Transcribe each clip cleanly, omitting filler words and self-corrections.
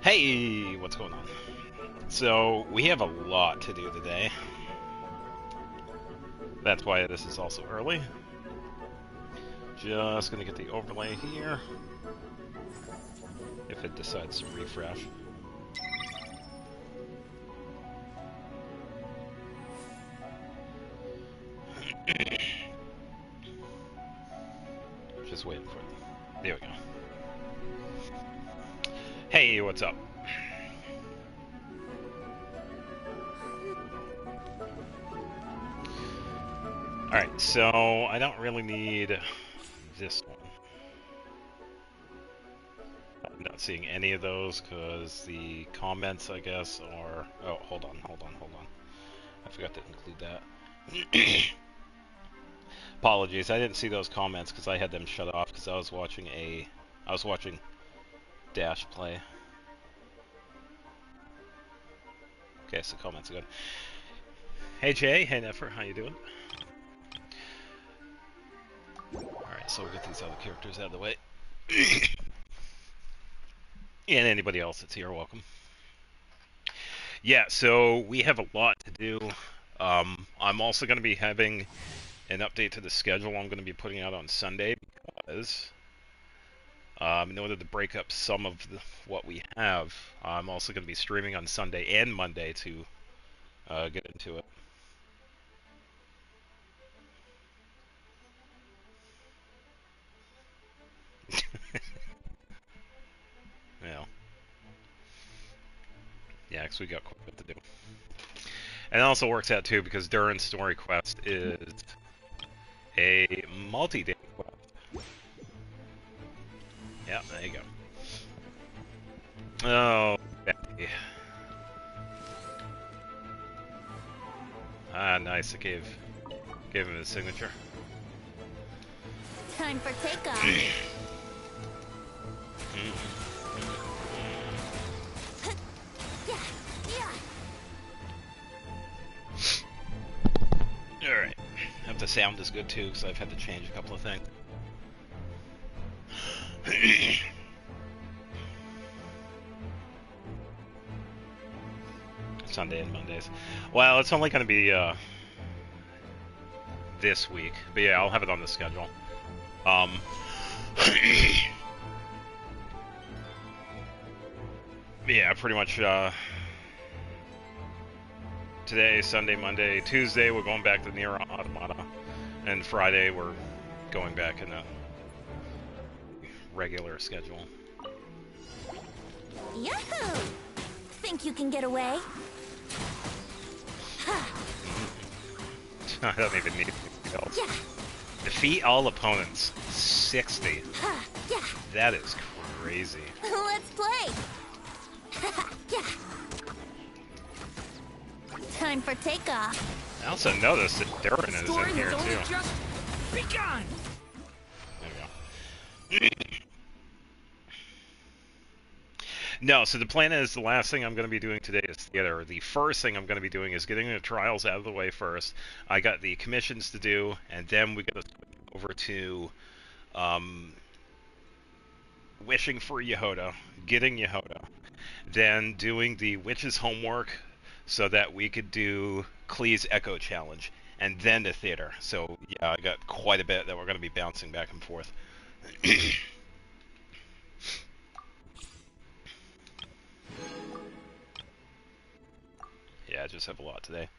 Hey, what's going on? So, we have a lot to do today. That's why this is also early. Just gonna get the overlay here. If it decides to refresh. Just waiting for it. There we go. Hey, what's up? Alright, so I don't really need this one. I'm not seeing any of those because the comments, I guess, are... Oh, hold on. I forgot to include that. Apologies, I didn't see those comments because I had them shut off because I was watching Dash play. Okay, so comments are good. Hey Jay, hey Nefer, how you doing? Alright, so we'll get these other characters out of the way. And anybody else that's here, welcome. Yeah, so we have a lot to do. I'm also going to be having an update to the schedule I'm going to be putting out on Sunday because in order to break up some of what we have, I'm also going to be streaming on Sunday and Monday to get into it. Yeah. Yeah, because we got quite a bit to do. And it also works out too because Durin's story quest is a multi-day quest. Yeah, there you go. Oh, Becky. Ah, nice. I gave him his signature. Time for takeoff. Alright. Hope the sound is good too, because I've had to change a couple of things. Sunday and Mondays. Well, it's only going to be this week. But yeah, I'll have it on the schedule. Yeah, pretty much today, Sunday, Monday, Tuesday we're going back to Nier Automata, and Friday we're going back in a regular schedule. Yahoo! Think you can get away? I don't even need anything else. Defeat all opponents. 60. That is crazy. Let's play! Time for takeoff. I also noticed that Durin is in here too. Just begun. There we go. No, so the plan is the last thing I'm going to be doing today is theater. The first thing I'm going to be doing is getting the trials out of the way first. I got the commissions to do, and then we got to switch over to wishing for Jahoda, getting Jahoda, then doing the witch's homework so that we could do Klee's Echo Challenge, and then the theater. So yeah, I got quite a bit that we're going to be bouncing back and forth. Yeah, I just have a lot today.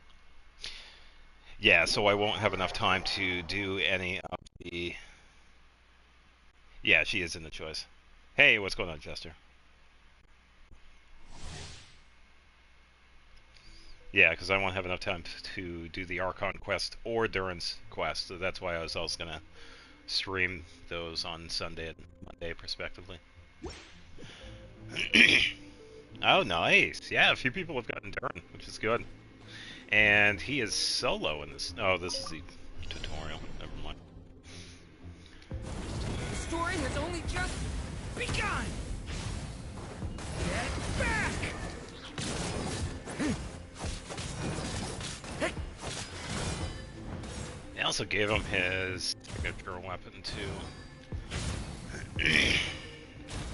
Yeah, so I won't have enough time to do any of the... Yeah, she is in the choice. Hey, what's going on, Chester? Yeah, because I won't have enough time to do the Archon quest or Durin's quest, so that's why I was also going to stream those on Sunday and Monday, respectively. Oh, nice. Yeah, a few people have gotten Durin, which is good. And he is solo in this. Oh, this is the tutorial. Never mind. The story has only just begun. Get back! They also gave him his signature weapon too.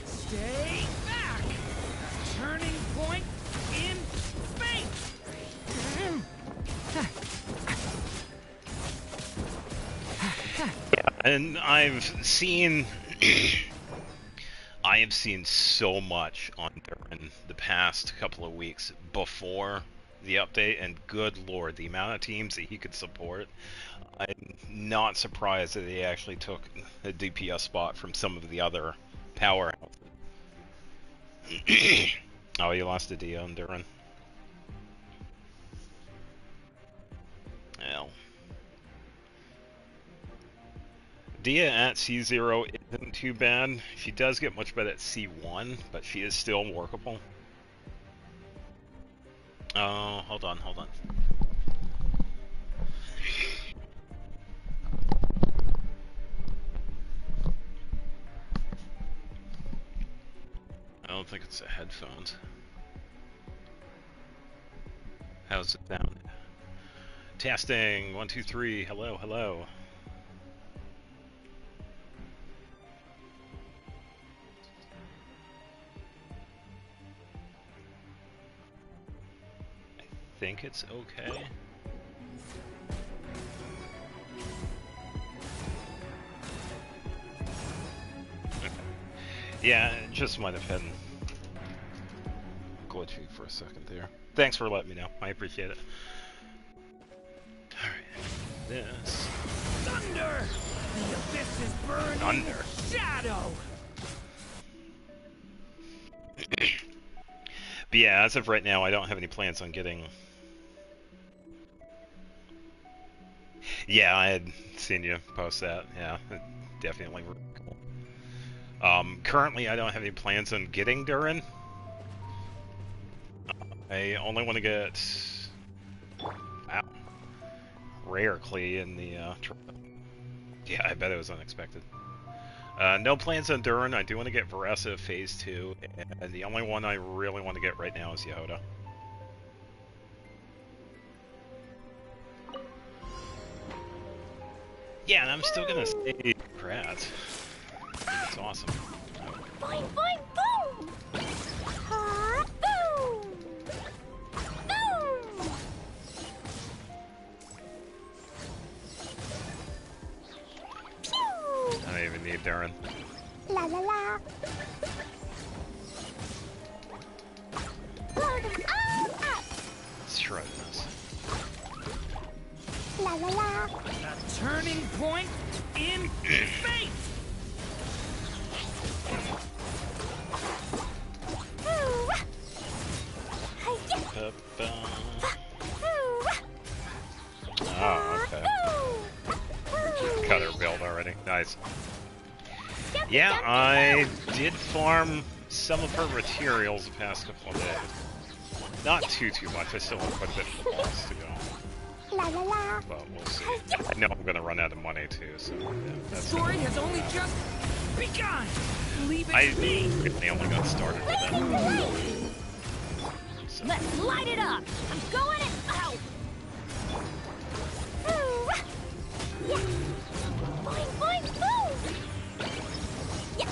Stay back! And I have seen so much on Durin the past couple of weeks before the update, and good lord, the amount of teams that he could support. I'm not surprised that he actually took a DPS spot from some of the other powerhouses. Oh, you lost a Dia on Durin. Well, Dia at C0 isn't too bad. She does get much better at C1, but she is still workable. Oh, hold on. I don't think it's the headphones. How's it sound? Testing, 1, 2, 3. Hello. I think it's okay. Yeah, it just might have been glitchy for a second there. Thanks for letting me know. I appreciate it. Alright. This. Thunder! The abyss is burning. Thunder. Shadow! But yeah, as of right now, I don't have any plans on getting... Yeah, I had seen you post that. Yeah, it definitely really cool. Currently, I don't have any plans on getting Durin. I only want to get... Wow. Rare Klee in the... Yeah, I bet it was unexpected. No plans on Durin. I do want to get Veresa Phase 2, and the only one I really want to get right now is Jahoda. Yeah, and I'm still gonna say Krat. It's awesome. Boing, boing, boom! Ha, boom! Boom! Pew! I don't even need Durin. La la la! Blow them all up! Let's try this. La la la! A turning point in fate! Ooh! Hi-ya! Ba-ba. Ooh! Oh, okay. Ooh! Cut her build already. Nice. Yeah, I did farm some of her materials the past couple of days. Not too much. I still have quite a bit of the boss to go. La la la! But we'll see. I know I'm gonna run out of money too, so yeah, The that's story has only just begun! Leave it I to me! really only got started with that. So, Let's light it up! I'm going it out! Ooh! Yeah! Boing, boing, boom! Yeah!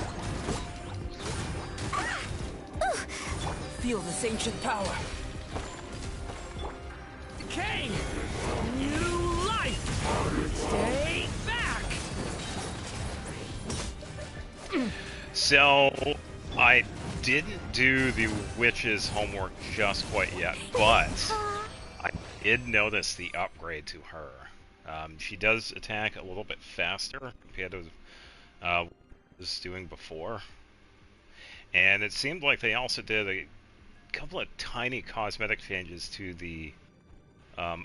Ah! Ooh! Feel this ancient power. Decay! New life! Stay back! so I didn't do the witch's homework just quite yet, but I did notice the upgrade to her. She does attack a little bit faster compared to what I was doing before. And it seemed like they also did a couple of tiny cosmetic changes to the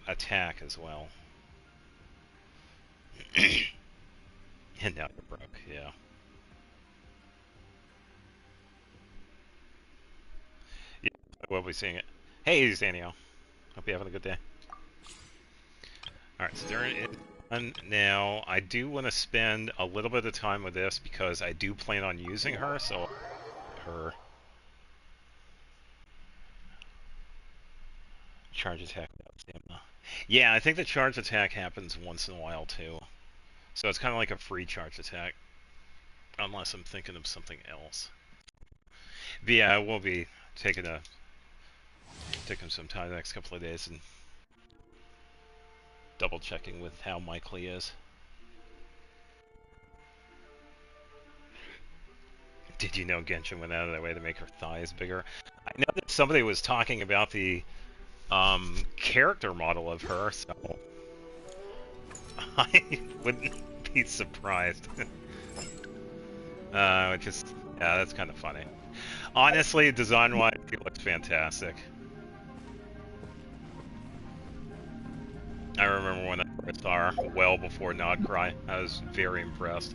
attack as well. And now you're broke, yeah. Yeah, we'll be seeing it. Hey, Zanio. Hope you're having a good day. Alright, so Durin is done. Now, I do want to spend a little bit of time with this because I do plan on using her, so her charge attack without stamina. Yeah, I think the charge attack happens once in a while too. So it's kind of like a free charge attack. Unless I'm thinking of something else. But yeah, I will be taking some time the next couple of days and double checking with how my Klee is. Did you know Genshin went out of their way to make her thighs bigger? I know that somebody was talking about the character model of her, so I wouldn't be surprised. Which is, yeah, that's kind of funny. Honestly, design-wise, he looks fantastic. I remember when I first saw her, well before Nodcry. I was very impressed.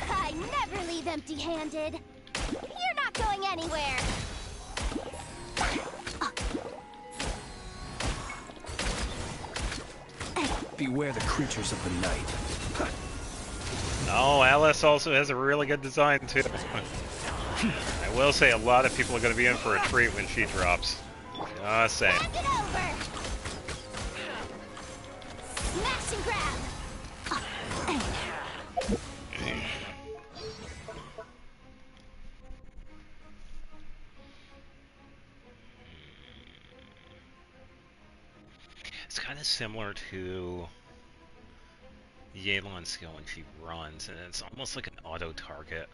I never leave empty-handed. You're not going anywhere. Beware the creatures of the night. Oh, Alice also has a really good design too. I will say a lot of people are going to be in for a treat when she drops. Just saying. Hand it over. Smash and grab. It's kind of similar to Yelan's skill when she runs, and it's almost like an auto target.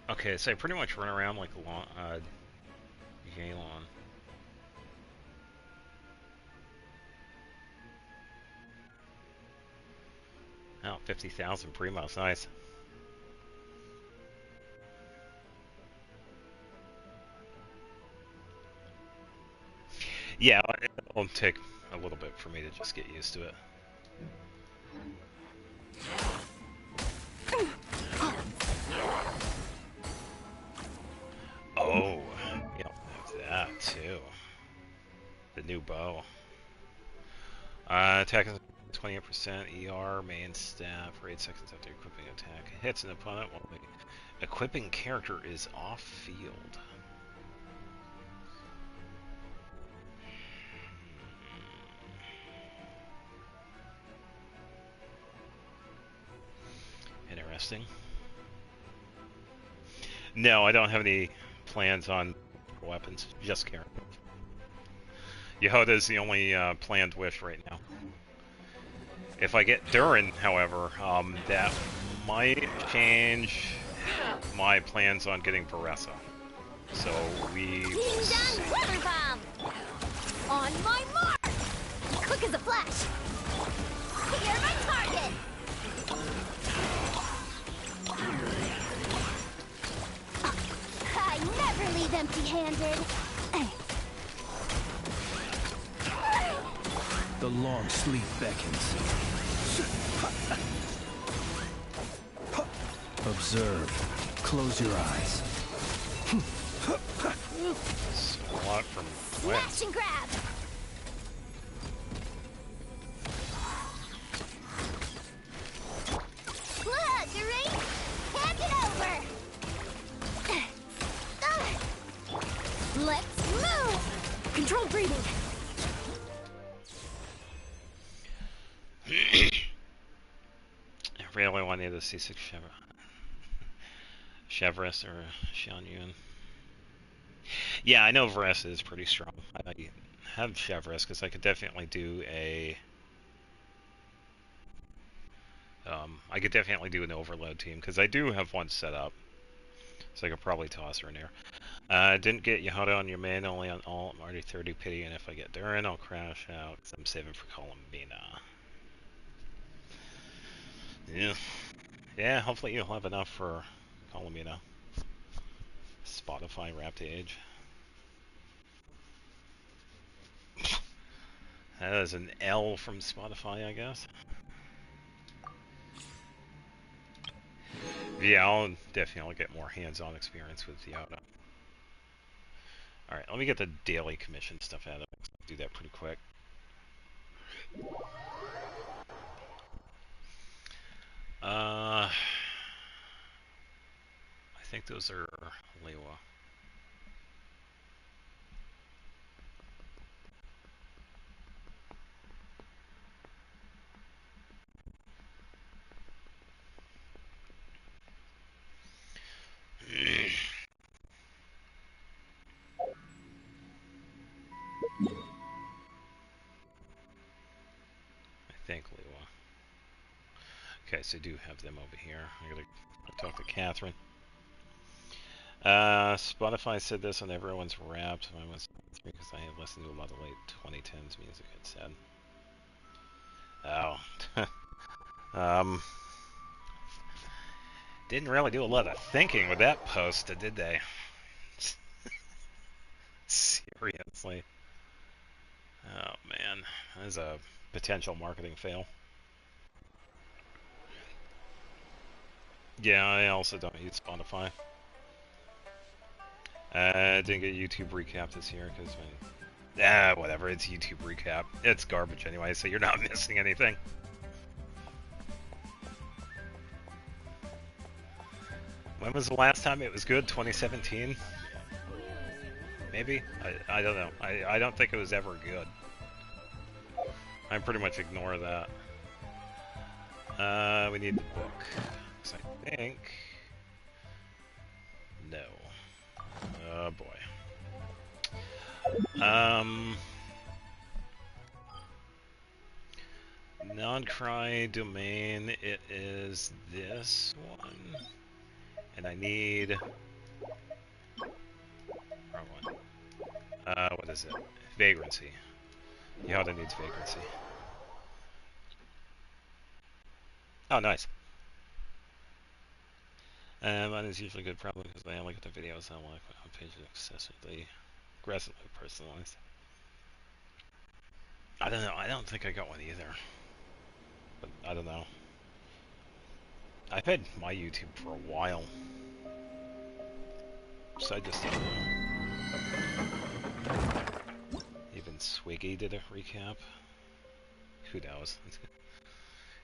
Okay, so I pretty much run around like Yelan. Oh, 50,000 Primos, nice. Yeah, it'll take a little bit for me to just get used to it. Oh, yeah, that too. The new bow. Attack is 28% ER, main staff, raid seconds after equipping attack. Hits an opponent while the equipping character is off field. Interesting. No, I don't have any plans on weapons, just characters. Jahoda is the only planned wish right now. If I get Durin, however, that might change my plans on getting Varessa. So we will see. Weather bomb. On my mark. Quick as a flash. You're my target. I never leave empty-handed. The long sleep beckons. Observe. Close your eyes. It's a lot from where? Smash and grab. Look, Doreen. Hand it over. Let's move. Control breathing. I really wanted to see C6 Chevres or Xian Yun. Yeah, I know Varessa is pretty strong. I have Chevres because I could definitely do a. I could definitely do an overload team because I do have one set up, so I could probably toss her in there. Didn't get Jahoda on your main, only on alt. I'm already 30 pity, and if I get Durin, I'll crash out because I'm saving for Columbina. Yeah. Yeah, hopefully you'll have enough for Columbina. Spotify Wrapped Age. That is an L from Spotify, I guess. Yeah, I'll definitely get more hands-on experience with Jahoda. Alright, let me get the daily commission stuff out of it. I'll do that pretty quick. I think those are Lewa. think, Lewa. Okay, so I do have them over here. I gotta talk to Catherine. Spotify said this on everyone's Wrapped. I was because I have listened to a lot of late 2010s music. It said. Oh. Didn't really do a lot of thinking with that post, did they? Seriously. Oh man, that is a potential marketing fail. Yeah, I also don't use Spotify. I didn't get YouTube recap this year because whatever, it's YouTube recap. It's garbage anyway, so you're not missing anything. When was the last time it was good? 2017? Maybe? I don't know. I don't think it was ever good. I pretty much ignore that. We need the book. So I think... No. Oh boy. Non-cry domain, it is this one. And I need... Wrong one. What is it? Vagrancy. Jahoda needs vagrancy. Oh, nice. Mine is usually good, probably because I only get the videos I like on pages excessively, aggressively personalized. I don't know. I don't think I got one either. But I don't know. I've had my YouTube for a while. So I just don't know. Even Swiggy did a recap. Who knows?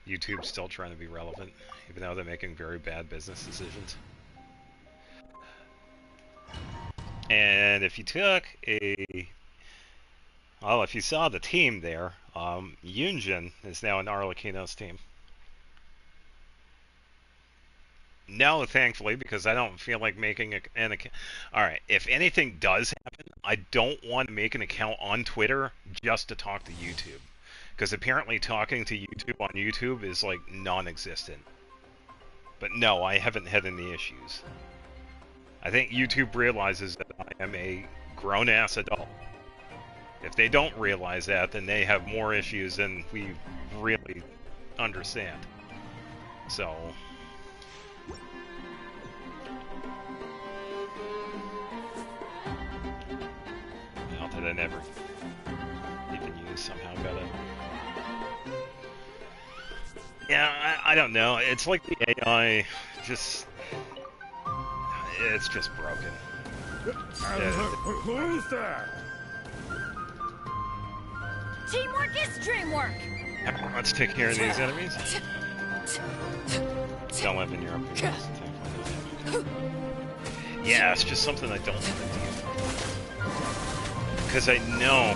YouTube's still trying to be relevant, even though they're making very bad business decisions. And if you took a... Well, if you saw the team there, Yunjin is now in Arlecchino's team. No, thankfully, because I don't feel like making an account. Alright, if anything does happen, I don't want to make an account on Twitter just to talk to YouTube. Because apparently talking to YouTube on YouTube is, like, non-existent. But no, I haven't had any issues. I think YouTube realizes that I am a grown-ass adult. If they don't realize that, then they have more issues than we really understand. So... Not that I never even used somehow, got it. Yeah, I don't know. It's like the AI just... It's just broken. Who's that? Teamwork is dreamwork. Let's take care of these enemies. Don't live in Europe. Yeah, it's just something I don't want to deal with. Because I know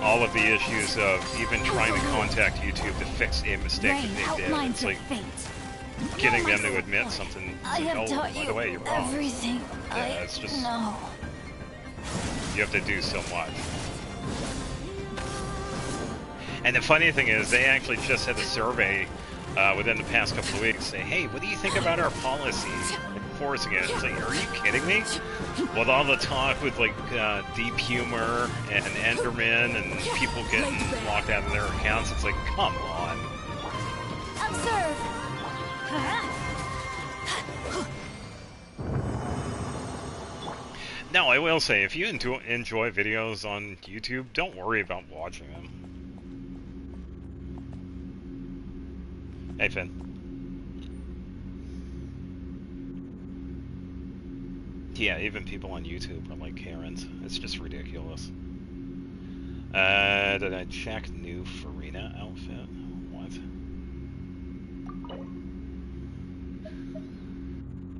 all of the issues of even trying to contact YouTube to fix a mistake that they did. It's like getting them to admit something. Like, oh, by the way, you're wrong. Yeah, it's just... You have to do so much. And the funny thing is, they actually just had a survey within the past couple of weeks say, hey, what do you think about our policy enforcing it? It's like, are you kidding me? With all the talk with, like, Deep Humor and Enderman and people getting locked out of their accounts, it's like, come on. Observe. Now, I will say, if you enjoy videos on YouTube, don't worry about watching them. Hey, Finn. Yeah, even people on YouTube are like Karens. It's just ridiculous. Did I check new Farina outfit? What?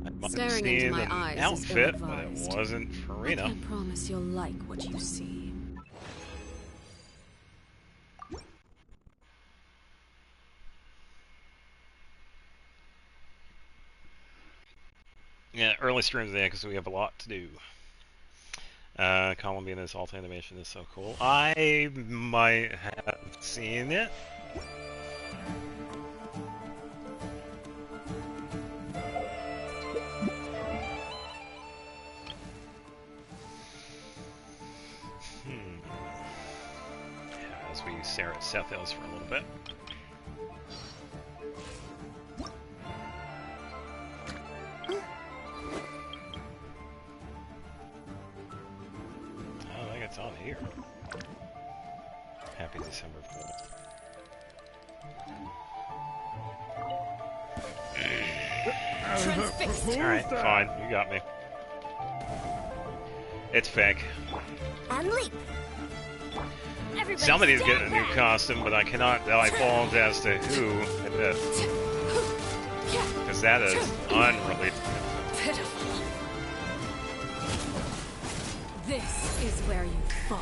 I might have Staring into seen my an eyes is outfit, but it ill-advised. wasn't I Farina. can't promise you'll like what you see. Yeah, early streams today because we have a lot to do. Columbiana's alt animation is so cool. I might have seen it. reset those for a little bit. Oh, I think it's on here. Happy December 4th. Alright, fine. You got me. It's fake. And leap. Everybody Somebody's stand getting a new back. costume, but I cannot divulge as to who it is. Because that is unreleased. Pitiful. This is where you fall.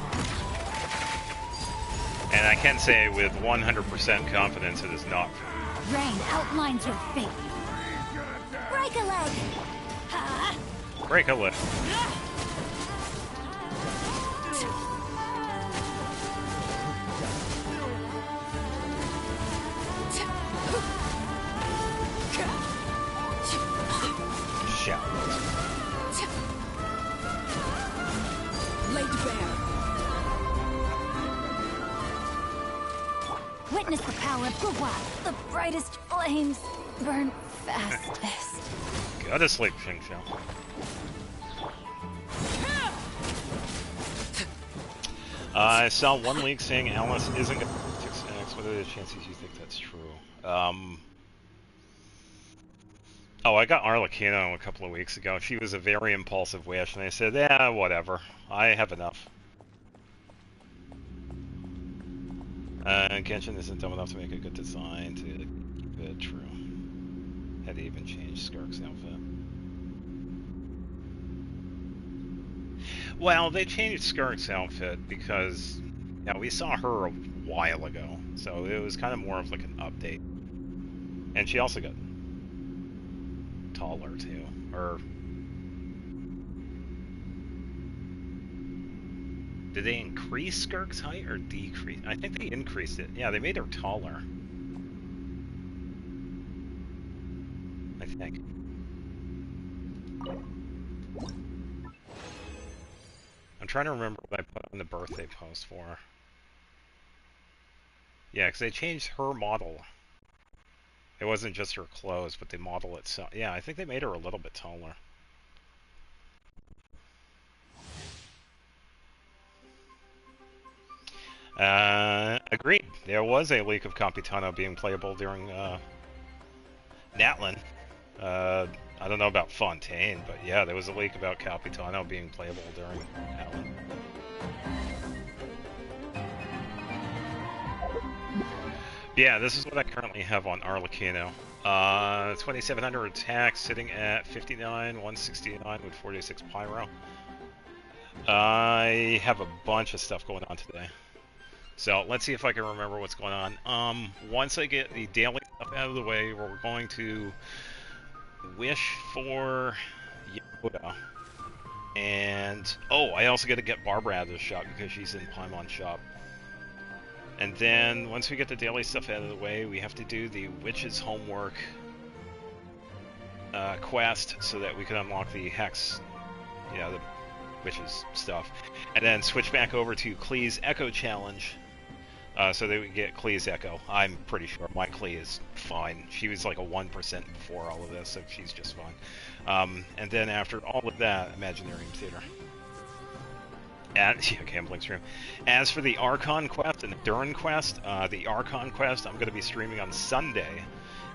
And I can say with 100% confidence it is not. Rain outlines your fate. Break a leg. Ha! Break a leg. Shout. Laid bare. Witness the power of Gua. The brightest flames burn fastest. Go to sleep, Shing Xiao. I saw one leak saying Alice isn't going to 6X. What are the chances you think that's true? Oh, I got Arlecchino a couple of weeks ago. She was a very impulsive wish, and I said, yeah, whatever. I have enough. Genshin isn't dumb enough to make a good design to keep it true. Had to even change Skark's outfit. Well, they changed Skark's outfit because, yeah, we saw her a while ago, so it was kind of more of like an update. And she also got taller too, or did they increase Skark's height or decrease? I think they increased it. Yeah, they made her taller. I think. I'm trying to remember what I put on the birthday post for her. Yeah, because they changed her model. It wasn't just her clothes, but the model itself. Yeah, I think they made her a little bit taller. Agreed. There was a leak of Capitano being playable during Natlin. I don't know about Fontaine, but yeah, there was a leak about Capitano being playable during Natlin. Yeah, this is what I currently have on Arlecchino. 2700 attack, sitting at 59, 169 with 46 pyro. I have a bunch of stuff going on today. So let's see if I can remember what's going on. Once I get the daily stuff out of the way, we're going to wish for Jahoda. And, oh, I also got to get Barbara out of the shop because she's in Paimon shop. And then, once we get the daily stuff out of the way, we have to do the Witch's Homework quest so that we can unlock the Hex, you know, the Witch's stuff. And then switch back over to Klee's Echo Challenge so that we get Klee's Echo. I'm pretty sure my Klee is fine. She was like a 1% before all of this, so she's just fine. And then after all of that, Imaginarium Theater. Yeah, gambling stream. As for the Archon quest and the Durin quest, the Archon quest I'm going to be streaming on Sunday,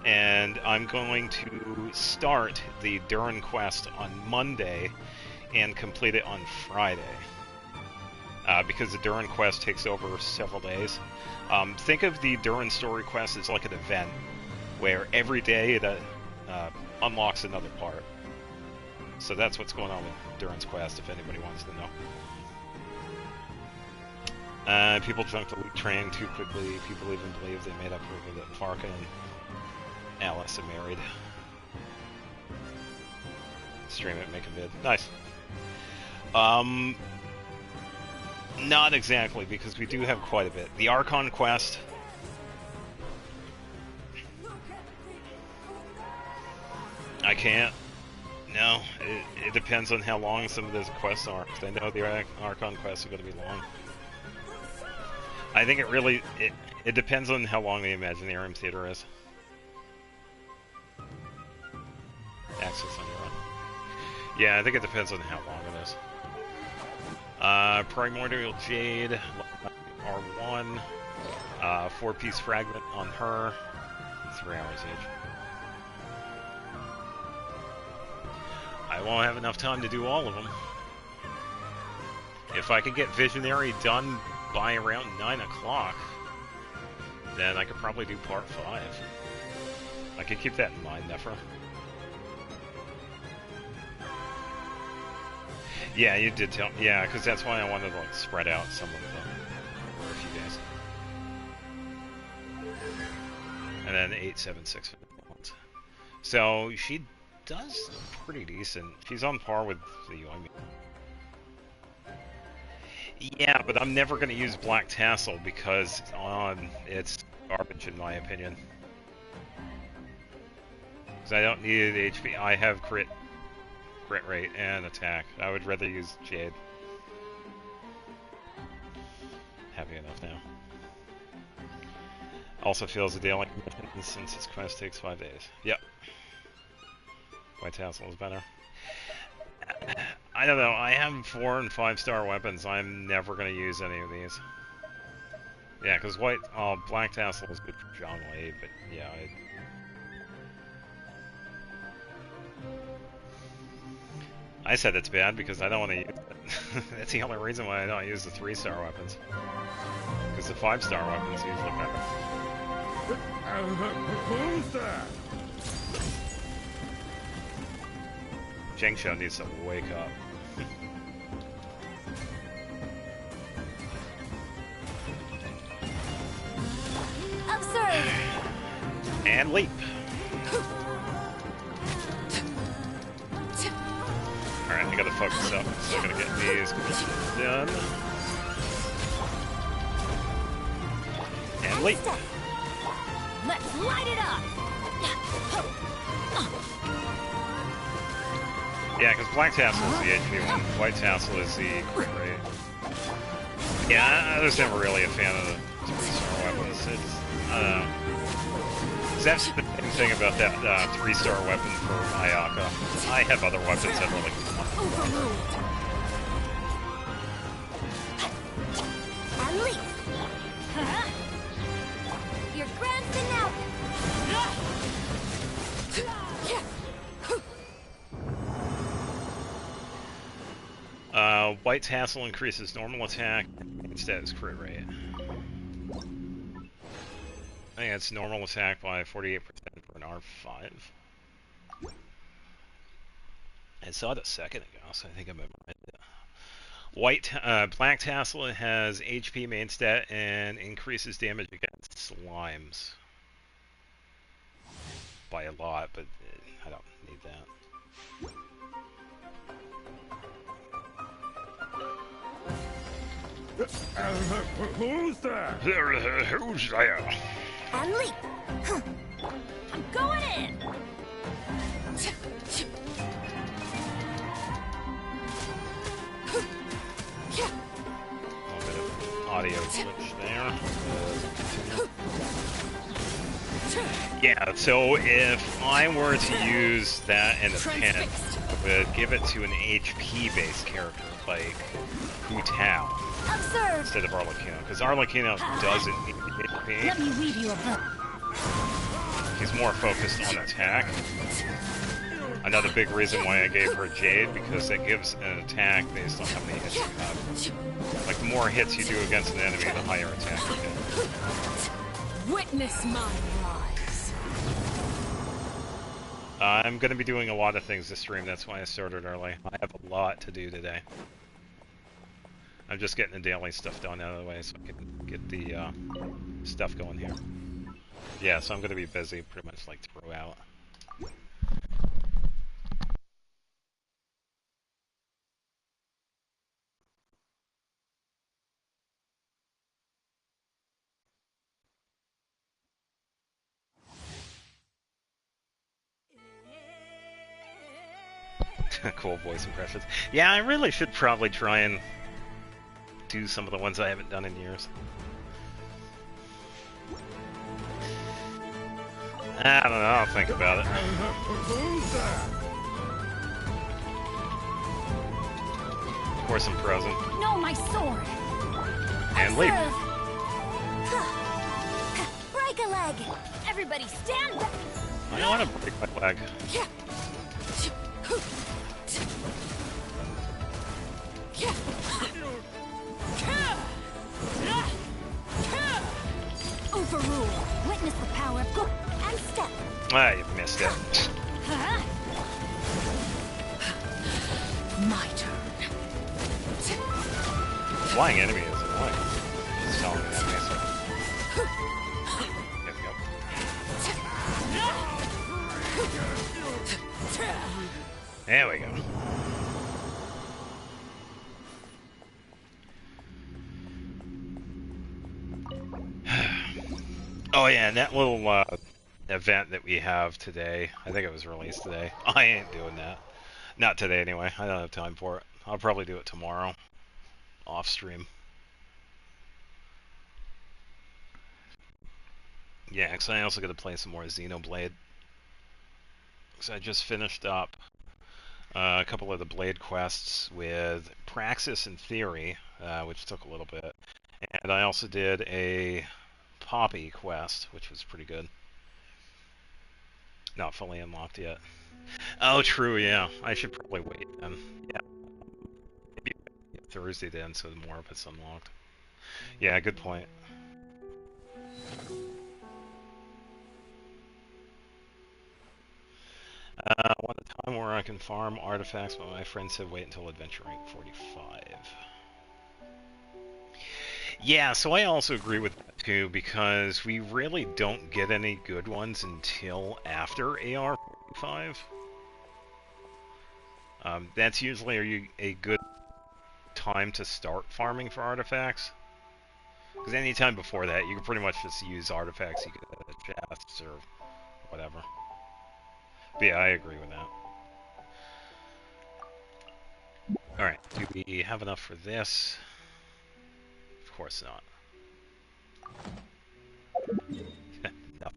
and I'm going to start the Durin quest on Monday and complete it on Friday. Because the Durin quest takes over several days. Think of the Durin story quest as like an event, where every day it unlocks another part. So that's what's going on with Durin's quest, if anybody wants to know. People jumped the loot train too quickly. People even believe they made up rumor that Farka and Alice are married. Stream it, make a vid. Nice. Not exactly, because we do have quite a bit. The Archon quest. I can't. No, it depends on how long some of those quests are. Because I know the Archon quests are going to be long. I think it depends on how long the Imaginarium Theater is. Access on your own. Yeah, I think it depends on how long it is. Primordial Jade, R1, 4-piece fragment on her, 3 hours each. I won't have enough time to do all of them. If I could get Visionary done by around 9 o'clock, then I could probably do part 5. I could keep that in mind, Nephra. Yeah, you did tell. Yeah, because that's why I wanted to like spread out some of them for a few days. And then 876. So she does pretty decent. She's on par with the Yoimi. Yeah, but I'm never going to use Black Tassel because it's garbage in my opinion. Because I don't need HP. I have crit rate and attack. I would rather use Jade. Happy enough now. Also feels a daily commitment since its quest takes 5 days. Yep. White Tassel is better. I don't know. I have 4 and 5-star weapons. I'm never going to use any of these. Yeah, because Black Tassel is good for Zhongli, but yeah. I said it's bad because I don't want to use it. That's the only reason why I don't use the 3-star weapons. Because the 5-star weapons usually better. Who's that? Zhengsha needs to wake up. Absurd! And leap. Alright, I gotta focus up. I'm gonna get these done. And leap. Let's light it up! Yeah, because Black Tassel is the HP one. White Tassel is the crit rate. Yeah, I was never really a fan of the 3-star weapons. I don't know. That's the same thing about that 3-star weapon for Ayaka. I have other weapons that really And leap! Your grand finale! White Tassel increases normal attack instead of crit rate. I think it's normal attack by 48% for an R5. I saw it a second ago, so I think I memorized it. Black Tassel has HP main stat and increases damage against slimes by a lot, but I don't need that. Who's that? Who's there? And leap! I'm going in! A little bit of audio glitch there. Yeah, so if I were to use that in a pin, I would give it to an HP-based character like Hu Tao Absurd! instead of Arlecchino, because Arlecchino doesn't need HP. Let me weave you a bow. He's more focused on attack. Another big reason why I gave her Jade, because it gives an attack based on how many hits you have. Like, the more hits you do against an enemy, the higher attack you get. Witness my rise. I'm going to be doing a lot of things this stream, that's why I started early. I have a lot to do today. I'm just getting the daily stuff done out of the way so I can get the stuff going here. Yeah, so I'm going to be busy pretty much like throughout. Cool voice impressions. Yeah, I really should probably try and do some of the ones I haven't done in years. I don't know, I'll think about it. Of course I'm present. No, my sword. And leave. Break a leg. Everybody stand back. I don't want to break my leg. Overrule. Witness the power of good and step. Ah, you missed it. My turn. Flying enemy is annoying. Just telling me that makes it. There we go. There we go. Oh yeah, and that little event that we have today, I think it was released today. I ain't doing that. Not today anyway. I don't have time for it. I'll probably do it tomorrow. Off stream. Yeah, because I also got to play some more Xenoblade. Because I just finished up a couple of the Blade quests with Praxis and Theory, which took a little bit. And I also did a Poppy quest, which was pretty good. Not fully unlocked yet. Oh, true, yeah. I should probably wait then. Yeah. Maybe Thursday then, so more of it's unlocked. Yeah, good point. Want a time where I can farm artifacts, but my friend said wait until adventure rank 45. Yeah, so I also agree with that too, because we really don't get any good ones until after AR 45. That's usually a good time to start farming for artifacts. Because any time before that, you can pretty much just use artifacts you get at chests or whatever. But yeah, I agree with that. Alright, do we have enough for this? Of course not. Nothing.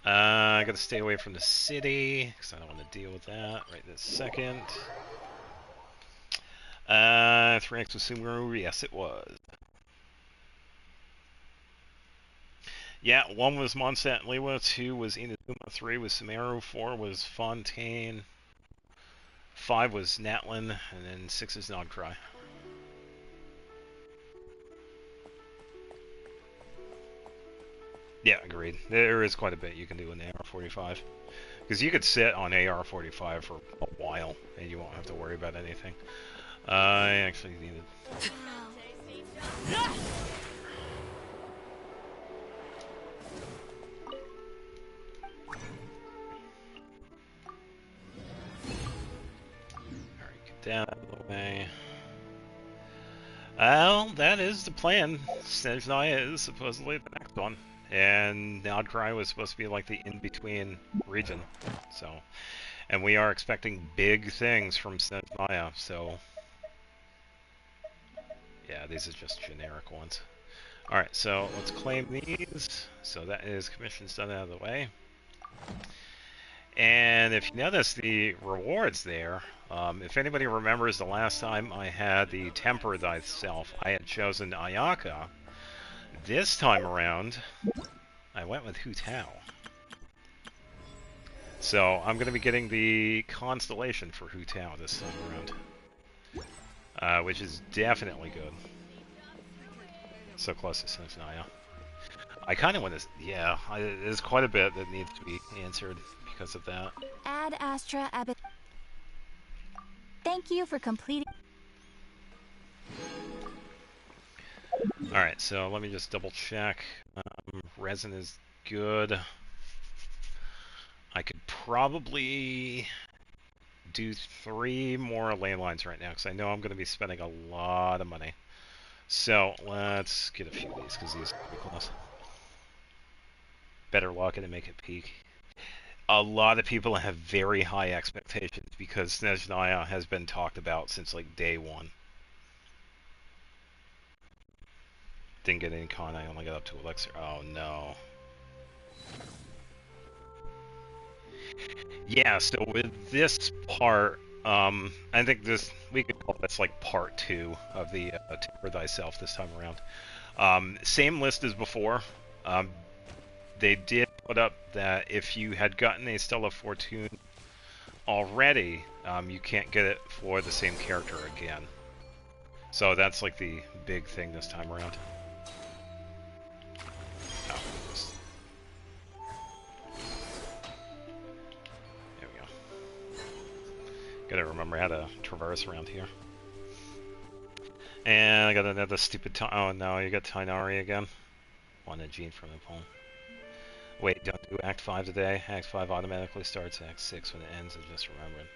I gotta stay away from the city, because I don't want to deal with that right this second. 3x with Sumeru, yes it was. Yeah, 1 was Mondstadt and Liwa, 2 was Inazuma, 3 was Sumeru, 4 was Fontaine, 5 was Natlin, and then 6 is Nodcry. Yeah, agreed. There is quite a bit you can do in AR-45. Because you could sit on AR-45 for a while, and you won't have to worry about anything. I actually needed... Alright, get that out of the way. Well, that is the plan. Snezhnaya is supposedly the next one. And Nodcry was supposed to be like the in-between region. So, and we are expecting big things from Snezhnaya, so... Yeah, these are just generic ones. Alright, so let's claim these. So that is commissions done out of the way. And if you notice the rewards there, if anybody remembers the last time I had the Temper Thyself, I had chosen Ayaka. This time around, I went with Hu Tao. So I'm going to be getting the Constellation for Hu Tao this time around. Which is definitely good. So close to Snezhnaya. I kind of want to... Yeah, there's quite a bit that needs to be answered because of that. Ad Astra Abbot. Thank you for completing. Alright, so let me just double check. Resin is good. I could probably do 3 more ley lines right now, because I know I'm going to be spending a lot of money. So, let's get a few of these, because these are pretty close. Better lock it and make it peak. A lot of people have very high expectations, because Snezhnaya has been talked about since, like, day 1. Didn't get any con, I only got up to Elixir. Oh, no. Yeah, so with this part, I think we could call this like part 2 of the Temper Thyself this time around. Same list as before. They did put up that if you had gotten a Stella Fortune already, you can't get it for the same character again. So that's like the big thing this time around. Oh, there we go. Gotta remember how to traverse around here. And I got another stupid oh no, you got Tainari again. One a gene from the poem. Wait, don't do Act 5 today. Act 5 automatically starts Act 6 when it ends, I just remembered.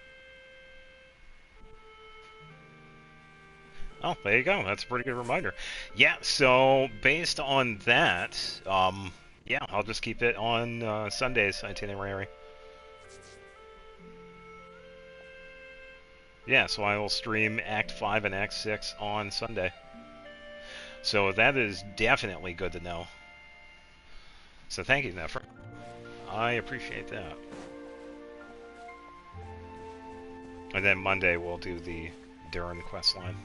Oh, there you go. That's a pretty good reminder. Yeah, so based on that, yeah, I'll just keep it on Sunday's itinerary. Yeah, so I will stream Act 5 and Act 6 on Sunday. So that is definitely good to know. So thank you, Nefer. I appreciate that. And then Monday we'll do the Durin quest line.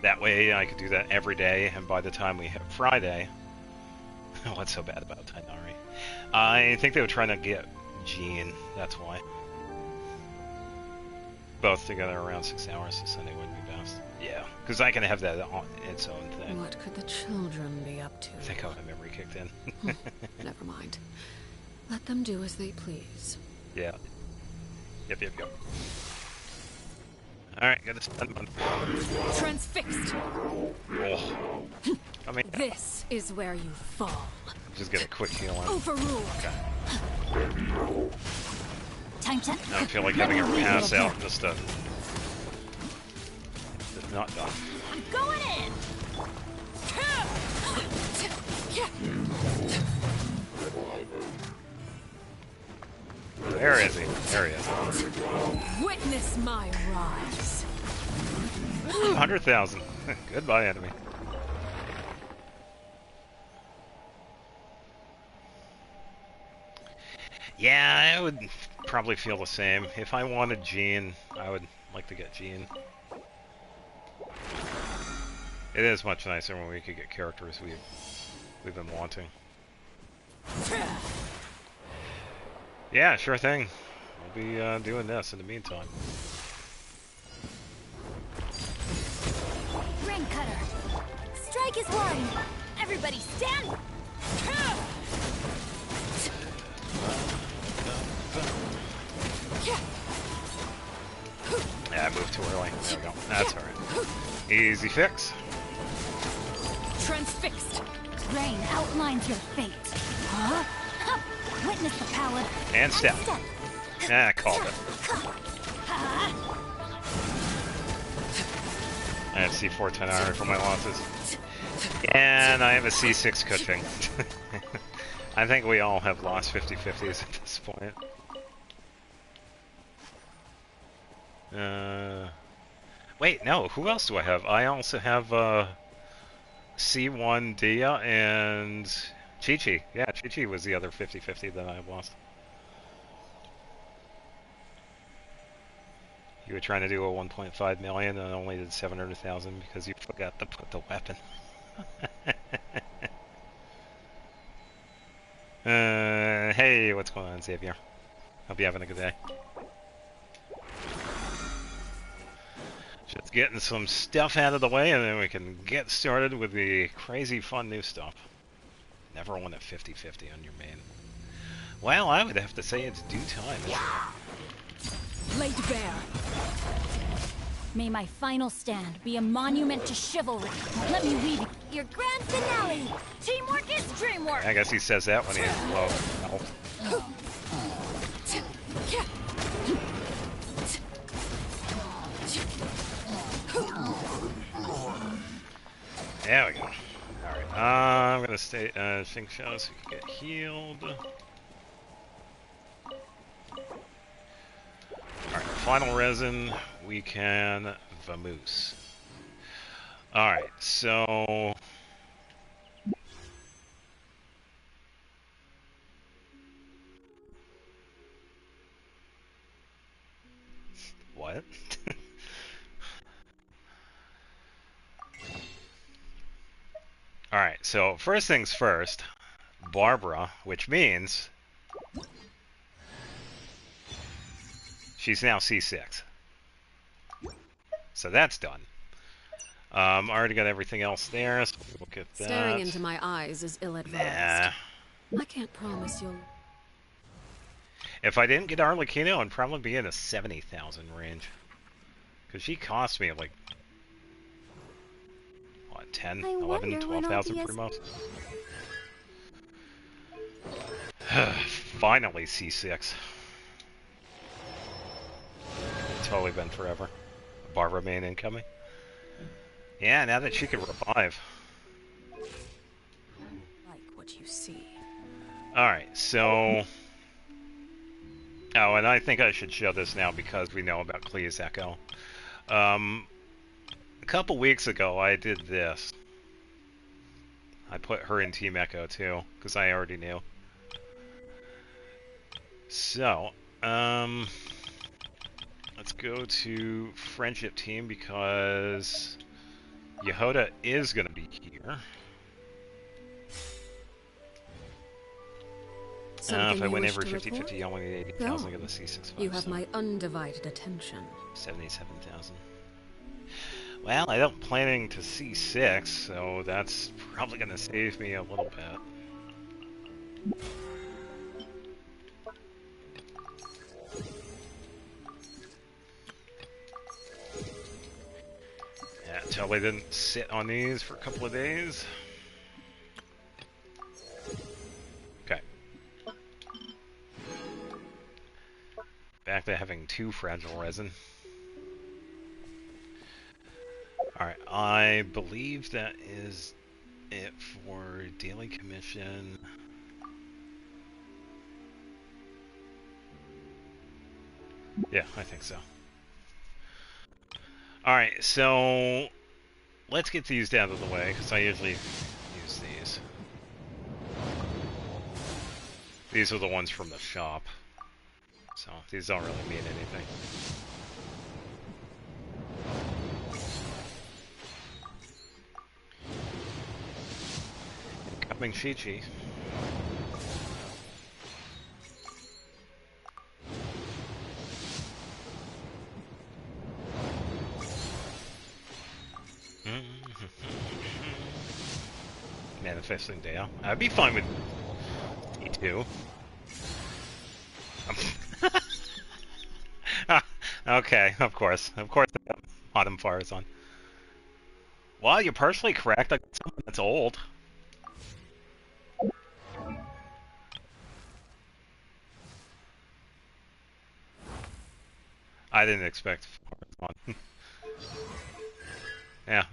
That way I could do that every day, and by the time we hit Friday... What's so bad about Tainari? I think they were trying to get Jean, that's why. Both together around 6 hours, so Sunday would be best. Yeah, because I can have that on its own thing. What could the children be up to? I think my memory kicked in. Never mind. Let them do as they please. Yeah. Yep. Alright, gotta spend money. Transfixed! Oh. I mean, This is where you fall. just get a quick heal on. Overruled! Okay. Time to... I don't feel like having her pass out just to... Just not done. I'm going in! There is he. There he is. Witness my rise. 100,000. Goodbye, enemy. Yeah, I would probably feel the same. If I wanted Jean, I would like to get Jean. It is much nicer when we could get characters we've been wanting. Yeah, sure thing. We'll be doing this in the meantime. Ring cutter. Strike is one. Everybody stand. Yeah, I moved too early. There we go. That's alright. Easy fix. Transfixed. Rain outlines your fate. Huh? Witness the power. And step. Ah, called it. I have C4 Tainari for my losses. And I have a C6 Kuching. I think we all have lost 50-50s at this point. Wait, no, who else do I have? I also have C1 Dia and Chi-Chi. Yeah, Chi-Chi was the other 50-50 that I lost. You were trying to do a 1.5 million and only did 700,000 because you forgot to put the weapon. Hey, what's going on, Xavier? Hope you're having a good day. Just getting some stuff out of the way and then we can get started with the crazy fun new stuff. Never won a 50-50 on your main. Well, I would have to say it's due time, isn't it? Laid bare. May my final stand be a monument to chivalry. Let me weave it. Your grand finale. Teamwork is dreamwork. I guess he says that when he's low health. There we go. Alright, I'm gonna stay Shing Shao so we can get healed. Alright, final resin, we can vamoose. Alright, so... it. Alright, so first things first, Barbara, which means she's now C6. So that's done. I already got everything else there, so we'll get that. Staring into my eyes is ill-advised. I can't promise you'll... If I didn't get Arlecchino, I'd probably be in a 70,000 range. Because she cost me like, what, 10, 11, 12,000 per month? Finally C6. Totally been forever. Barbara main incoming. Yeah, now that she can revive. Like what you see. Alright, so... Oh, and I think I should show this now because we know about Klee's Echo. A couple weeks ago, I did this. I put her in Team Echo too, because I already knew. So, let's go to Friendship Team because Jahoda is going to be here. If I win every 50-50, I only need 80,000 to get the C65. You have my undivided attention. 77,000. Well, I don't planning to C6, so that's probably going to save me a little bit. Yeah, totally didn't sit on these for a couple of days. Okay. Back to having 2 fragile resin. Alright, I believe that is it for daily commission. Yeah, I think so. Alright, so let's get these out of the way, because I usually use these. These are the ones from the shop. So, these don't really mean anything. Incoming Chi-Chi. Manifesting Dale. I'd be fine with E2. Okay, of course. Of course I got Autumn Fires on. Well, you're partially correct. I got someone that's old. I didn't expect Fires on. Yeah.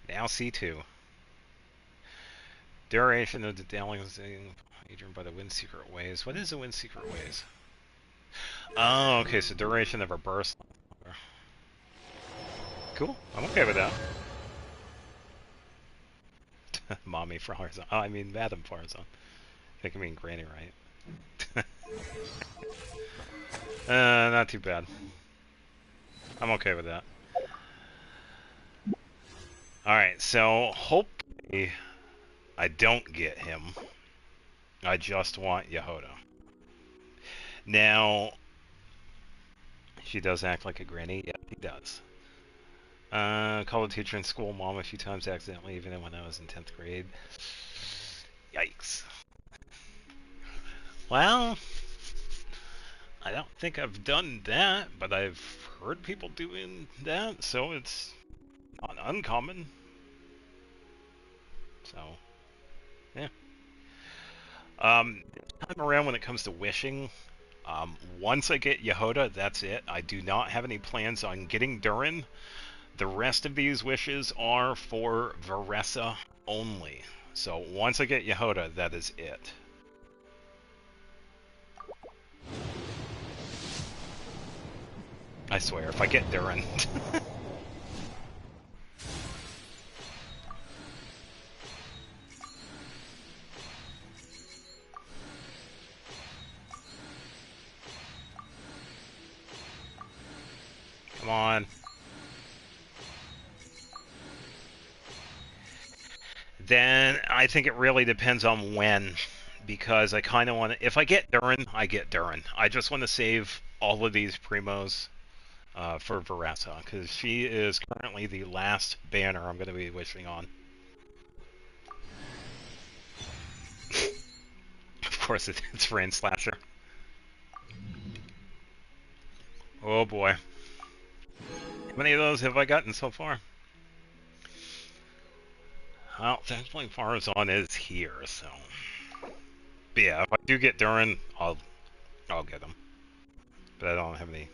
Now C2. Duration of the Dallingsing Adrian by the Wind Secret Ways. What is the Wind Secret Ways? Oh, okay, so duration of her burst. Cool, I'm okay with that. Mommy Farzan. Oh, I mean Madam Farzan. I think I mean Granny, right? Not too bad. I'm okay with that. Alright, so hopefully I don't get him. I just want Jahoda. Now, she does act like a granny. Yeah, she does. Called a teacher in school mom a few times accidentally, even when I was in 10th grade. Yikes. Well, I don't think I've done that, but I've heard people doing that, so it's not uncommon. So, yeah. This time around when it comes to wishing, once I get Jahoda, that's it. I do not have any plans on getting Durin. The rest of these wishes are for Veressa only. So once I get Jahoda, that is it. I swear, if I get Durin. on. Then I think it really depends on when, because I kind of want to. If I get Durin, I get Durin. I just want to save all of these primos for Veressa, because she is currently the last banner I'm going to be wishing on. Of course, it's Rain Slasher. Oh boy. How many of those have I gotten so far? Well, thankfully Farazan is here, so. But yeah, if I do get Durin, I'll get him. But I don't have any.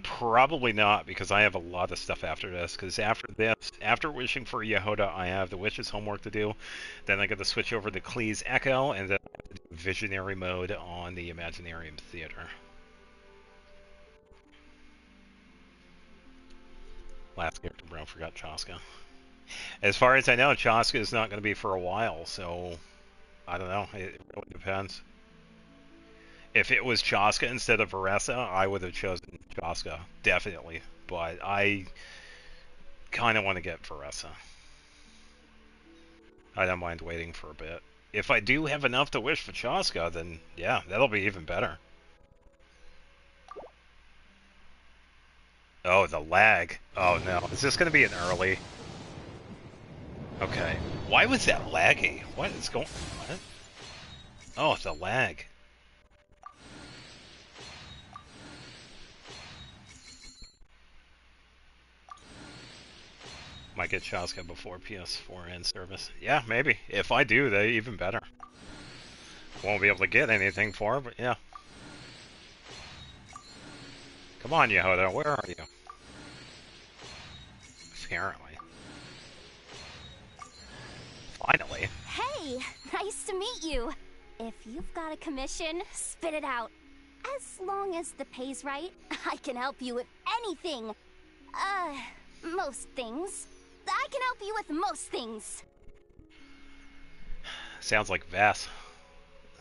Probably not, because I have a lot of stuff after this. Because after this, after wishing for Jahoda, I have the Witch's homework to do. Then I got to switch over to Klee's Echo, and then I have to do Visionary mode on the Imaginarium Theater. Last character, bro, forgot Chaska. As far as I know, Chaska is not going to be for a while, so I don't know. It really depends. If it was Chaska instead of Veressa, I would have chosen Chaska, definitely. But I kind of want to get Veressa. I don't mind waiting for a bit. If I do have enough to wish for Chaska, then yeah, that'll be even better. Oh, the lag. Oh no, is this going to be an early? Okay. Why was that laggy? What is going... What? Oh, the lag. Might get Chaska before PS4 in service. Yeah, maybe. If I do, they even better. Won't be able to get anything for her, but yeah. Come on, Jahoda, where are you? Apparently. Finally. Hey, nice to meet you. If you've got a commission, spit it out. As long as the pay's right, I can help you with anything. Most things. I can help you with most things. Sounds like Vass.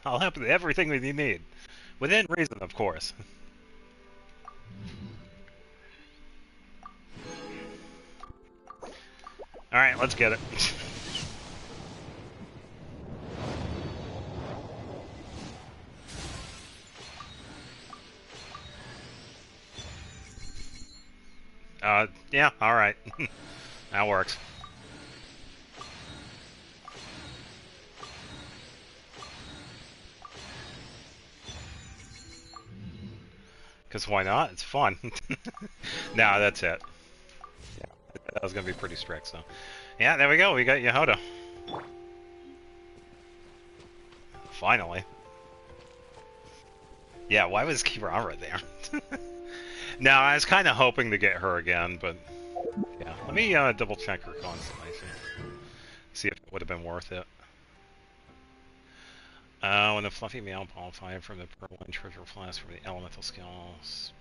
I'll help with everything that you need. Within reason, of course. Alright, let's get it. Yeah, alright. That works. Because why not? It's fun. Nah, that's it. Yeah, that was going to be pretty strict, so. Yeah, there we go. We got Jahoda. Finally. Yeah, why was Kirara there? No, I was kind of hoping to get her again, but... Yeah, let me double check her constellation. See if it would have been worth it. When the fluffy male ball fired from the purloin treasure flask from the elemental skills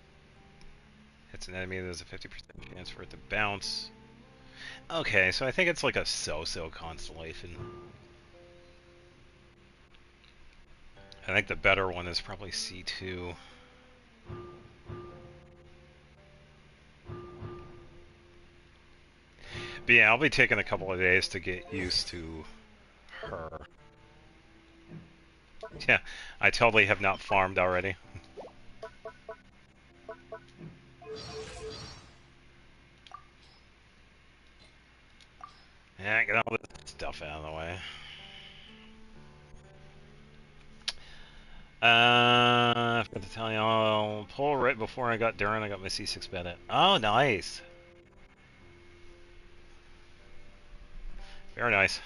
hits an enemy, there's a 50% chance for it to bounce. Okay, so I think it's like a so-so constellation. I think the better one is probably C2. But yeah, I'll be taking a couple of days to get used to her. Yeah, I totally have not farmed already. Yeah, get all this stuff out of the way. I forgot to tell you, I'll pull right before I got Durin, I got my C6 Bennett. Oh, nice. Very nice.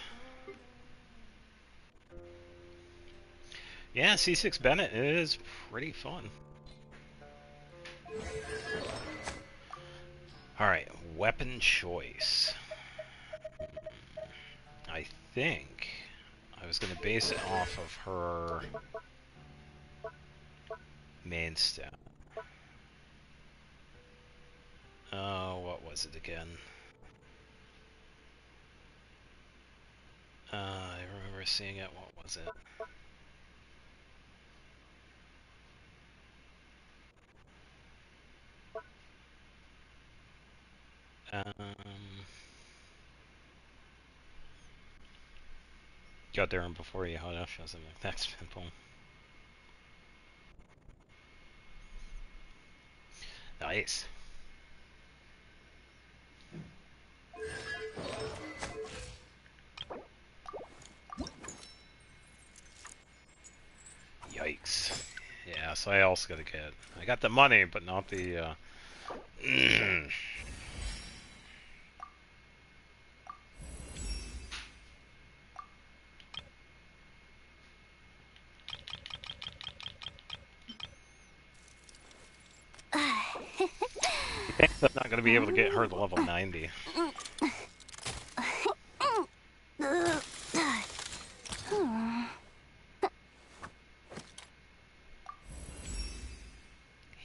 Yeah, C6 Bennett is pretty fun. Alright, weapon choice. I think I was going to base it off of her main stat. Oh, what was it again? I remember seeing it. What was it? Got there and before Jahoda shows him the next pinpool. Nice. Yikes. Yeah, so I also gotta get... I got the money, but not the, I'm not gonna be able to get her to level 90.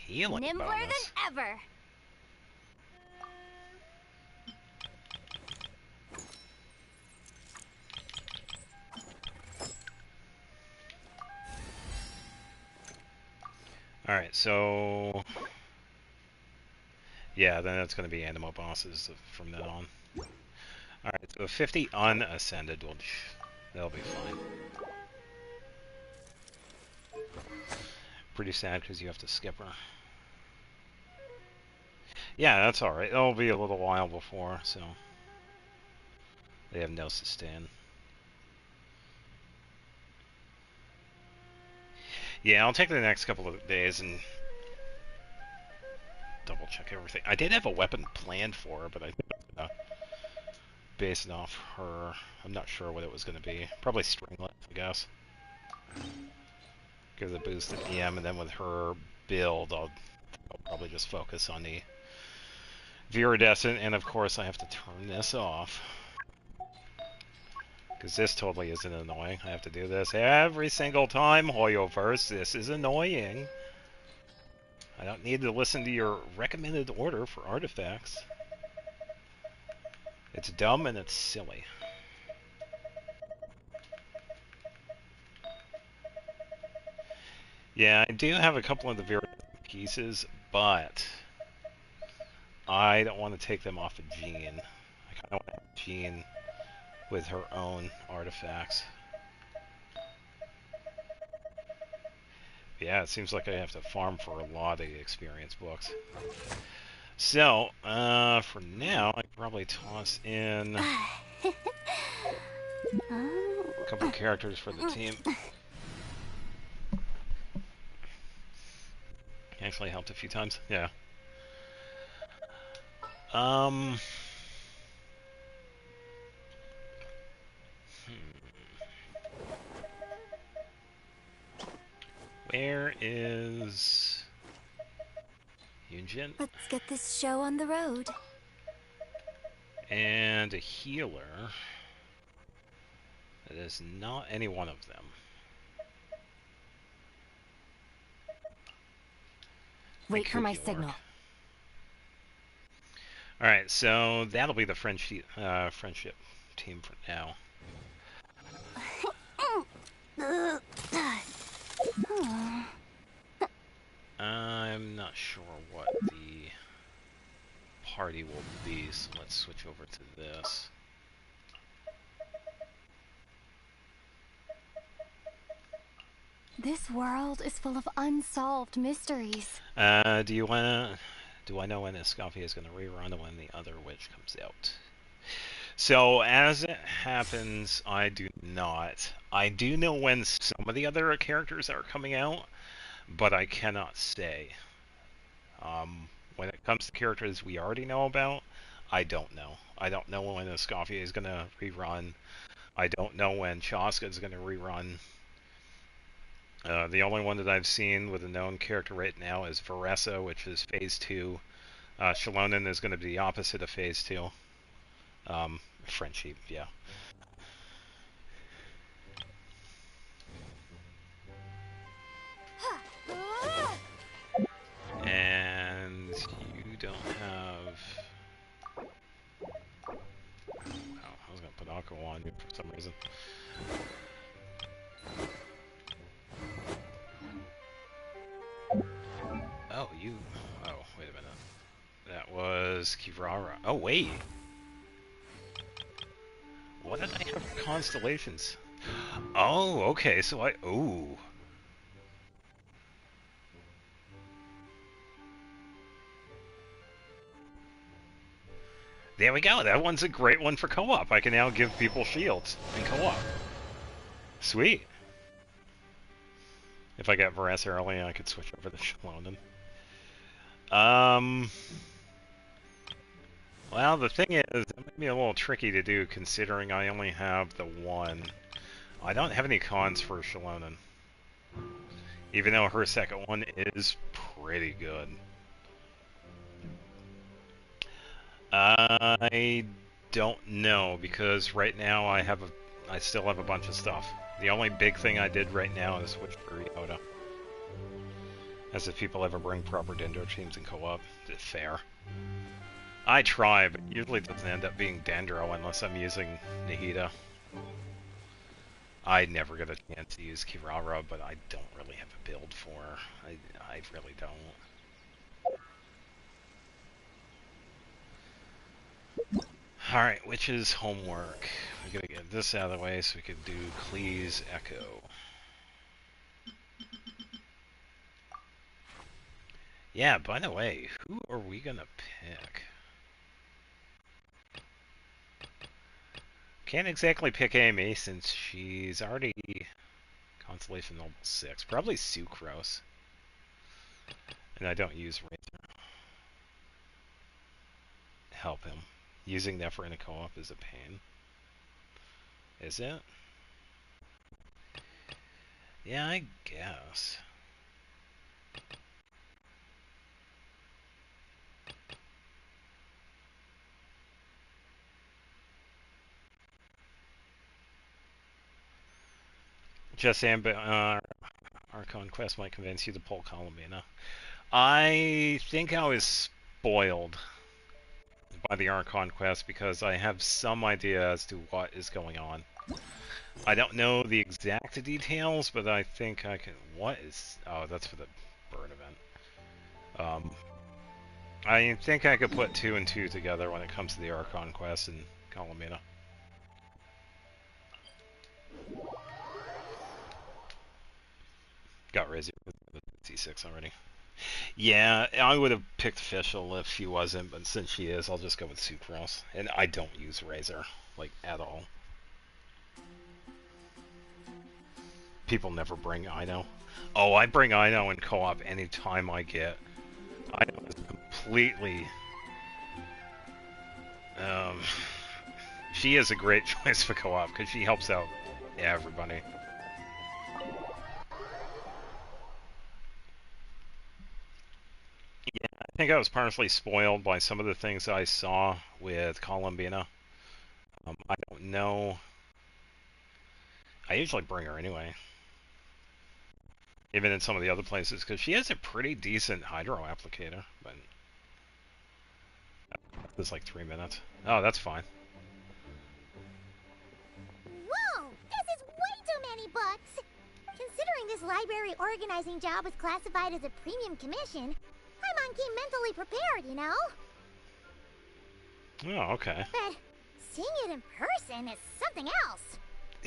Healing Nimbler bonus. than ever. Alright, so... Yeah, then it's gonna be Animo bosses from then on. Alright, so 50 unascended, that'll be fine. Pretty sad because you have to skip her. Yeah, that's alright. It'll be a little while before, so... They have no sustain. Yeah, I'll take the next couple of days and double check everything. I did have a weapon planned for her, but I think I'm gonna base it off her. I'm not sure what it was gonna be. Probably stringlet, I guess. Give it a boost at EM, and then with her build, I'll probably just focus on the Viridescent, and of course I have to turn this off. Because this totally isn't annoying. I have to do this every single time, Hoyoverse. This is annoying. I don't need to listen to your recommended order for artifacts. It's dumb and it's silly. Yeah, I do have a couple of the Viridescent pieces, but I don't want to take them off of Jean. I kind of want to have Jean with her own artifacts. Yeah, it seems like I have to farm for a lot of the experience books. So, for now, I probably toss in a couple of characters for the team. Actually helped a few times, yeah. Where is Yunjin? Let's get this show on the road. And a healer. That is not any one of them. Wait for my signal. Alright, so that'll be the friendship team for now. I'm not sure what the party will be, so let's switch over to this. This world is full of unsolved mysteries. Do I know when Escoffier is going to rerun and when the other witch comes out? So, as it happens, I do not. I do know when some of the other characters are coming out, but I cannot say. When it comes to characters we already know about, I don't know. I don't know when Escoffier is going to rerun. I don't know when Chaska is going to rerun. The only one that I've seen with a known character right now is Varessa, which is Phase 2. Shalonen is going to be the opposite of Phase 2. Friendship, yeah. And you don't have... Wow, I was going to put Aqua on you for some reason. Oh, you... Oh, wait a minute. That was Kirara. Oh, wait! What did I have for constellations? Oh, okay, so ooh. There we go. That one's a great one for co-op. I can now give people shields in co-op. Sweet. If I got Varas early, I could switch over to Shalonen. Well, the thing is, it might be a little tricky to do considering I only have the one. I don't have any cons for Shalonen. Even though her second one is pretty good. I don't know because right now I still have a bunch of stuff. The only big thing I did right now is switch for Jahoda. As if people ever bring proper Dendro teams in co-op. It's fair. I try, but usually it doesn't end up being Dendro unless I'm using Nahida. I never get a chance to use Kirara, but I don't really have a build for her. I really don't. Alright, which is homework? We gotta get this out of the way so we can do Klee's Echo. Yeah, by the way, who are we gonna pick? Can't exactly pick Amy since she's already Constellation Level 6. Probably Sucrose. And I don't use Razor. Help him. Using that for in a co-op is a pain. Is it? Yeah, I guess. Just Archon Quest might convince you to pull Columbina. I think I was spoiled by the Archon Quest because I have some idea as to what is going on. I don't know the exact details, but I think I can... What is... Oh, that's for the bird event. I think I could put 2 and 2 together when it comes to the Archon Quest and Colomina. Got Razor with C6 already. Yeah, I would have picked Fischl if she wasn't, but since she is, I'll just go with Sucrose. And I don't use Razor, like, at all. People never bring Ino. Oh, I bring Ino in co-op anytime I get. Ino is completely... she is a great choice for co-op, because she helps out everybody. Yeah, I think I was partially spoiled by some of the things I saw with Columbina. I don't know. I usually bring her anyway. Even in some of the other places, because she has a pretty decent hydro applicator, but... It's like 3 minutes. Oh, that's fine. Whoa! This is way too many books! Considering this library organizing job was classified as a premium commission, I'm on key mentally prepared, you know? Oh, okay. But seeing it in person is something else.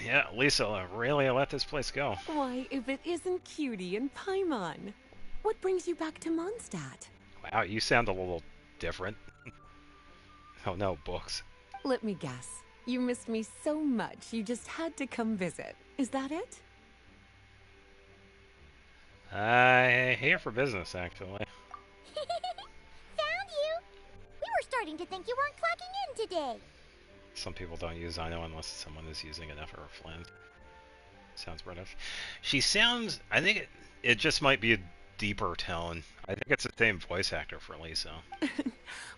Yeah, Lisa, really let this place go. Why, if it isn't Cutie and Paimon. What brings you back to Mondstadt? Wow, you sound a little different. Oh no, books. Let me guess. You missed me so much, you just had to come visit. Is that it? I'm here for business, actually. Found you! We were starting to think you weren't clocking in today. Some people don't use Ino unless someone is using an F or a Flint. Sounds British. She sounds... I think it just might be a deeper tone. I think it's the same voice actor for Lisa.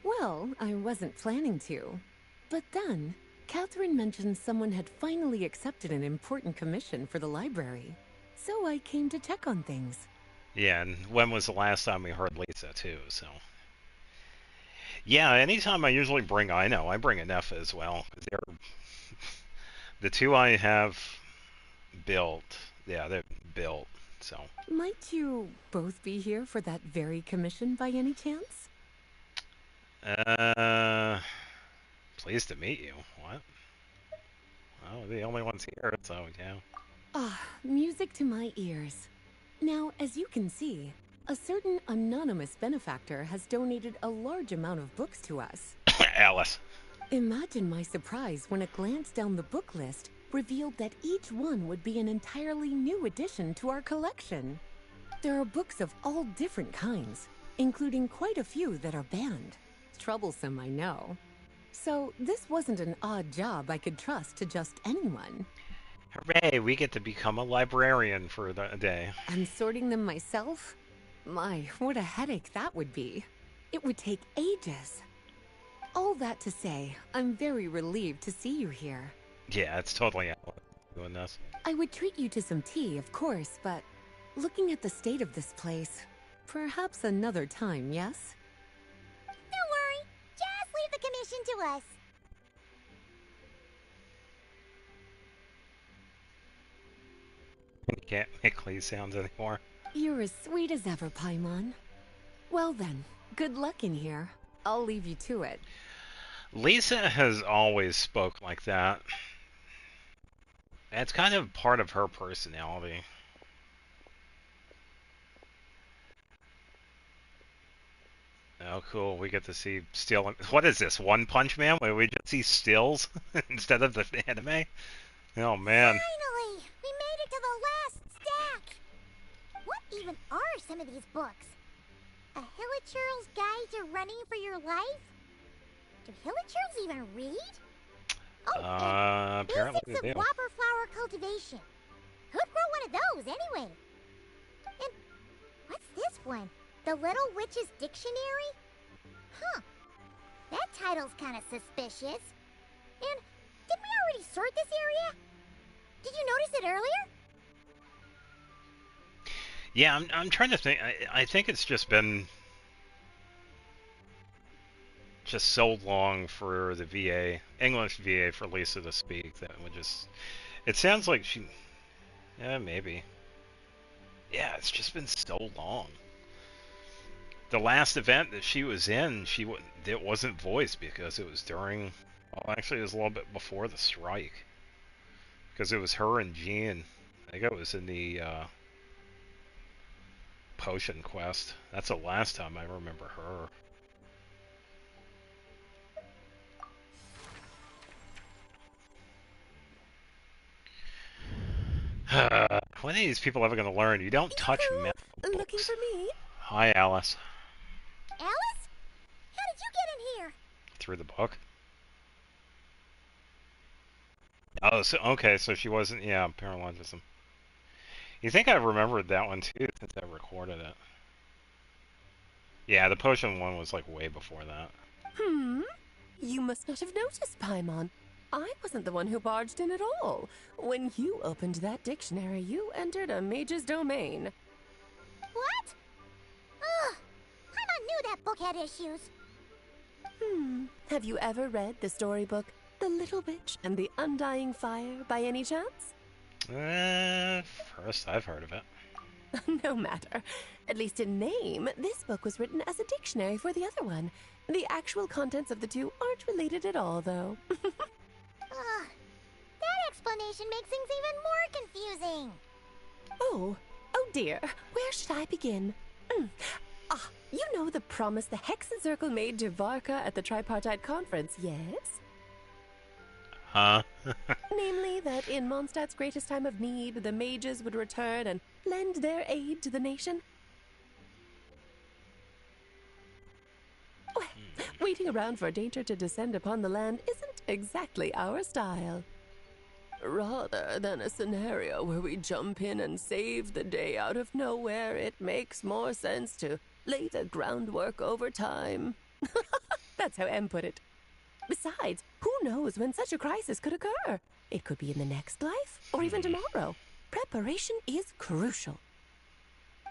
Well, I wasn't planning to. But then, Catherine mentioned someone had finally accepted an important commission for the library. So I came to check on things. Yeah, and when was the last time we heard Lisa, too, so... Yeah, anytime I usually bring Ino, I bring an F as well. They're... The two I have built, yeah, they're built, so... Might you both be here for that very commission by any chance? Pleased to meet you. What? Well, we're the only ones here, so yeah. Ah, music to my ears. Now, as you can see, a certain anonymous benefactor has donated a large amount of books to us. Alice. Imagine my surprise when a glance down the book list revealed that each one would be an entirely new addition to our collection. There are books of all different kinds, including quite a few that are banned. Troublesome, I know. So this wasn't an odd job I could trust to just anyone. Hooray, we get to become a librarian for a day. And sorting them myself? My, what a headache that would be. It would take ages. All that to say, I'm very relieved to see you here. Yeah, it's totally Alice doing this. I would treat you to some tea, of course, but looking at the state of this place, perhaps another time, yes? Don't worry. Just leave the commission to us. You can't make Klee sounds anymore. You're as sweet as ever, Paimon. Well then, good luck in here. I'll leave you to it. Lisa has always spoke like that. It's kind of part of her personality. Oh, cool. We get to see still. What is this? One Punch Man? Where we just see stills instead of the anime? Oh, man. Finally! We made it to the last stack! What even are some of these books? A Hilichurl's Guide to Running for Your Life? Do Hilichurls even read? Oh, and Apparently Basics they of do. Whopper Flower Cultivation. Who'd grow one of those, anyway? And what's this one? The Little Witch's Dictionary? Huh. That title's kind of suspicious. And did we already sort this area? Did you notice it earlier? Yeah, I'm trying to think. I think it's just been just so long for the VA, English VA, for Lisa to speak that would just. It sounds like she. Yeah, maybe. Yeah, it's just been so long. The last event that she was in, it wasn't voiced because it was during. Well, actually, it was a little bit before the strike. Because it was her and Jean. I think it was in the potion quest. That's the last time I remember her. When are these people ever going to learn? You don't touch metal books. Looking for me? Hi, Alice. Alice? How did you get in here? Through the book? Oh, so, okay, so she wasn't, yeah, parallelism. You think I remembered that one too, since I recorded it. Yeah, the potion one was like way before that. You must not have noticed, Paimon. I wasn't the one who barged in at all. When you opened that dictionary, you entered a mage's domain. What? Ugh. Paimon knew that book had issues. Have you ever read the storybook, The Little Witch and the Undying Fire, by any chance? First I've heard of it. No matter. At least in name, this book was written as a dictionary for the other one. The actual contents of the two aren't related at all, though. Ugh. That explanation makes things even more confusing. Oh dear. Where should I begin? You know the promise the Hexen Circle made to Varka at the Tripartite Conference, yes? Huh? Namely, that in Mondstadt's greatest time of need, the mages would return and lend their aid to the nation. Well, waiting around for danger to descend upon the land isn't exactly our style. Rather than a scenario where we jump in and save the day out of nowhere, it makes more sense to lay the groundwork over time. That's how M put it. Besides, who knows when such a crisis could occur? It could be in the next life, or even tomorrow. Preparation is crucial.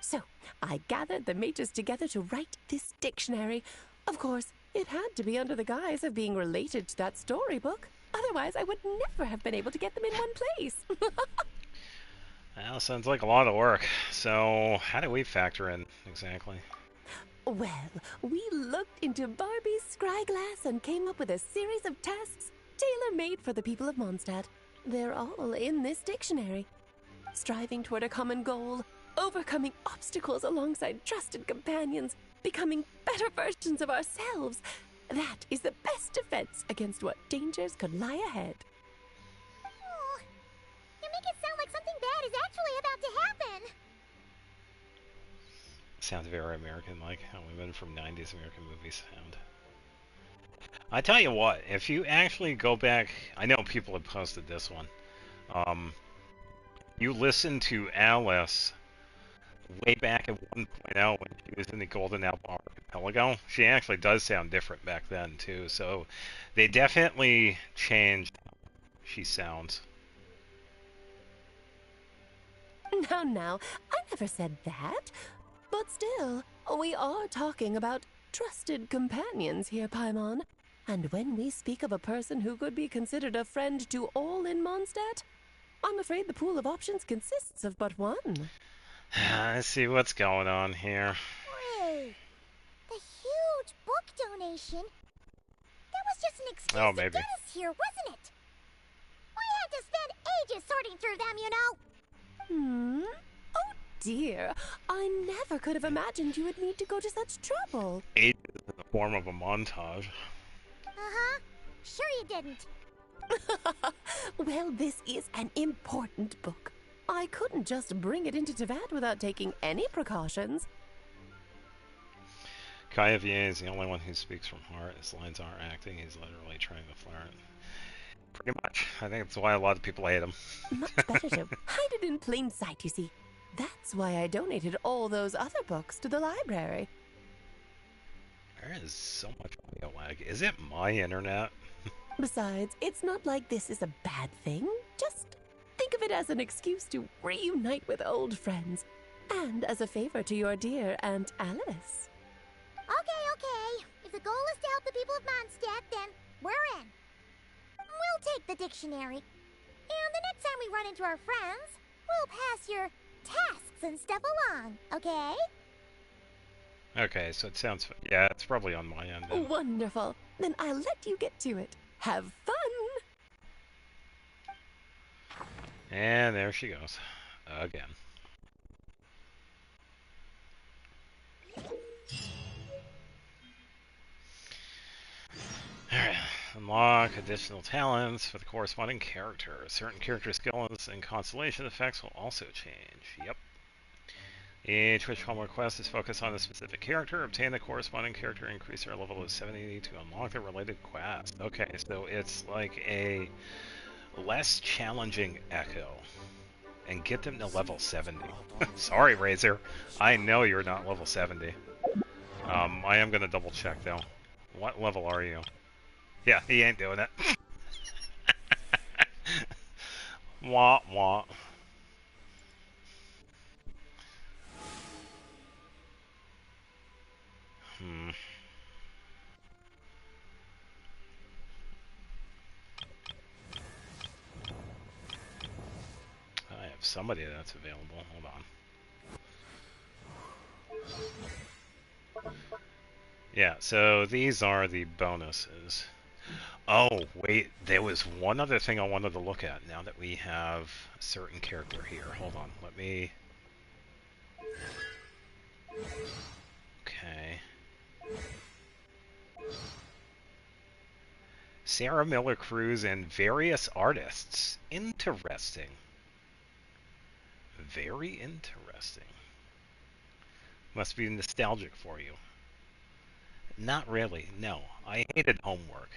So, I gathered the mages together to write this dictionary. Of course, it had to be under the guise of being related to that storybook. Otherwise, I would never have been able to get them in one place. Well, sounds like a lot of work. So, how do we factor in exactly? Well, we looked into Barbie's scryglass and came up with a series of tasks tailor-made for the people of Mondstadt. They're all in this dictionary. striving toward a common goal, overcoming obstacles alongside trusted companions, becoming better versions of ourselves. That is the best defense against what dangers could lie ahead. Oh, you make it sound like something bad is actually about to happen. Sounds very American-like, how women from 90s American movies sound. I tell you what, if you actually go back, I know people have posted this one. You listen to Alice way back at 1.0 when she was in the Golden Apple Archipelago. She actually does sound different back then too. So they definitely changed how she sounds. Now, I never said that. But still, we are talking about trusted companions here, Paimon. And when we speak of a person who could be considered a friend to all in Mondstadt, I'm afraid the pool of options consists of but one. I see what's going on here. Wait, the huge book donation? That was just an excuse Oh, to maybe. get us here, wasn't it? We had to spend ages sorting through them, you know. Oh dear, I never could have imagined you would need to go to such trouble. Ages in the form of a montage. Uh-huh. Sure you didn't. Well, this is an important book. I couldn't just bring it into Teyvat without taking any precautions. Kayavier is the only one who speaks from heart. His lines aren't acting. He's literally trying to flirt. Pretty much. I think that's why a lot of people hate him. Much better to hide it in plain sight, you see. That's why I donated all those other books to the library. There is so much audio lag. Is it my internet? Besides, it's not like this is a bad thing. Just think of it as an excuse to reunite with old friends. And as a favor to your dear Aunt Alice. Okay. If the goal is to help the people of Mondstadt, then we're in. We'll take the dictionary. And the next time we run into our friends, we'll pass your tasks and stuff along, okay? Okay, so it sounds... Yeah, it's probably on my end then. Wonderful. Then I'll let you get to it. Have fun! And there she goes. Again. Alright. Unlock additional talents for the corresponding character. Certain character skills and constellation effects will also change. Yep. Each wish homework quest is focused on a specific character. Obtain the corresponding character, increase their level to 70 to unlock the related quest. Okay, so it's like a less challenging Echo. And get them to level 70. Sorry, Razor. I know you're not level 70. I am gonna double check though. What level are you? Yeah, he ain't doing it. Wah wah. I have somebody that's available. Hold on. Yeah, so these are the bonuses. Oh, wait, there was one other thing I wanted to look at now that we have a certain character here. Hold on, let me... Okay. Sarah Miller Cruz and various artists. Interesting. Very interesting. Must be nostalgic for you. Not really, no. I hated homework.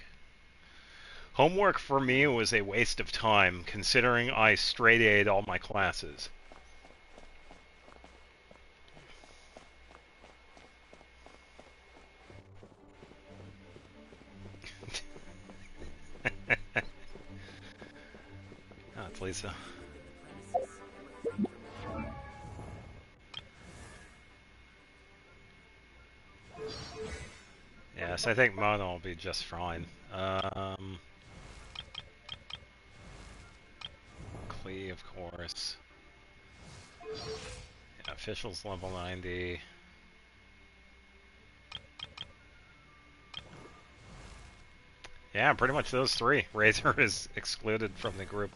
Homework for me was a waste of time, considering I straight A'd all my classes. Oh, it's Lisa. Yes, I think Mono will be just fine. Klee, of course. Yeah, officials level 90. Yeah, pretty much those three. Razor is excluded from the group,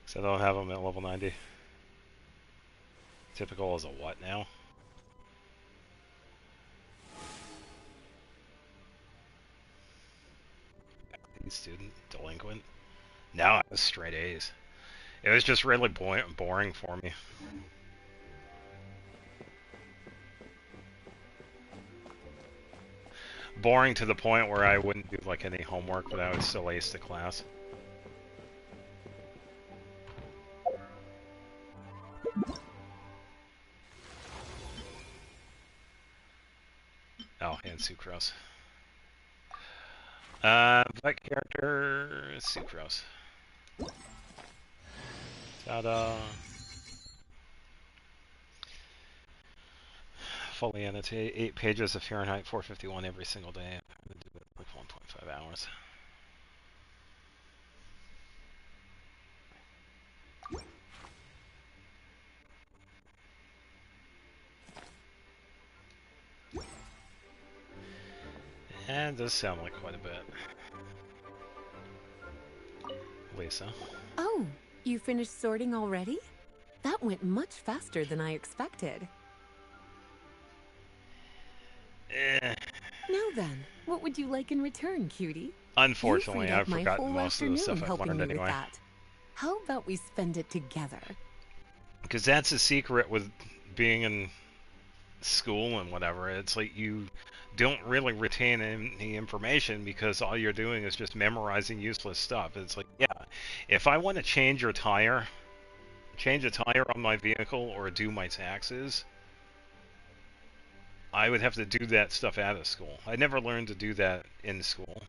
so they'll have him at level 90. Typical as a what now? Student, delinquent. No, I was straight A's. It was just really boring for me. Boring to the point where I wouldn't do like any homework, but I would still ace the class. Oh, and Sucrose. That character, Sucrose. Ta-da! Fully annotate 8 pages of Fahrenheit 451 every single day. I'm gonna do it like 1.5 hours. And does sound like quite a bit. Lisa. Oh, you finished sorting already? That went much faster than I expected. Now then, what would you like in return, cutie? Unfortunately, I've my forgotten whole most of the stuff I've helping learned you with anyway. that. How about we spend it together? Because that's the secret with being in school and whatever. It's like you don't really retain any information because all you're doing is just memorizing useless stuff. It's like, yeah, if I want to change a tire on my vehicle or do my taxes, I would have to do that stuff out of school. I never learned to do that in school.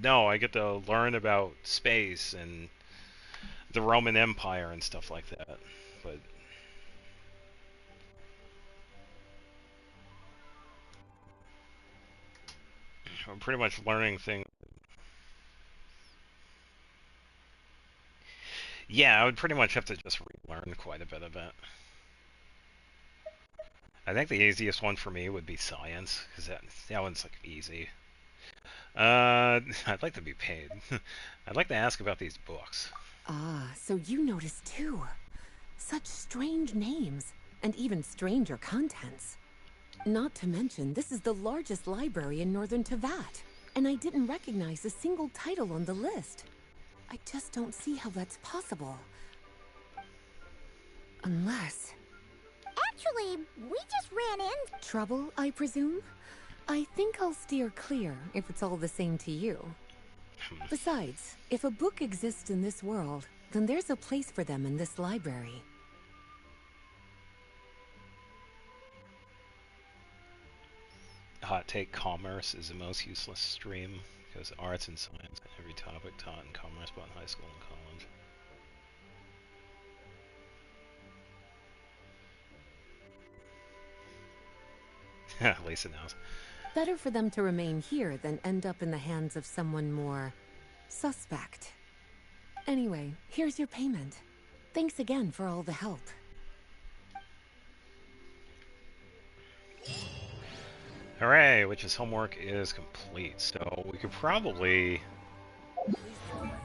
No, I get to learn about space and the Roman Empire and stuff like that. But I'm pretty much learning things. Yeah, I would pretty much have to just relearn quite a bit of it. I think the easiest one for me would be science, because that one's like easy. I'd like to be paid. I'd like to ask about these books. Ah, so you noticed too. Such strange names, and even stranger contents. Not to mention, this is the largest library in northern Teyvat, and I didn't recognize a single title on the list. I just don't see how that's possible. Unless... Actually, we just ran in. Trouble, I presume? I think I'll steer clear if it's all the same to you. Besides, if a book exists in this world, then there's a place for them in this library. Hot take: commerce is the most useless stream because arts and science, every topic taught in commerce, both in high school and college. Lisa knows. Better for them to remain here than end up in the hands of someone more suspect. Anyway, here's your payment. Thanks again for all the help. Hooray, Witch's homework is complete, so we could probably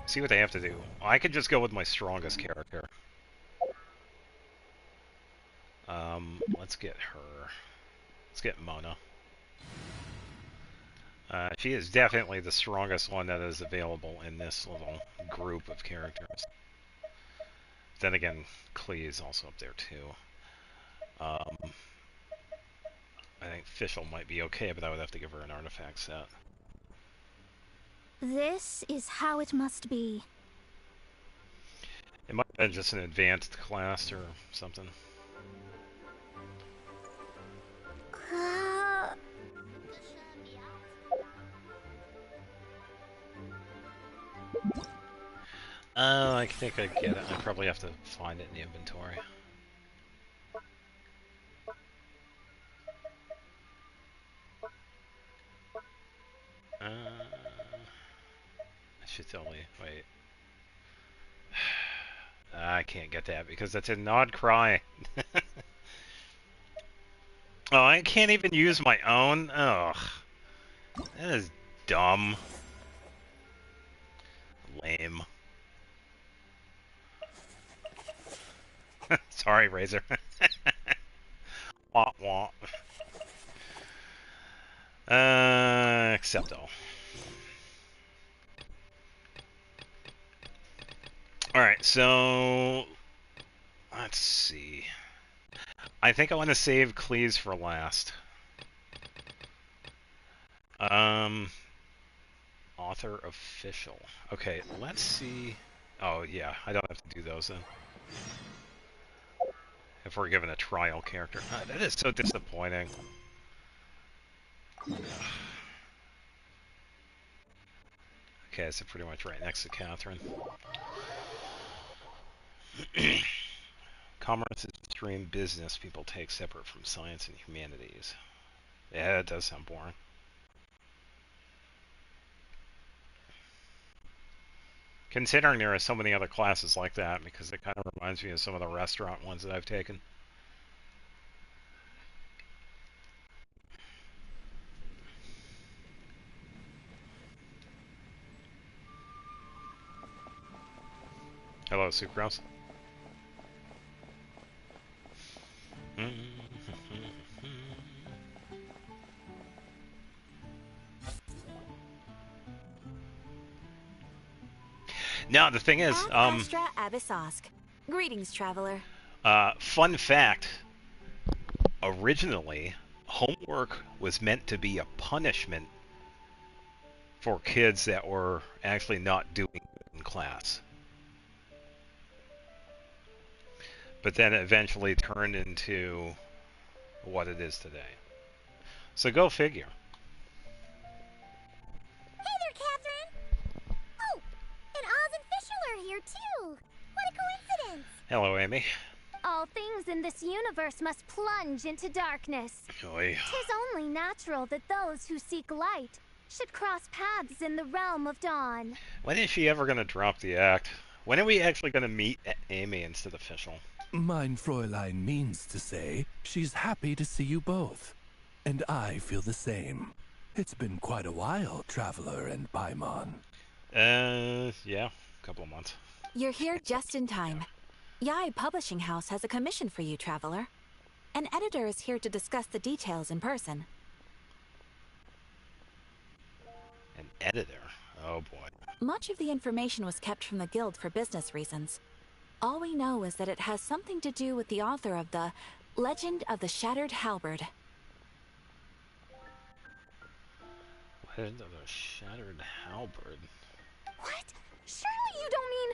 see what they have to do. I could just go with my strongest character. Let's get her. Let's get Mona. She is definitely the strongest one that is available in this little group of characters. Then again, Klee is also up there too. I think Fischl might be okay, but I would have to give her an artifact set. This is how it must be. It might have been just an advanced class or something. Oh, I think I get it. I probably have to find it in the inventory. I should totally wait. I can't get that because that's a Nod Cry. Oh, I can't even use my own? Ugh. That is dumb. Lame. Sorry, Razor. Wah wah. Accept all. Alright, so let's see. I think I want to save Klee's for last. Author official. Okay, let's see. Oh yeah, I don't have to do those then. If we're given a trial character. That is so disappointing. Okay, so pretty much right next to Catherine. Commerce is extreme business people take separate from science and humanities. Yeah, that does sound boring. Considering there are so many other classes like that, because it kind of reminds me of some of the restaurant ones that I've taken. Hello, Sucrose. Now, the thing is, Astra Abyssosk. Greetings, traveler. Fun fact, originally, homework was meant to be a punishment for kids that were actually not doing good in class. But then it eventually turned into what it is today. So go figure. Hey there, Catherine! Oh, and Oz and Fischl are here too! What a coincidence! Hello, Amy. All things in this universe must plunge into darkness. Oi. 'Tis only natural that those who seek light should cross paths in the realm of dawn. When is she ever going to drop the act? When are we actually going to meet Amy instead of Fischl? Mein Fräulein means to say she's happy to see you both. And I feel the same. It's been quite a while, Traveler and Paimon. Yeah, a couple of months. You're here just in time. Yai Publishing House has a commission for you, traveler. An editor is here to discuss the details in person. An editor? Oh boy. Much of the information was kept from the guild for business reasons. All we know is that it has something to do with the author of the Legend of the Shattered Halberd. Legend of the Shattered Halberd? What? Surely you don't mean...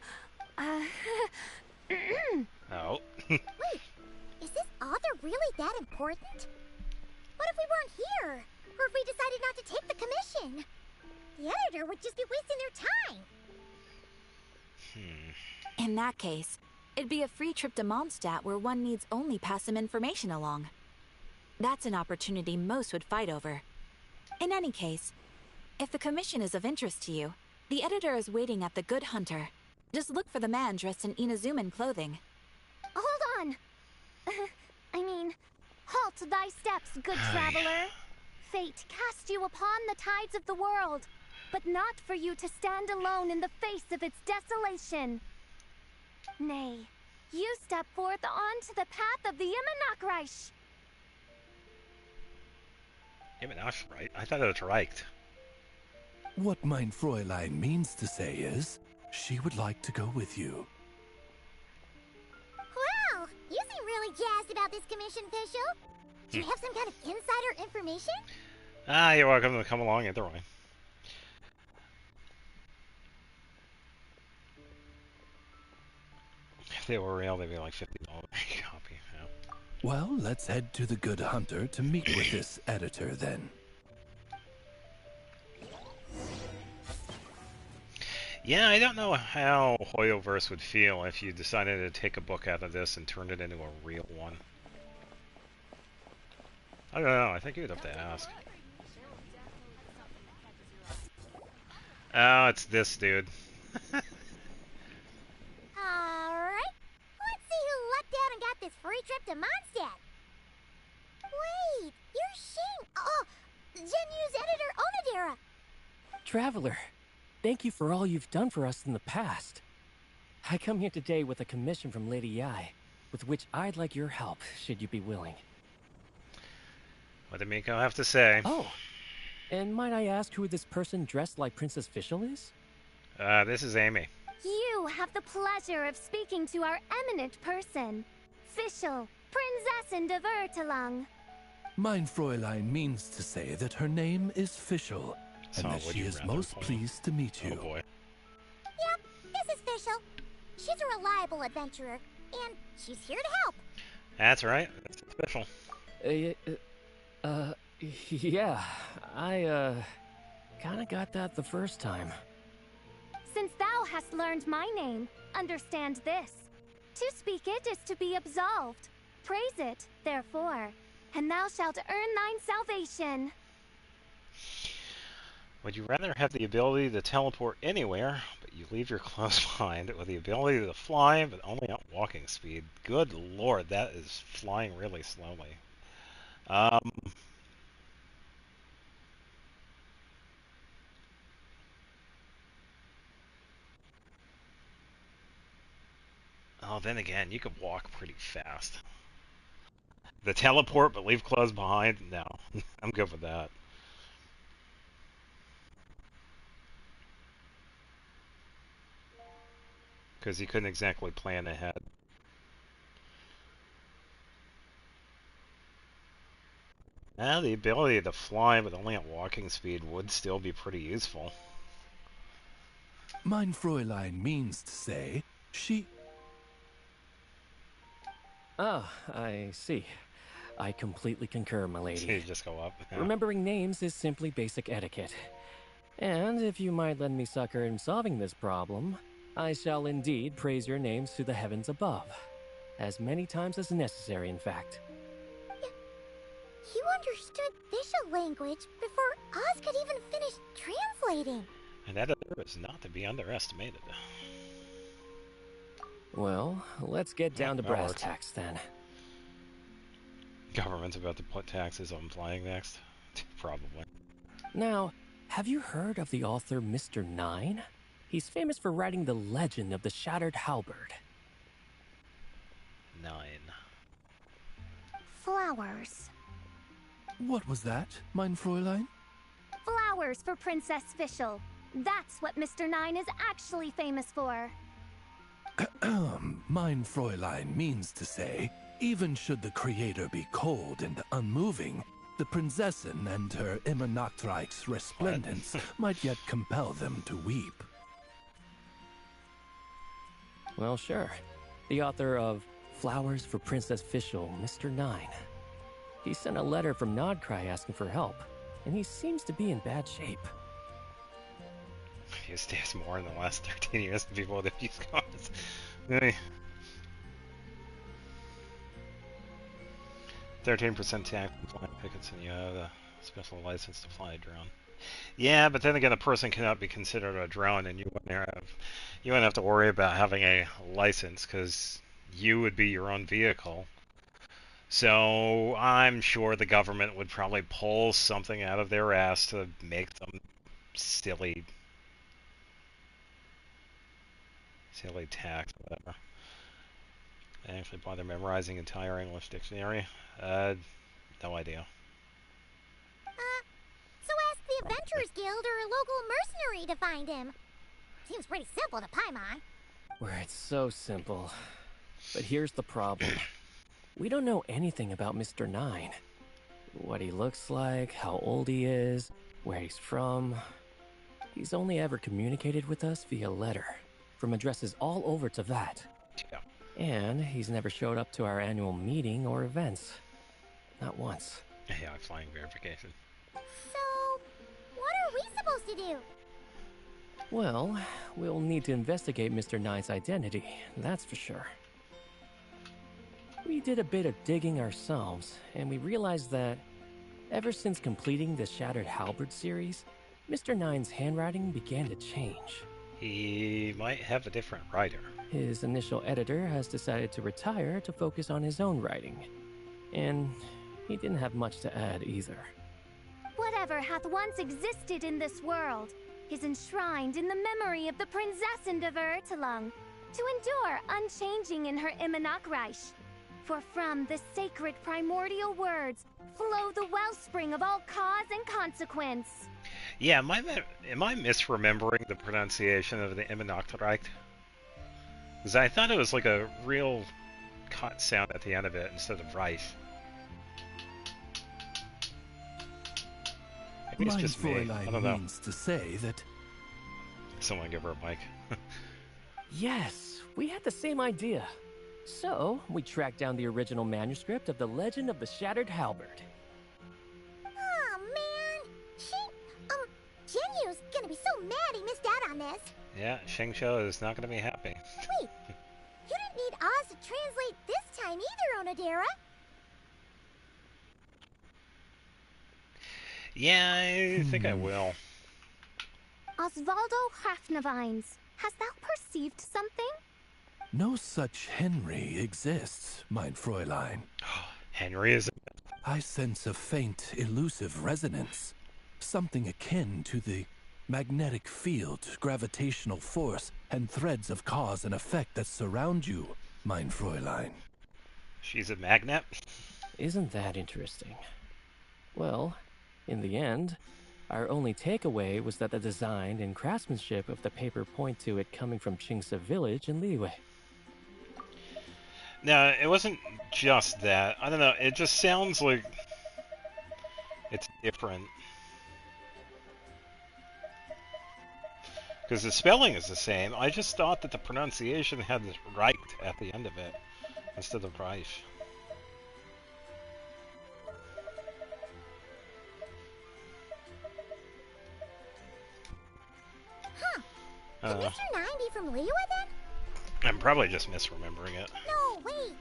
Oh. Wait, is this author really that important? What if we weren't here? Or if we decided not to take the commission? The editor would just be wasting their time. In that case, it'd be a free trip to Mondstadt where one needs only pass some information along. That's an opportunity most would fight over. In any case, if the commission is of interest to you, the editor is waiting at the Good Hunter. Just look for the man dressed in Inazuman clothing. Hold on. Halt thy steps, good traveler. Fate cast you upon the tides of the world, but not for you to stand alone in the face of its desolation. Nay, you step forth onto the path of the Immanakreich. Immanakreich? I thought it was right. What mein Fräulein means to say is, she would like to go with you. Wow, you seem really jazzed about this commission, Fischl. Do you have some kind of insider information? You're welcome to come along either way. If they were real, they'd be like $50 a copy. Yeah. Well, let's head to the Good Hunter to meet with this editor then. Yeah, I don't know how Hoyoverse would feel if you decided to take a book out of this and turn it into a real one. I don't know, I think you'd have to ask. Oh, it's this dude. Alright, let's see who lucked out and got this free trip to Mondstadt. Wait, you're Shing. Oh, Genu's editor, Onodera. Traveler, thank you for all you've done for us in the past. I come here today with a commission from Lady Yai, with which I'd like your help, should you be willing. What did Miko have to say? Oh, and might I ask who this person dressed like Princess Fischl is? This is Amy. You have the pleasure of speaking to our eminent person, Fischl, Prinzessin de Vertelung. Mein Fräulein means to say that her name is Fischl, and that she is most pleased to meet you. Oh boy. Yep, this is Fischl. She's a reliable adventurer, and she's here to help. That's right. That's official. Yeah, I, kinda got that the first time. Since thou hast learned my name, understand this. To speak it is to be absolved. Praise it, therefore, and thou shalt earn thine salvation. Would you rather have the ability to teleport anywhere, but you leave your clothes behind, or the ability to fly, but only at walking speed? Good lord, that is flying really slowly. Oh, then again, you could walk pretty fast. The teleport, but leave clothes behind? No, I'm good with that. Because you couldn't exactly plan ahead. Now, the ability to fly, but only at walking speed, would still be pretty useful. Mein Fräulein means to say she... Ah, I see. I completely concur, my So you lady. just go up. Yeah. Remembering names is simply basic etiquette. And if you might lend me succor in solving this problem, I shall indeed praise your names to the heavens above. As many times as necessary, in fact. You understood Fischl language before Oz could even finish translating. And that is not to be underestimated. Well, let's get down to that brass works. tacks then. Government's about to put taxes on flying next? Probably. Now, have you heard of the author Mr. Nine? He's famous for writing the legend of the Shattered Halberd. 9. Flowers. What was that, mein Fräulein? Flowers for Princess Fischl. That's what Mr. Nine is actually famous for. Mein Fräulein means to say, even should the creator be cold and unmoving, the Prinzessin and her immer Nachtreich's resplendence might yet compel them to weep. Well, sure. The author of Flowers for Princess Fischl, Mr. Nine. He sent a letter from Nodcry asking for help, and he seems to be in bad shape. He stays more in the last 13 years than people with abuse cards. Hey. 13% tax on flying tickets, and you have a special license to fly a drone. Yeah, but then again, a person cannot be considered a drone, and you wouldn't have to worry about having a license because you would be your own vehicle. So I'm sure the government would probably pull something out of their ass to make some silly tax, whatever. I actually bother memorizing entire English dictionary. No idea. So ask the Adventurers Guild or a local mercenary to find him. Seems pretty simple to Paimon. Where it's so simple. But here's the problem. We don't know anything about Mr. Nine. What he looks like, how old he is, where he's from. He's only ever communicated with us via letter, from addresses all over Teyvat. Yeah. And he's never showed up to our annual meeting or events. Not once. Yeah, flying verification. So, what are we supposed to do? Well, we'll need to investigate Mr. Nine's identity, that's for sure. We did a bit of digging ourselves, and we realized that ever since completing the Shattered Halberd series, Mr. Nine's handwriting began to change. He might have a different writer. His initial editor has decided to retire to focus on his own writing. And he didn't have much to add either. Whatever hath once existed in this world is enshrined in the memory of the Prinzessin de Vertelung, to endure unchanging in her Immanakreich. For from the sacred primordial words flow the wellspring of all cause and consequence. Yeah, am I misremembering the pronunciation of the Immonoctorite? Because I thought it was like a real cut sound at the end of it instead of rice. Maybe it's Mein just me. I Fräulein don't know. means to say that Someone give her a mic. Yes, we had the same idea. So, we tracked down the original manuscript of The Legend of the Shattered Halberd. Aw, man. Jinyu's gonna be so mad he missed out on this. Yeah, Xingqiu is not going to be happy. Wait, you didn't need Oz to translate this time either, Onodera. Yeah, I think I will. Osvaldo Hrafnavines, hast thou perceived something? no such Henry exists, mein Fräulein. Henry is... I sense a faint, elusive resonance. Something akin to the magnetic field, gravitational force, and threads of cause and effect that surround you, mein Fräulein. She's a magnet? Isn't that interesting? Well, in the end, our only takeaway was that the design and craftsmanship of the paper point to it coming from Qingce village in Liyue. No, it wasn't just that. I don't know, it just sounds like it's different. Because the spelling is the same. I just thought that the pronunciation had right at the end of it instead of Reich. Huh. Could Mr. 9 be from Liyue then? I'm probably just misremembering it. No, wait.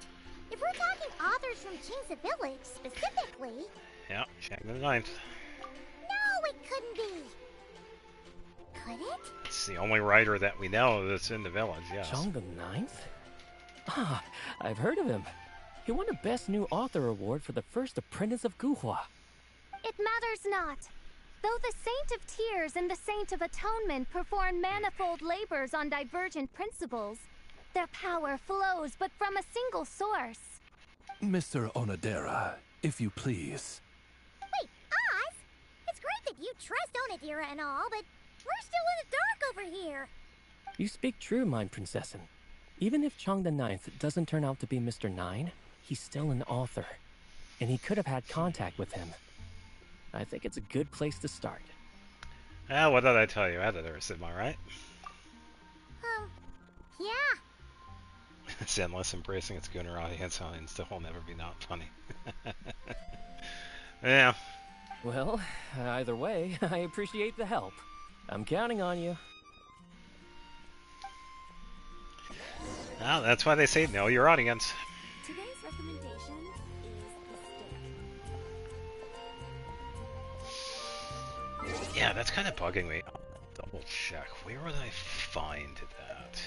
If we're talking authors from Qingce village specifically... Yeah, Shang the Ninth. No, it couldn't be. Could it? It's the only writer that we know that's in the village, yes. Chong the Ninth? Ah, I've heard of him. He won a Best New Author award for the first apprentice of Guhua. It matters not. Though the Saint of Tears and the Saint of Atonement perform manifold labors on divergent principles, their power flows but from a single source. Mr. Onodera, if you please. Wait, Oz? It's great that you trust Onodera and all, but we're still in the dark over here. You speak true, mine princessin. Even if Chong the Ninth doesn't turn out to be Mr. 9, he's still an author. And he could have had contact with him. I think it's a good place to start. Ah, what did I tell you, editors, am I right? Yeah. Zenless embracing its gooner audience and still will never be not funny. Yeah. Well, either way, I appreciate the help. I'm counting on you. Well, that's why they say know your audience. Today's recommendation is the steak. Yeah, that's kind of bugging me. I'll double check. Where would I find that?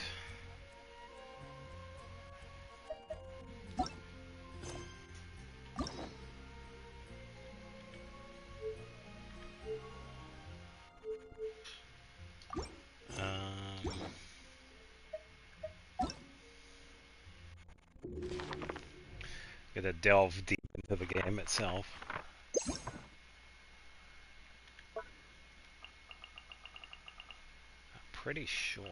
Gotta delve deep into the game itself. I'm pretty sure.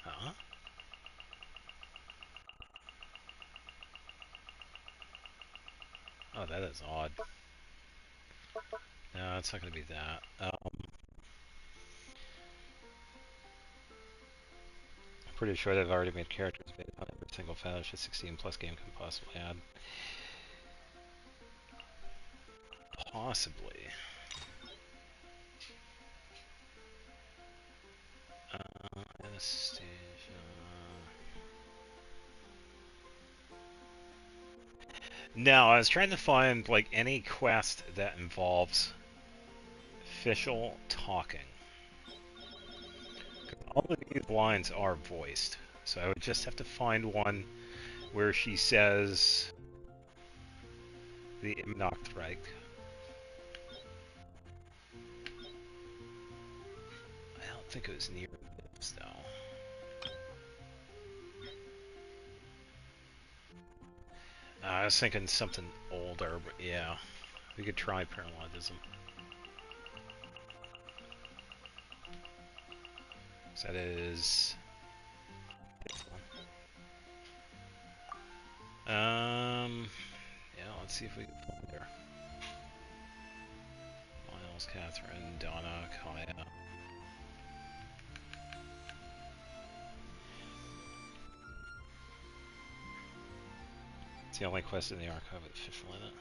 Huh? Oh, that is odd. No, it's not going to be that. I'm pretty sure they've already made characters based on every single fetish a 16 plus game can possibly add. Possibly. Anastasia. No, I was trying to find like any quest that involves official talking. All of these lines are voiced, so I would just have to find one where she says, The Imnachtrike. I don't think it was near this, though. I was thinking something older, but yeah. We could try Parallelism. So that is... yeah, let's see if we can find her. Miles, Catherine, Donna, Kaya. It's the only quest in the archive with official in it.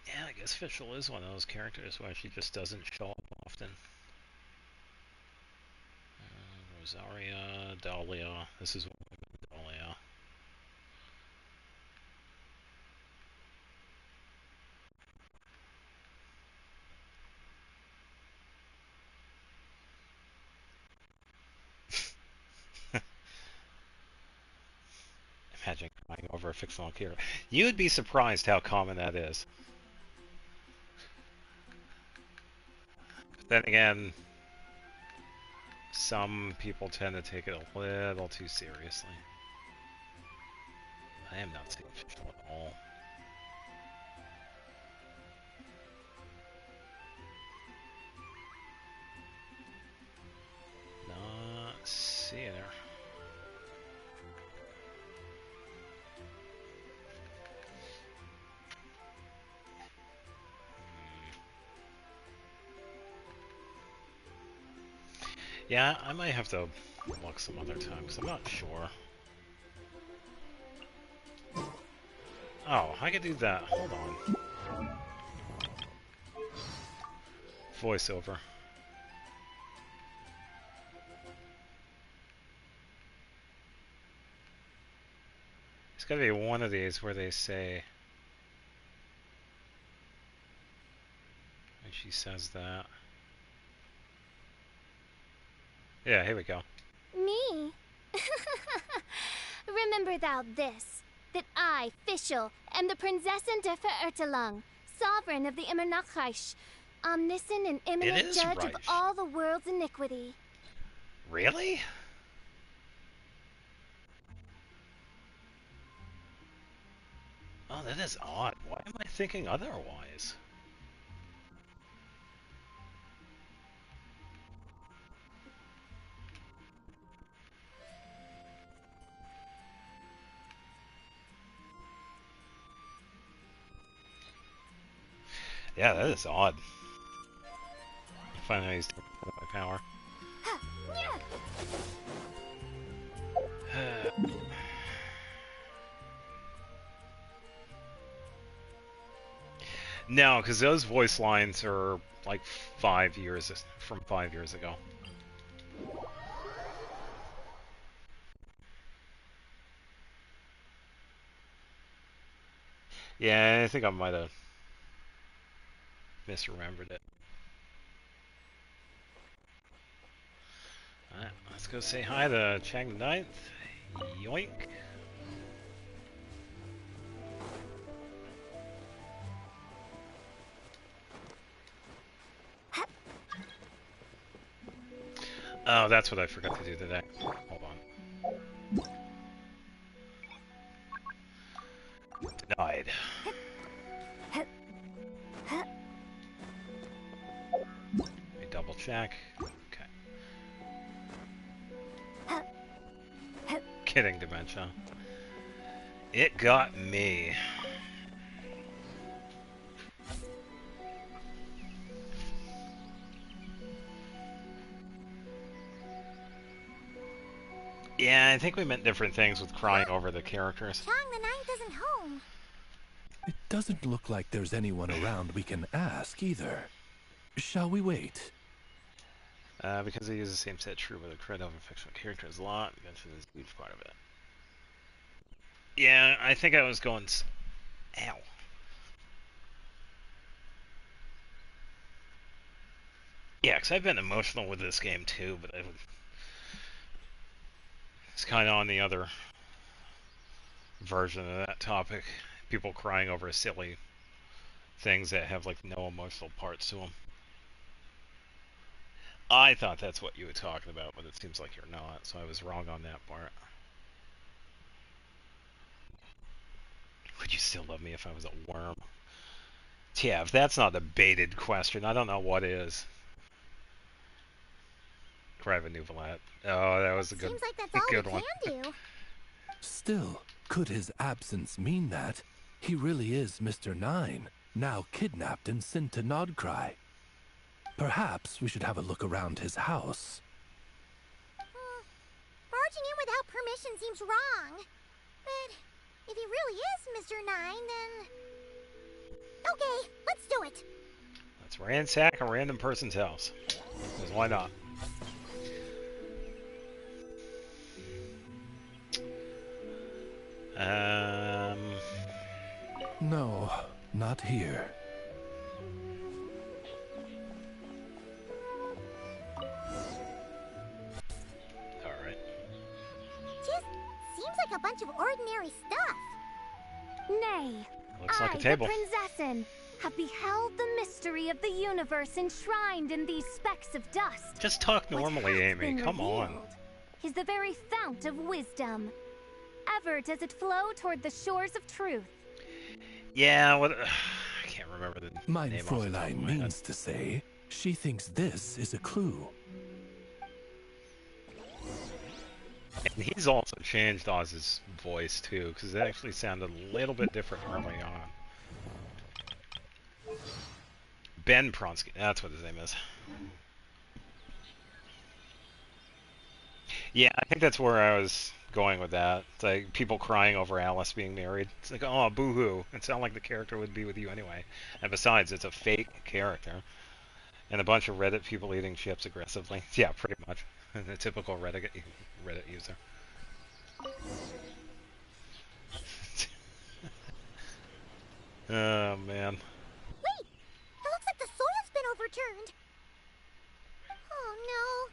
Yeah, I guess Fischl is one of those characters where she just doesn't show up often. Rosaria, Dahlia. This is Dahlia. Imagine crying over a fictional character. You would be surprised how common that is. But then again, some people tend to take it a little too seriously. I am not seeing Fischl at all. Not seeing her. Yeah, I might have to look some other time, because I'm not sure. Oh, I could do that. Hold on. Voiceover. It's gotta be one of these where they say... when she says that. Yeah, here we go. Me? Remember thou this, that I, Fischl, am the Prinzessin der Verirrtelung, sovereign of the Immernachtreich, omniscient and imminent judge right. of all the world's iniquity. Really? Oh, that is odd. Why am I thinking otherwise? Yeah, that is odd. Finally, he's taking my power. No, because those voice lines are like 5 years from 5 years ago. Yeah, I think I might have misremembered it. Alright, let's go say hi to Chang the Ninth. Yoink. Oh, that's what I forgot to do today. Hold on. Denied. Let me double check. Okay. Kidding, Dementia. It got me. Yeah, I think we meant different things with crying over the characters. Chang the Ninth isn't home. It doesn't look like there's anyone around we can ask either. Shall we wait? Because they use the same set true with a credit over fictional characters a lot. Genshin is a huge part of it. Yeah, I think I was going. Ow. Yeah, because I've been emotional with this game too, but it's kind of on the other version of that topic. People crying over silly things that have like no emotional parts to them. I thought that's what you were talking about, but it seems like you're not, so I was wrong on that part. Would you still love me if I was a worm? Yeah, if that's not a baited question, I don't know what is. Cry of a Nouvelat. Oh, that was a good, Seems like that's all good we one. can do. Still, could his absence mean that he really is Mr. Nine, now kidnapped and sent to Nodcry? Perhaps we should have a look around his house. Barging in without permission seems wrong. But if he really is Mr. Nine, then... Okay, let's do it. Let's ransack a random person's house. Because why not? No, not here. Alright. Just seems like a bunch of ordinary stuff. Nay, Looks like a I, table. the Prinzessin, have beheld the mystery of the universe enshrined in these specks of dust. Just talk What normally, has Amy. been Come on. revealed is the very fount of wisdom. Ever does it flow toward the shores of truth. Yeah, what? I can't remember the Mein name off the top of Fräulein my head. means to say she thinks this is a clue. And he's also changed Oz's voice too, because it actually sounded a little bit different early on. Ben Pronsky, that's what his name is. Yeah, I think that's where I was going with that. It's like people crying over Alice being married. It's like, oh, boo-hoo. It sounded like the character would be with you anyway. And besides, it's a fake character. And a bunch of Reddit people eating chips aggressively. Yeah, pretty much. A typical Reddit user. Oh, man. Wait! It looks like the soil's been overturned. Oh no.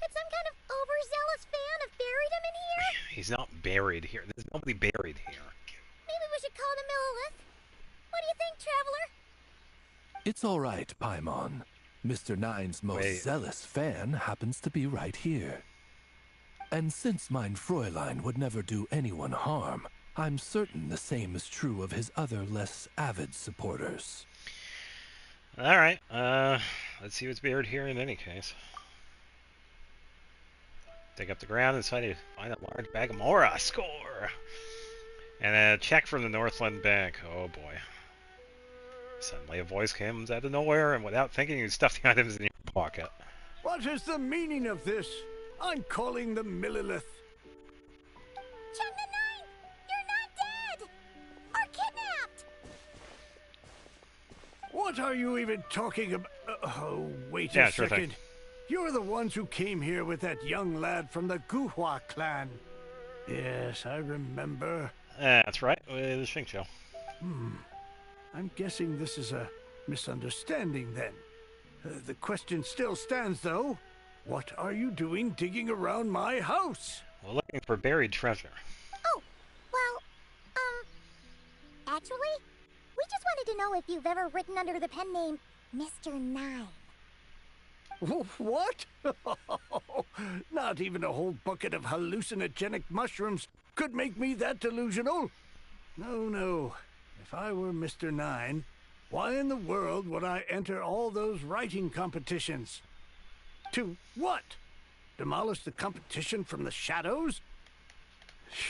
Did some kind of overzealous fan have buried him in here? He's not buried here. There's nobody buried here. Maybe we should call the Millilith. What do you think, Traveler? It's all right, Paimon. Mr. Nine's most Wait. zealous fan happens to be right here. And since Mein Fräulein would never do anyone harm, I'm certain the same is true of his other less avid supporters. Alright, let's see what's buried here in any case. Dig up the ground and find a large bag of Mora. Score! And a check from the Northland Bank. Oh boy. Suddenly a voice comes out of nowhere, and without thinking, you stuff the items in your pocket. What is the meaning of this? I'm calling the Millilith. Chun the Nine! You're not dead! Or kidnapped! What are you even talking about? Oh, wait Yeah, a sure second. thing. You're the ones who came here with that young lad from the Guhua clan. Yes, I remember. That's right, with the Xingqiu. I'm guessing this is a misunderstanding then. The question still stands though. What are you doing digging around my house? We're looking for buried treasure. Oh, well, actually, we just wanted to know if you've ever written under the pen name Mr. Nine. What? Not even a whole bucket of hallucinogenic mushrooms could make me that delusional. No, no. If I were Mr. Nine, why in the world would I enter all those writing competitions? To what? Demolish the competition from the shadows?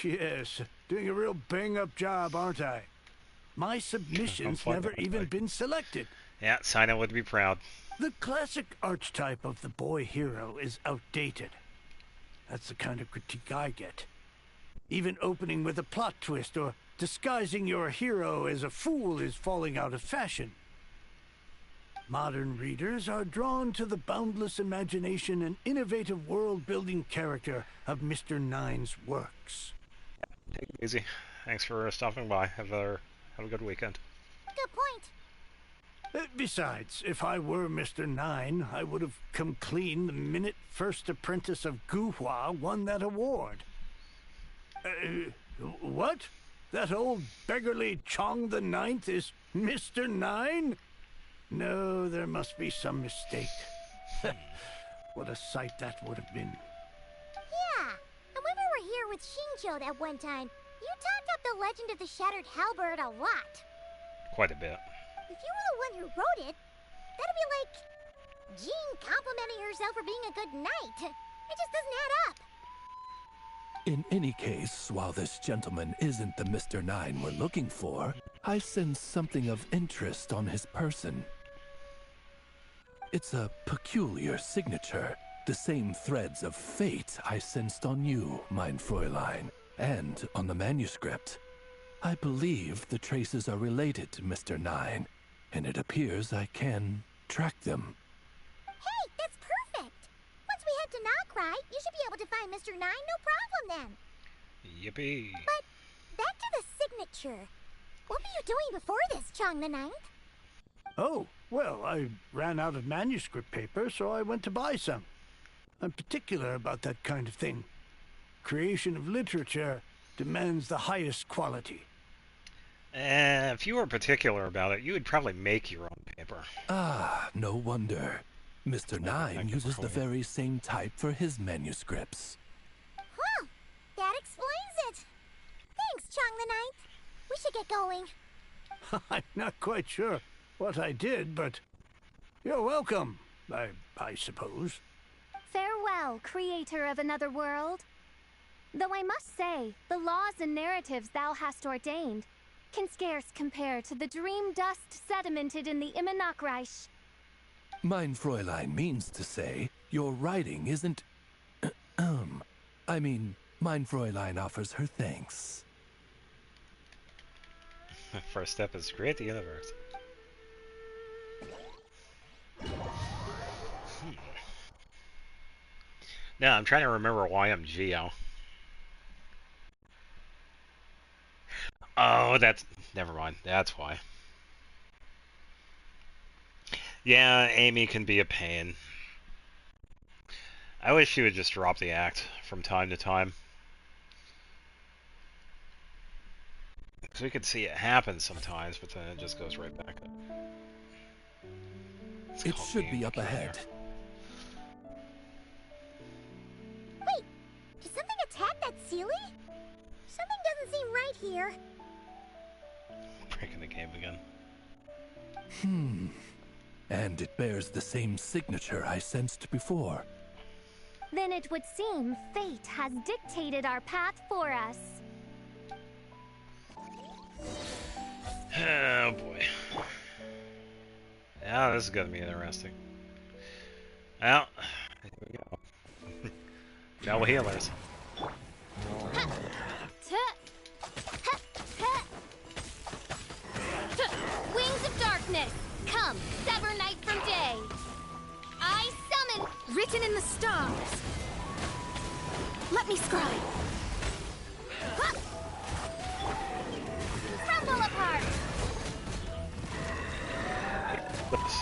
Yes, doing a real bang-up job, aren't I? My submissions fun, never aren't even they? been selected. Yeah, Sino would be proud. The classic archetype of the boy hero is outdated. That's the kind of critique I get. Even opening with a plot twist or disguising your hero as a fool is falling out of fashion. Modern readers are drawn to the boundless imagination and innovative world-building character of Mr. Nine's works. Take it easy. Thanks for stopping by. Have a good weekend. Good point. Besides, if I were Mr. Nine, I would have come clean the minute First Apprentice of Guhua won that award. What? That old beggarly Chong the Ninth is Mr. Nine? No, there must be some mistake. What a sight that would have been. Yeah, and when we were here with Shinjo that one time, you talked up the legend of the Shattered Halberd a lot. Quite a bit. If you were the one who wrote it, that'd be like Jean complimenting herself for being a good knight. It just doesn't add up. In any case, while this gentleman isn't the Mr. Nine we're looking for, I sense something of interest on his person. It's a peculiar signature, the same threads of fate I sensed on you, mein Fräulein, and on the manuscript. I believe the traces are related to Mr. Nine, and it appears I can track them. Hey, that's perfect! Once we head to Nokrai, you should be able to find Mr. Nine, no problem then. Yippee. But back to the signature. What were you doing before this, Chong the Ninth? Oh, well, I ran out of manuscript paper, so I went to buy some. I'm particular about that kind of thing. Creation of literature demands the highest quality. If you were particular about it, you would probably make your own paper. Ah, no wonder. Mr. Nine uses the very same type for his manuscripts. Well, that explains it. Thanks, Chong the Ninth. We should get going. I'm not quite sure what I did, but you're welcome, I suppose. Farewell, creator of another world. Though I must say, the laws and narratives thou hast ordained can scarce compare to the dream dust sedimented in the Immenachreich. Mein Fräulein means to say, your writing isn't... I mean, mein Fräulein offers her thanks. First step is create the universe. Now, I'm trying to remember why I'm Geo. Oh, that's... Never mind. That's why. Yeah, Amy can be a pain. I wish she would just drop the act from time to time. So we could see it happen sometimes, but then it just goes right back up. It should be up ahead. Wait, did something attack that Sealy? Something doesn't seem right here. Breaking the game again. And it bears the same signature I sensed before. Then it would seem fate has dictated our path for us. Oh boy. Yeah, this is gonna be interesting. Well, here we go. No healers. Wings of darkness, come, sever night from day. I summon, written in the stars. Let me scribe. Crumble apart. Whoops.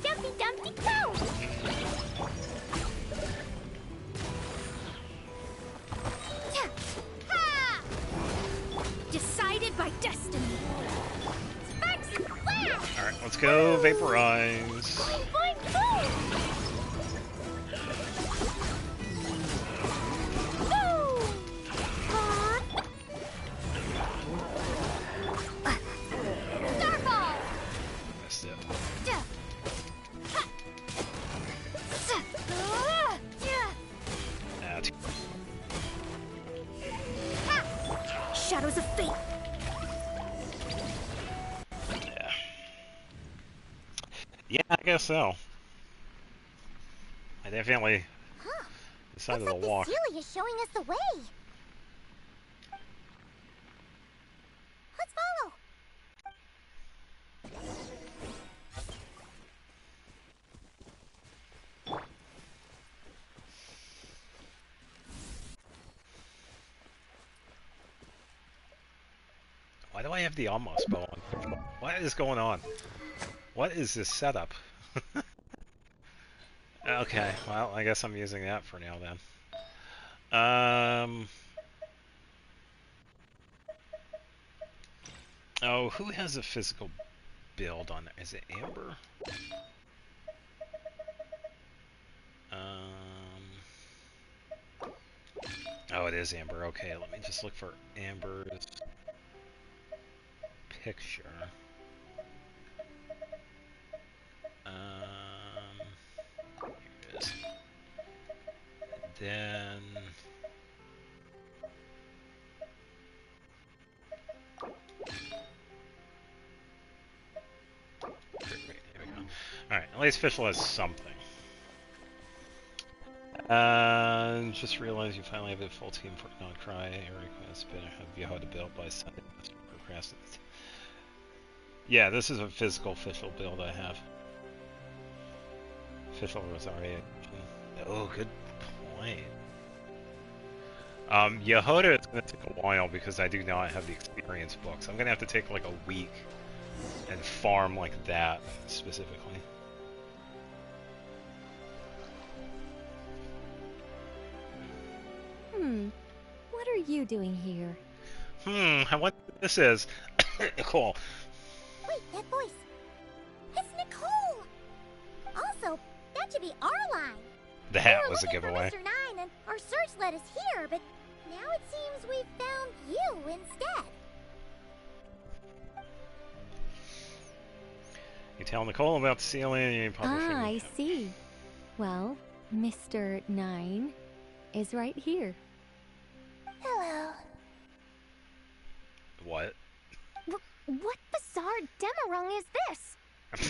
Dumpty Dumpty Go! Decided by destiny. Sparks and flash! Alright, let's go vaporize. Boing, boing, boom! Boom! Starfall! Missed it. Shadows of fate. Yeah. Yeah, I guess so. I definitely Huh. decided Looks to like the walk. Sealy is showing us the way. Let's follow. Why do I have the almost bow on? What is going on? What is this setup? Okay, well, I guess I'm using that for now then. Oh, who has a physical build on there? Is it Amber? Oh, it is Amber. Okay, let me just look for Amber's picture. Here it is. Then... Great, here we go. Alright, at least Fischl has something. Just realized you finally have a full team for Not Cry. Eric has been Jahoda build by Sunday. Procrastinate. Yeah, this is a physical Fischl build I have. Fischl Rosario. Oh, good point. Jahoda is going to take a while because I do not have the experience books. I'm going to have to take like a week and farm like that specifically. What are you doing here? I wonder what this is. Cool. Wait, that voice. It's Nicole. Also, that should be our line. The hat was a giveaway. For Mr. Nine, and our search led us here, but now it seems we've found you instead. You tell Nicole about the ceiling and you publishing. Ah, I see. Well, Mr. Nine is right here. Hello. What? What bizarre demarung is this?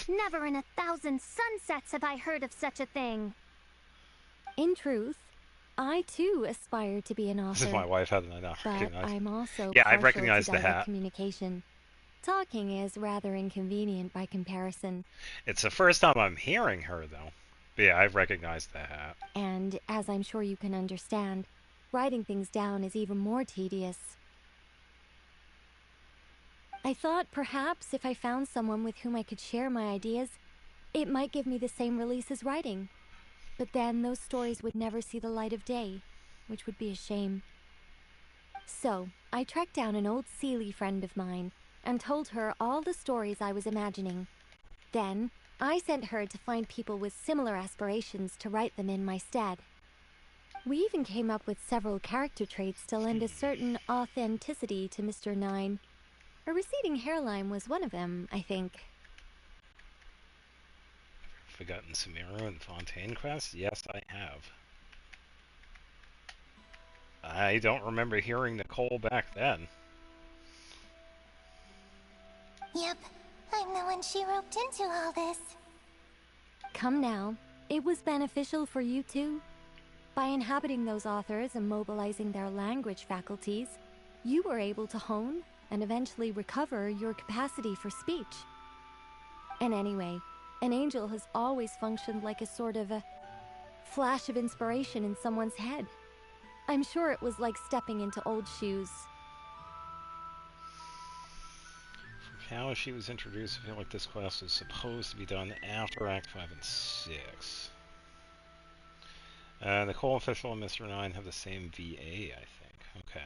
Never in 1,000 sunsets have I heard of such a thing. In truth, I too aspire to be an author. This is my wife, how did I not But recognize? I'm also Yeah, I partial recognize to the direct hat. communication. Talking is rather inconvenient by comparison. It's the first time I'm hearing her, though. But yeah, I've recognized the hat. And as I'm sure you can understand, writing things down is even more tedious. I thought perhaps if I found someone with whom I could share my ideas, it might give me the same release as writing. But then those stories would never see the light of day, which would be a shame. So, I tracked down an old Sealy friend of mine and told her all the stories I was imagining. Then, I sent her to find people with similar aspirations to write them in my stead. We even came up with several character traits to lend a certain authenticity to Mr. Nine. A receding hairline was one of them, I think. Forgotten Samira and Fontaine Quest? Yes, I have. I don't remember hearing Nicole back then. Yep, I'm the one she roped into all this. Come now, it was beneficial for you too. By inhabiting those authors and mobilizing their language faculties, you were able to hone and eventually recover your capacity for speech. And anyway, an angel has always functioned like a sort of a flash of inspiration in someone's head. I'm sure it was like stepping into old shoes. From how she was introduced, I feel like this quest is supposed to be done after Act 5 and 6. Nicole Official and Mr. 9 have the same VA, I think. Okay.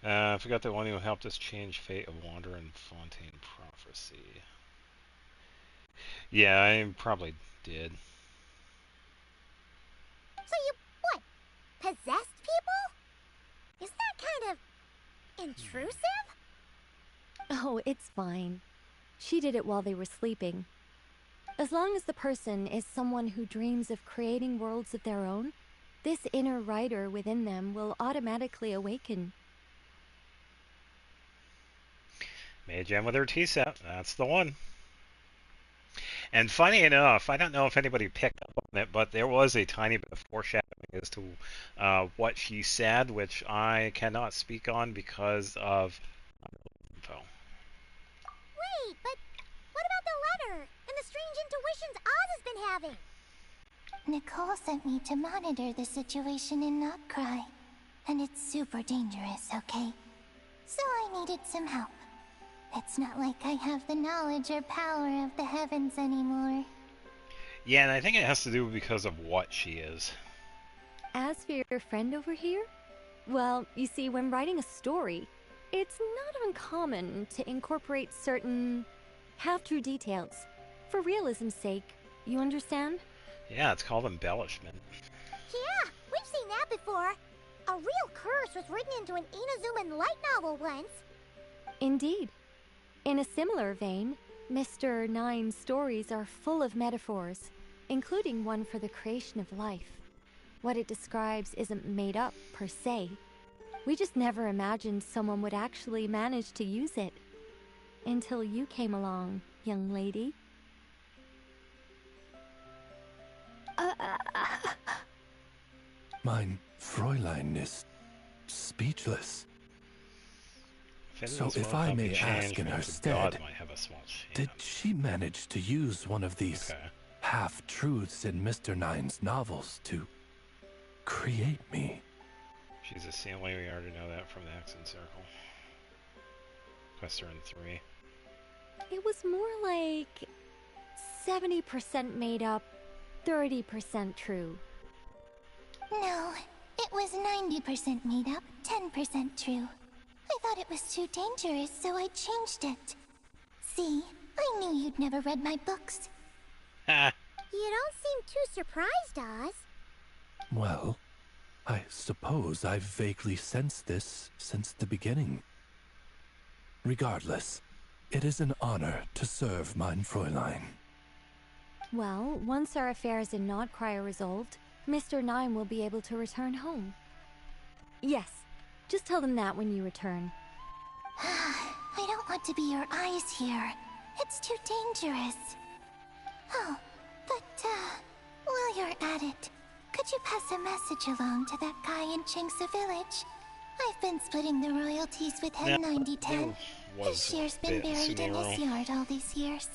I forgot the one who helped us change fate of Wander and Fontaine Prophecy. Yeah, I probably did. So you, what, possessed people? Is that kind of intrusive? Oh, it's fine. She did it while they were sleeping. As long as the person is someone who dreams of creating worlds of their own, this inner writer within them will automatically awaken. Mage Jam with her tea set. That's the one. And funny enough, I don't know if anybody picked up on it, but there was a tiny bit of foreshadowing as to what she said, which I cannot speak on because of info. Wait, but what about the letter and the strange intuitions Oz has been having? Nicole sent me to monitor the situation in Notcry. And it's super dangerous, okay? So I needed some help. It's not like I have the knowledge or power of the heavens anymore. Yeah, and I think it has to do because of what she is. As for your friend over here, well, you see, when writing a story, it's not uncommon to incorporate certain half-true details. For realism's sake, you understand? Yeah, it's called embellishment. Yeah, we've seen that before. A real curse was written into an Inazuman light novel once. Indeed. In a similar vein, Mr. Nine's stories are full of metaphors, including one for the creation of life. What it describes isn't made up, per se. We just never imagined someone would actually manage to use it. Until you came along, young lady. Mein Fräulein is speechless. So if I may ask in her stead, did she manage to use one of these half-truths in Mr. Nine's novels to create me? She's a sailor, we already know that from the Accent Circle. Quester in 3. It was more like 70% made up, 30% true. No, it was 90% made up, 10% true. I thought it was too dangerous, so I changed it. See, I knew you'd never read my books. You don't seem too surprised, Oz. Well, I suppose I've vaguely sensed this since the beginning. Regardless, it is an honor to serve mein Fräulein. Well, once our affairs in Notcry are resolved, Mr. Nine will be able to return home. Yes, just tell them that when you return. I don't want to be your eyes here. It's too dangerous. Oh, but, while you're at it, could you pass a message along to that guy in Chingsa Village? I've been splitting the royalties with him 90-10. His share's been buried in his yard all these years.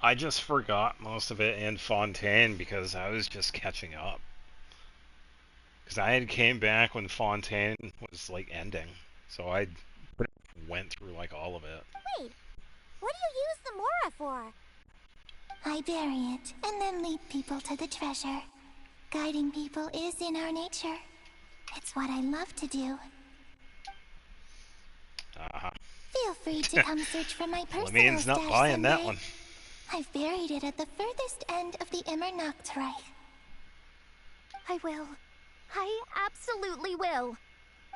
I just forgot most of it in Fontaine because I was just catching up. Because I had came back when Fontaine was, like, ending. So I went through, like, all of it. Wait, what do you use the Mora for? I bury it, and then lead people to the treasure. Guiding people is in our nature. It's what I love to do. Feel free to come search for my personal Lemian's not stash buying someday. that one. I've buried it at the furthest end of the Immernachtreich. I will. I absolutely will.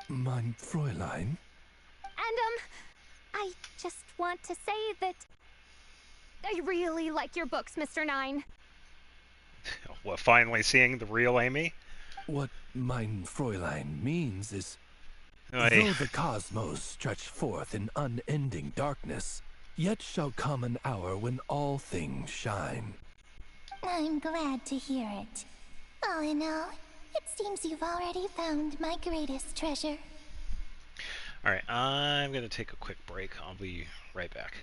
Mein Fräulein? And, I just want to say that I really like your books, Mr. Nine. Well, finally seeing the real Amy? What mein Fräulein means is, Aye. though the cosmos stretch forth in unending darkness, yet shall come an hour when all things shine. I'm glad to hear it. All in all, it seems you've already found my greatest treasure. Alright, I'm gonna take a quick break. I'll be right back.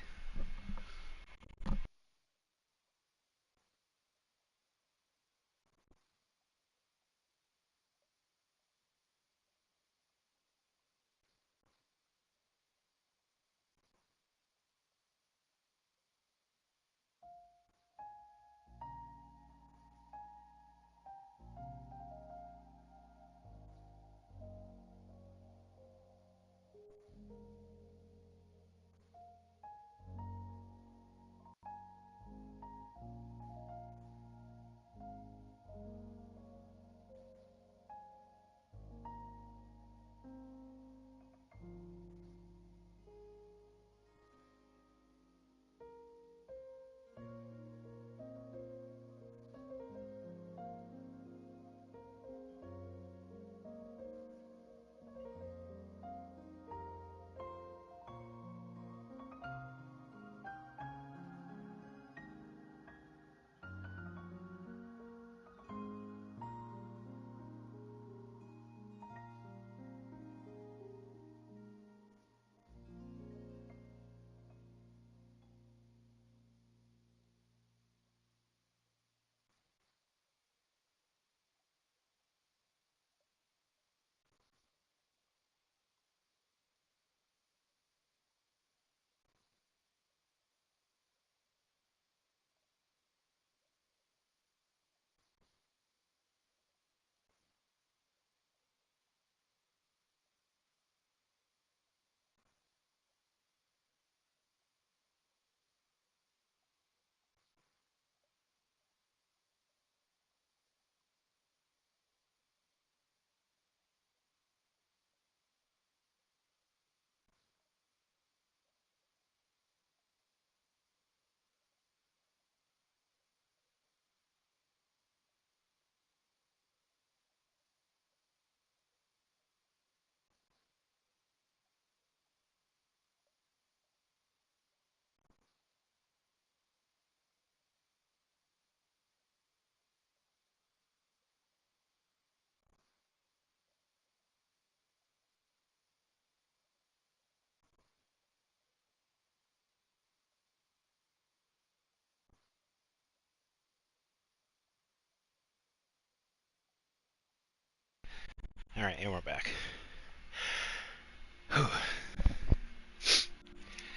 Alright, and we're back.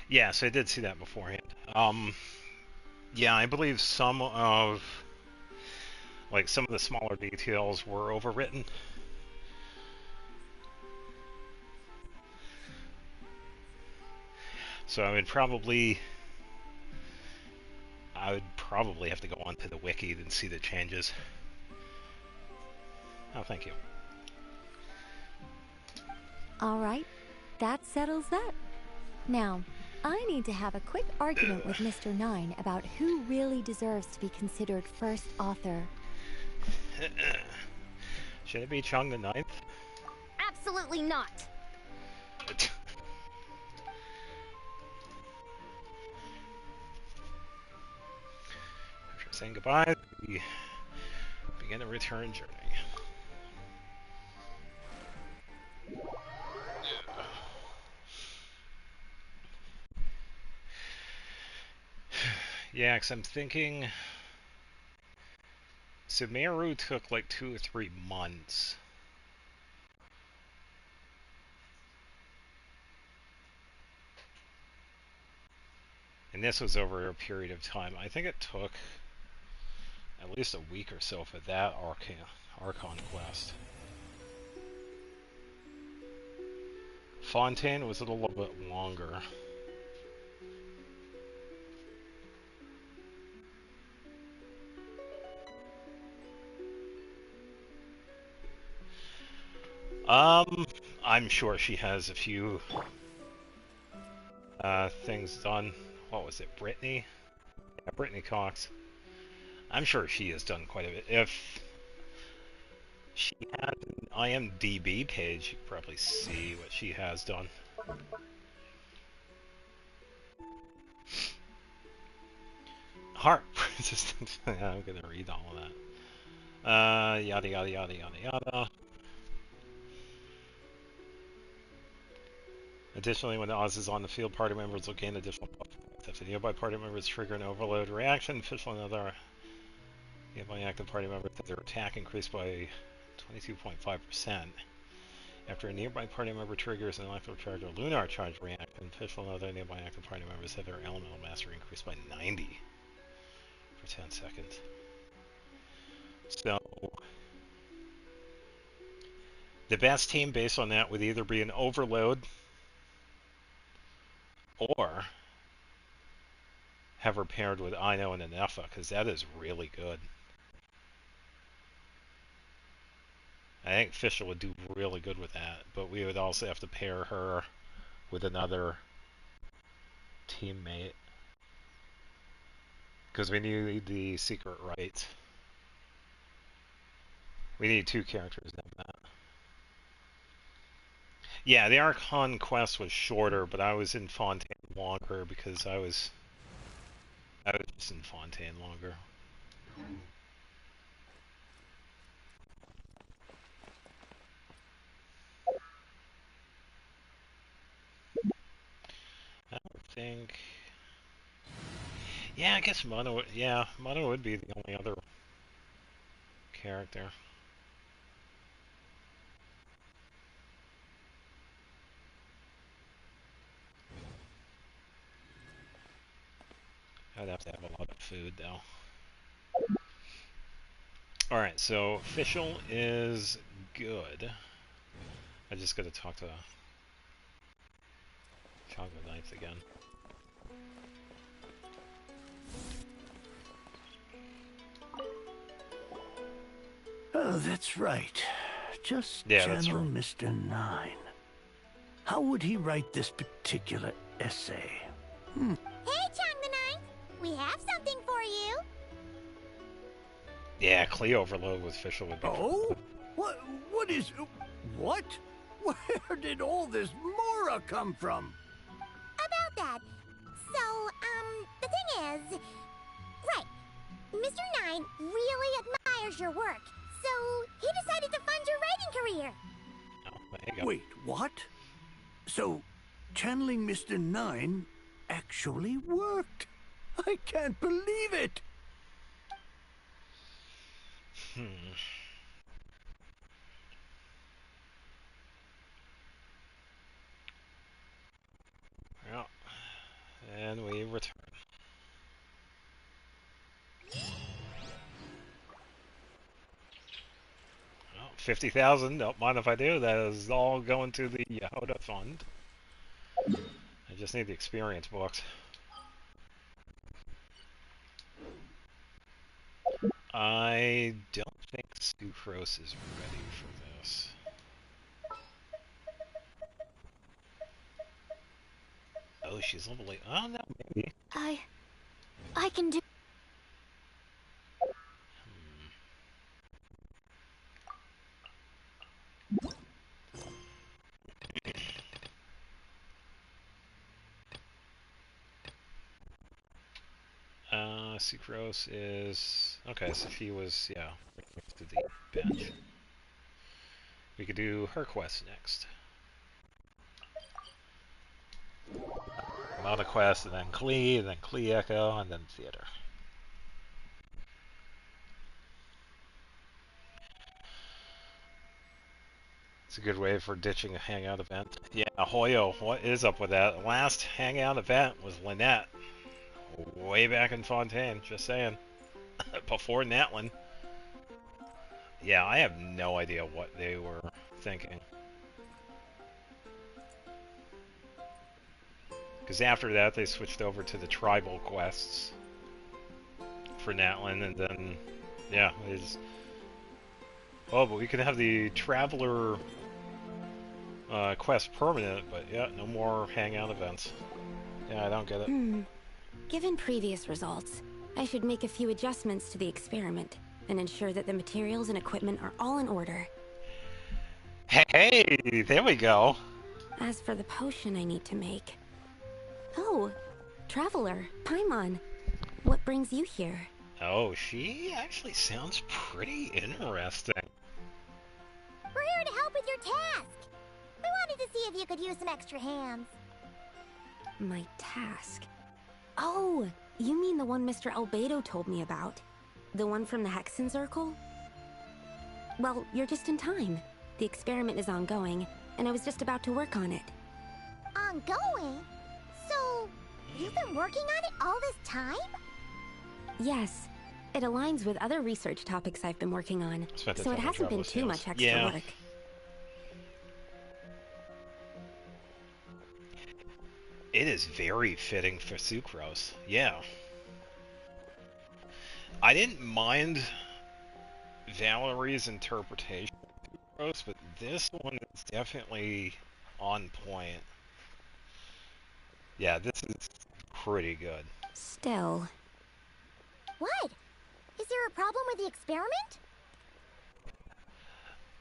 Yeah, so I did see that beforehand. Yeah, I believe some of the smaller details were overwritten. So I would probably have to go onto the wiki and see the changes. Oh, thank you. All right, that settles that. Now, I need to have a quick argument with Mr. Nine about who really deserves to be considered first author. Should it be Chung the Ninth? Absolutely not. After saying goodbye, we begin a return journey. Yeah, because I'm thinking... Sumeru took like 2 or 3 months. And this was over a period of time. I think it took at least a week or so for that Archon quest. Fontaine was a little bit longer. I'm sure she has a few things done. What was it, Brittany? Yeah, Brittany Cox. I'm sure she has done quite a bit. If she had an IMDb page, you could probably see what she has done. Heart resistance. I'm gonna read all of that. Yada yada yada yada yada. Additionally, when Oz is on the field, party members will gain additional buff points. If the nearby party members trigger an overload reaction, official and other nearby active party members have their attack increased by 22.5%. After a nearby party member triggers an electrical charge or lunar charge reaction, official and other nearby active party members have their elemental mastery increased by 90 for 10 seconds. So, the best team based on that would either be an overload or have her paired with Ino and Anefa, because that is really good. I think Fischl would do really good with that, but we would also have to pair her with another teammate, because we need the secret right. We need 2 characters to have that. Yeah, the Archon quest was shorter, but I was in Fontaine longer because I was just in Fontaine longer. I don't think... Yeah, I guess Mono would be the only other character. I'd have to have a lot of food, though. Alright, so Fischl is good. I just gotta talk to Chocolate Knights again. Oh, that's right. Just Yeah, that's channel right. Mr. Nine. How would he write this particular essay? Hey, Chang the Ninth! We have something for you! Yeah, Klee overload with Fischl would be Oh? What is... What? Where did all this Mora come from? About that. So, the thing is... Right. Mr. Nine really admires your work, so he decided to fund your writing career. Oh, there you go. Wait, what? So, channeling Mr. Nine actually worked. I can't believe it. 50,000. Don't mind if I do. That is all going to the Jahoda fund. I just need the experience books. I don't think Sucrose is ready for this. Oh, she's level 8. Oh, no, maybe. I can do. Sucrose is... Okay, so she was, yeah, right next to the bench. We could do her quest next. Mana quest, and then Klee Echo, and then Theater. It's a good way for ditching a hangout event. Yeah, Hoyo, what is up with that? The last hangout event was Lynette. Way back in Fontaine, just saying. Before Natlin. Yeah, I have no idea what they were thinking. Because after that, they switched over to the tribal quests for Natlin, and then, yeah, they just... Oh, but we can have the Traveler quest permanent, but yeah, no more hangout events. Yeah, I don't get it. Given previous results, I should make a few adjustments to the experiment and ensure that the materials and equipment are all in order. Hey, there we go. As for the potion I need to make... Oh, Traveler, Paimon, what brings you here? Oh, she actually sounds pretty interesting. We're here to help with your task. We wanted to see if you could use some extra hands. My task? Oh, you mean the one Mr. Albedo told me about? The one from the Hexen Circle? Well, you're just in time. The experiment is ongoing, and I was just about to work on it. Ongoing? So, you've been working on it all this time? Yes. It aligns with other research topics I've been working on, so it hasn't been too much extra work. It is very fitting for Sucrose. Yeah. I didn't mind Valerie's interpretation of Sucrose, but this one is definitely on point. Yeah, this is pretty good. Still. What? Is there a problem with the experiment?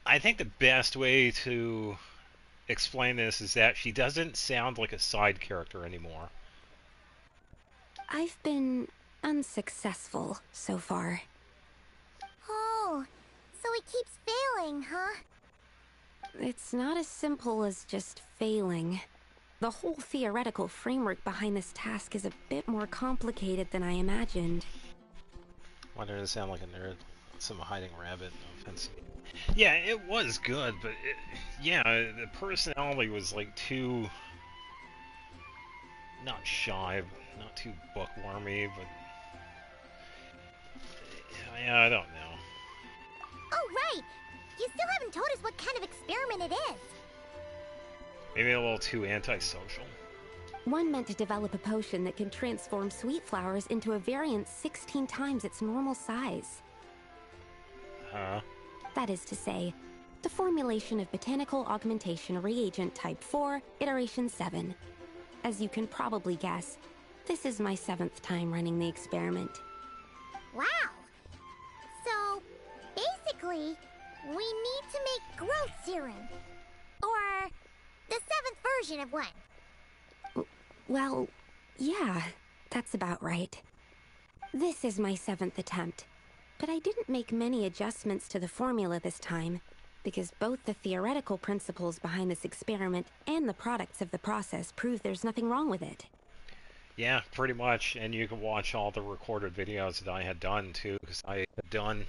I think the best way to explain this is that she doesn't sound like a side character anymore. I've been unsuccessful so far. Oh, so he keeps failing, huh? It's not as simple as just failing. The whole theoretical framework behind this task is a bit more complicated than I imagined. Why did it sound like a nerd? Some hiding rabbit, no offense. Yeah, it was good, but yeah, the personality was like too... Not shy, but not too bookwormy, but... Yeah, I don't know. Oh, right! You still haven't told us what kind of experiment it is. Maybe a little too antisocial. One meant to develop a potion that can transform sweet flowers into a variant 16 times its normal size. Huh? That is to say, the formulation of botanical augmentation reagent type 4, iteration 7. As you can probably guess, this is my 7th time running the experiment. Wow! So, basically, we need to make growth serum. Or the 7th version of one. Well, yeah, that's about right. This is my 7th attempt, but I didn't make many adjustments to the formula this time, because both the theoretical principles behind this experiment and the products of the process prove there's nothing wrong with it. Yeah, pretty much, and you can watch all the recorded videos that I had done too, because I had done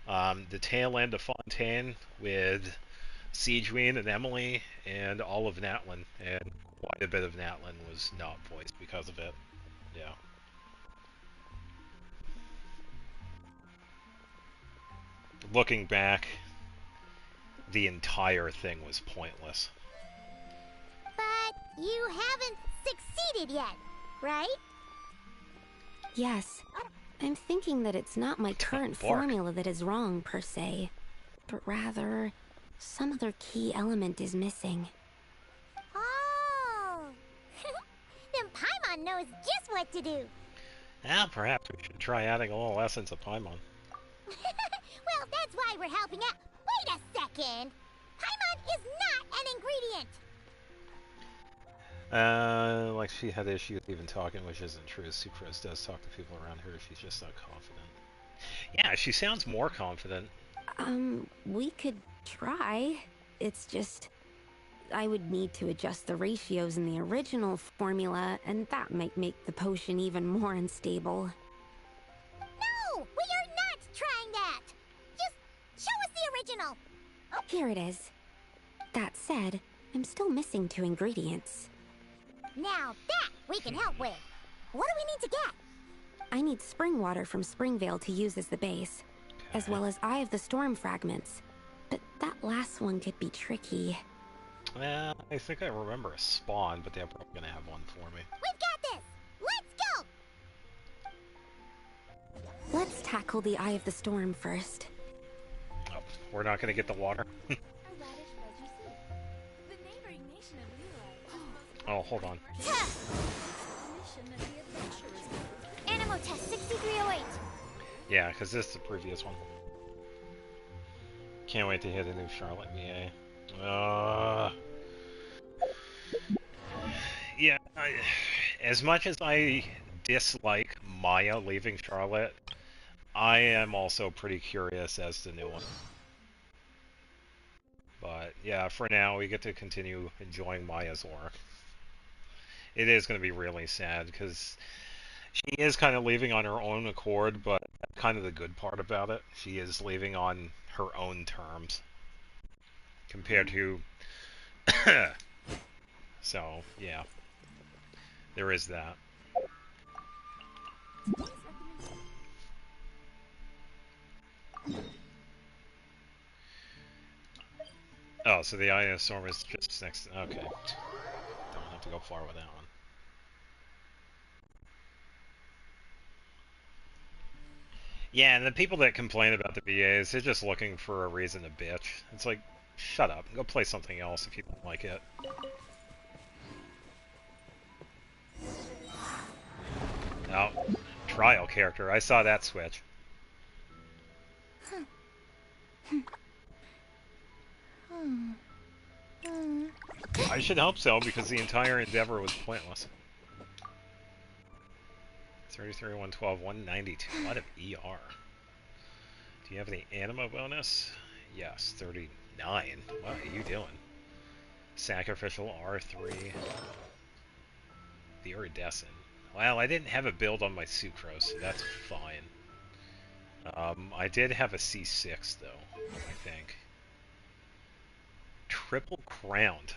the tail end of Fontaine with Siegeween and Emily, and all of Natlin, and quite a bit of Natlin was not voiced because of it. Yeah. Looking back, the entire thing was pointless. But you haven't succeeded yet, right? Yes. I'm thinking that it's not my current formula that is wrong, per se, but rather some other key element is missing. Oh! Then Paimon knows just what to do. Ah, perhaps we should try adding a little essence of Paimon. Well, that's why we're helping out. Wait a second! Paimon is not an ingredient! Like she had issues even talking, which isn't true. Sucrose does talk to people around her, she's just not confident. Yeah, she sounds more confident. We could try. It's just... I would need to adjust the ratios in the original formula, and that might make the potion even more unstable. No! We are not trying that! Just show us the original! Here it is. That said, I'm still missing 2 ingredients. Now that we can help with. What do we need to get? I need spring water from Springvale to use as the base, as well as Eye of the Storm fragments. But that last one could be tricky. Well, I think I remember a spawn, but they're probably gonna have one for me. We've got this! Let's go! Let's tackle the Eye of the Storm first. Oh, we're not gonna get the water? Oh, hold on. Animo test 6308. Yeah, because this is the previous one. Can't wait to hear the new Charlotte VA. Yeah, as much as I dislike Maya leaving Charlotte, I am also pretty curious as to the new one. But yeah, for now, we get to continue enjoying Maya's work. It is going to be really sad, because she is kind of leaving on her own accord, but that's kind of the good part about it. She is leaving on her own terms, compared to... So, yeah. There is that. Oh, so the Eye of the Storm is just next... Okay. Don't have to go far with that one. Yeah, and the people that complain about the BAs, they're just looking for a reason to bitch. It's like, shut up. Go play something else if you don't like it. Oh, trial character. I saw that switch. I should hope so, because the entire endeavor was pointless. 33, 112, 192. A lot of ER. Do you have any anima bonus? Yes, 39. What are you doing? Sacrificial R3. The iridescent. Well, I didn't have a build on my sucrose, so that's fine. I did have a C6 though, I think. Triple crowned.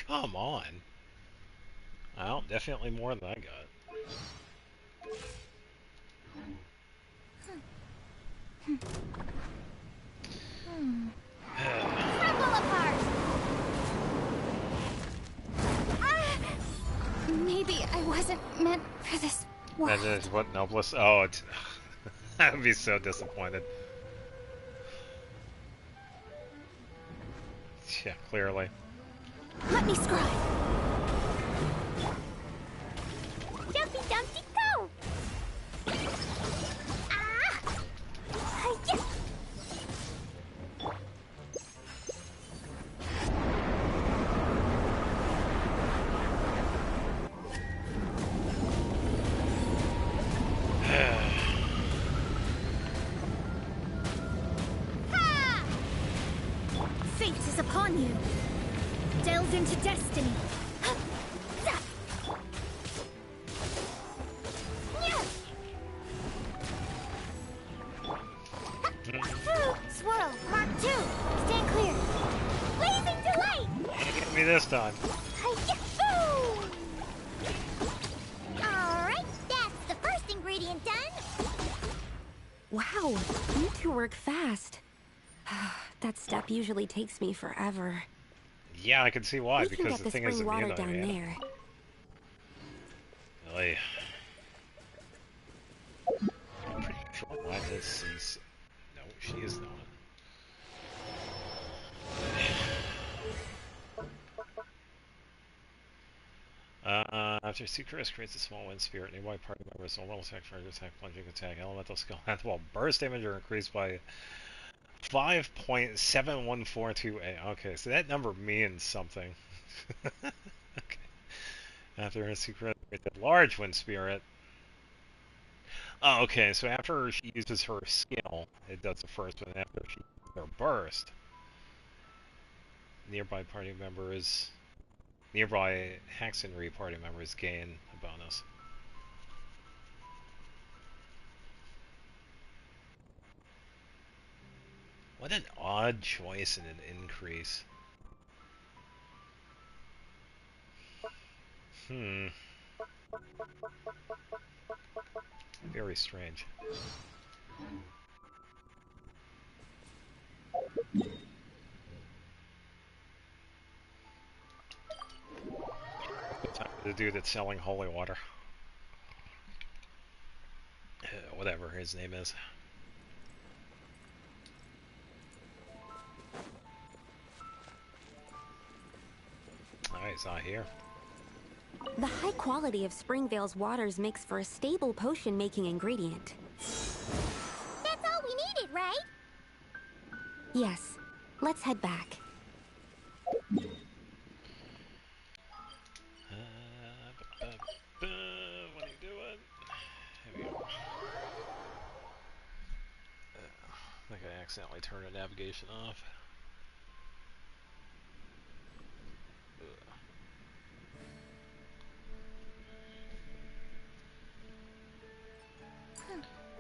Come on. Well, definitely more than I got. Maybe I wasn't meant for this world. That is what Noblest. Oh, it's I would be so disappointed. Yeah, clearly. Let me scribe. Jumpy Dumpty go! Ah! Hi-ya! Fate is upon you. Delve into destiny. Swirl, Mark 2. Stand clear. Blazing delight! Get me this time. Alright, that's the first ingredient done. Wow, you two work fast. That step usually takes me forever. Yeah, I can see why, We can because get the the thing is spring water immune to down mana. there. Really? I'm pretty sure mine is CC. No, she is not. After Sucrose creates a small wind spirit, nearby party members normal attack, charge attack, plunging attack, elemental skill, and while burst damage are increased by 5.71428. Okay, so that number means something. Okay. After a Sucrose creates a large wind spirit. Oh, okay, so after she uses her skill, it does the first one. After she uses her burst, nearby Haxenry party members gain a bonus. What an odd choice and an increase. Very strange. The dude that's selling holy water. Whatever his name is. Alright, he's not here. The high quality of Springvale's waters makes for a stable potion-making ingredient. That's all we needed, right? Yes. Let's head back. What are you doing? Here we go. I think I accidentally turned the navigation off.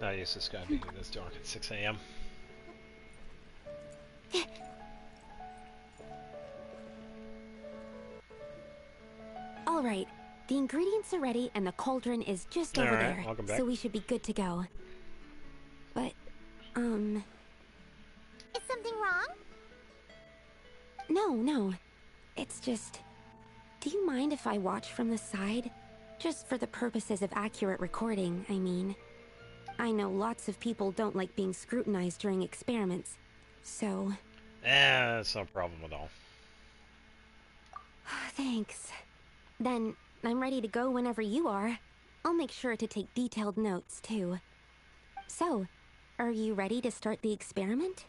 Not used to this guy being this dark at 6 a.m. All right. The ingredients are ready and the cauldron is just over there. Welcome back. So we should be good to go. But, Is something wrong? No. It's just... Do you mind if I watch from the side? Just for the purposes of accurate recording, I mean. I know lots of people don't like being scrutinized during experiments, so... That's no problem at all. Thanks. Then, I'm ready to go whenever you are. I'll make sure to take detailed notes, too. So, are you ready to start the experiment?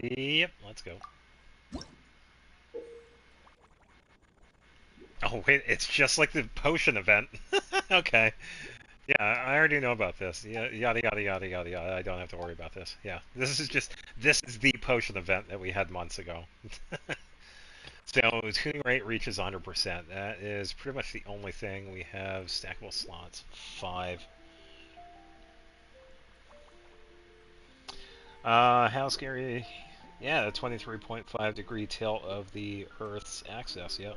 Yep, let's go. Oh wait, it's just like the potion event. Okay. Yeah, I already know about this. Yeah, yada yada yada yada yada. I don't have to worry about this. Yeah, this is the potion event that we had months ago. So tuning rate reaches 100%. That is pretty much the only thing. We have stackable slots, 5. How scary? Yeah, the 23.5 degree tilt of the Earth's axis. Yeah.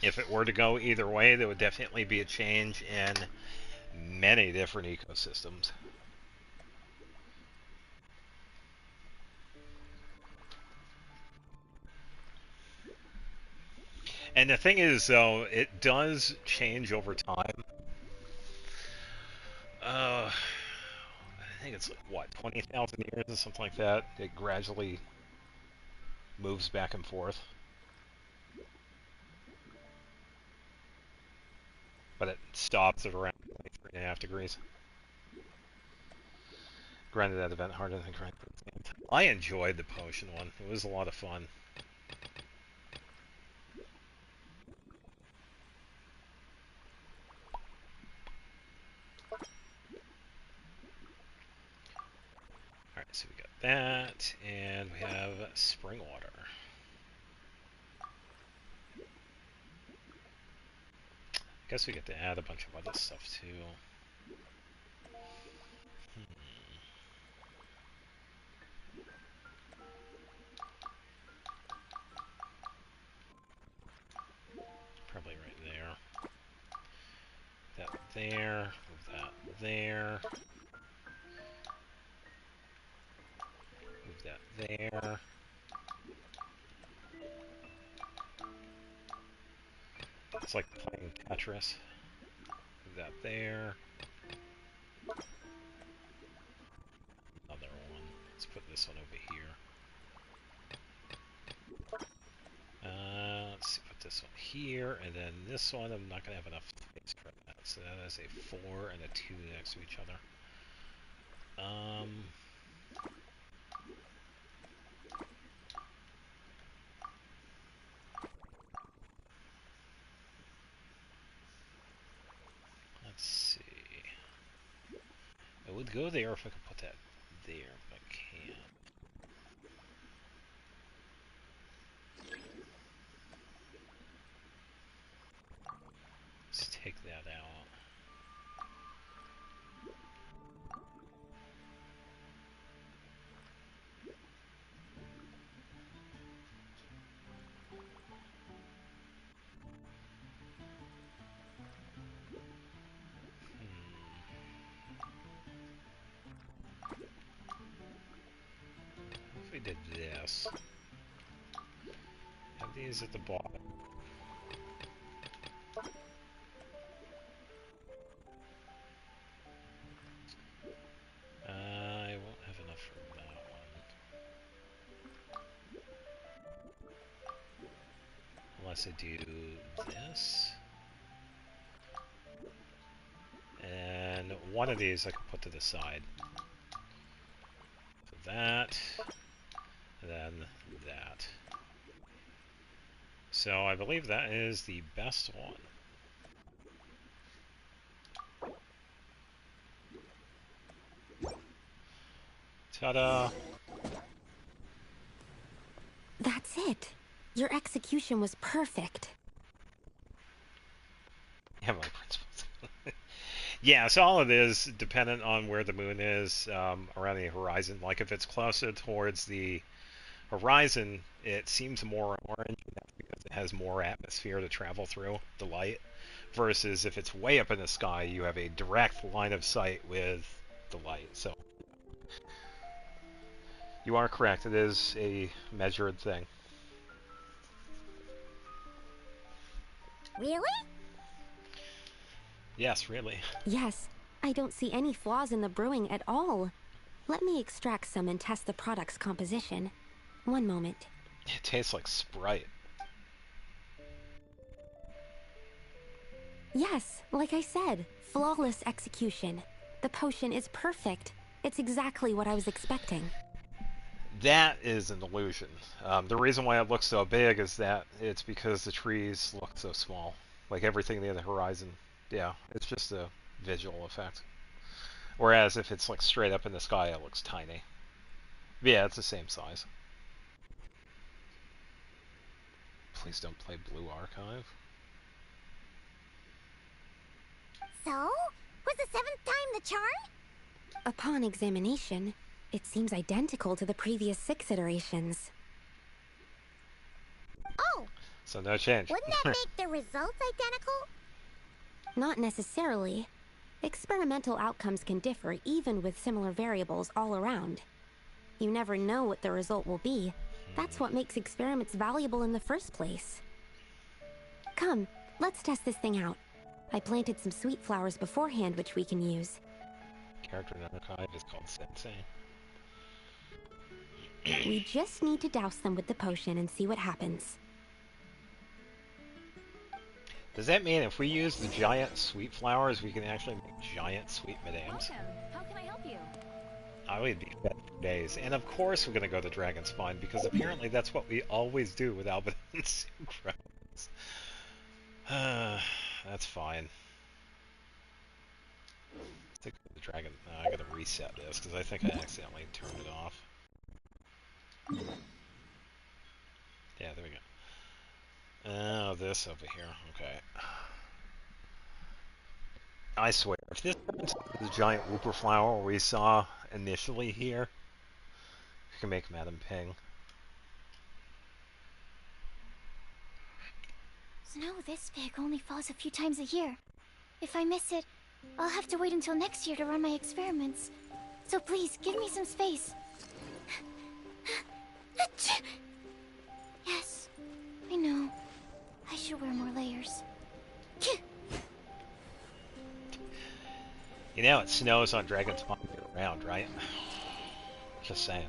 If it were to go either way, there would definitely be a change in many different ecosystems. And the thing is, though, it does change over time. I think it's like, what, 20,000 years or something like that? It gradually moves back and forth. But it stops at around 3.5 degrees. Granted, that event harder than granted. I enjoyed the potion one. It was a lot of fun. Alright, so we got that, and we have spring water. I guess we get to add a bunch of other stuff too. Probably right there. That there, move that there. there. It's like playing Tetris. Put that there. Another one. Let's put this one over here. Let's see, put this one here, and then this one, I'm not going to have enough space for that. So that is a 4 and a 2 next to each other. Let's see. It would go there if I could put that there, but I can't. Let's take that out. If we did this, have these at the bottom. I won't have enough for that one. Unless I do this. And one of these I can put to the side. So that, and then that. So I believe that is the best one. Ta-da! That's it. Your execution was perfect. Yeah, my principles. Yeah, so all it is dependent on where the moon is around the horizon. Like if it's closer towards the horizon, it seems more orange, and that's because it has more atmosphere to travel through, the light. Versus if it's way up in the sky, you have a direct line of sight with the light. So you are correct. It is a measured thing. Really? Yes, really. Yes, I don't see any flaws in the brewing at all. Let me extract some and test the product's composition. One moment. It tastes like Sprite. Yes, like I said, flawless execution. The potion is perfect. It's exactly what I was expecting. That is an illusion. The reason why it looks so big is that it's because the trees look so small. Like everything near the horizon. Yeah, it's just a visual effect. Whereas if it's like straight up in the sky, it looks tiny. Yeah, it's the same size. Please don't play Blue Archive. So? Was the 7th time the charm? Upon examination, it seems identical to the previous 6 iterations. Oh! So no change. Wouldn't that make the results identical? Not necessarily. Experimental outcomes can differ even with similar variables all around. You never know what the result will be. That's what makes experiments valuable in the first place. Come, let's test this thing out. I planted some sweet flowers beforehand which we can use. Character in Archive is called Sensei. We just need to douse them with the potion and see what happens. Does that mean if we use the giant sweet flowers, we can actually make giant sweet madames? How can I help you? I would be fed for days. And of course we're going to go to Dragon Spine, because apparently that's what we always do with Albion Sucrose. That's fine. Let's take the Dragon... I gotta reset this, because I think I accidentally turned it off. Yeah, there we go. Oh, this over here. Okay. I swear, if this turns into the giant whooper flower we saw initially here, we can make Madame Ping. Snow this big only falls a few times a year. If I miss it, I'll have to wait until next year to run my experiments. So please, give me some space. Yes, I know. I should wear more layers. You know, it snows on Dragon's Pond year round, right? Just saying.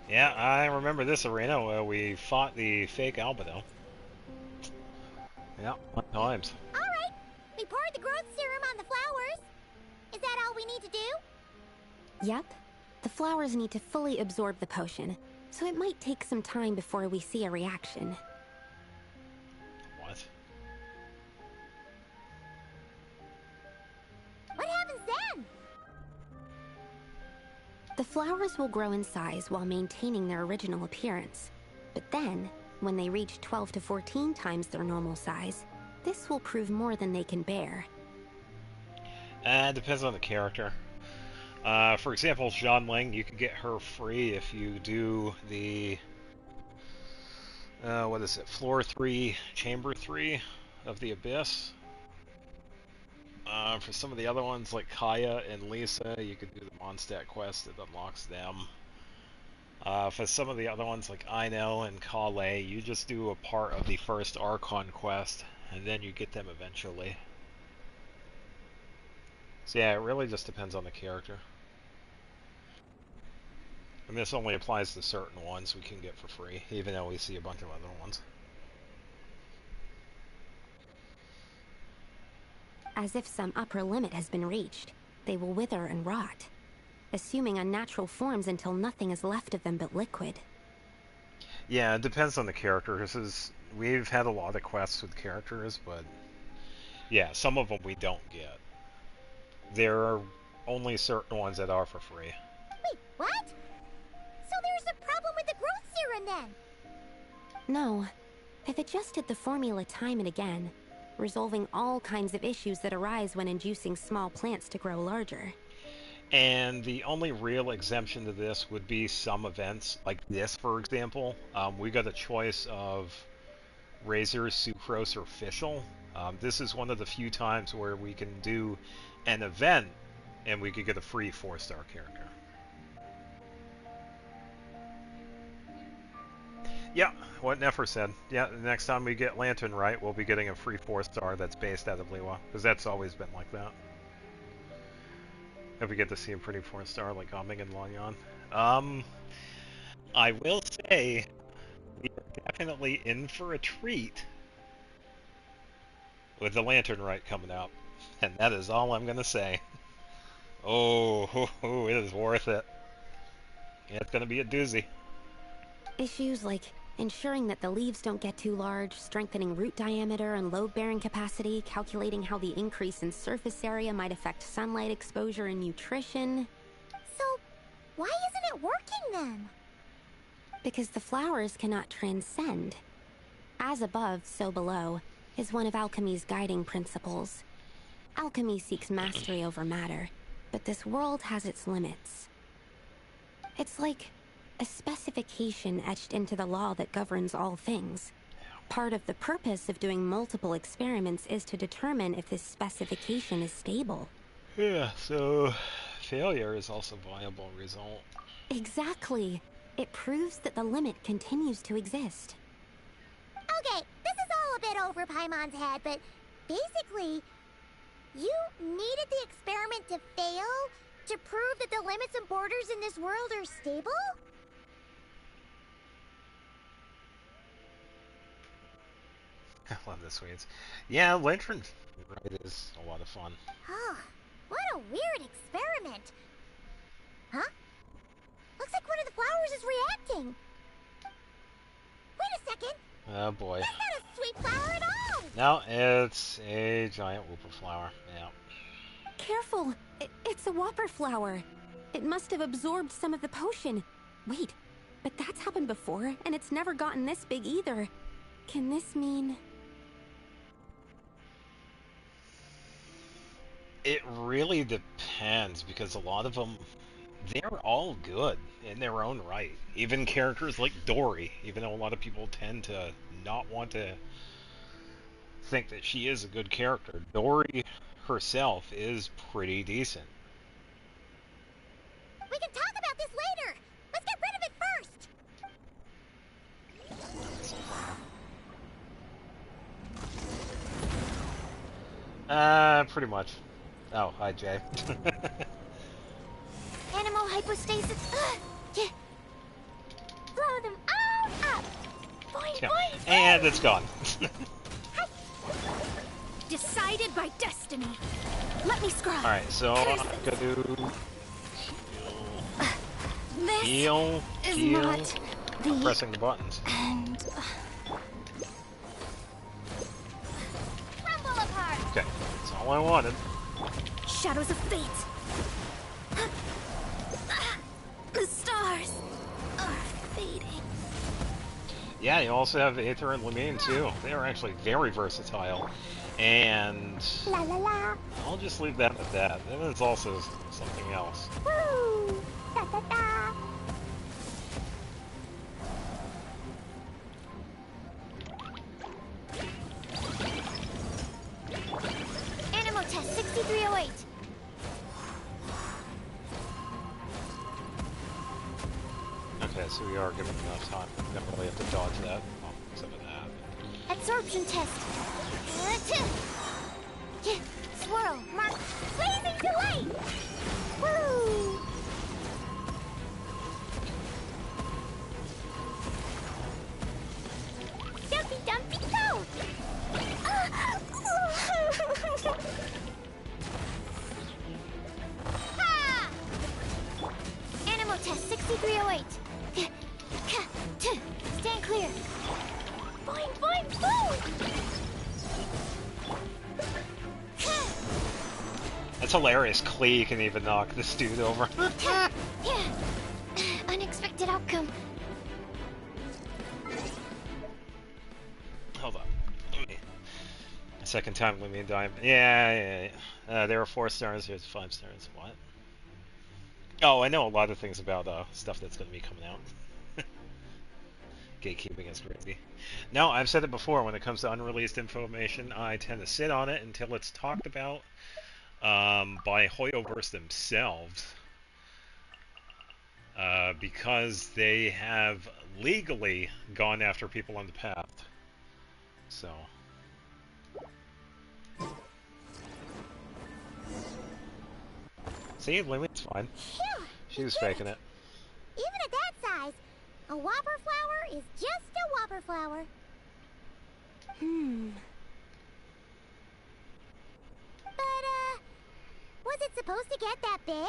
Yeah, I remember this arena where we fought the fake albino. Yeah, fun times. Alright, we poured the growth serum on the flowers. Is that all we need to do? Yep. The flowers need to fully absorb the potion, so it might take some time before we see a reaction. What? What happens then? The flowers will grow in size while maintaining their original appearance. But then, when they reach 12 to 14 times their normal size, this will prove more than they can bear. Depends on the character. For example, Jean Ling, you can get her free if you do the... what is it? Floor 3, Chamber 3 of the Abyss. For some of the other ones, like Kaya and Lisa, you could do the Mondstadt quest that unlocks them. For some of the other ones, like Ino and Kale, you just do a part of the first Archon quest, and then you get them eventually. So yeah, it really just depends on the character. And this only applies to certain ones we can get for free, even though we see a bunch of other ones. As if some upper limit has been reached, they will wither and rot, assuming unnatural forms until nothing is left of them but liquid. Yeah, it depends on the character. We've had a lot of quests with characters, but yeah, some of them we don't get. There are only certain ones that are for free. Wait, what? So there's a problem with the growth serum then? No, I've adjusted the formula time and again, resolving all kinds of issues that arise when inducing small plants to grow larger. And the only real exemption to this would be some events, like this, for example. We got a choice of Razor, Sucrose, or Fischl. This is one of the few times where we can do an event and we could get a free 4-star character. Yeah, what Nefer said. Yeah, the next time we get Lantern right, we'll be getting a free 4-star that's based out of Liwa, because that's always been like that. If we get to see a pretty 4-star like Oming and Lanyan. I will say, we are definitely in for a treat with the Lantern right coming out. And that is all I'm going to say. Oh, it is worth it. It's going to be a doozy. Issues like ensuring that the leaves don't get too large, strengthening root diameter and load-bearing capacity, calculating how the increase in surface area might affect sunlight exposure and nutrition. So, why isn't it working then? Because the flowers cannot transcend. As above, so below, is one of alchemy's guiding principles. Alchemy seeks mastery over matter, but this world has its limits. It's like a specification etched into the law that governs all things. Part of the purpose of doing multiple experiments is to determine if this specification is stable. Yeah, so failure is also a viable result. Exactly. It proves that the limit continues to exist. Okay, this is all a bit over Paimon's head, but basically, you needed the experiment to fail to prove that the limits and borders in this world are stable? I love the Swedes. Yeah, Lantern right is a lot of fun. Oh, what a weird experiment. Huh? Looks like one of the flowers is reacting. Wait a second. Oh boy. That's not a sweet flower at all. No, it's a giant whooper flower. Yeah. Careful! It's a whopper flower. It must have absorbed some of the potion. Wait, but that's happened before, and it's never gotten this big either. Can this mean... It really depends, because a lot of them, they're all good in their own right. Even characters like Dory, even though a lot of people tend to not want to think that she is a good character, Dory herself is pretty decent. We can talk about this later. Let's get rid of it first. Pretty much. Oh, hi, Jay. Animal hypostasis. Blow them all up. Boing, Yeah. boing, boing. And it's gone. Decided by destiny. Let me scroll. Alright, so I'm gonna do This heal, is heal. not I'm the pressing the buttons. end. Crumble apart. Okay, that's all I wanted. Shadows of fate. The stars are fading. Yeah, you also have Aether and Lemine too. They are actually very versatile. And La la la. I'll just leave that at that. Then there's also something else. Woo! Da da da. Animal test 6308. Okay, so we are giving enough time. We don't really have to dodge that. Oh, except for that. Absorption test. Swirl. Mark. Blazing delay. Woo! Dumpy dumpy go. Ha! Animal test 6308. Stand clear. Boing, boing, boing! That's hilarious. Klee can even knock this dude over. Yeah. Unexpected outcome. Hold on. Second time Lemine Diamond. Yeah. There are 4 stars. Here's 5 stars. What? Oh, I know a lot of things about stuff that's going to be coming out. Gatekeeping is crazy. No, I've said it before. When it comes to unreleased information, I tend to sit on it until it's talked about by Hoyoverse themselves, because they have legally gone after people on the path. So. See, Lily's fine. Phew, She was faking it. even at that size, a whopper flower is just a whopper flower. But, was it supposed to get that big?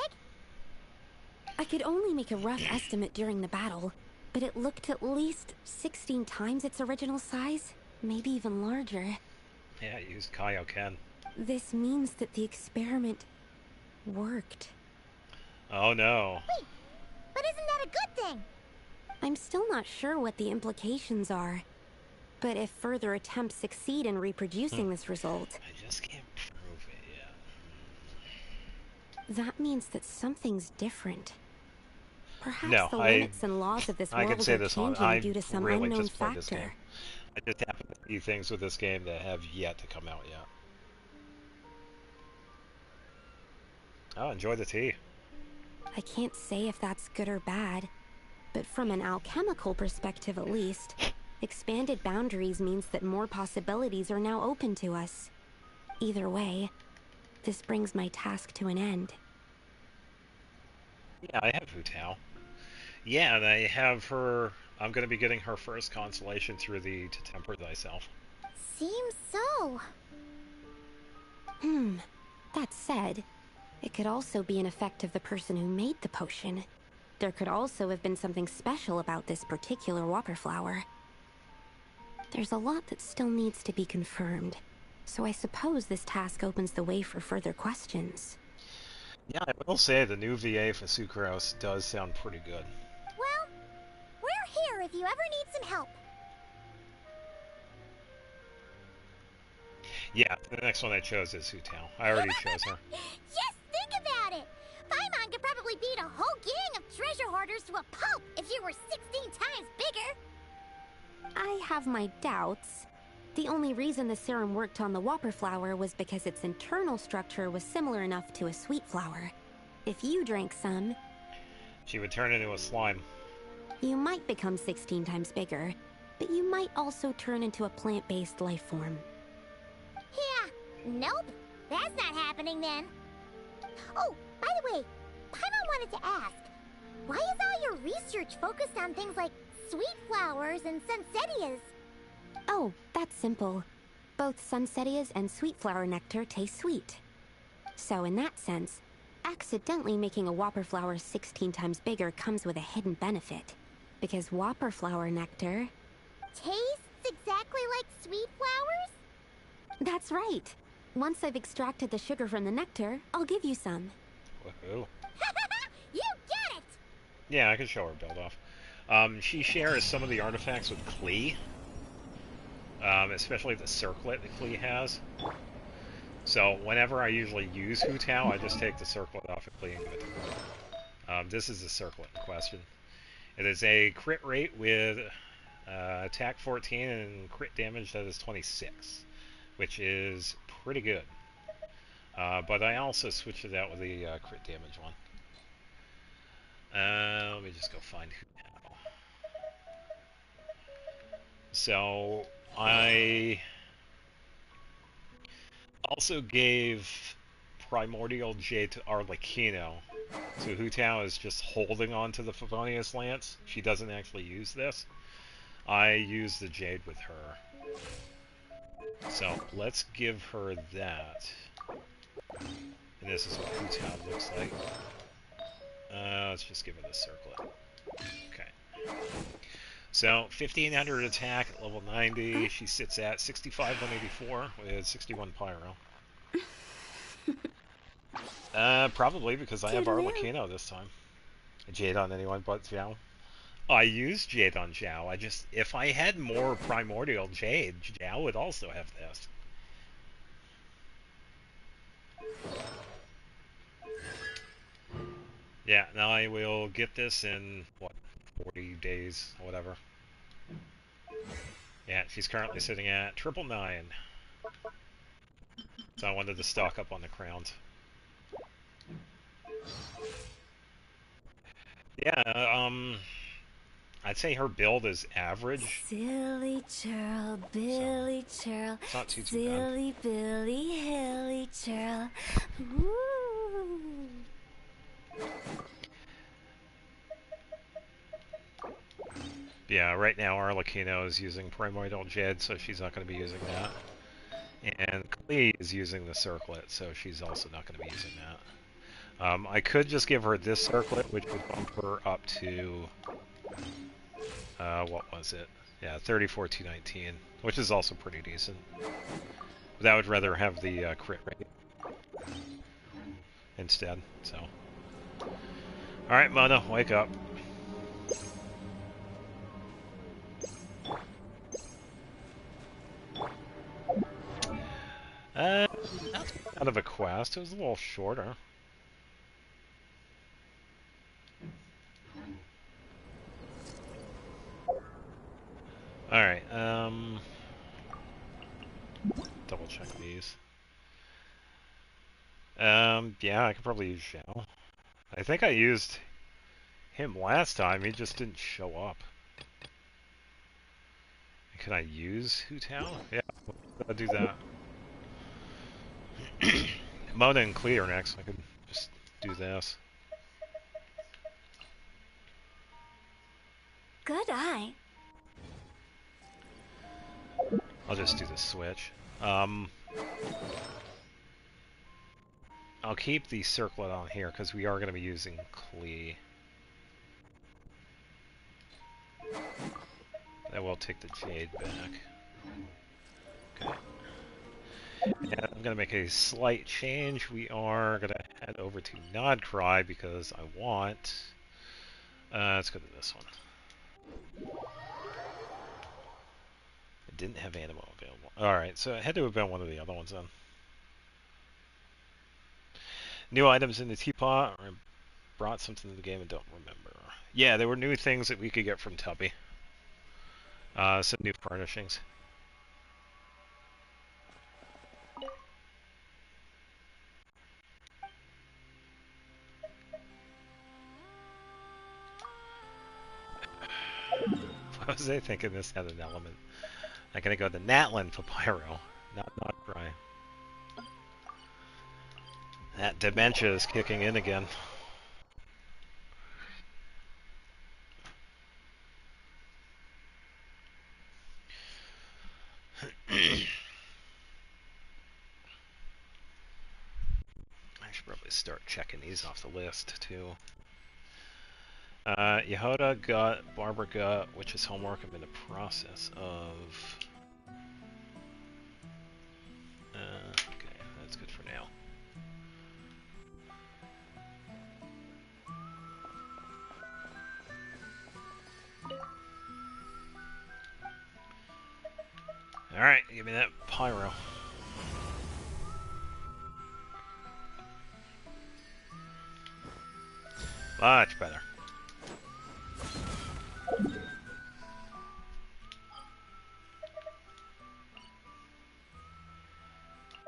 I could only make a rough estimate during the battle, but it looked at least 16 times its original size, maybe even larger. Yeah, use Kaioken. This means that the experiment worked. Oh no. Wait, but isn't that a good thing? I'm still not sure what the implications are, but if further attempts succeed in reproducing this result, I just can't prove it yet. that means that something's different. Perhaps No, the limits and laws of this I world can say are this on. changing I due to some really unknown just played this game. factor. I just happen to see things with this game that have yet to come out yet. Oh, enjoy the tea. I can't say if that's good or bad, but from an alchemical perspective at least, expanded boundaries means that more possibilities are now open to us. Either way, this brings my task to an end. Yeah, I have Hu Tao. Yeah, and I have her. I'm going to be getting her first consolation through the To Temper Thyself. Seems so. That said, it could also be an effect of the person who made the potion. There could also have been something special about this particular whopper flower. There's a lot that still needs to be confirmed, so I suppose this task opens the way for further questions. Yeah, I will say the new VA for Sucrose does sound pretty good. Well, we're here if you ever need some help. Yeah, the next one I chose is Hu Tao. I already chose her. Just think about it. Paimon could probably beat a whole gang of treasure hoarders to a pulp if you were 16 times bigger. I have my doubts. The only reason the serum worked on the whopper flower was because its internal structure was similar enough to a sweet flower. If you drank some, She would turn into a slime. You might become 16 times bigger, but you might also turn into a plant-based life form. Yeah, nope. That's not happening then. Oh, by the way, Paimon wanted to ask, why is all your research focused on things like sweet flowers and sunsettias? Oh, that's simple. Both sunsettias and sweet flower nectar taste sweet. So in that sense, accidentally making a whopper flower 16 times bigger comes with a hidden benefit. Because whopper flower nectar... Tastes exactly like sweet flowers? That's right. Once I've extracted the sugar from the nectar, I'll give you some. Woohoo. You get it! Yeah, I can show her build off. She shares some of the artifacts with Klee. Especially the circlet that Klee has. So whenever I usually use Hu Tao, I just take the circlet off of Klee and give it to her. This is the circlet in question. It is a crit rate with attack 14 and crit damage that is 26, which is pretty good. But I also switched it out with the crit damage one. Let me just go find Hu Tao. So I also gave Primordial Jade to Arlecchino. So Hu Tao is just holding on to the Favonius Lance. She doesn't actually use this. I use the Jade with her. So let's give her that. And this is what Hu Tao looks like. Let's just give her the circlet. Okay. So 1500 attack at level 90. She sits at 65 184 with 61 pyro. Probably because I have Arlecchino this time. Jade on anyone but Zhao. I use Jade on Zhao. If I had more Primordial Jade, Zhao would also have this. Yeah, now I will get this in, what, 40 days or whatever. Yeah, she's currently sitting at 999. So I wanted to stock up on the crowns. Yeah, I'd say her build is average. Silly churl, Billy churl, It's not too silly bad. Billy, hilly churl. Ooh. Yeah, right now Arlecchino is using Primordial Jade, so she's not going to be using that. And Klee is using the circlet, so she's also not going to be using that. I could just give her this circlet, which would bump her up to... what was it? Yeah, 34,219, which is also pretty decent. But I would rather have the crit rate instead, so... Alright, Mona, wake up. That's out of a quest. It was a little shorter. Alright, double check these. Yeah, I could probably use Zhao. I think I used him last time, he just didn't show up. Can I use Hu Tao? Yeah, I'll do that. Mona and Klee are next, I could just do this. Good eye. I'll just do the switch. I'll keep the circlet on here because we are going to be using Klee. Then we'll take the Jade back. Okay. And I'm going to make a slight change. We are going to head over to Nodcry because I want... let's go to this one. It didn't have Animo available. Alright, so it had to have been one of the other ones then. New items in the teapot. I brought something to the game and don't remember. Yeah, there were new things that we could get from Tubby. Some new furnishings. Jose thinking this had an element. I'm gonna go to Natlan for Pyro, not Cry. That dementia is kicking in again. I should probably start checking these off the list too. Jahoda got, Barbara got, which is homework I'm in the process of. Okay, that's good for now. Alright, give me that pyro. Much better.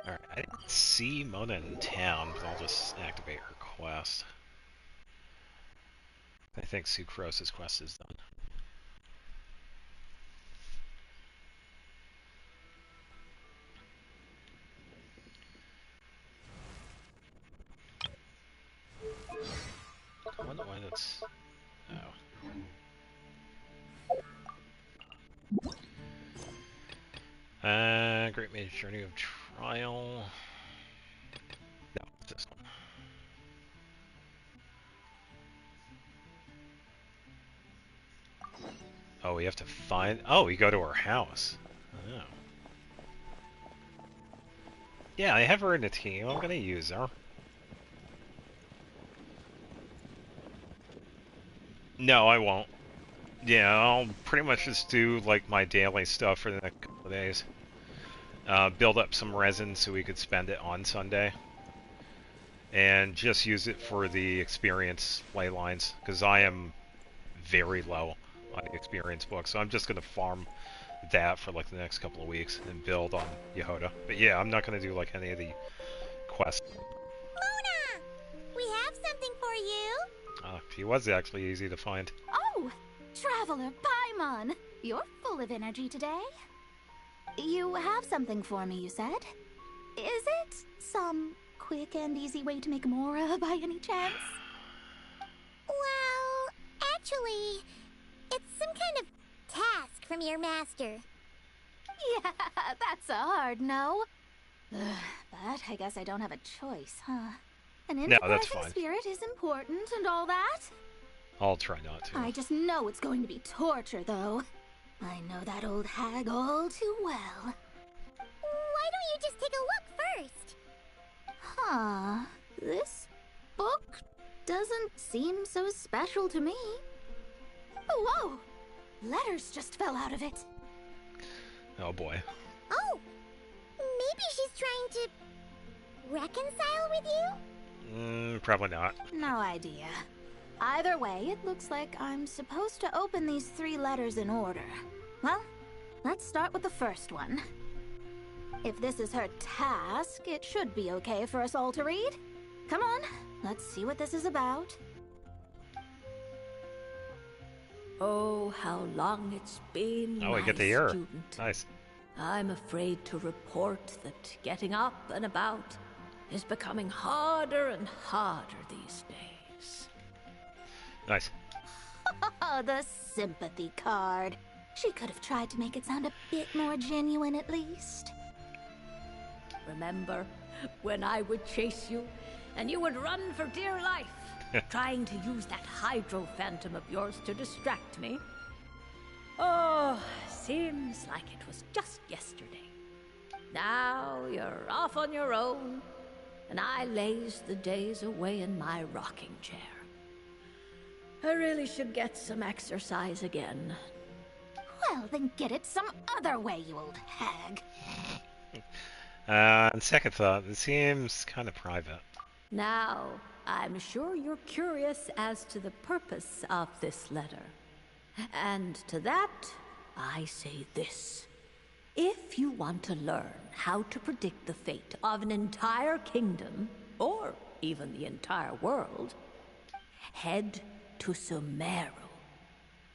Alright, I didn't see Mona in town, but I'll just activate her quest. I think Sucrose's quest is done. I wonder why that's... oh. Great Mage Journey of Trial... No, it's this one. Oh, we have to find... Oh, we go to her house. Oh. Yeah, I have her in the team. I'm gonna use her. No, I won't. Yeah, I'll pretty much just do like my daily stuff for the next couple of days. Build up some resin so we could spend it on Sunday. And just use it for the experience ley lines, because I am very low on the experience book, so I'm just going to farm that for like the next couple of weeks and build on Jahoda. But yeah, I'm not going to do like any of the quests. Mona! We have something for you! She was actually easy to find. Oh! Traveler Paimon! You're full of energy today. You have something for me, you said? Is it some quick and easy way to make Mora by any chance? Well, actually, it's some kind of task from your master. Yeah, that's a hard no. But I guess I don't have a choice, huh? An enterprising spirit is important and all that. I'll try not to. I just know it's going to be torture, though. I know that old hag all too well. Why don't you just take a look first? Huh. This book doesn't seem so special to me. Oh, whoa! Letters just fell out of it. Oh boy. Oh! Maybe she's trying to reconcile with you? Probably not. No idea. Either way, it looks like I'm supposed to open these 3 letters in order. Well, let's start with the first one. If this is her task, it should be okay for us all to read. Come on, let's see what this is about. Oh, how long it's been, Oh, we my get to hear her. student. Nice. I'm afraid to report that getting up and about is becoming harder and harder these days. Nice. The sympathy card. She could have tried to make it sound a bit more genuine at least. Remember when I would chase you and you would run for dear life, trying to use that hydro phantom of yours to distract me? Oh, seems like it was just yesterday. Now you're off on your own, and I laze the days away in my rocking chair. I really should get some exercise again. Well, then get it some other way, you old hag. On second thought, it seems kind of private. Now, I'm sure you're curious as to the purpose of this letter. And to that, I say this. If you want to learn how to predict the fate of an entire kingdom, or even the entire world, head to Sumeru.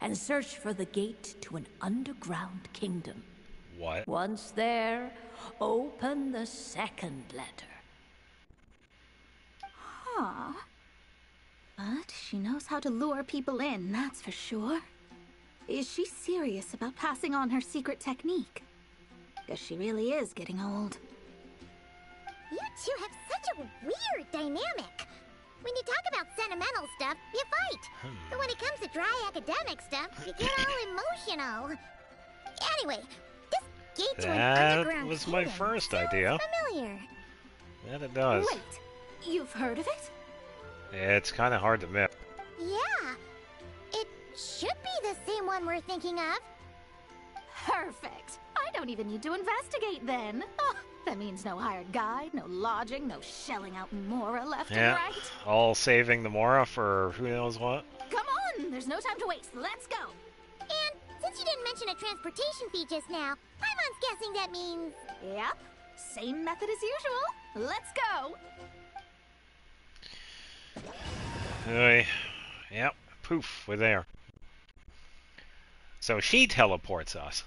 and search for the gate to an underground kingdom. What? Once there, open the second letter. Huh. But she knows how to lure people in, that's for sure. Is she serious about passing on her secret technique? Guess she really is getting old. You two have such a weird dynamic. When you talk about sentimental stuff, you fight. But when it comes to dry academic stuff, you get all emotional. Anyway, this gate to an That underground was my kingdom first sounds idea. familiar. That it does. Wait, you've heard of it? It's kind of hard to miss. Yeah, it should be the same one we're thinking of. Perfect. I don't even need to investigate then. Oh, that means no hired guide, no lodging, no shelling out Mora left and Yeah, right. all saving the Mora for who knows what. Come on, there's no time to waste. Let's go. And since you didn't mention a transportation fee just now, Paimon's guessing that means... Yep, same method as usual. Let's go. Yep, poof, we're there. So she teleports us.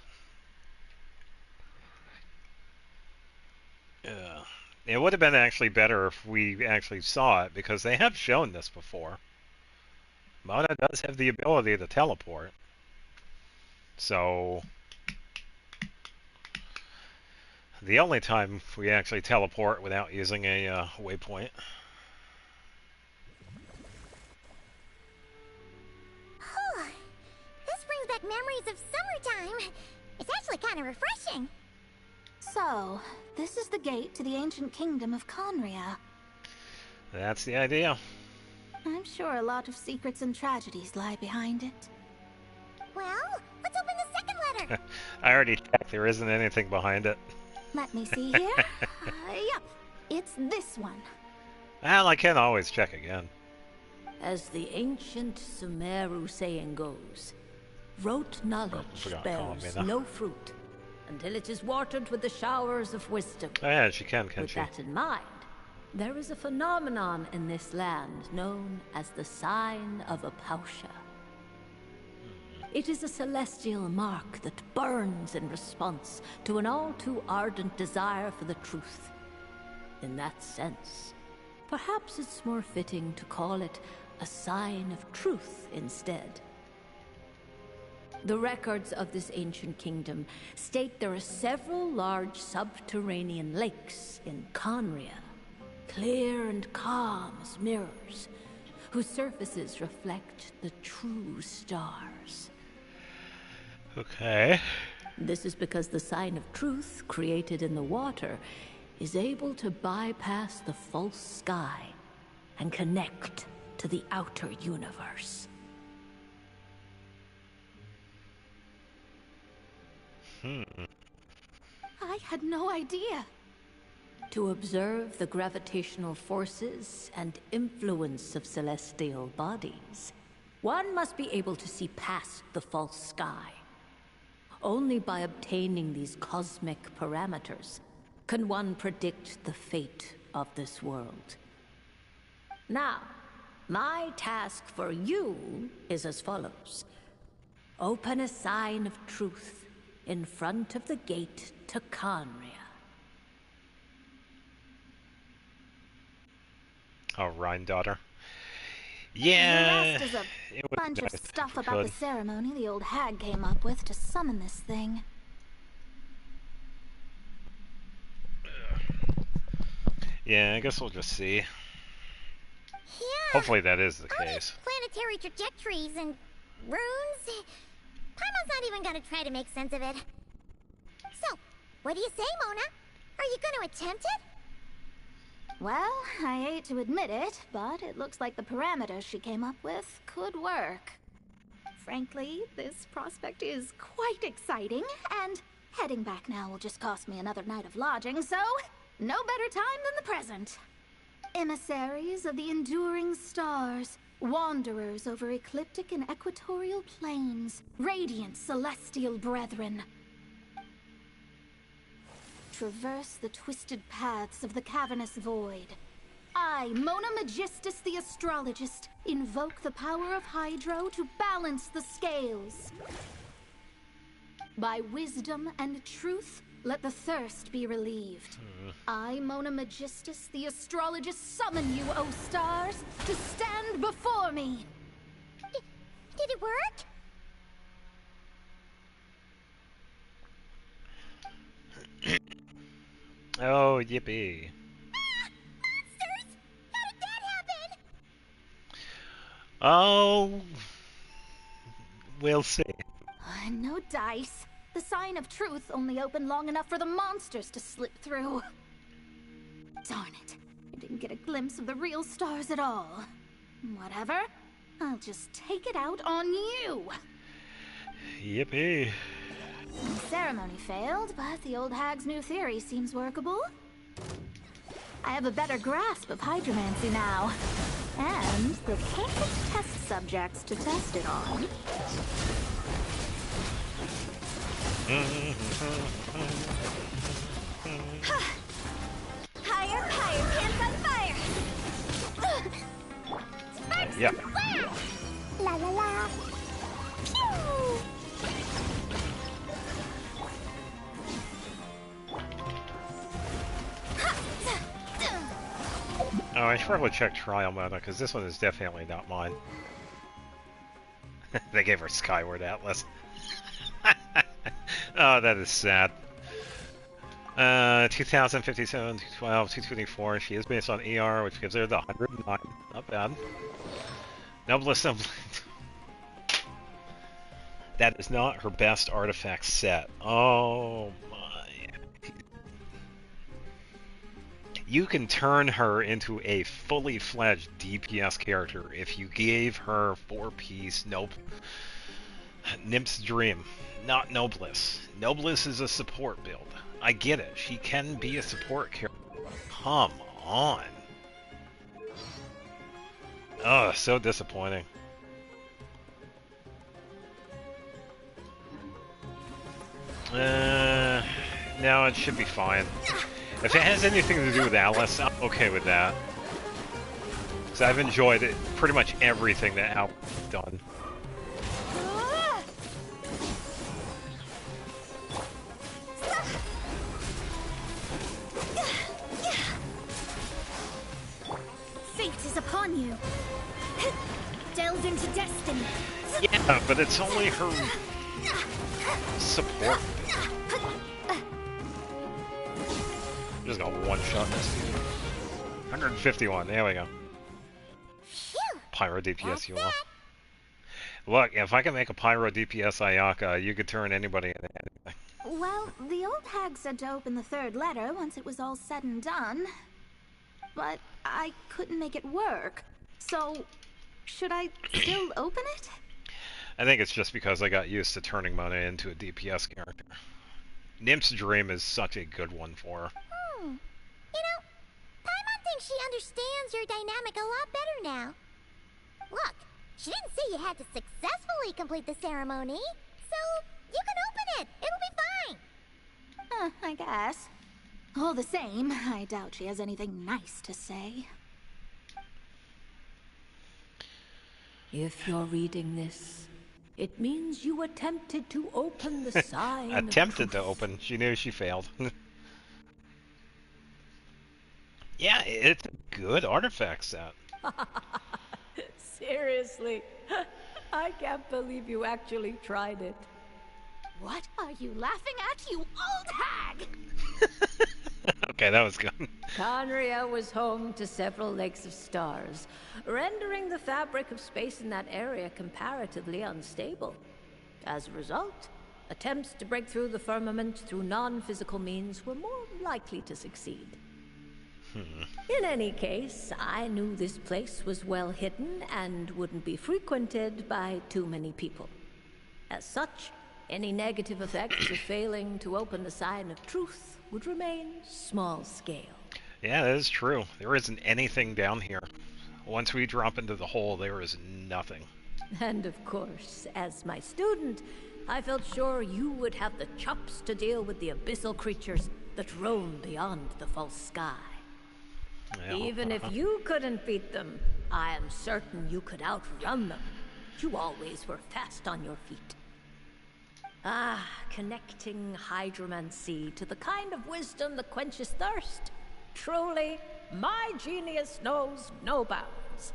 It would have been actually better if we actually saw it, because they have shown this before. Mona does have the ability to teleport. So the only time we actually teleport without using a waypoint. This brings back memories of summertime. It's actually kind of refreshing. So, this is the gate to the ancient kingdom of Conria. That's the idea. I'm sure a lot of secrets and tragedies lie behind it. Well, let's open the second letter. I already checked, there isn't anything behind it. Let me see here. Yep, it's this one. Well, I can always check again. As the ancient Sumeru saying goes, rote knowledge forgot to call bears me, though. no fruit until it is watered with the showers of wisdom. Oh yeah, she can With she? that in mind, there is a phenomenon in this land known as the sign of Apausha. It is a celestial mark that burns in response to an all too ardent desire for the truth. In that sense, perhaps it's more fitting to call it a sign of truth instead. The records of this ancient kingdom state there are several large subterranean lakes in Conria, clear and calm as mirrors, whose surfaces reflect the true stars. Okay. This is because the sign of truth created in the water is able to bypass the false sky and connect to the outer universe. I had no idea. To observe the gravitational forces and influence of celestial bodies, one must be able to see past the false sky. Only by obtaining these cosmic parameters can one predict the fate of this world. Now, my task for you is as follows. Open a sign of truth in front of the gate to Conria. Oh, Rhine daughter. The Yeah. rest is a it would bunch be of nice if stuff we about the could. ceremony the old hag came up with to summon this thing. Yeah, I guess we'll just see. Yeah. Hopefully that is the All these case. planetary trajectories and runes. Paimon's not even gonna try to make sense of it. So, what do you say, Mona? Are you gonna attempt it? Well, I hate to admit it, but it looks like the parameters she came up with could work. Frankly, this prospect is quite exciting, and heading back now will just cost me another night of lodging, so no better time than the present. Emissaries of the enduring stars, wanderers over ecliptic and equatorial planes, radiant celestial brethren. Traverse the twisted paths of the cavernous void. I, Mona Magistus the Astrologist, invoke the power of Hydro to balance the scales. By wisdom and truth, let the thirst be relieved. I, Mona Magistus the Astrologist, summon you, O stars, to stand before me. Did it work? Oh, yippee. Monsters! How did that happen? Oh, we'll see. No dice. The sign of truth only opened long enough for the monsters to slip through. Darn it. I didn't get a glimpse of the real stars at all. Whatever. I'll just take it out on you. Yippee. The ceremony failed, but the old hag's new theory seems workable. I have a better grasp of hydromancy now. And the perfect test subjects to test it on. Higher, higher, pants on fire! Sparks! Yeah. Flash! La la la! Pew! Oh, I should probably check trial mode, because this one is definitely not mine. They gave her Skyward Atlas. Oh, that is sad. 2057, 212, 224. She is based on ER, which gives her the 109. Not bad. Noblest. That is not her best artifact set. Oh my. You can turn her into a fully fledged DPS character if you gave her 4-piece Nymph's Dream, not Noblesse. Noblesse is a support build. I get it. She can be a support character. Come on. Oh, so disappointing. No, it should be fine. If it has anything to do with Alice, I'm okay with that. Because I've enjoyed it, pretty much everything that Alice has done. Fate is upon you. Delve into destiny. Yeah, but it's only her support. I'm just gonna one-shot this dude. 151, there we go. Pyro DPS you all. Look, if I can make a Pyro DPS Ayaka, you could turn anybody into anything. Well, the old hag said to open the third letter once it was all said and done. But I couldn't make it work. So, should I still open it? I think it's just because I got used to turning Mona into a DPS character. Nymph's Dream is such a good one for her. You know, Paimon thinks she understands your dynamic a lot better now. Look, she didn't say you had to successfully complete the ceremony, so you can open it. It'll be fine. I guess. All the same, I doubt she has anything nice to say. If you're reading this, it means you attempted to open the sign. Attempted to open. She knew she failed. Yeah, it's a good artifact set. Seriously, I can't believe you actually tried it. What are you laughing at, you old hag? Okay, that was good. Conria was home to several lakes of stars, rendering the fabric of space in that area comparatively unstable. As a result, attempts to break through the firmament through non-physical means were more likely to succeed. In any case, I knew this place was well hidden and wouldn't be frequented by too many people. As such, any negative effects of failing to open the sign of truth would remain small scale. Yeah, that is true. There isn't anything down here. Once we drop into the hole, there is nothing. And of course, as my student, I felt sure you would have the chops to deal with the abyssal creatures that roam beyond the false sky. Yeah, Even if you couldn't beat them, I am certain you could outrun them. You always were fast on your feet. Ah, connecting hydromancy to the kind of wisdom that quenches thirst. Truly, my genius knows no bounds.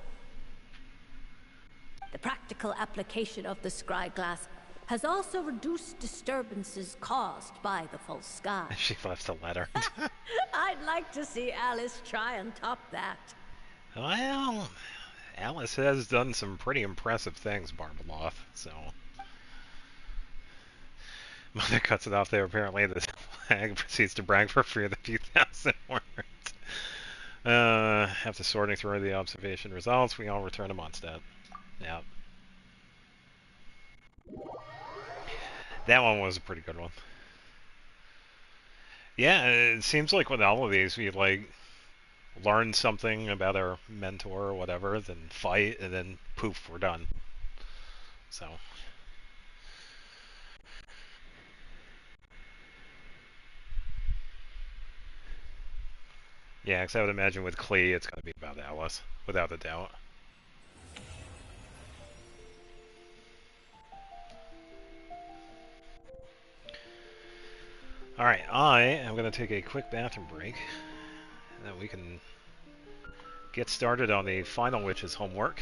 The practical application of the scryglass has also reduced disturbances caused by the false sky. She left a letter. I'd like to see Alice try and top that. Well, Alice has done some pretty impressive things, Barbeloff, so... Mother cuts it off there. Apparently, this flag proceeds to brag for free of the few thousand words. After sorting through the observation results, we all return to Mondstadt. Yeah. That one was a pretty good one. Yeah, it seems like with all of these, we like learn something about our mentor or whatever, then fight, and then poof, we're done. So. Yeah, because I would imagine with Klee, it's going to be about Alice, without a doubt. Alright, I am going to take a quick bathroom break, and then we can get started on the final witch's homework,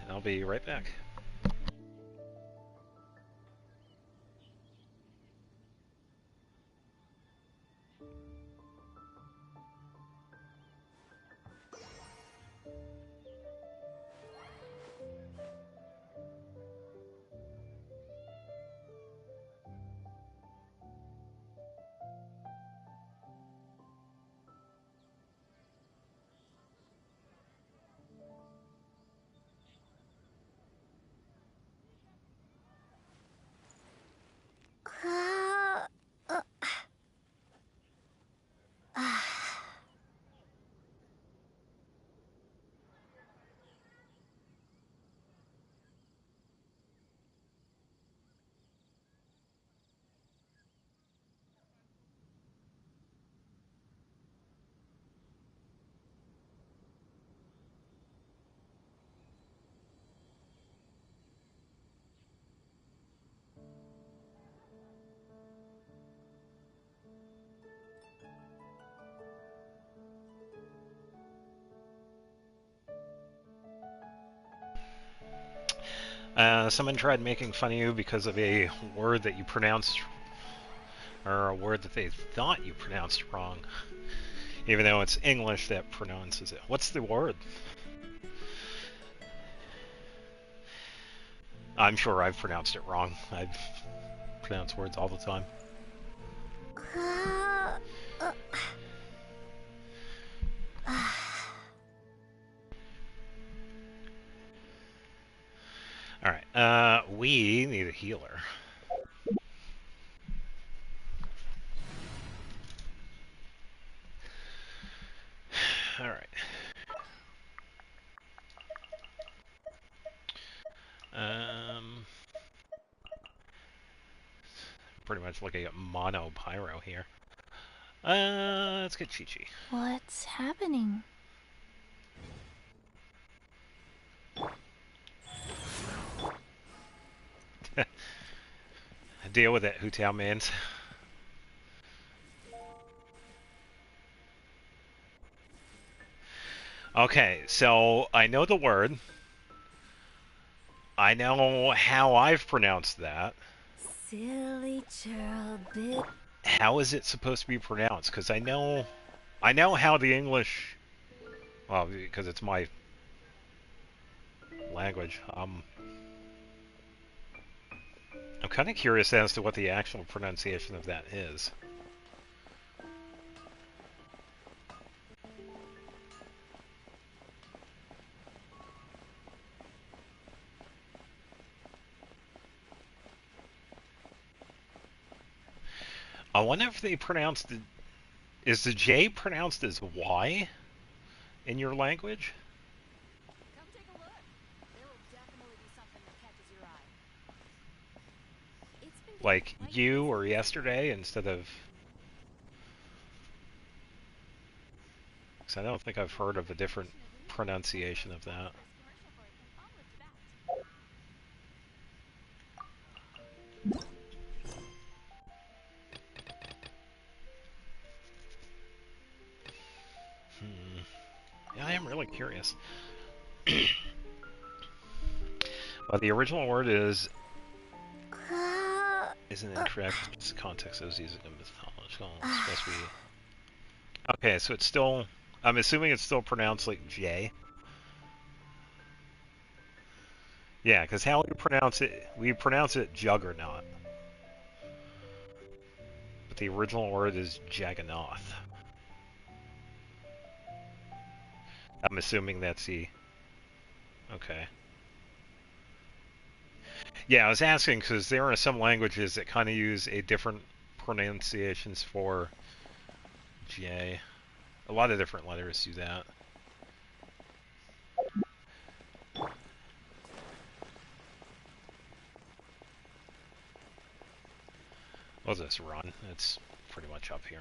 and I'll be right back. Someone tried making fun of you because of a word that you pronounced, or a word that they thought you pronounced wrong, even though it's English that pronounces it. What's the word? I'm sure I've pronounced it wrong. I pronounce words all the time. Alright, we need a healer. Alright. Pretty much looking at mono pyro here. Let's get Chi-Chi. What's happening? Deal with it, Hu Tao Mans. Okay, so I know the word. I know how I've pronounced that. Silly churl bit. How is it supposed to be pronounced? Because I know how the English. Well, because it's my language. I'm kind of curious as to what the actual pronunciation of that is. I wonder if they pronounced it. Is the J pronounced as Y in your language? Come take a look. There will definitely be something that catches your eye. It's been Like you or yesterday instead of. 'Cause I don't think I've heard of a different pronunciation of that. Yeah, I am really curious. But the original word isn't incorrect. It's the context I was using in mythological. It's supposed to be. Okay, so it's still. I'm assuming it's still pronounced like J. Yeah, because how we pronounce it Juggernaut. But the original word is Jagannath. I'm assuming that's the. Okay. Yeah, I was asking because there are some languages that kind of use a different pronunciations for J. A lot of different letters do that. What's this run? It's pretty much up here.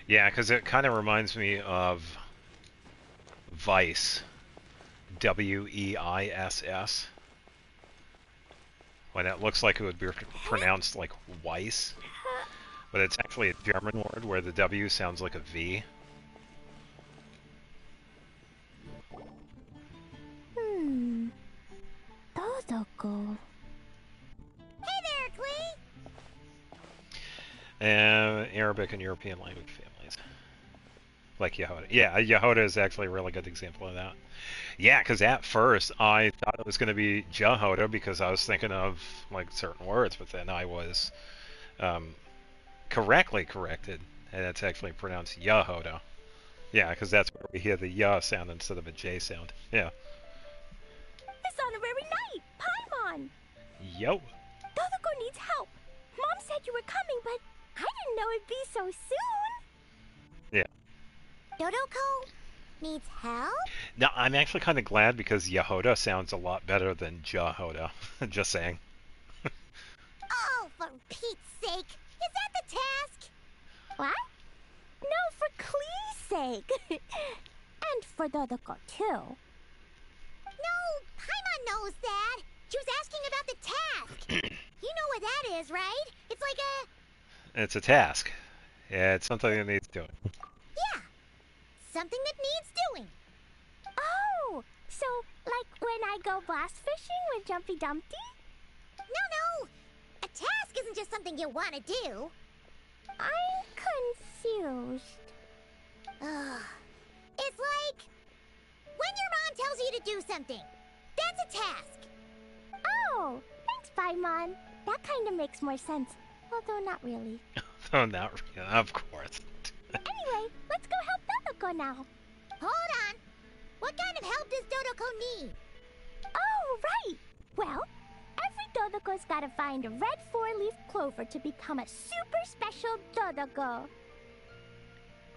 Yeah, because it kind of reminds me of Vice. Weiss. When it looks like it would be pronounced like Weiss. But it's actually a German word where the W sounds like a V. Dodoko. Hey there, Klee! Arabic and European language families. Like Jahoda. Yeah, Jahoda is actually a really good example of that. Yeah, because at first I thought it was going to be Jahoda because I was thinking of like certain words, but then I was correctly corrected, and it's actually pronounced Jahoda. Yeah, because that's where we hear the ya sound instead of a J sound. Yeah. It's on a very night! Paimon! Yo. Dodoko needs help. Mom said you were coming, but I didn't know it'd be so soon. Yeah. Dodoko needs help? No, I'm actually kind of glad because Jahoda sounds a lot better than Jahoda. Just saying. Oh, for Pete's sake! Is that the task? What? No, for Klee's sake. And for Dodoko, too. No, Paimon knows that. She was asking about the task. You know what that is, right? It's like a... It's a task. Yeah, it's something that needs doing. Yeah, something that needs doing. Oh, so like when I go blast fishing with Jumpy Dumpty? No. A task isn't just something you want to do. I'm confused. It's like when your mom tells you to do something. That's a task. Oh, thanks, Paimon. That kind of makes more sense. Although not really. Oh, not really. Of course. Anyway, let's go help Dodoko now. Hold on. What kind of help does Dodoko need? Oh, right. Well, every Dodoko's gotta find a red 4-leaf clover to become a super special Dodoko.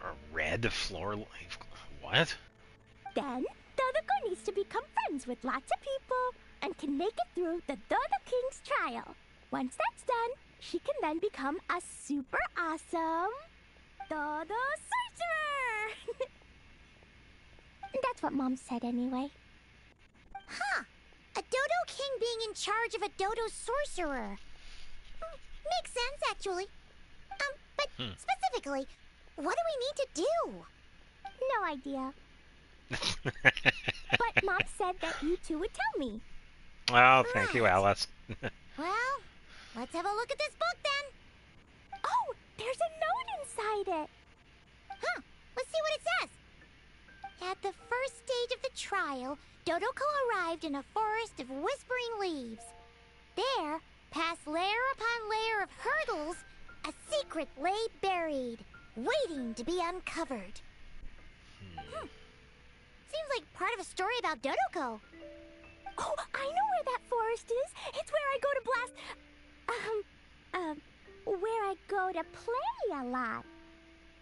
A red floor leaf? What? Then, Dodoko needs to become friends with lots of people and can make it through the Dodo King's trial. Once that's done, she can then become a super awesome Dodo Sorcerer! That's what Mom said anyway. Huh. A Dodo King being in charge of a Dodo Sorcerer. Makes sense, actually. But specifically, what do we need to do? No idea. But Mom said that you two would tell me. Oh, thank you, Alice. Well, let's have a look at this book then. Oh, there's a note inside it. Huh, let's see what it says. At the first stage of the trial, Dodoko arrived in a forest of whispering leaves. There, past layer upon layer of hurdles, a secret lay buried, waiting to be uncovered. Seems like part of a story about Dodoko. Oh, I know where that forest is. It's where I go to blast... where I go to play a lot.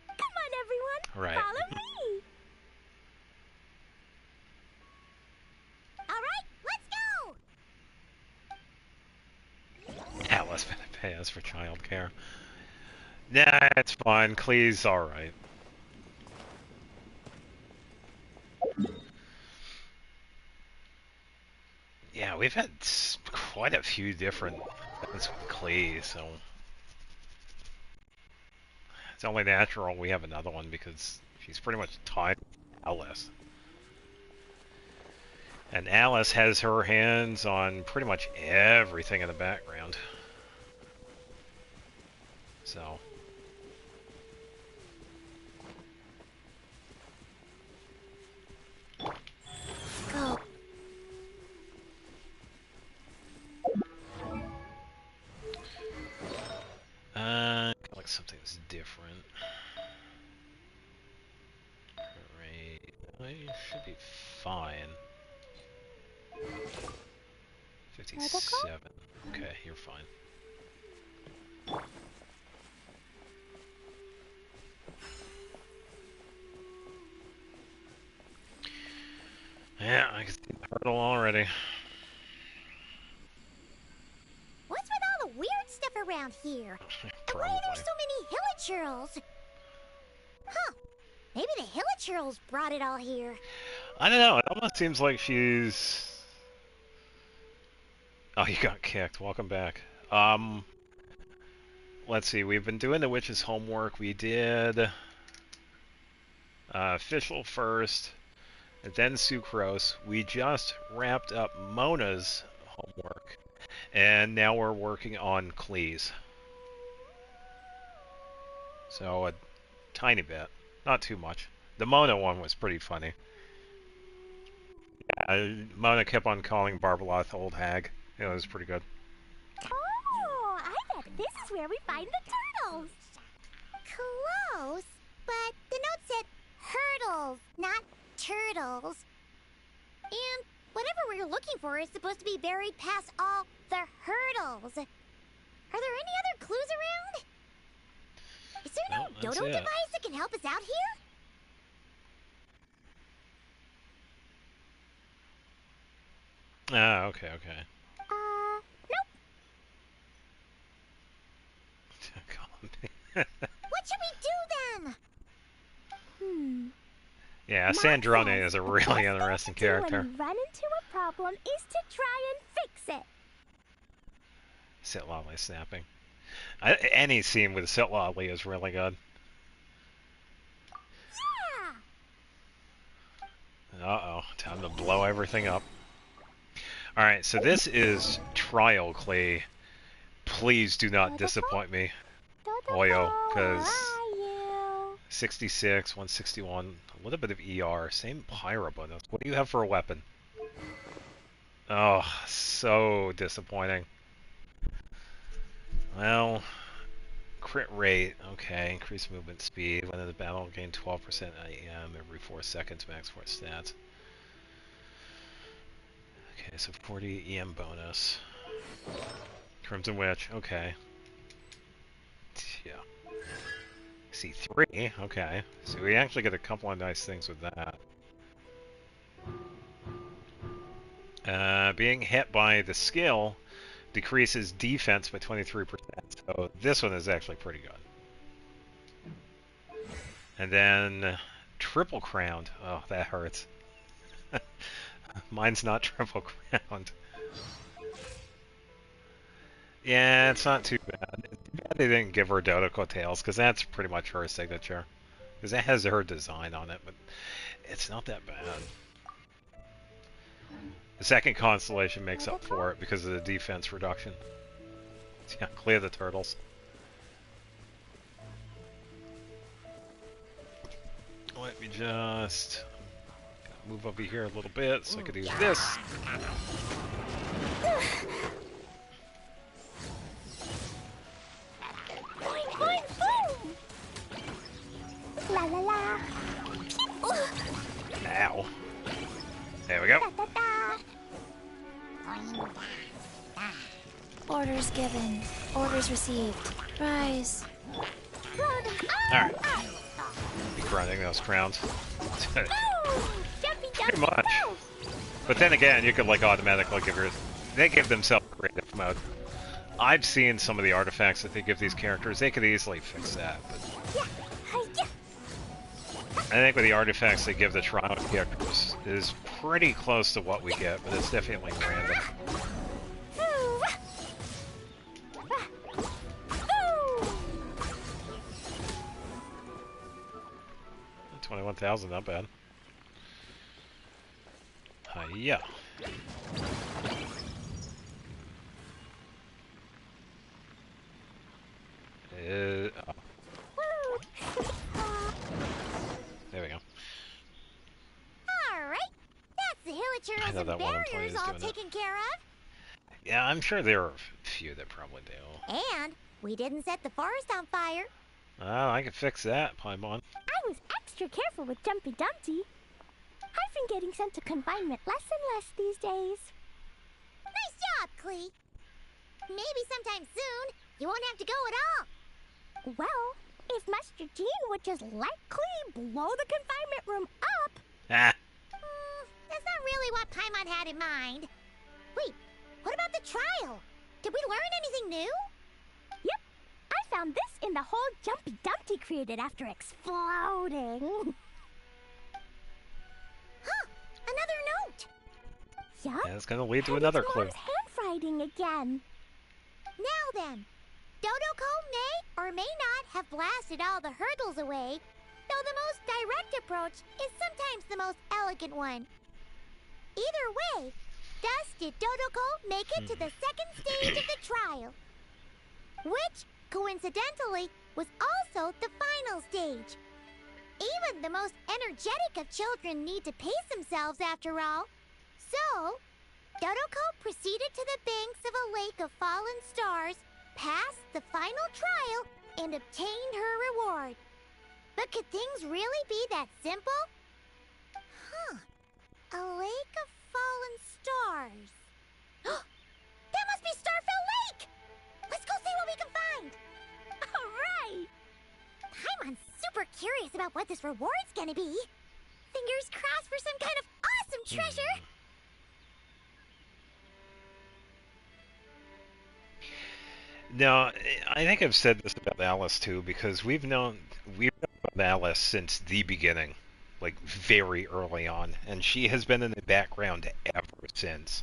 Come on, everyone. Right. Follow me. All right, let's go. Alice pay us for childcare. Nah, it's fine. Klee's alright. Yeah, we've had quite a few different events with Klee, so it's only natural we have another one because she's pretty much tied with Alice. And Alice has her hands on pretty much everything in the background. So. Go. Like something that's different. Right. I should be fine. 57. Okay, you're fine. Yeah, I can see the hurdle already. What's with all the weird stuff around here? And why are there so many hilichurls? Huh. Maybe the hilichurls brought it all here. I don't know, it almost seems like she's... Oh, you got kicked. Welcome back. Let's see, we've been doing the witch's homework. We did... Official first, and then Sucrose. We just wrapped up Mona's homework, and now we're working on Klee's. So a tiny bit, not too much. The Mona one was pretty funny. Yeah, Mona kept on calling Barbaloth old hag. It was pretty good. Oh, I bet this is where we find the turtles. Close, but the note said hurdles, not turtles. And whatever we're looking for is supposed to be buried past all the hurdles. Are there any other clues around? Is there no dodo device that can help us out here? Ah, okay, okay. Nope. What should we do then? Yeah, Sandrone is a really interesting character. When you run into a problem is to try and fix it. Sitlali snapping. Any scene with Sitlali is really good. Yeah. Uh-oh, time to blow everything up. Alright, so this is Trial Klee. Please do not disappoint me, Oyo, because 66, 161, a little bit of ER, same Pyro bonus. What do you have for a weapon? Oh, so disappointing. Well, crit rate, okay, increased movement speed. When in the battle, gain 12% IM every 4 seconds, max force stats. Okay, so 40 EM bonus. Crimson Witch, okay. Yeah. C3, okay. So we actually get a couple of nice things with that. Being hit by the skill decreases defense by 23%, so this one is actually pretty good. And then triple crowned. Oh, that hurts. Mine's not triple crowned. Yeah, it's not too bad. It's too bad they didn't give her Dodoco Tails, because that's pretty much her signature. Because it has her design on it, but it's not that bad. The second constellation makes up for it because of the defense reduction. Yeah, clear the turtles. Let me just move over here a little bit so I could use this. Boing, boing, boom! La la la. Ow. There we go. Da, da, da. Orders given. Orders received. Rise. Alright. Be grinding those crowns. Pretty much. But then again, you could like automatically give your... They give themselves creative mode. I've seen some of the artifacts that they give these characters. They could easily fix that, but I think with the artifacts they give the trial characters is pretty close to what we get, but it's definitely random. 21,000, not bad. Yeah. Oh. There we go. Alright, that's the I hilichurls know and that one employee barriers is all doing it. taken care of. Yeah, I'm sure there are a few that probably do. And we didn't set the forest on fire. Oh, I can fix that, Paimon. I was extra careful with Jumpy Dumpty. I've been getting sent to confinement less and less these days. Nice job, Klee. Maybe sometime soon you won't have to go at all. Well, if Master Jean would just let Klee blow the confinement room up... Ah. That's not really what Paimon had in mind. Wait, what about the trial? Did we learn anything new? Yep, I found this in the hole Jumpy Dumpty created after exploding. Huh, another note. Yup. Yeah, it's gonna lead to another clue. Mom's handwriting again. Now then, Dodoko may or may not have blasted all the hurdles away, though the most direct approach is sometimes the most elegant one. Either way, thus did Dodoko make it to the second stage of the trial, which, coincidentally, was also the final stage. Even the most energetic of children need to pace themselves after all. So, Dodoko proceeded to the banks of a lake of fallen stars, passed the final trial, and obtained her reward. But could things really be that simple? Huh. A lake of fallen stars. That must be Starfell Lake! Let's go see what we can find! Alright! Paimon's super curious about what this reward's gonna be. Fingers crossed for some kind of awesome treasure! No, I think I've said this about Alice too, because we've known about Alice since the beginning, like very early on, and she has been in the background ever since.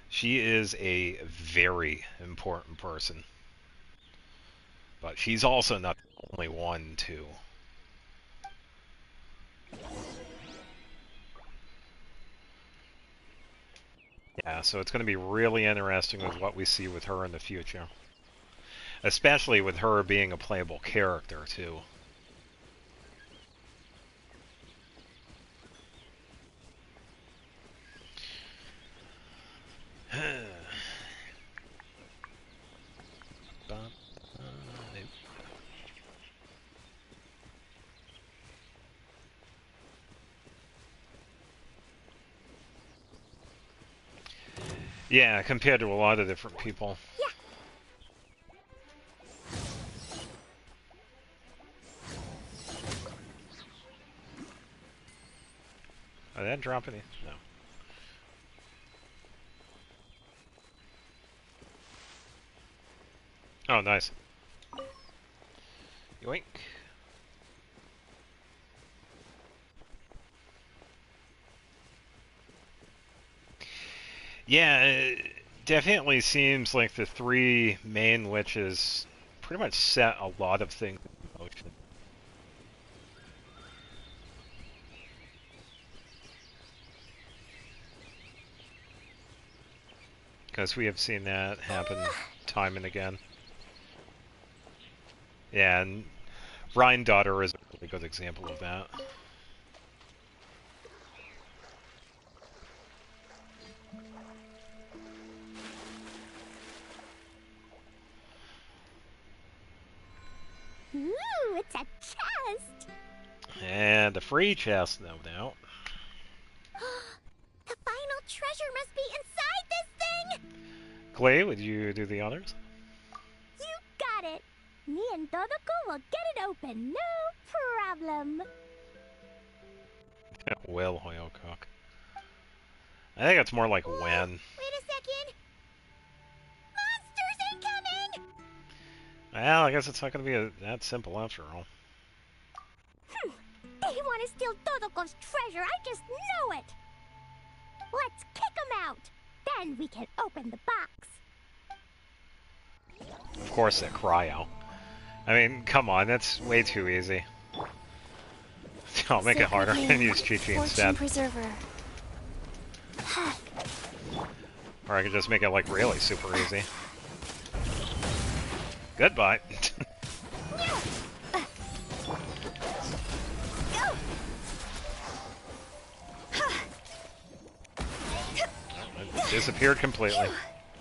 She is a very important person, but she's also not the only one too. Yeah, so it's going to be really interesting with what we see with her in the future. Especially with her being a playable character, too. Yeah, compared to a lot of different people. Yeah. Did that drop any? No. Oh, nice. Yoink. Yeah, it definitely seems like the three main witches pretty much set a lot of things in motion. Because we have seen that happen time and again. Yeah, and Rhine Daughter is a really good example of that. Ooh, it's a chest! And a free chest, no doubt. The final treasure must be inside this thing! Klee, would you do the honors? You got it! Me and Dodoko will get it open, no problem. Will Hoyocock. I think it's more like when. Wait a second. Monsters incoming! Well, I guess it's not going to be that simple after all. They want to steal Dodoko's treasure, I just know it! Let's kick them out! Then we can open the box. Of course, that cryo. I mean, come on, that's way too easy. I'll make it harder and use Chi-Chi instead. Preserver. Or I could just make it like really super easy. Goodbye. It disappeared completely.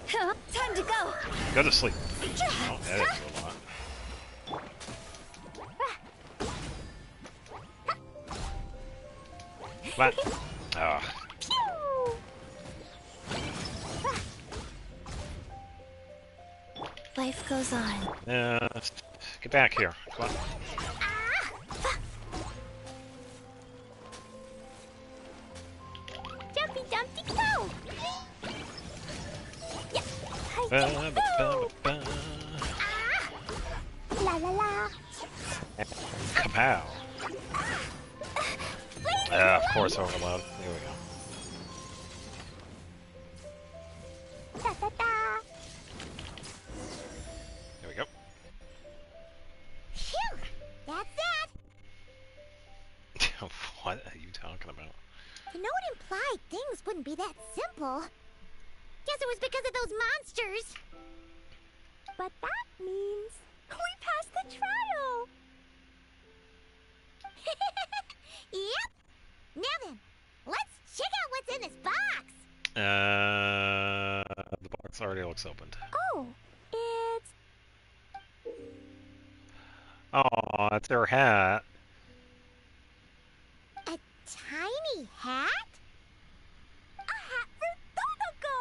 Time to go. Go to sleep. Oh, that is a lot. What? Ugh. Life goes on. Let's get back here. Come on. Jumpy Dumpty go! La la la. Kapow. Of course, overload. Here we go. Da da da. There we go. Phew! That's that! What are you talking about? You know it implied things wouldn't be that simple. Guess it was because of those monsters. But that means we passed the trial. Yep! Now then, let's check out what's in this box! The box already looks opened. Oh, it's... Oh, it's her hat. A tiny hat? a hat for Dodoko!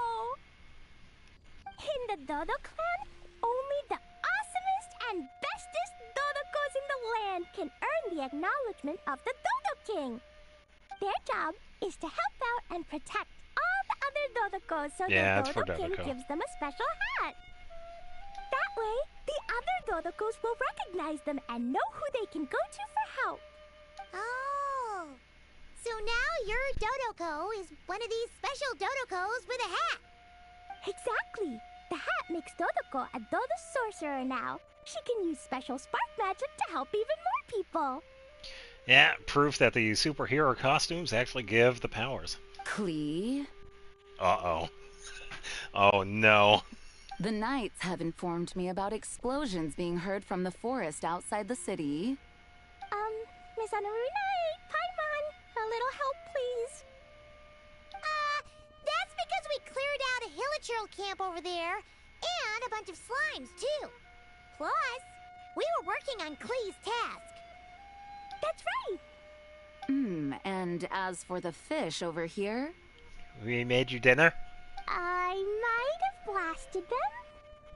In the Dodo clan, only the awesomest and bestest Dodokos in the land can earn the acknowledgement of the Dodo King. Their job is to help out and protect all the other Dodokos so Yeah, the it's for Dodo King Dodoko. gives them a special hat. That way, the other Dodokos will recognize them and know who they can go to for help. Oh. So now your Dodoko is one of these special Dodokos with a hat. Exactly. The hat makes Dodoko a Dodo sorcerer now. She can use special spark magic to help even more people. Yeah, proof that the superhero costumes actually give the powers. Klee, Uh-oh. Oh, no. the knights have informed me about explosions being heard from the forest outside the city. Miss Anaruna, Paimon, a little help, please. That's because we cleared out a hilichurl camp over there, and a bunch of slimes, too. Plus, we were working on Klee's task. That's right. And as for the fish over here, We made you dinner? I might have blasted them,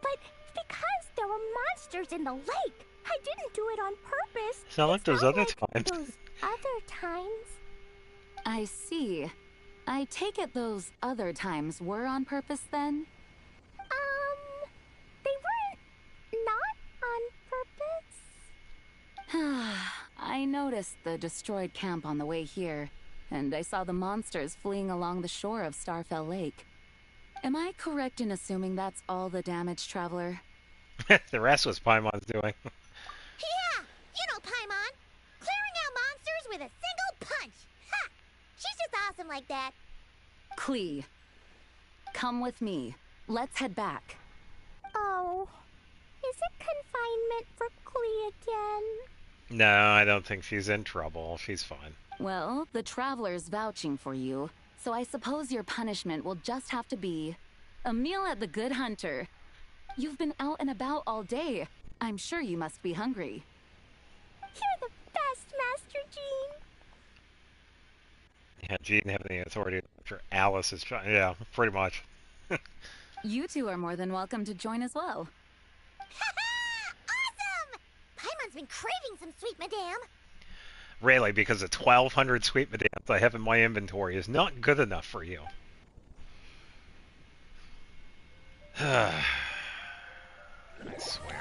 but because there were monsters in the lake, I didn't do it on purpose. It's not like those other times. Those other times. I see. I take it those other times were on purpose then? They weren't not on purpose. I noticed the destroyed camp on the way here, and I saw the monsters fleeing along the shore of Starfell Lake. Am I correct in assuming that's all the damage, Traveler? The rest was Paimon's doing. Yeah, you know Paimon. Clearing out monsters with a single punch. Ha! She's just awesome like that. Klee, come with me. Let's head back. Oh, is it confinement for Klee again? No, I don't think she's in trouble. She's fine. Well, the Traveler's vouching for you, so I suppose your punishment will just have to be a meal at the Good Hunter. You've been out and about all day. I'm sure you must be hungry. You're the best, Master Jean. Yeah, Jean didn't have any authority after Alice is trying. Yeah, pretty much. You two are more than welcome to join as well. Awesome! Paimon's been craving some sweet madame. Really, because the 1,200 sweet madams I have in my inventory is not good enough for you. I swear.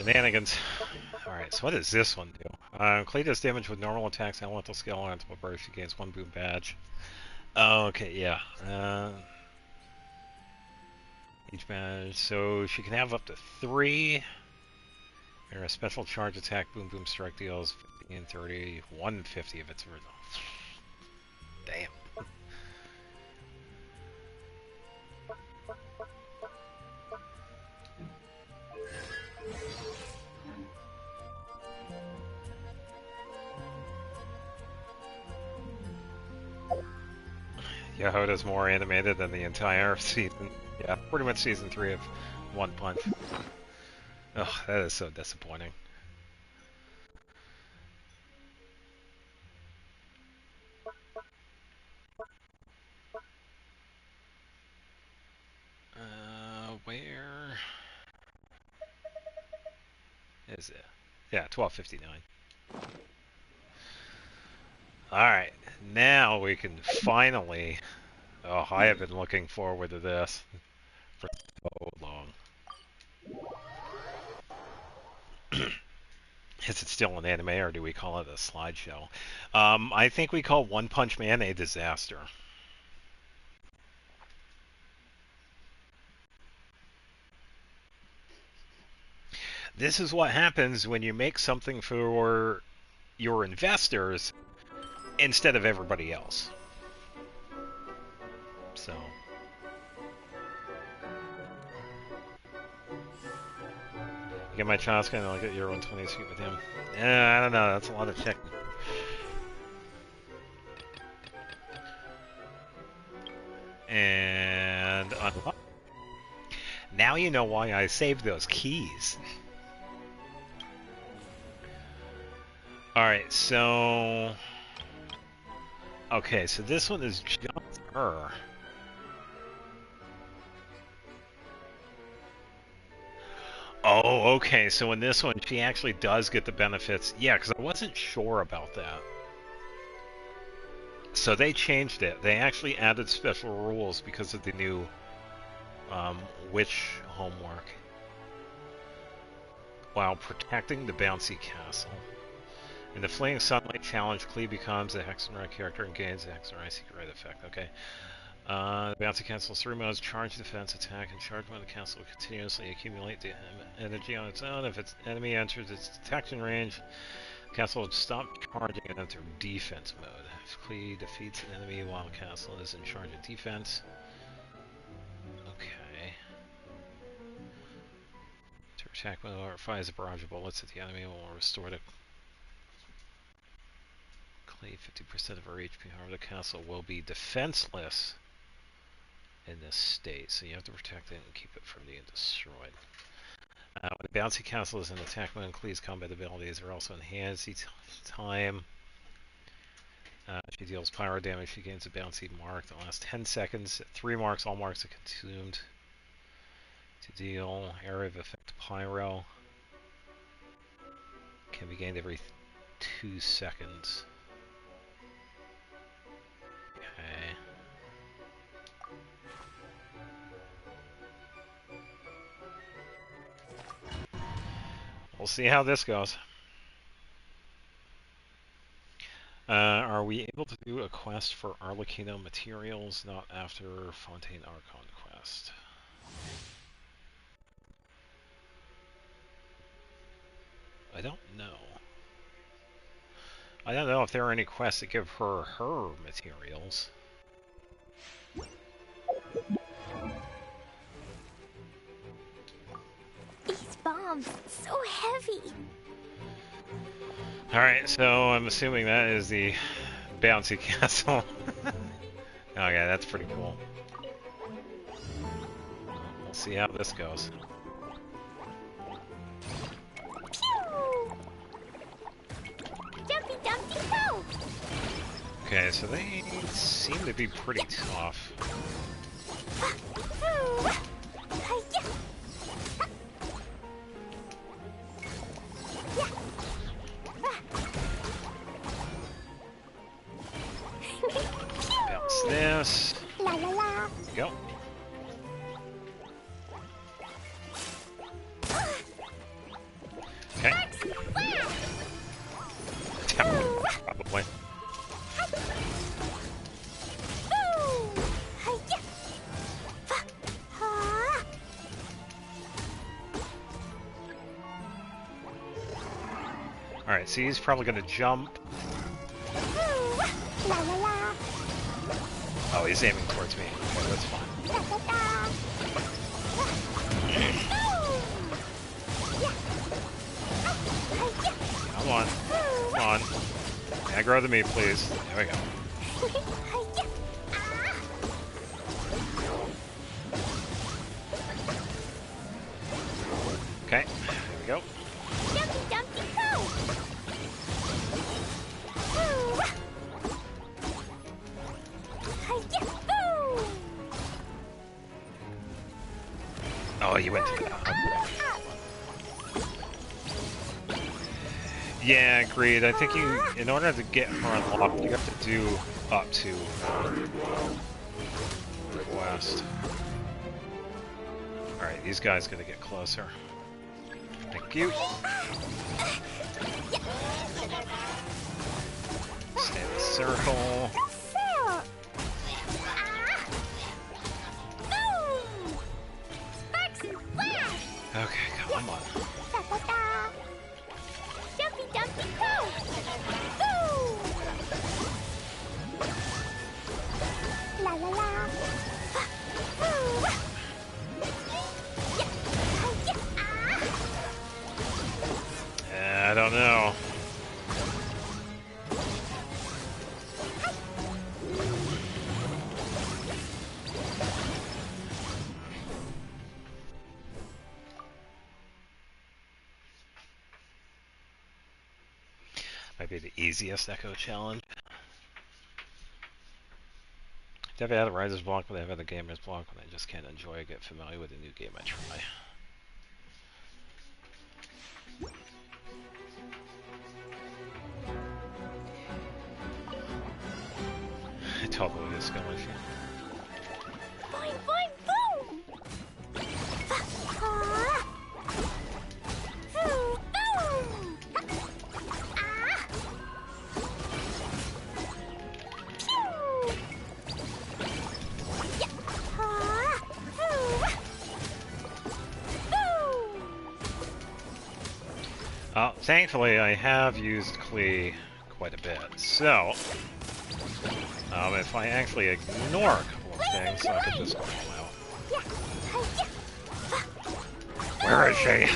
Shenanigans. Alright, so what does this one do? Klee does damage with normal attacks, elemental skill, and ultimate burst. She gains 1 boom badge. Oh, okay, yeah. Each badge. So she can have up to 3. And a special charge attack, boom boom strike deals 50 and 30, 150 if it's original. Damn. Jahoda's more animated than the entire season. Yeah, pretty much season 3 of One Punch. Ugh, that is so disappointing. Where is it? Yeah, 12:59. Alright, now we can finally... Oh, I have been looking forward to this for so long. Is it still an anime, or do we call it a slideshow? I think we call One Punch Man a disaster. This is what happens when you make something for your investors instead of everybody else. So... Get my child's gonna look at your 120 suit with him. I don't know, that's a lot of checking. And unlock. Now you know why I saved those keys. Alright, so... Okay, so this one is just her. Oh, okay, so in this one, she actually does get the benefits. Yeah, because I wasn't sure about that. So they changed it. They actually added special rules because of the new witch homework. While protecting the bouncy castle. In the Fleeing Sunlight Challenge, Klee becomes a Hexenrai character and gains a Hexenrai secret right effect. Okay. The bouncy castle's 3 modes: charge, defense, attack, and charge mode. The castle will continuously accumulate the energy on its own. If its enemy enters its detection range, the castle will stop charging and enter defense mode. If Klee defeats an enemy while the castle is in charge of defense. Okay. To attack mode or fires a barrage of bullets at the enemy will restore the Klee 50% of her HP. However, the castle will be defenseless in this state, so you have to protect it and keep it from being destroyed. When the bouncy castle is in attack mode, Klee's combat abilities are also enhanced each time. She deals pyro damage. She gains a bouncy mark that lasts 10 seconds. 3 marks, all marks are consumed. To deal area of effect pyro can be gained every 2 seconds. Okay. We'll see how this goes. Are we able to do a quest for Arlecchino materials, not after Fontaine Archon quest? I don't know. I don't know if there are any quests that give her materials. These bombs, so heavy. Alright, so I'm assuming that is the bouncy castle. Okay, that's pretty cool. We'll see how this goes. Jumpy, jumpy, go! Okay, so they seem to be pretty tough. Bounce this. La la la. Go. Probably. Alright, so he's probably gonna jump. Oh, he's aiming towards me. Okay, that's fine. Come on. Come on. Aggro to me, please. There we go. Okay, there we go. Oh, you went to the hub. Yeah, agreed. I think you, in order to get her unlocked, you have to do up to west. Alright, these guys gotta get closer. Thank you. Stay in the circle. Okay, come on. I don't know. Might be the easiest Echo challenge. I've had a writer's block, but I've had a gamer's block when I just can't enjoy or get familiar with a new game I try. I totally is going for. Boing, boing, boom! Thankfully, I have used Klee quite a bit, so if I actually ignore a couple of things, I could just go out. Where is she?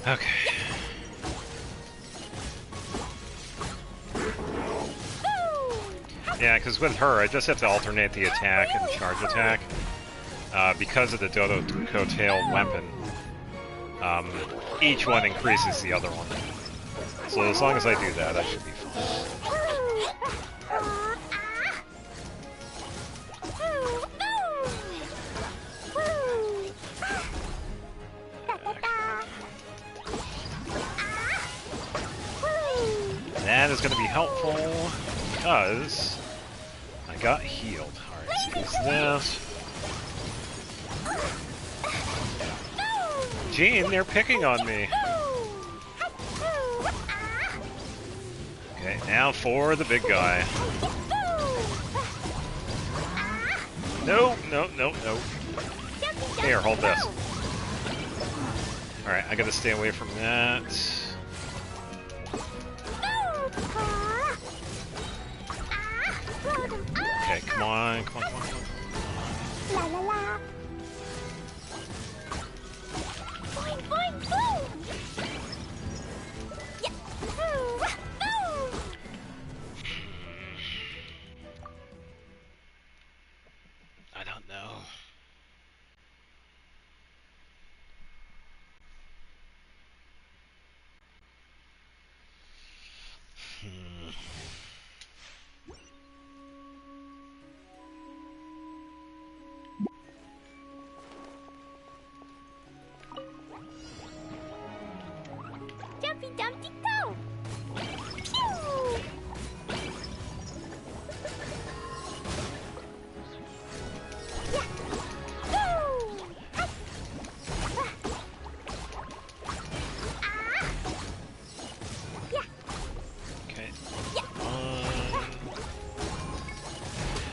Okay. Yeah, because with her, I just have to alternate the attack and charge attack. Because of the Dodo Coattail weapon, each one increases the other one. So as long as I do that, I should be fine. That is going to be helpful because I got healed. Alright, so use this. Gene, they're picking on me. Okay, now for the big guy. No, no, no, no. Here, hold this. Alright, I gotta stay away from that. Okay, come on, come on, come on, come on. La la la. Boing, boing, boom! Yeah. Boom! I don't know.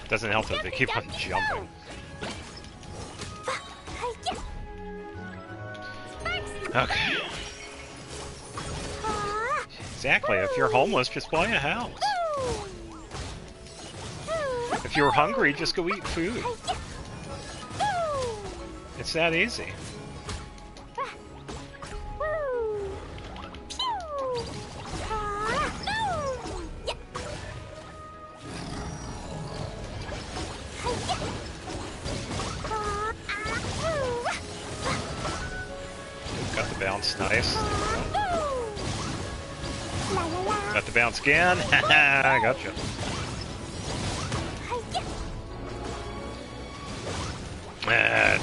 Doesn't help that they keep on jumping. Okay. Exactly. If you're homeless, just buy a house. If you're hungry, just go eat food. It's that easy. Got the bounce, nice. Got the bounce again. I gotcha.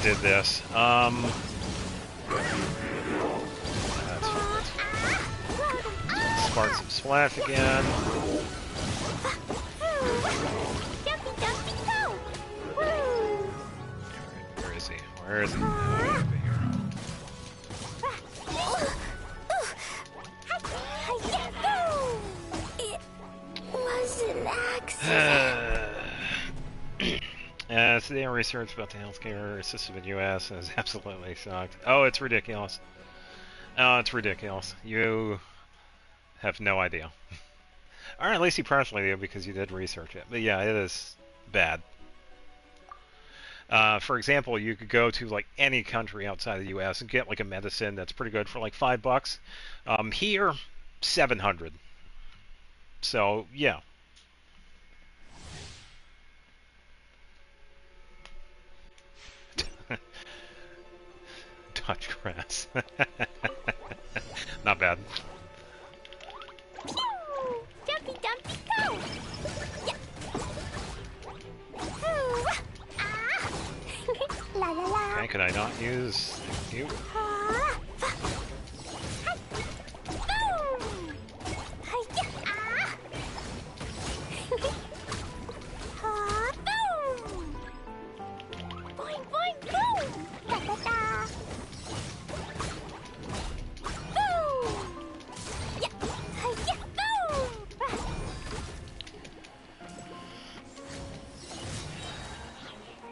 Did this. That's fine. Spark some splash again. Where is he? Where is he? Over here. It was an accident. Today research about the healthcare system in the U.S. is absolutely shocked. Oh, it's ridiculous. Oh, it's ridiculous. You have no idea. Or at least you partially do because you did research it. But yeah, it is bad. For example, you could go to like any country outside the U.S. and get like a medicine that's pretty good for like $5. Here, $700. So yeah. Touch grass. Not bad. Jumpy, dumpy, go! La la la. Okay, could I not use you? Boing, boing, boom! Da da da!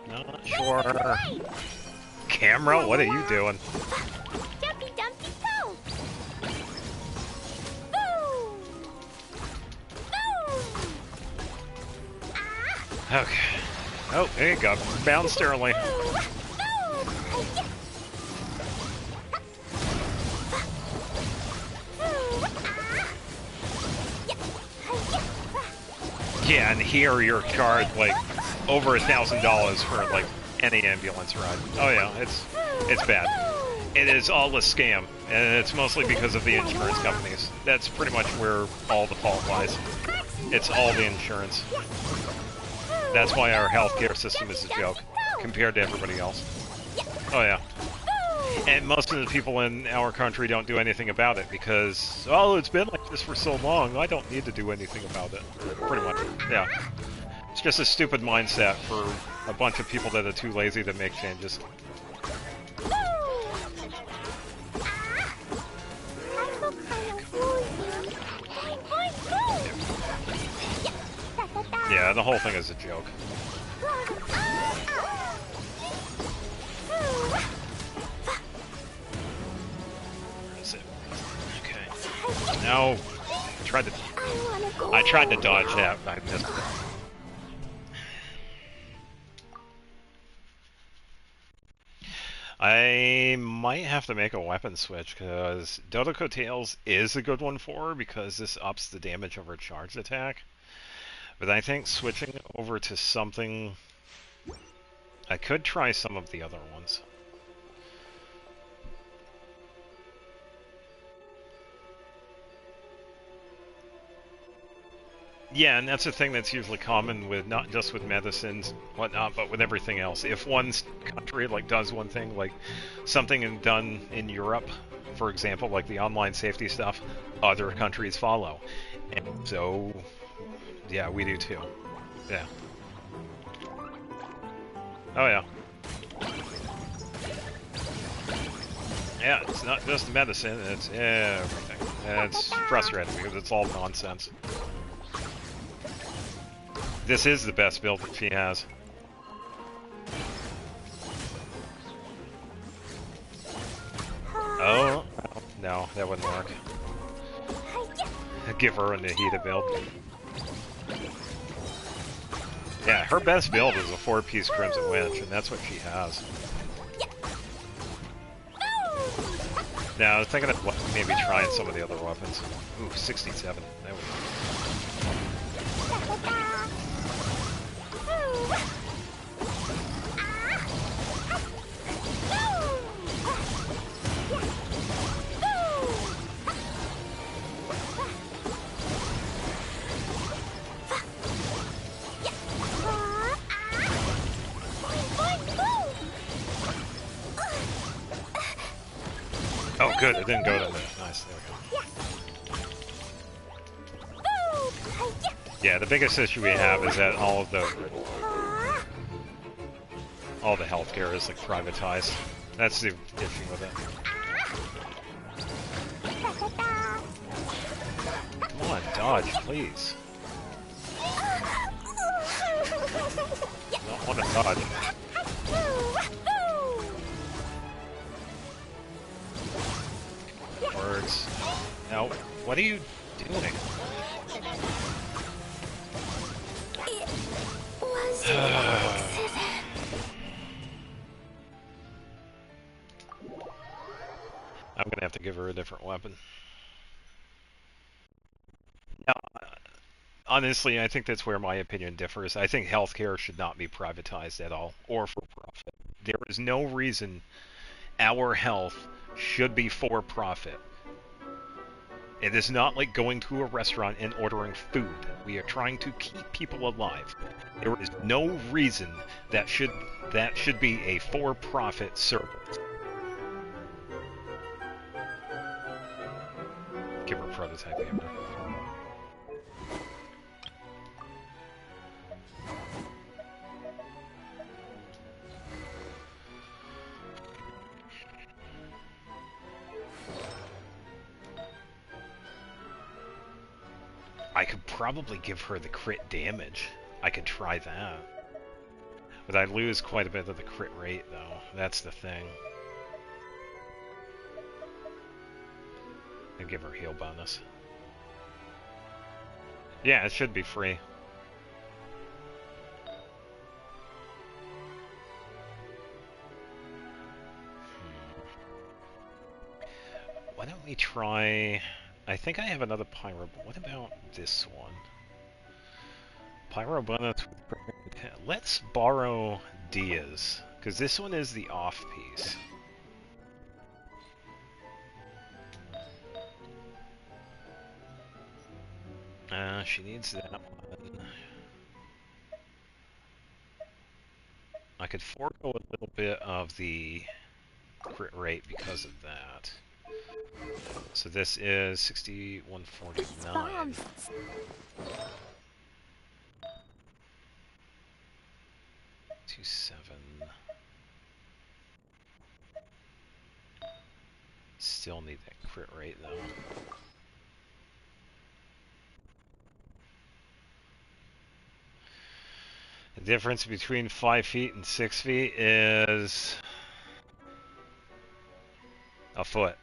Not sure. Camera, what are you doing? Jumpy, dumpy, go! Okay. Oh, there you go. Bounced early. Yeah, and here you're charged like over $1,000 for like any ambulance ride. Oh yeah, it's bad. It is all a scam, and it's mostly because of the insurance companies. That's pretty much where all the fault lies. It's all the insurance. That's why our healthcare system is a joke compared to everybody else. Oh yeah. And most of the people in our country don't do anything about it because, oh, it's been like this for so long, I don't need to do anything about it. Pretty much, yeah. It's just a stupid mindset for a bunch of people that are too lazy to make changes. Yeah, the whole thing is a joke. No, I tried to dodge that, but I missed it. I might have to make a weapon switch because Dodoko Tails is a good one for her because this ups the damage of her charged attack. But I think switching over to something, I could try some of the other ones. Yeah, and that's a thing that's usually common with not just with medicines, whatnot, but with everything else. If one country like does one thing, like something done in Europe, for example, like the online safety stuff, other countries follow. And so, yeah, we do too. Yeah. Oh yeah. Yeah, it's not just medicine, it's everything. And it's frustrating because it's all nonsense. This is the best build that she has. Oh, no, that wouldn't work. Give her a Nahida build. Yeah, her best build is a 4-piece Crimson Winch, and that's what she has. Now, I was thinking of maybe trying some of the other weapons. Ooh, 67. That would Oh, good, it didn't go to me. Nice, there we go. Yeah, the biggest issue we have is that all the healthcare is like privatized. That's the issue with it. Come on, dodge, please. I don't want to dodge. Words. Now, what are you doing? It was an accident. I'm gonna have to give her a different weapon. Now, honestly, I think that's where my opinion differs. I think healthcare should not be privatized at all, or for profit. There is no reason our health should be for profit. It is not like going to a restaurant and ordering food. We are trying to keep people alive. There is no reason that should be a for-profit service. Give her a prototype hammer. I could probably give her the crit damage. I could try that. But I lose quite a bit of the crit rate, though. That's the thing. And give her heal bonus. Yeah, it should be free. Why don't we try... I think I have another pyro, but what about this one? Pyro bonus. Let's borrow Dia's, because this one is the off piece. She needs that one. I could forego a little bit of the crit rate because of that. So this is 6149. 27. Still need that crit rate though. The difference between 5 feet and 6 feet is a foot.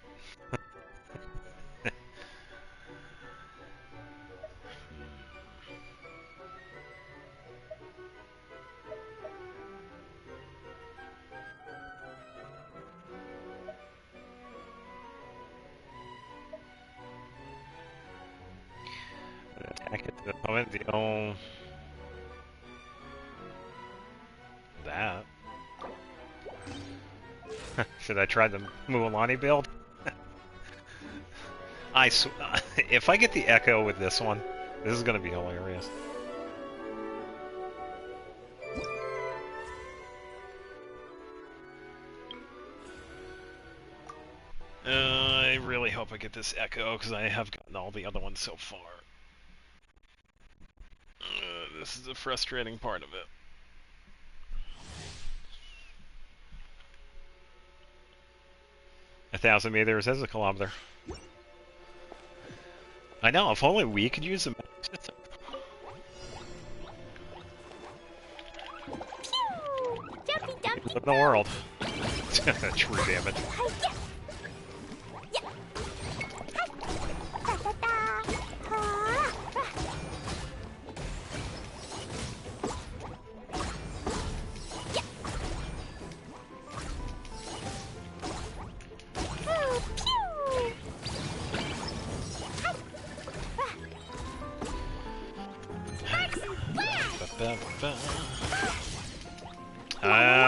Attack at the opponent, deal that. Should I try the Mualani build? If I get the Echo with this one, this is going to be hilarious. I really hope I get this Echo, because I have gotten all the other ones so far. This is the frustrating part of it. A 1,000 meters is a kilometer. I know, if only we could use the magic system. in the world. True damage.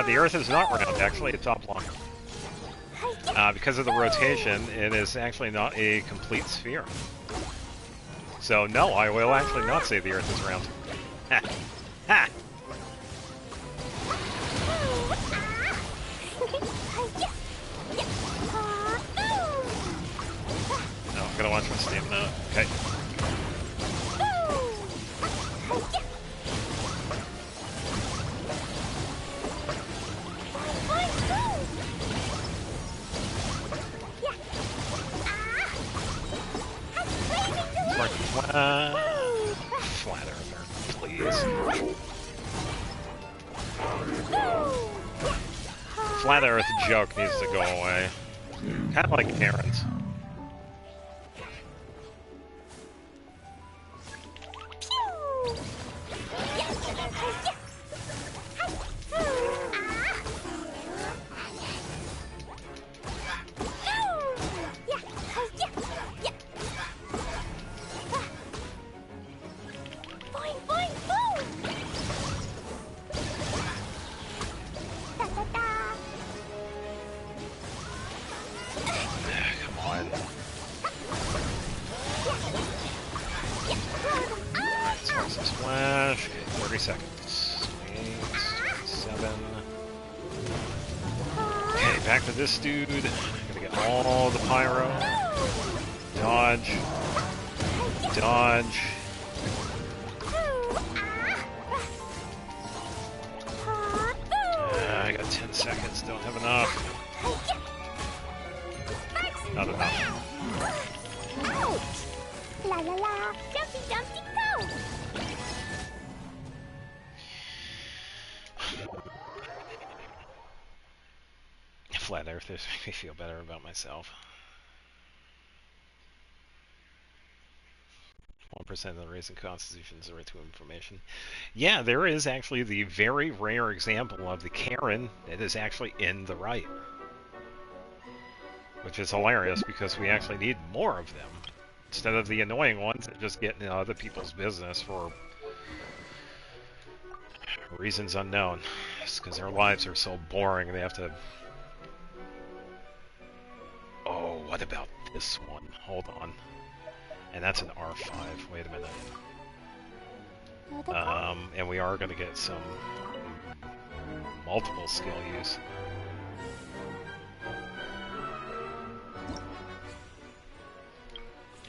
The Earth is not round, actually, it's oblong. Because of the rotation, it is actually not a complete sphere. So, no, I will actually not say the Earth is round. Ha! Ha! Oh, I'm gonna watch my stamina. Okay. Flat Earther, please. Flat Earth joke needs to go away. Kind of like Karen's. This dude, I'm gonna get all the pyro. Dodge. Dodge. I got 10 seconds, don't have enough. Not enough. La la la, jumpy jumpy go! Flat Earthers make me feel better about myself. 1% of the race and constitution is the right to information. Yeah, there is actually the very rare example of the Karen that is actually in the right. Which is hilarious because we actually need more of them. Instead of the annoying ones that just get into other people's business for reasons unknown. Just because their lives are so boring they have to... Oh, what about this one? Hold on. And that's an R5. Wait a minute. And we are going to get some multiple skill use.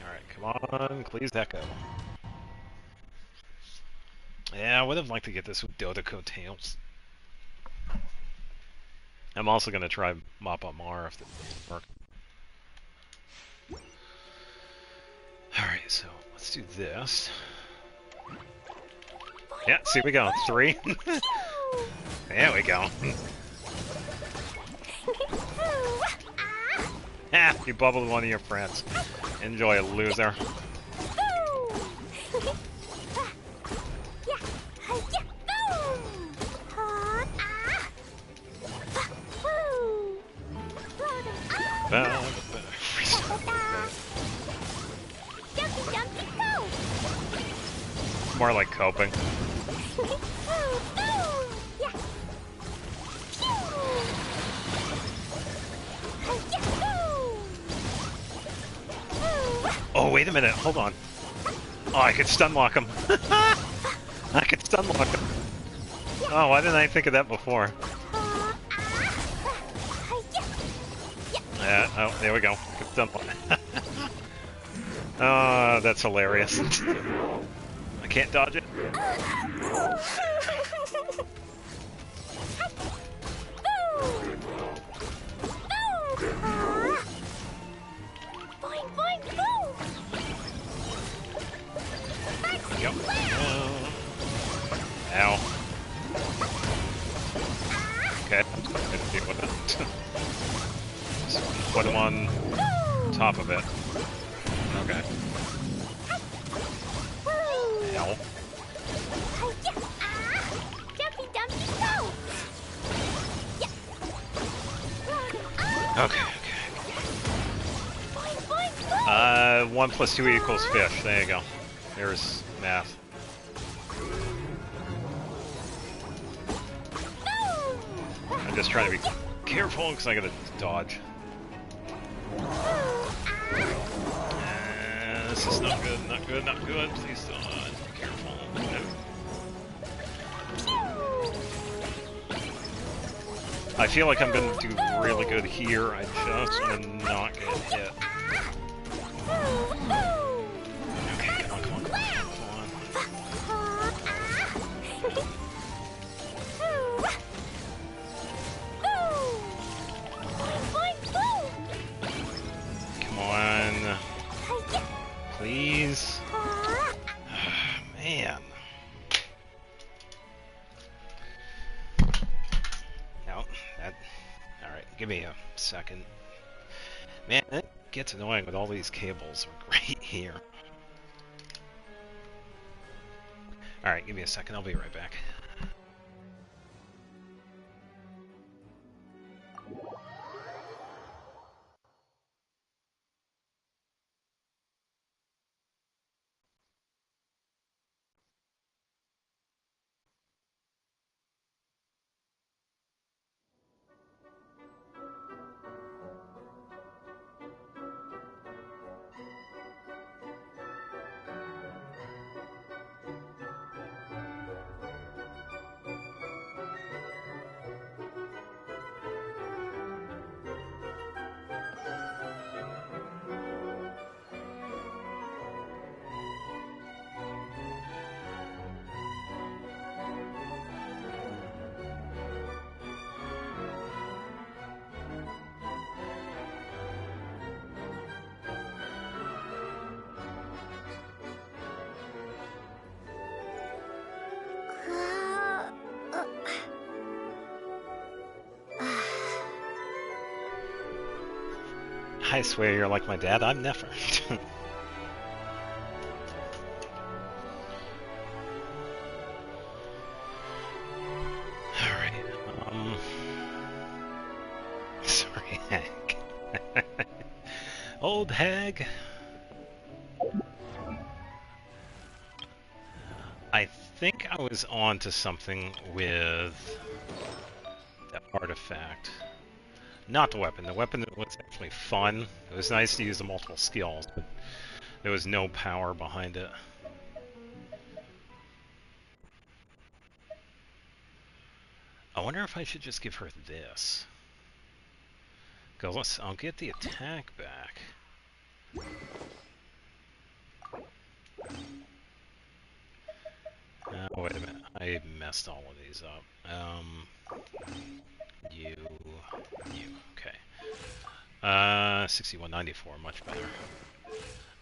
Alright, come on. Please echo. Yeah, I would have liked to get this with Dodoko Tails. I'm also going to try Mop Up Mar if it doesn't work. Alright, so let's do this. Yeah, see we go. 3. There we go. Ah, you bubbled one of your friends. Enjoy, loser. More like coping. Oh, wait a minute, hold on. Oh, I could stun lock him. I could stun lock him. Oh, why didn't I think of that before? Yeah, oh, there we go. I could stun lock. Oh, that's hilarious. I can't dodge it. Yep. Ow. Okay. on top of it. Okay. Hell. Jumpy Dumpy go! Okay, okay. 1 plus 2 equals fish. There you go. There's math. I'm just trying to be careful because I gotta dodge. This is not good, not good, not good. Please dodge. Be careful. I feel like I'm gonna do really good here. I just want to not get hit. Okay, come on, come on, come on, come on. Come on. Please. Man. No, that... Alright, give me a second. Man, it gets annoying with all these cables right here. Alright, give me a second, I'll be right back. I swear you're like my dad, I'm never. Alright, sorry, Hag. Old Hag. I think I was on to something with the artifact. Not the weapon. The weapon was actually fun. It was nice to use the multiple skills, but there was no power behind it. I wonder if I should just give her this. Because I'll get the attack back. Wait a minute. I messed all of these up. You, okay. 6194, much better.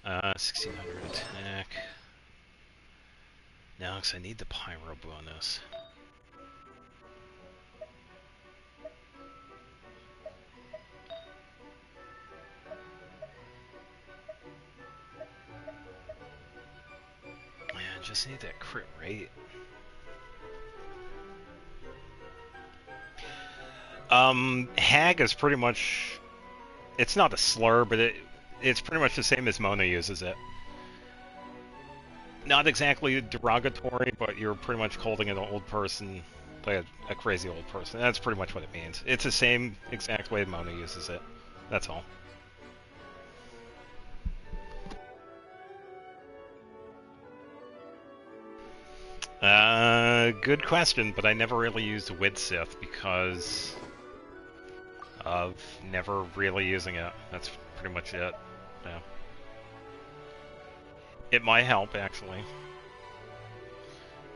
1600 attack. Now, because I need the pyro bonus. Yeah, I just need that crit rate. Hag is pretty much... It's not a slur, but it's pretty much the same as Mona uses it. Not exactly derogatory, but you're pretty much calling an old person, like a crazy old person. That's pretty much what it means. It's the same exact way Mona uses it. That's all. Good question, but I never really used Widsith because of never really using it. That's pretty much it. Yeah. It might help, actually.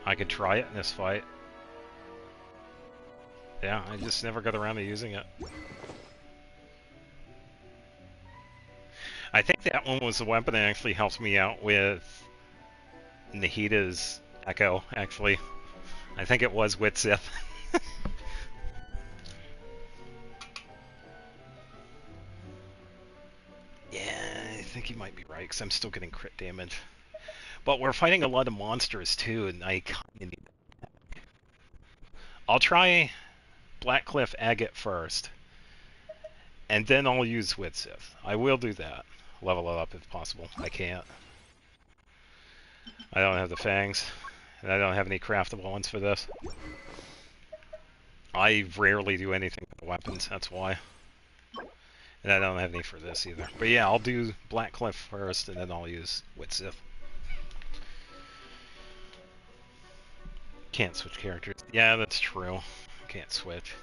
I could try it in this fight. Yeah, I just never got around to using it. I think that one was the weapon that actually helped me out with Nahida's Echo, actually. I think it was Widsith. think you might be right, because I'm still getting crit damage. But we're fighting a lot of monsters, too, and I kind of need... I'll try Blackcliff Agate first, and then I'll use Widsith. I will do that. Level it up if possible. I can't. I don't have the fangs, and I don't have any craftable ones for this. I rarely do anything with weapons, that's why. And I don't have any for this either. But yeah, I'll do Blackcliff first, and then I'll use Widsith. Can't switch characters. Yeah, that's true. Can't switch.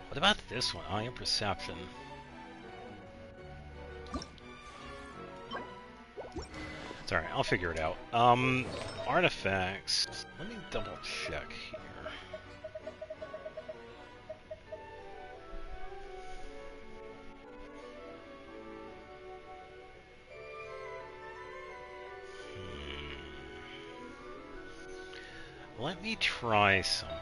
What about this one? Iron Perception. It's alright, I'll figure it out. Artifacts. Let me double check here. Let me try something.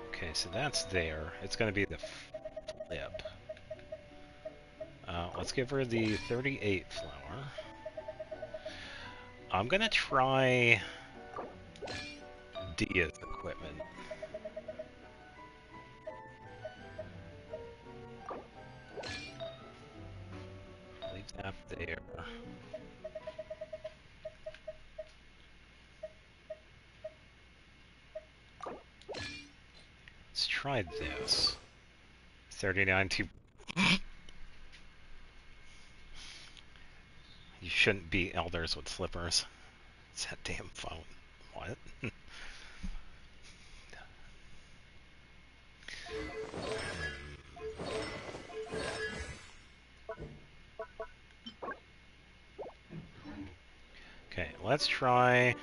Okay, so that's there. It's going to be the flip. Let's give her the 38 flower. I'm going to try Dia's equipment. Leave that there. Let's try this. 39 to... You shouldn't beat elders with slippers. It's that damn phone. What? Okay, let's try...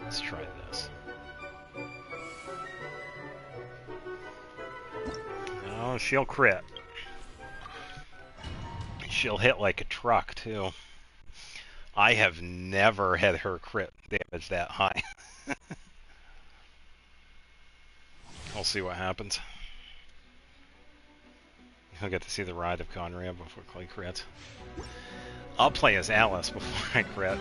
Let's try this. Oh, she'll crit. She'll hit like a truck, too. I have never had her crit damage that high. We'll see what happens. He'll get to see the Ride of Conrad before Klee crits. I'll play as Alice before I crit.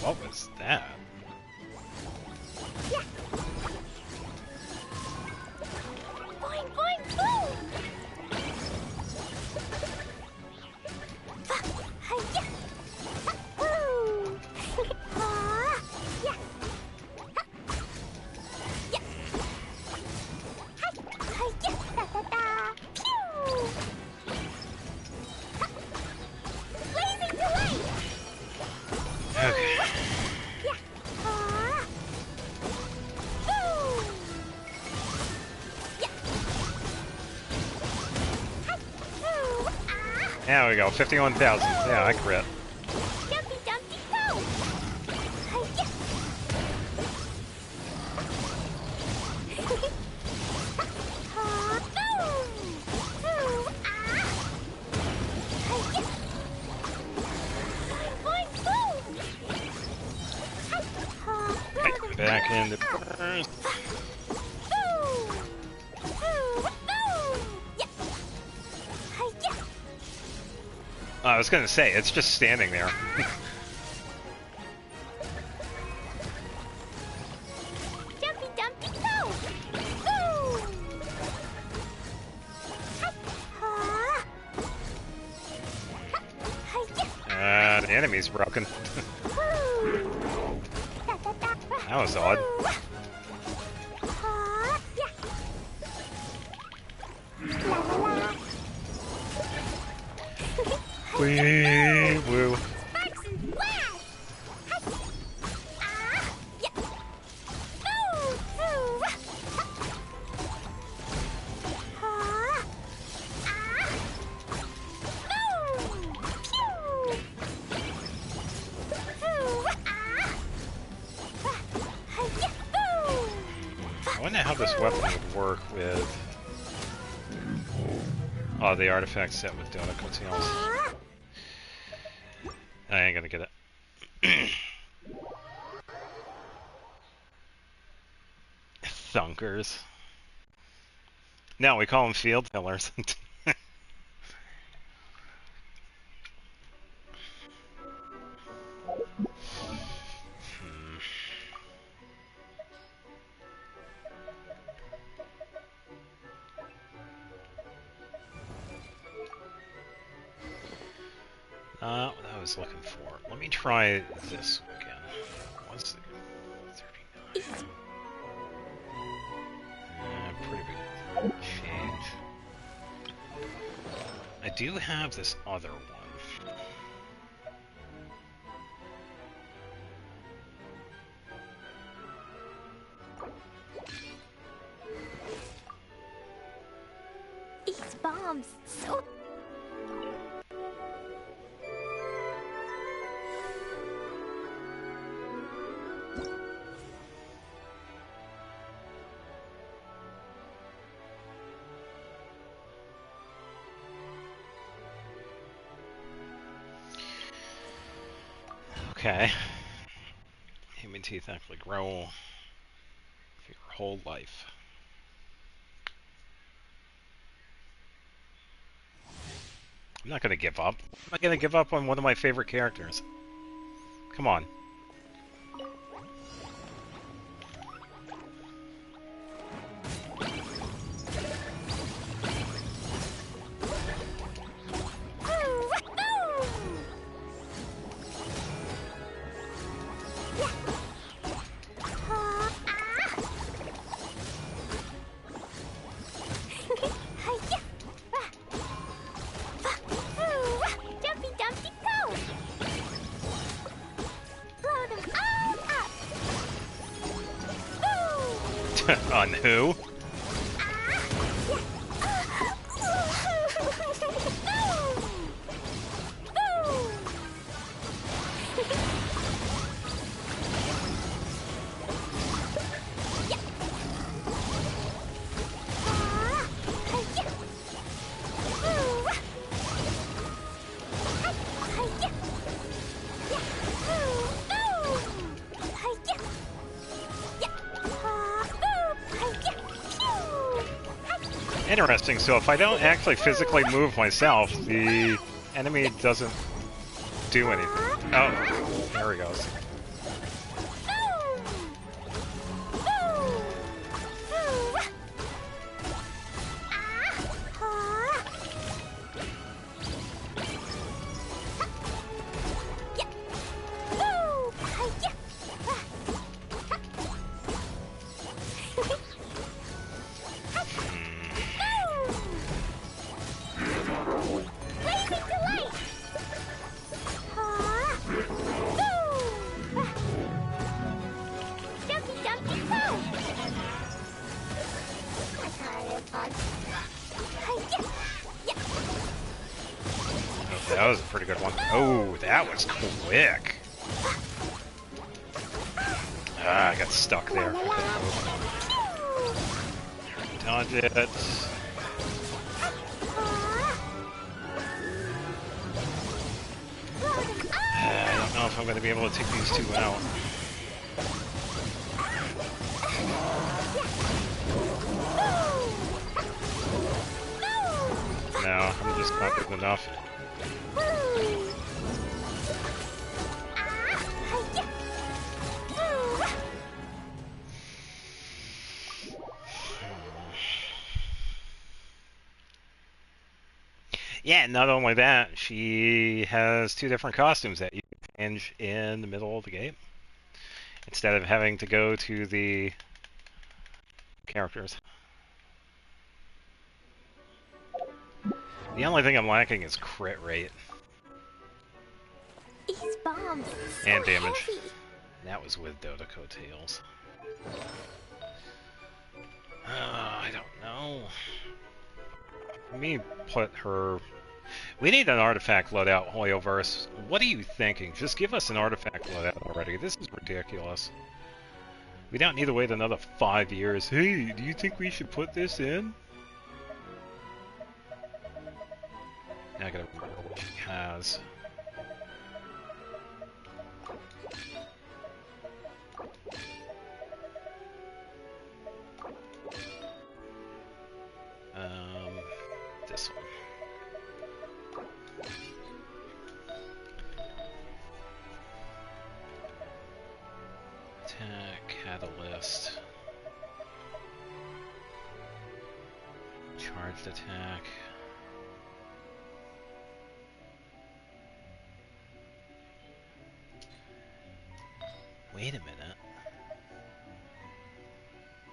What was that? Yeah. Boing, boing, boom! Hi-ya! Woo! Yeah! Yeah! Hi-ya! Da-da-da! Pew! Blazing away! Okay. There we go, 51,000. Yeah, I crit. Dumpy dumpy go! Hi-ya! Okay, back into burst. I was gonna say, it's just standing there. Dumpy dumpy go! The enemy's broken. That was odd. Wee woo. wonder how this weapon would work with the artifact set with Dodo tails. I ain't gonna get it. Thunkers. No, we call them field tillers. What I was looking for. Let me try this again. What's the 39? Pretty big change. I do have this other one. These bombs, so... Okay. Human teeth actually grow for your whole life. I'm not gonna give up. I'm not gonna give up on one of my favorite characters. Come on. On who? Interesting, so if I don't actually physically move myself, the enemy doesn't do anything. Oh, there he goes. That was a pretty good one. Oh, that was quick. Ah, I got stuck there. Dodge it. I don't know if I'm going to be able to take these two out. No, I'm just not good enough. Yeah, not only that, she has two different costumes that you can change in the middle of the game. Instead of having to go to the characters. The only thing I'm lacking is crit rate. These bombs, so and damage. Heavy. That was with Dodoko Tails. I don't know. Let me put her... We need an artifact loadout, Hoyoverse. What are you thinking? Just give us an artifact loadout already. This is ridiculous. We don't need to wait another 5 years. Hey, do you think we should put this in? Now I gotta remember what she has. This one. Attack, catalyst. Charged attack. Wait a minute.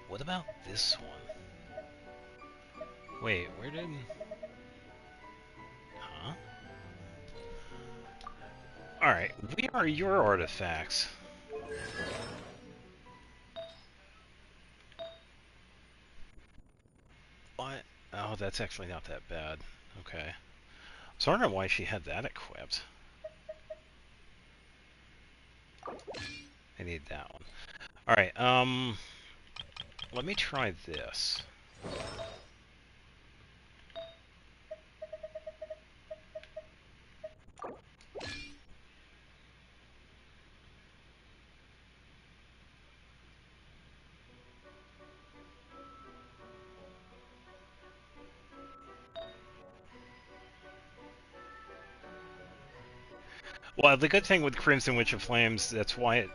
What about this one? Wait, where did... Huh? Alright, where are your artifacts? What? Oh, that's actually not that bad. Okay. So I wondering why she had that equipped. I need that one. Alright, let me try this. Well, the good thing with Crimson Witch of Flames, that's why it...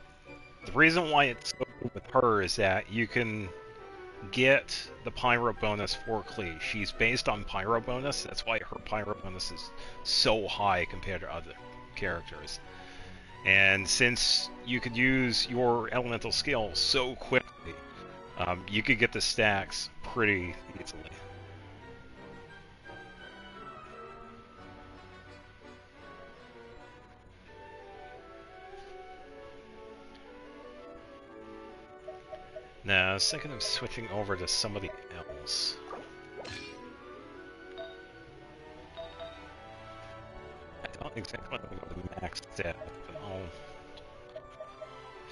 The reason why it's so good with her is that you can get the Pyro bonus for Klee. She's based on Pyro bonus, that's why her Pyro bonus is so high compared to other characters. And since you could use your elemental skill so quickly, you could get the stacks pretty easily. Now, I was thinking of switching over to somebody else. I don't exactly want to go to max stat, but I'll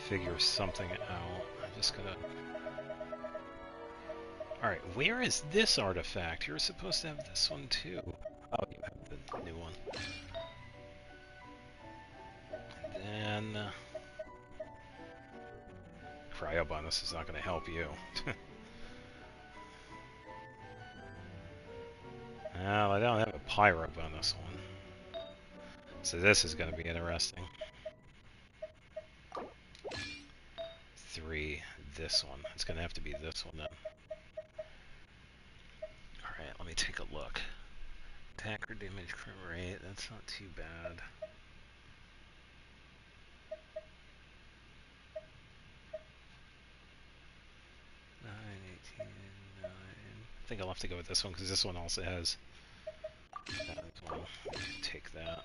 figure something out. I'm just gonna... Alright, where is this artifact? You're supposed to have this one too. Oh, you have the new one. And then... Cryo bonus is not going to help you. Well, I don't have a Pyro bonus one. So this is going to be interesting. 3, this one. It's going to have to be this one then. Alright, let me take a look. Attack or damage crit rate, that's not too bad. I think I'll have to go with this one because this one also has that as well. Take that.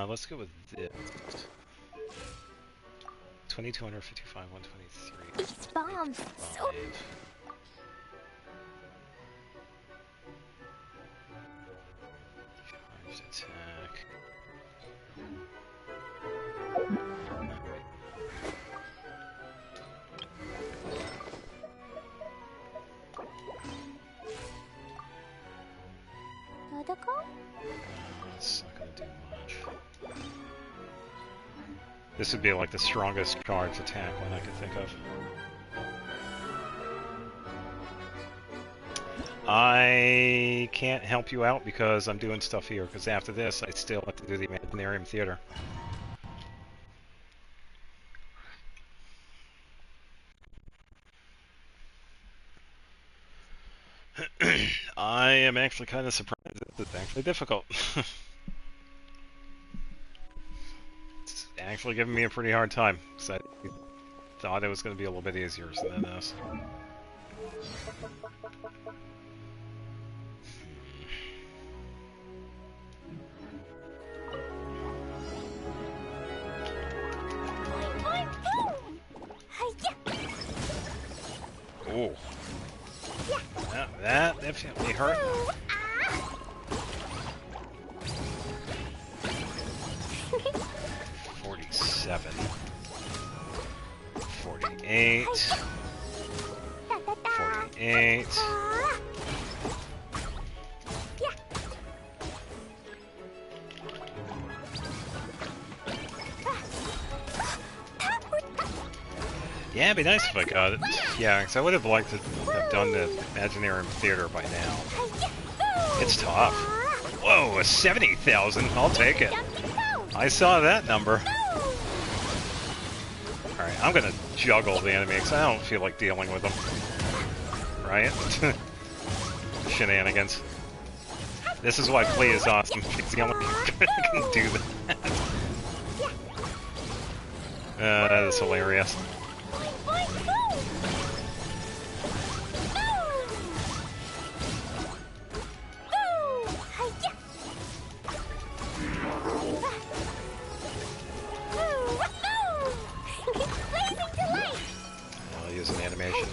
Let's go with this. 2255, 123. These bombs, so... Charged attack. That's not gonna do much. This would be like the strongest charged attack one I could think of. I can't help you out because I'm doing stuff here, because after this I still have to do the Imaginarium Theater. I am actually kind of surprised that it's actually difficult. It's actually giving me a pretty hard time, because I thought it was going to be a little bit easier than this. Oh. That definitely hurt. 48. 48. Yeah, it'd be nice if I got it. Yeah, because I would have liked to have done the Imaginarium Theater by now. It's tough. Whoa, a 70,000. I'll take it. I saw that number. Alright, I'm gonna juggle the enemy because I don't feel like dealing with them. Right? Shenanigans. This is why Klee is awesome. She's the only one that can do that. That is hilarious. I'll use an animation.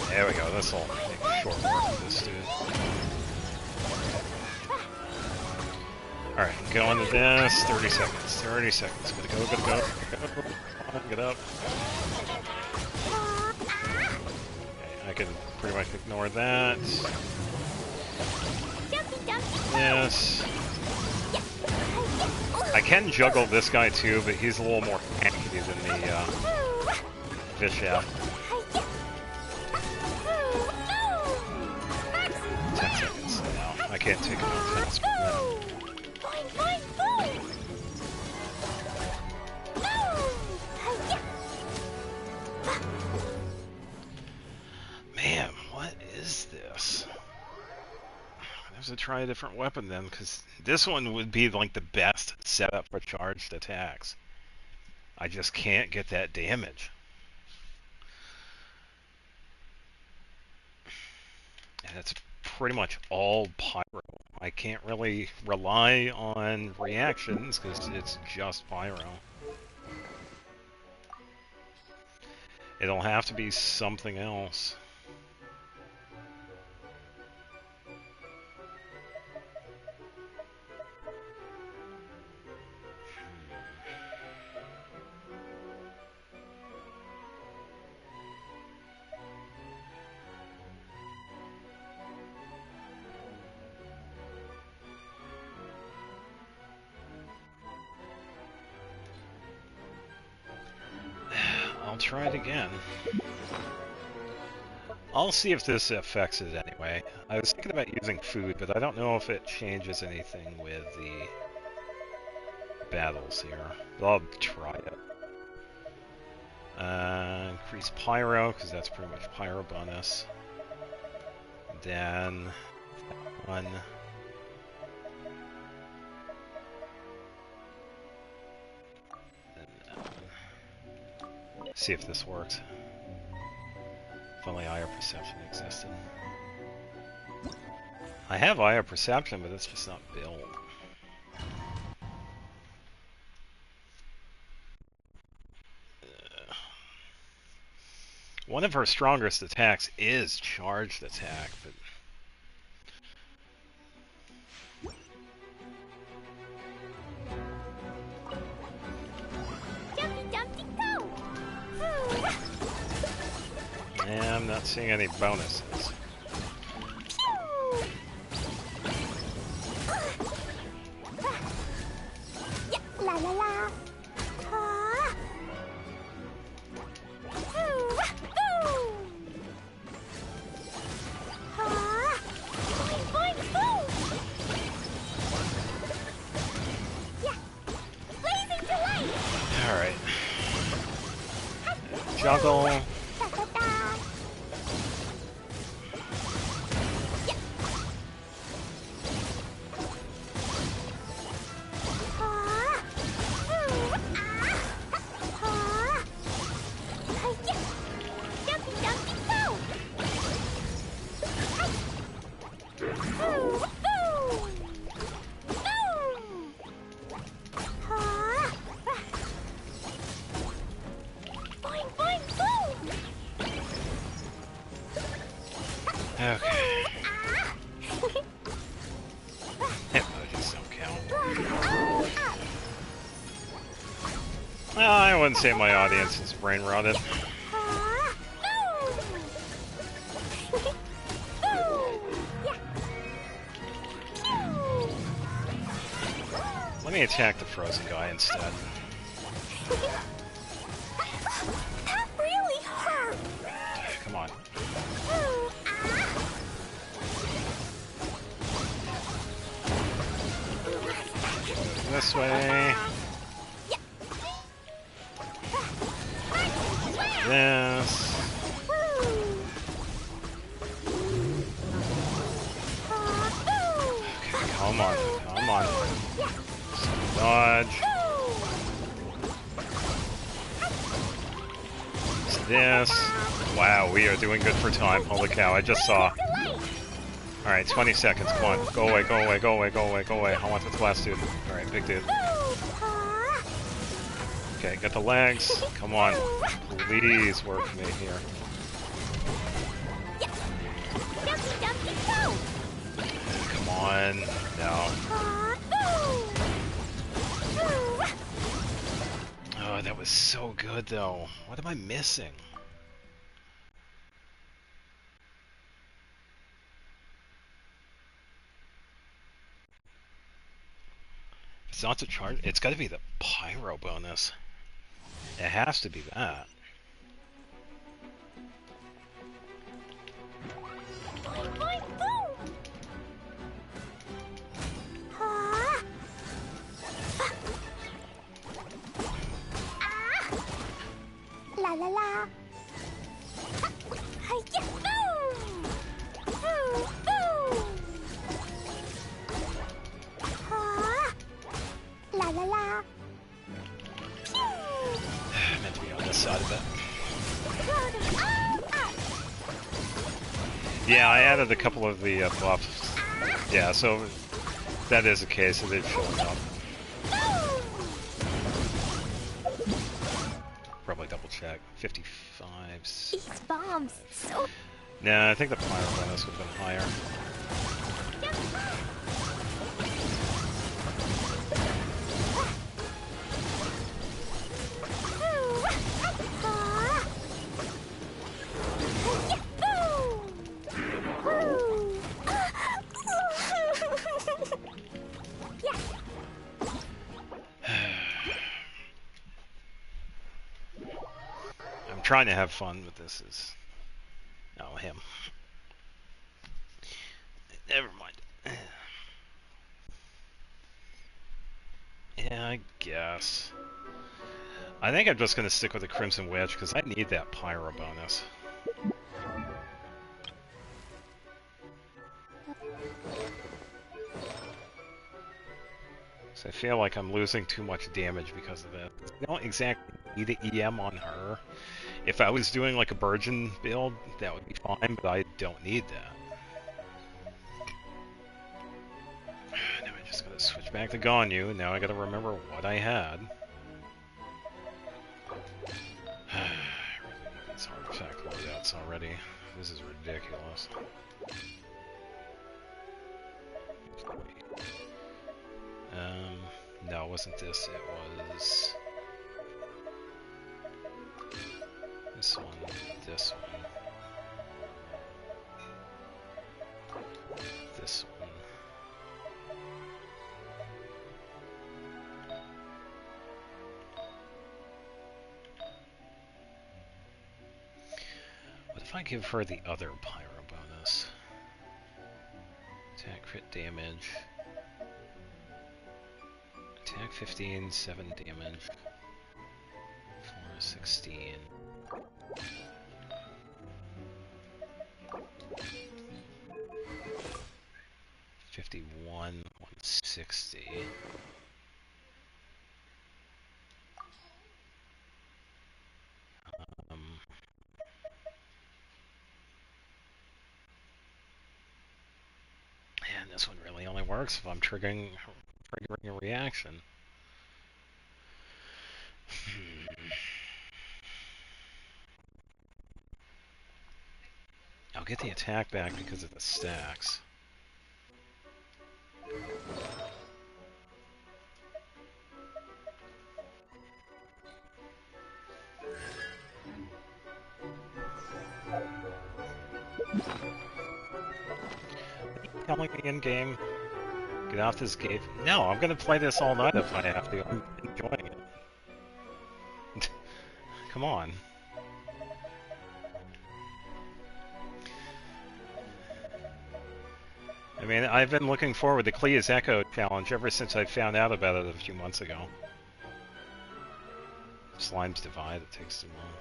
There we go, this'll make short work of this dude. Alright, go into this, 30 seconds, 30 seconds. Gotta go, gotta go, go. Come on, get up. Okay, I can pretty much ignore that. Yes. I can juggle this guy too, but he's a little more tanky than the fish out. 10 seconds now. I can't take him out fast. Man, what is this? I have to try a different weapon then, because this one would be like the best setup for charged attacks. I just can't get that damage. And it's pretty much all pyro. I can't really rely on reactions because it's just pyro. It'll have to be something else. I'll try it again. I'll see if this affects it anyway. I was thinking about using food, but I don't know if it changes anything with the battles here. But I'll try it. Increase pyro, because that's pretty much pyro bonus. Then that one. See if this works. If only eye of perception existed. I have eye of perception, but it's just not built. One of her strongest attacks is charged attack, but yeah, I'm not seeing any bonuses. La la la. Alright. Juggle. Boing, boing, boom! Okay. Emojis don't count. Well, I wouldn't say my audience is brain rotted. Let me attack the frozen guy instead. That really hurt! Come on. This way. This. Okay, come on, come on. Dodge. It's this. Wow, we are doing good for time. Holy cow, I just saw. Alright, 20 seconds. Come on. Go away, go away, go away, go away, go away. I want this last dude. Alright, big dude. Okay, get the legs. Come on. Please work for me here. Come on. No. Oh, that was so good, though. What am I missing? It's not the charge. It's got to be the pyro bonus. It has to be that. La la la. Hi-ya, boom! Boom, boom! La la la. Meant to be on this side of it. Yeah, I added a couple of the buffs. Yeah, so that is the case. It is showing up. Probably double check. 55. These bombs, so... Nah, I think the pyro bonus would have been higher. I'm trying to have fun, but this is... Oh, him. Never mind. Yeah, I guess. I think I'm just going to stick with the Crimson Witch, because I need that pyro bonus. So I feel like I'm losing too much damage because of it. I don't exactly need the EM on her. If I was doing like a Burgeon build, that would be fine, but I don't need that. Now I'm just going to switch back to Ganyu, and now I got to remember what I had. I really need these artifact loadouts already. This is ridiculous. No, it wasn't this. It was this one, this one, this one. What if I give her the other pyro bonus? Attack crit damage. Attack 15, 7 damage. 4, 16. $51, 160. This one really only works if I'm triggering a reaction. I'll get the attack back because of the stacks. Telling me in game, get off this game. No, I'm gonna play this all night if I have to. I'm enjoying it. Come on. I mean, I've been looking forward to Klee's Echo challenge ever since I found out about it a few months ago. Slime's Divide, it takes too long.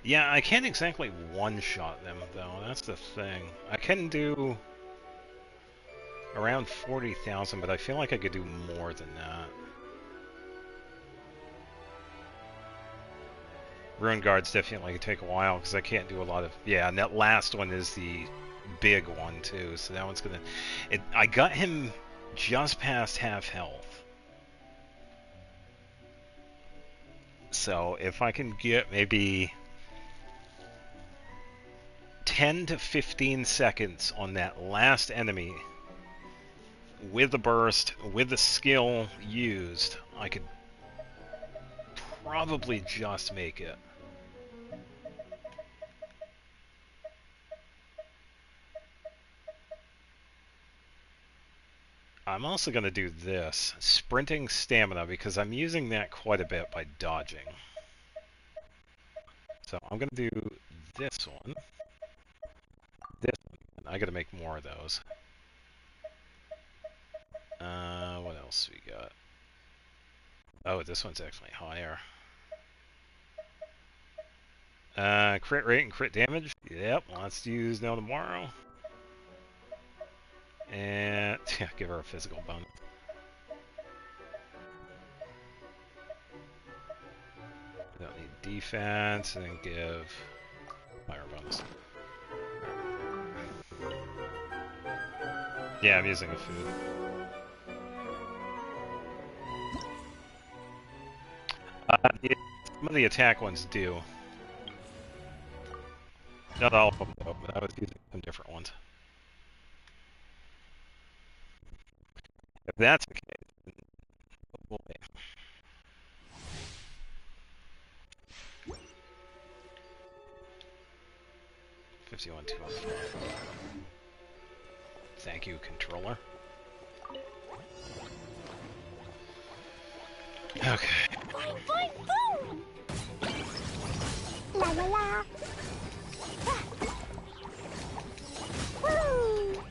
Yeah, I can't exactly one-shot them, though. That's the thing. I can do around 40,000, but I feel like I could do more than that. Ruin Guards definitely take a while, because I can't do a lot of... Yeah, and that last one is the big one, too, so that one's gonna... I got him just past half health. So, if I can get maybe 10 to 15 seconds on that last enemy with the burst, with the skill used, I could probably just make it. I'm also going to do this, sprinting stamina, because I'm using that quite a bit by dodging. So I'm going to do this one. This one. I got to make more of those. What else we got? Oh, this one's actually higher. Crit rate and crit damage. Yep, let's use now tomorrow. And give her a physical bonus. Don't need defense, and then give fire bonus. Yeah, I'm using a food. Some of the attack ones do. Not all of them, though, but I was using some different ones. If that's the case, then oh boy. Thank you, controller. Okay. Boing, boing, boom! La la la! Woo!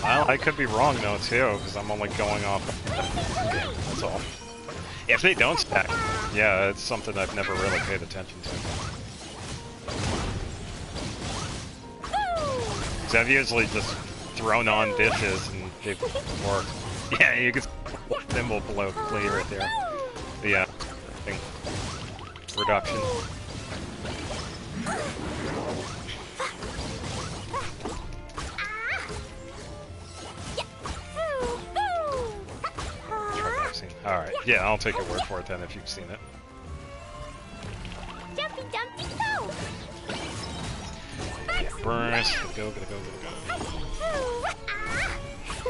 Well, I could be wrong though too, because I'm only going off game, that's all. If they don't stack, yeah, it's something I've never really paid attention to. Because I've usually just thrown on dishes and they've worked. Yeah, you can see the symbol below Klee right there. Yeah, reduction. Alright, yeah, I'll take your word for it then if you've seen it. Jumpy, jumpy, go! Yeah, burst, gotta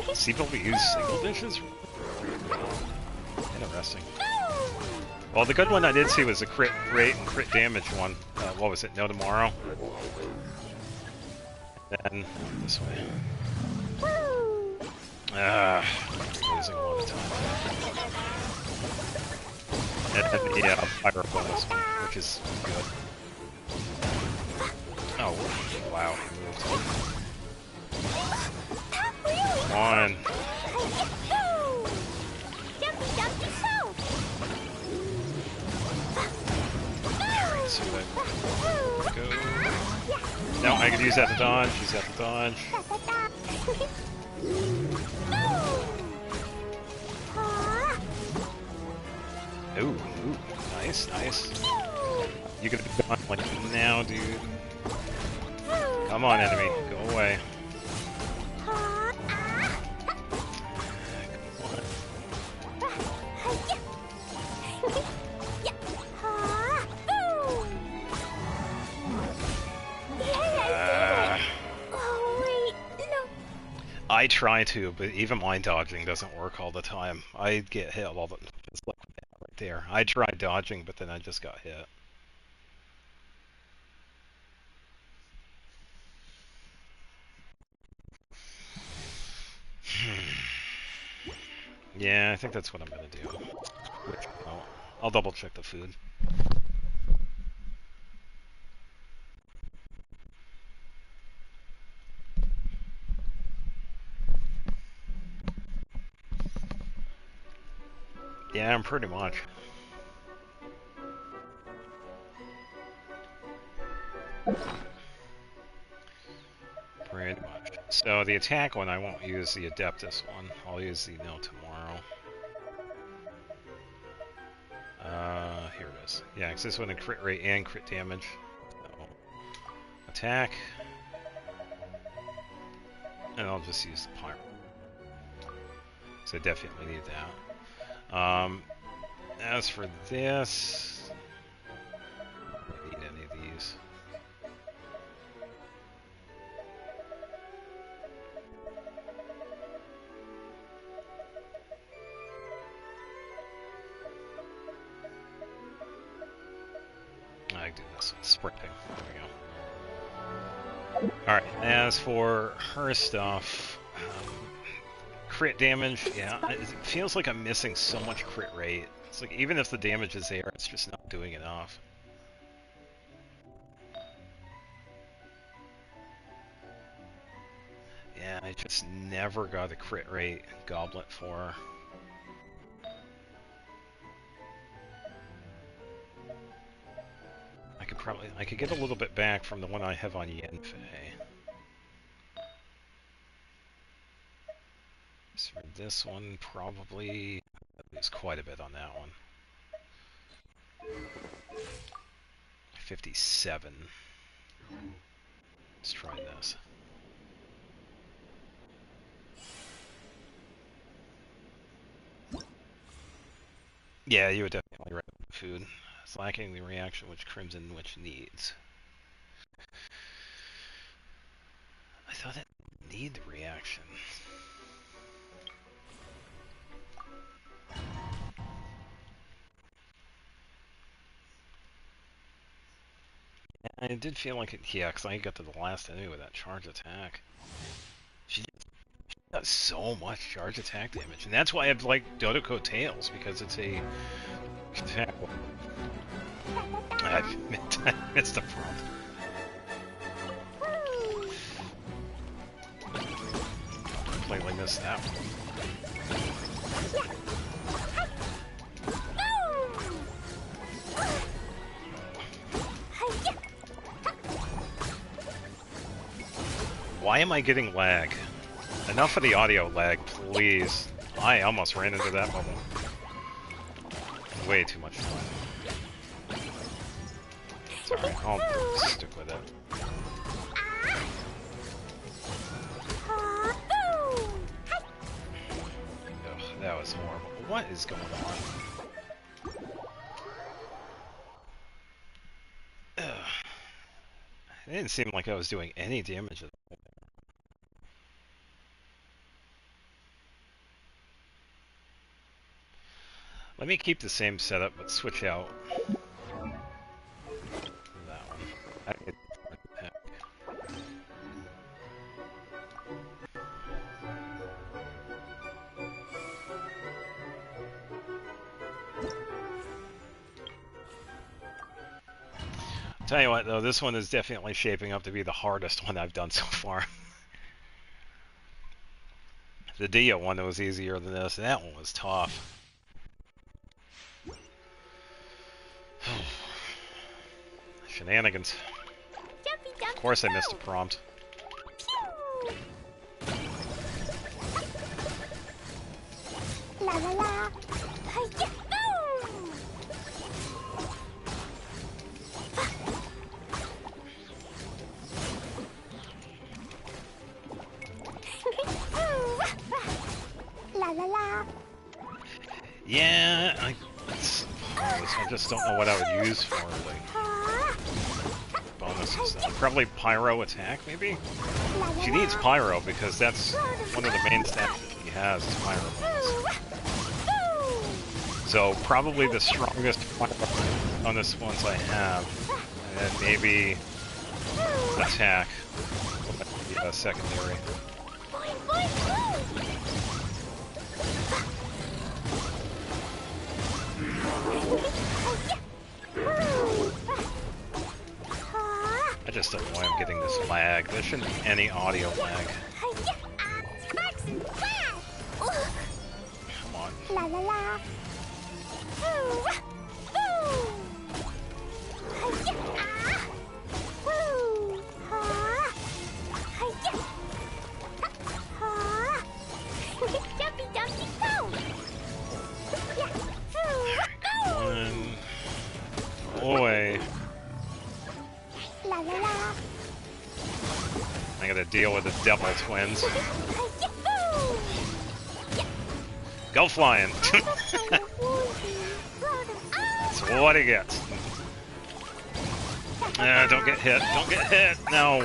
go. See people use single dishes? Interesting. Well, the good one I did see was the crit rate and crit damage one. What was it? No Tomorrow? Then, this way. I'm losing a lot of time. And yeah, fire bonus one, which is good. Oh, wow, he moved. One. Alright, so that go. No, I could use that to dodge, use that to dodge. Nice, nice. You could have gone like now, dude. Come on, enemy. Go away. I try to, but even my dodging doesn't work all the time. I get hit all the just like that right there. I tried dodging, but then I just got hit. Yeah, I think that's what I'm gonna do. Which, I'll double check the food. Yeah, I'm pretty much. Pretty much. So the attack one, I won't use the Adeptus one. I'll use the No tomorrow. Here it is. Yeah, because this one a crit rate and crit damage. So, attack. And I'll just use the Pyro. So I definitely need that. As for this... I don't need any of these. I can do this one. Sprinting. There we go. Alright, as for her stuff... crit damage, yeah, it feels like I'm missing so much crit rate. It's like, even if the damage is there, it's just not doing enough. Yeah, I just never got a crit rate goblet for her. I could get a little bit back from the one I have on Yenfei. So for this one, probably lose quite a bit on that one. 57. Let's try this. Yeah, you would definitely right with the food. It's lacking the reaction which Crimson Witch needs. I thought it need the reaction. I did feel like it, yeah, because I got to the last enemy with that charge attack. She does so much charge attack damage, and that's why I like Dodoko Tails, because it's a attack. I missed the prompt. Completely missed that one. Why am I getting lag? Enough of the audio lag, please. I almost ran into that bubble. Way too much time. Sorry, I'll stick with it. Ugh, that was horrible. What is going on? Ugh. It didn't seem like I was doing any damage. Let me keep the same setup, but switch out that one. I get heck. Tell you what, though, this one is definitely shaping up to be the hardest one I've done so far. The Dia one was easier than this. That one was tough. Shenanigans. Of course I missed a prompt. La la la. La la la. Yeah, I suppose. I just don't know what I would use for like bonuses. Probably pyro attack, maybe? She needs pyro because that's one of the main stats that he has is pyro bonus. So probably the strongest bonus ones I have, and then maybe attack, secondary. I just don't know why I'm getting this lag. There shouldn't be any audio lag. Come on. La la la. Boy. La la la. I gotta deal with the devil twins. Go flying. That's what he gets. Don't get hit. Don't get hit. No.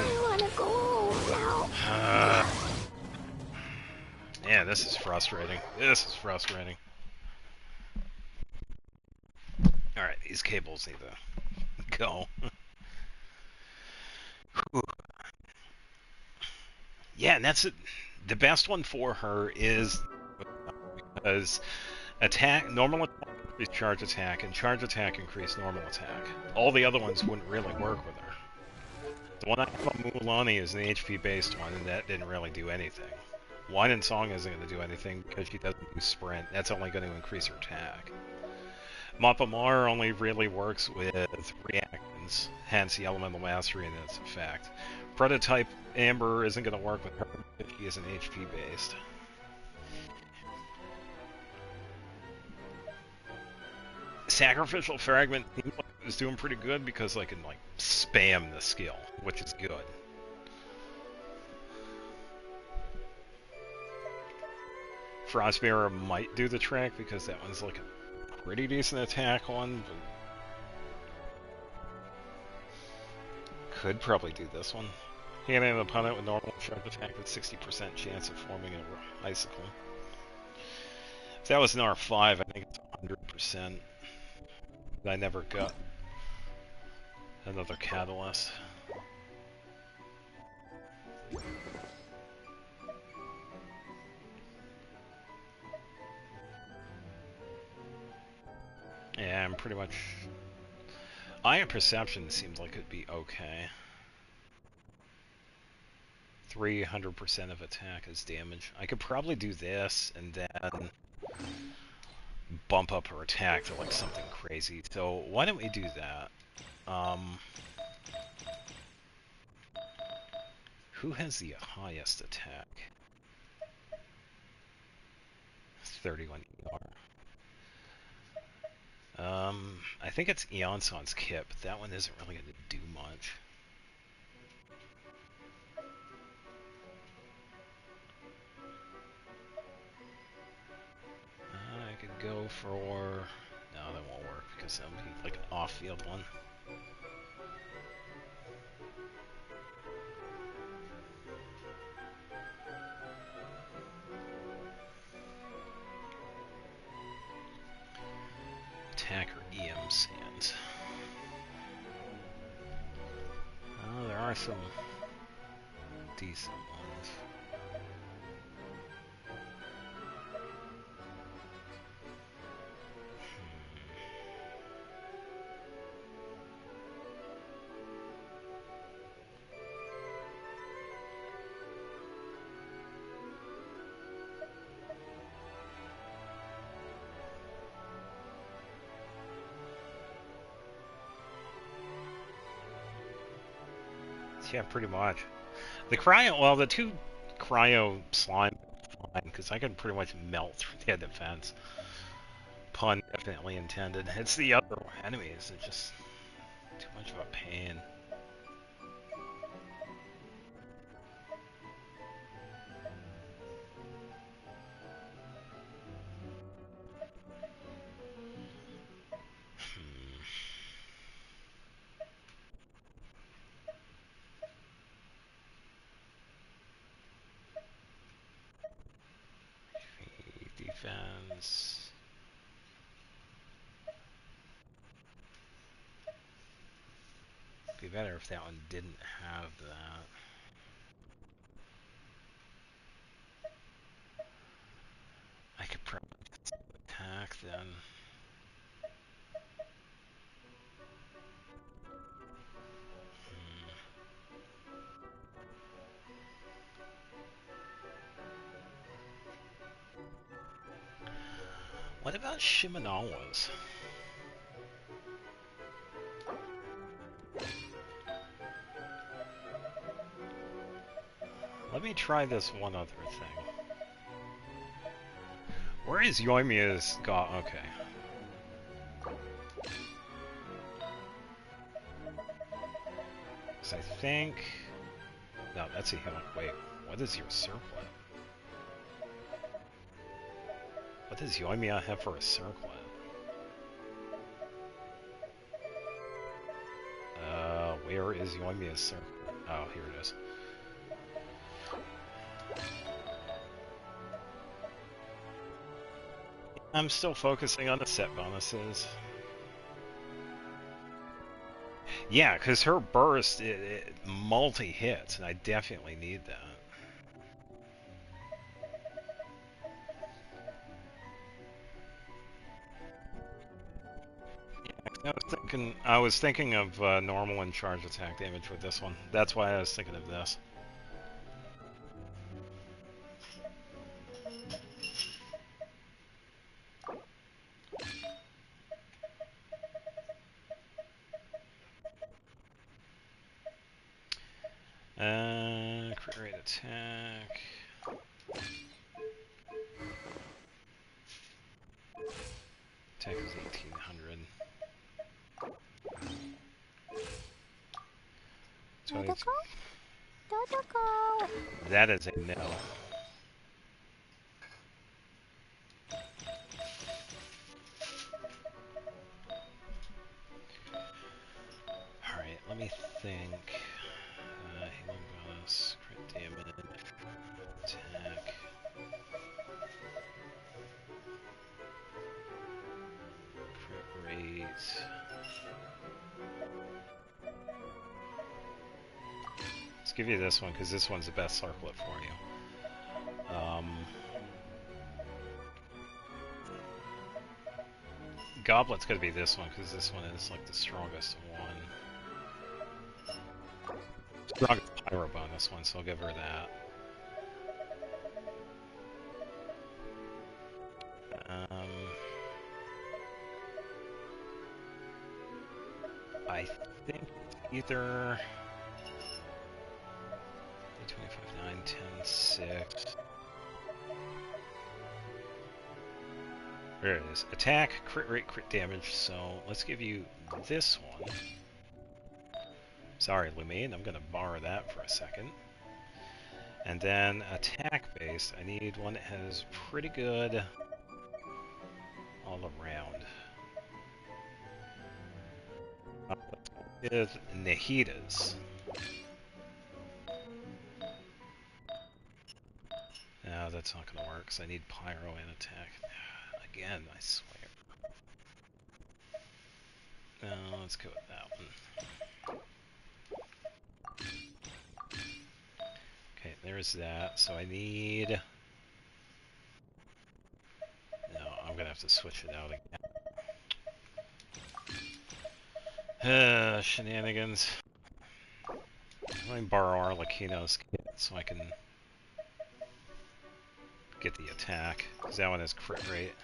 Yeah, this is frustrating. This is frustrating. Alright, these cables need to go. Yeah, and that's it. The best one for her is because normal attack increase charge attack, and charge attack increase normal attack. All the other ones wouldn't really work with her. The one I have on Mulan is an HP based one, and that didn't really do anything. Wine and Song isn't going to do anything because she doesn't do sprint. That's only going to increase her attack. Mappa Mar only really works with reactions, hence the elemental mastery and its effect. Prototype Amber isn't going to work with her if she isn't HP based. Sacrificial Fragment is doing pretty good because I can like spam the skill, which is good. Frostbearer might do the trick because that one's like a pretty decent attack one, but could probably do this one. Hitting an opponent with normal charge attack with 60% chance of forming an icicle. If that was an R5, I think it's 100%. But I never got another catalyst. Yeah, I'm pretty much... Eye of Perception seems like it'd be okay. 300% of attack is damage. I could probably do this and then bump up her attack to like something crazy. So why don't we do that? Who has the highest attack? 31 ER. I think it's Eonson's kit, but that one isn't really going to do much. I could go for... No, that won't work because that would be like an off-field one. Attacker EM Sands. Oh, there are some decent ones. Yeah, pretty much. The cryo, well, the two cryo slime, fine, because I can pretty much melt through their defense. Pun definitely intended. It's the other enemies that just too much of a pain. defense. Be better if that one didn't have that. I could probably attack then. What about Shimenawa's? Let me try this one other thing. Where is Yoimiya's god? Okay. So I think... No, that's a healing. Wait, what is your circlet? What does Yoimiya have for a circlet? Where is Yoimiya's circlet? Oh, here it is. I'm still focusing on the set bonuses. Yeah, because her burst, it multi-hits, and I definitely need that. I was thinking of normal and charge attack damage with this one. That's why I was thinking of this. Crit rate attack. Attack is 1800. Dodoko? Dodoko! That is a no. Alright, let me think. Healing bonus, crit damage, attack. Crit rate. Let's give you this one, because this one's the best circlet for you. Goblet's gonna be this one, because this one is like the strongest one. Strongest pyro bonus one, so I'll give her that. I think it's either 25, 9, 10, 6. There it is. Attack, crit rate, crit damage. So let's give you this one. Sorry, Lumine, I'm going to borrow that for a second. And then attack based, I need one that has pretty good all around. With Nahida's. No, that's not going to work, because I need pyro and attack. Again, I swear. No, let's go with that one. Okay, there's that. So I need... No, I'm going to have to switch it out again. Shenanigans. Let me borrow Arlecchino's kit so I can get the attack, because that one has crit rate.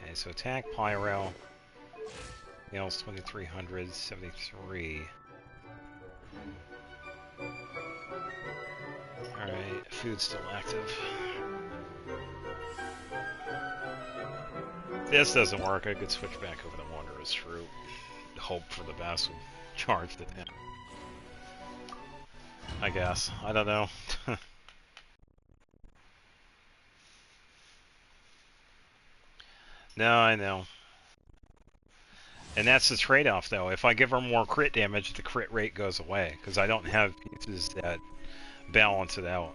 Okay, so attack, pyro, nails 2300, 73. Alright, food's still active. If this doesn't work, I could switch back over to Wanderer's Fruit. Hope for the best with charged attack. I guess. I don't know. No, I know. And that's the trade-off, though. If I give her more crit damage, the crit rate goes away, because I don't have pieces that balance it out.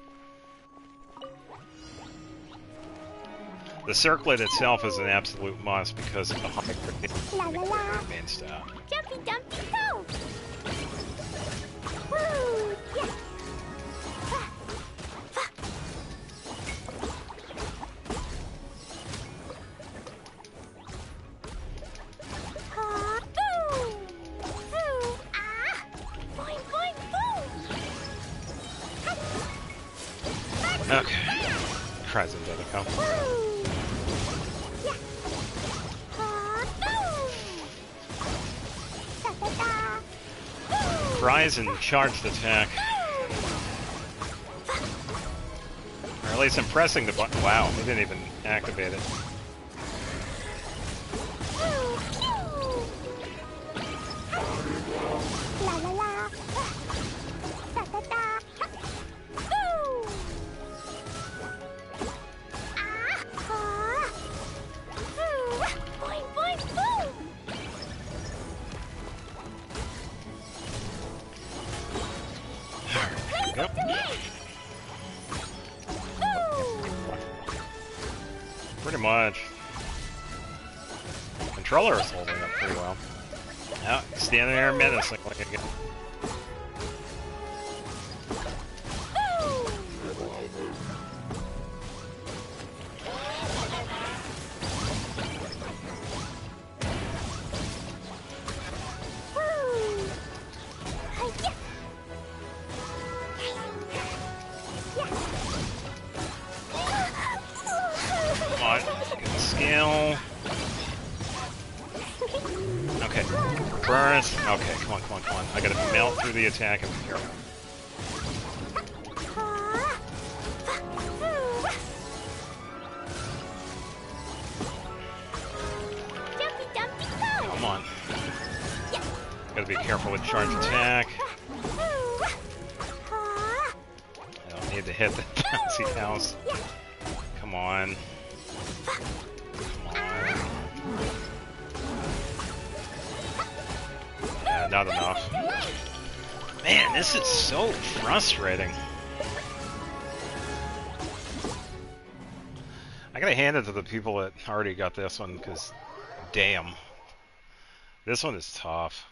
The circlet itself is an absolute must because of the high La la la. main stat. Jumpy dumpy go! Woo! Yeah! Ah, boo! Boo! Ah! Boing, boing, boom! Okay. Cries into the come. Rise and charged attack. Or at least I'm pressing the button. Wow, it didn't even activate it. La la la. Da da da. Boo! Ah! Boo! Boing, boing, boom! Yep. Pretty much. Controller is holding up pretty well. Now, standing there menacingly again. Come on, get the skill. Okay, burst. Okay, come on, come on, come on. I gotta melt through the attack and be careful. Come on. Gotta be careful with charge attack. I don't need to hit the bouncy house. Come on. Come on. Yeah, not enough. Man, this is so frustrating. I gotta hand it to the people that already got this one, because damn. This one is tough.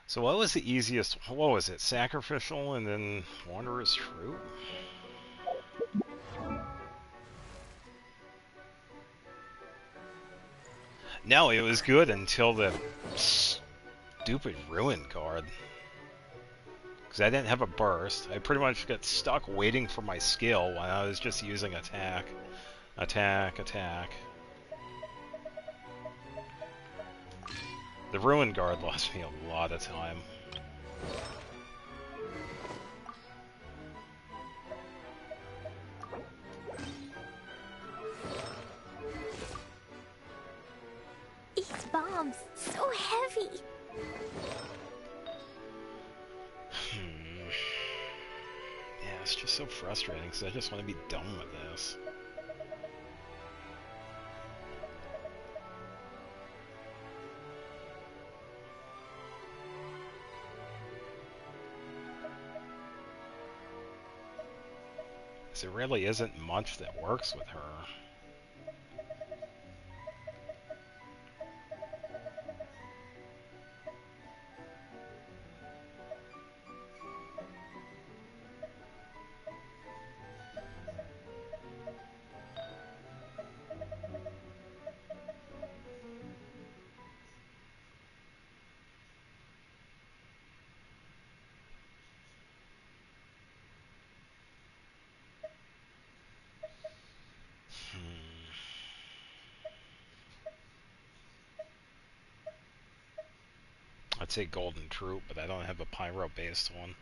So what was the easiest? What was it? Sacrificial and then Wanderer's Fruit? No, it was good until the stupid Ruin card. Because I didn't have a burst. I pretty much got stuck waiting for my skill when I was just using attack. Attack, attack. The Ruin Guard lost me a lot of time. These bombs, so heavy. Yeah, it's just so frustrating because I just want to be done with this. There really isn't much that works with her. I'd say Golden Troop, but I don't have a Pyro-based one.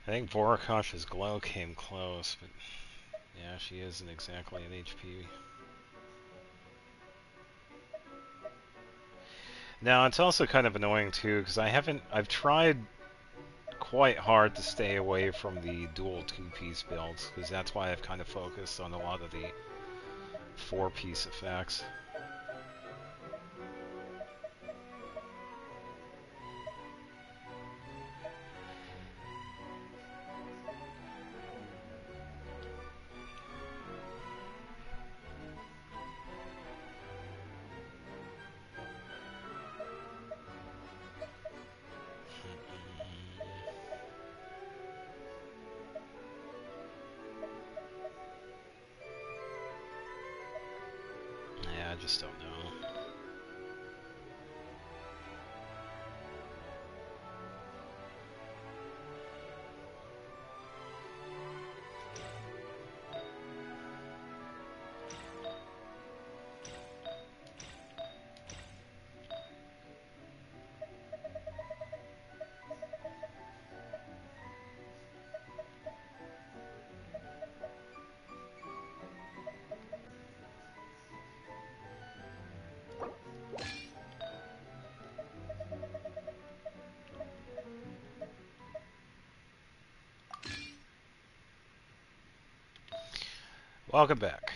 I think Vorakash's Glow came close, but yeah, she isn't exactly an HP. Now, it's also kind of annoying too, because I've tried quite hard to stay away from the dual two-piece builds, because that's why I've kind of focused on a lot of the four-piece effects. I just don't know. Welcome back.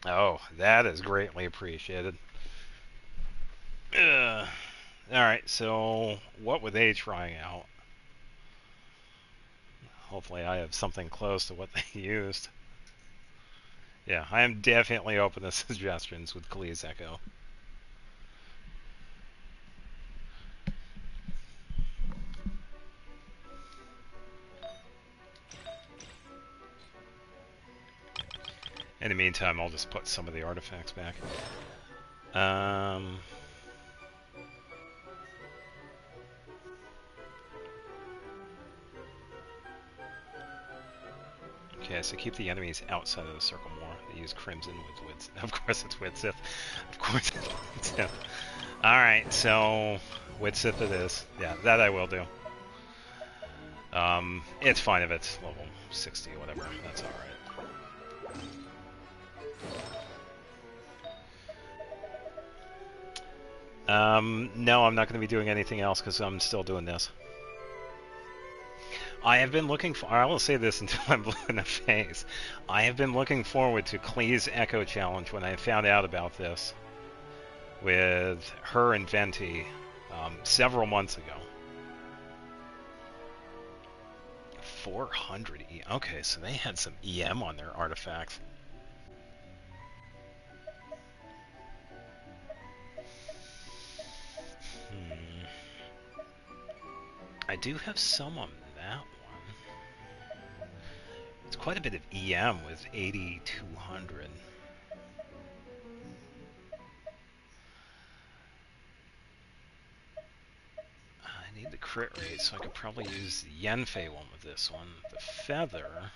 Oh, that is greatly appreciated. Alright, so what were they trying out? Hopefully I have something close to what they used. Yeah, I am definitely open to suggestions with Klee's Echo. In the meantime, I'll just put some of the artifacts back. Okay, so keep the enemies outside of the circle more. They use Crimson with Wits. Of course it's Witsith. Of course it's Witsith. Alright, so Witsith it is. Yeah, that I will do. It's fine if it's level 60 or whatever. That's alright. No, I'm not going to be doing anything else because I'm still doing this. I have been looking for, I will say this until I'm blue in the face. I have been looking forward to Klee's Echo Challenge when I found out about this with her and Venti several months ago. 400 E. Okay, so they had some EM on their artifacts. I do have some on that one. It's quite a bit of EM with 8,200. I need the crit rate, so I could probably use the Yenfei one with this one. The feather.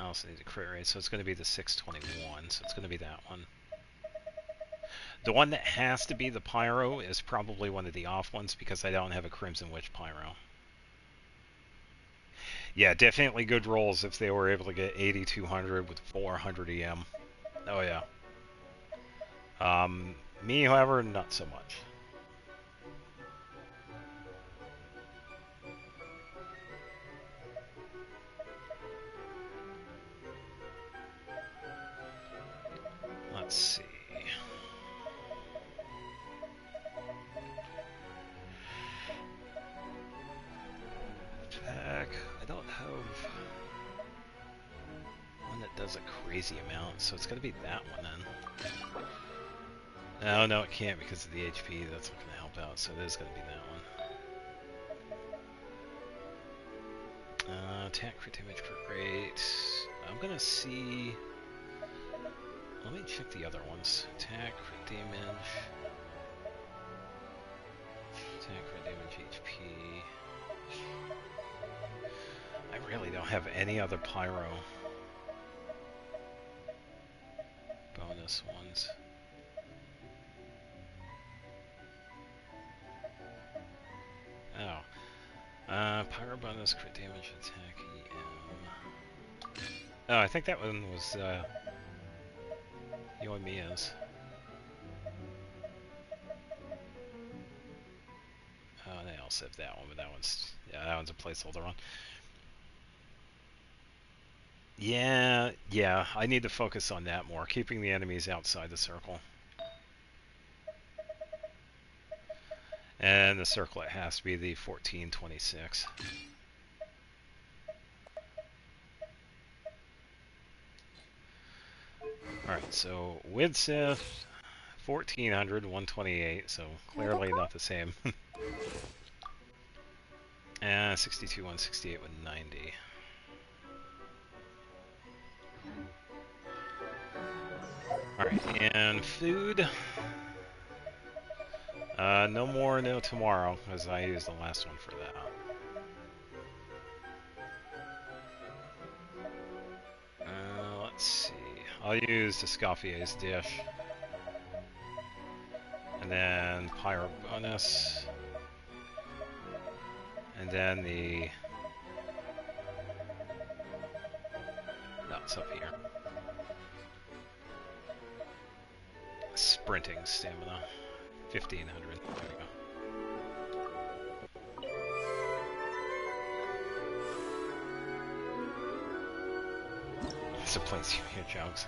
I also need the crit rate, so it's going to be the 621, so it's going to be that one. The one that has to be the Pyro is probably one of the off ones because I don't have a Crimson Witch Pyro. Yeah, definitely good rolls if they were able to get 8,200 with 400 EM. Oh yeah. Me, however, not so much. Let's see. Attack. I don't have one that does a crazy amount, so it's got to be that one then. No, it can't because of the HP. That's not going to help out, so it is going to be that one. Attack, crit damage, crit rate. I'm going to see... Let me check the other ones. Attack, crit damage. Attack, crit damage, HP. I really don't have any other Pyro bonus ones. Oh. Pyro bonus, crit damage, attack, EM. Oh, I think that one was, Yoimiya's. Oh, they also have that one, but that one's, yeah, that one's a placeholder one. Yeah, I need to focus on that more, keeping the enemies outside the circle. And the circle, it has to be the 1426. Alright, so with Sith, 1400, 128, so clearly not the same. 62, 168 with 90. Alright, and food. No more, no tomorrow, as I used the last one for that. Let's see. I'll use Escoffier's dish. And then Pyro bonus. And then the... No, it's up here. Sprinting stamina. 1500. There we go. So plays here, jokes.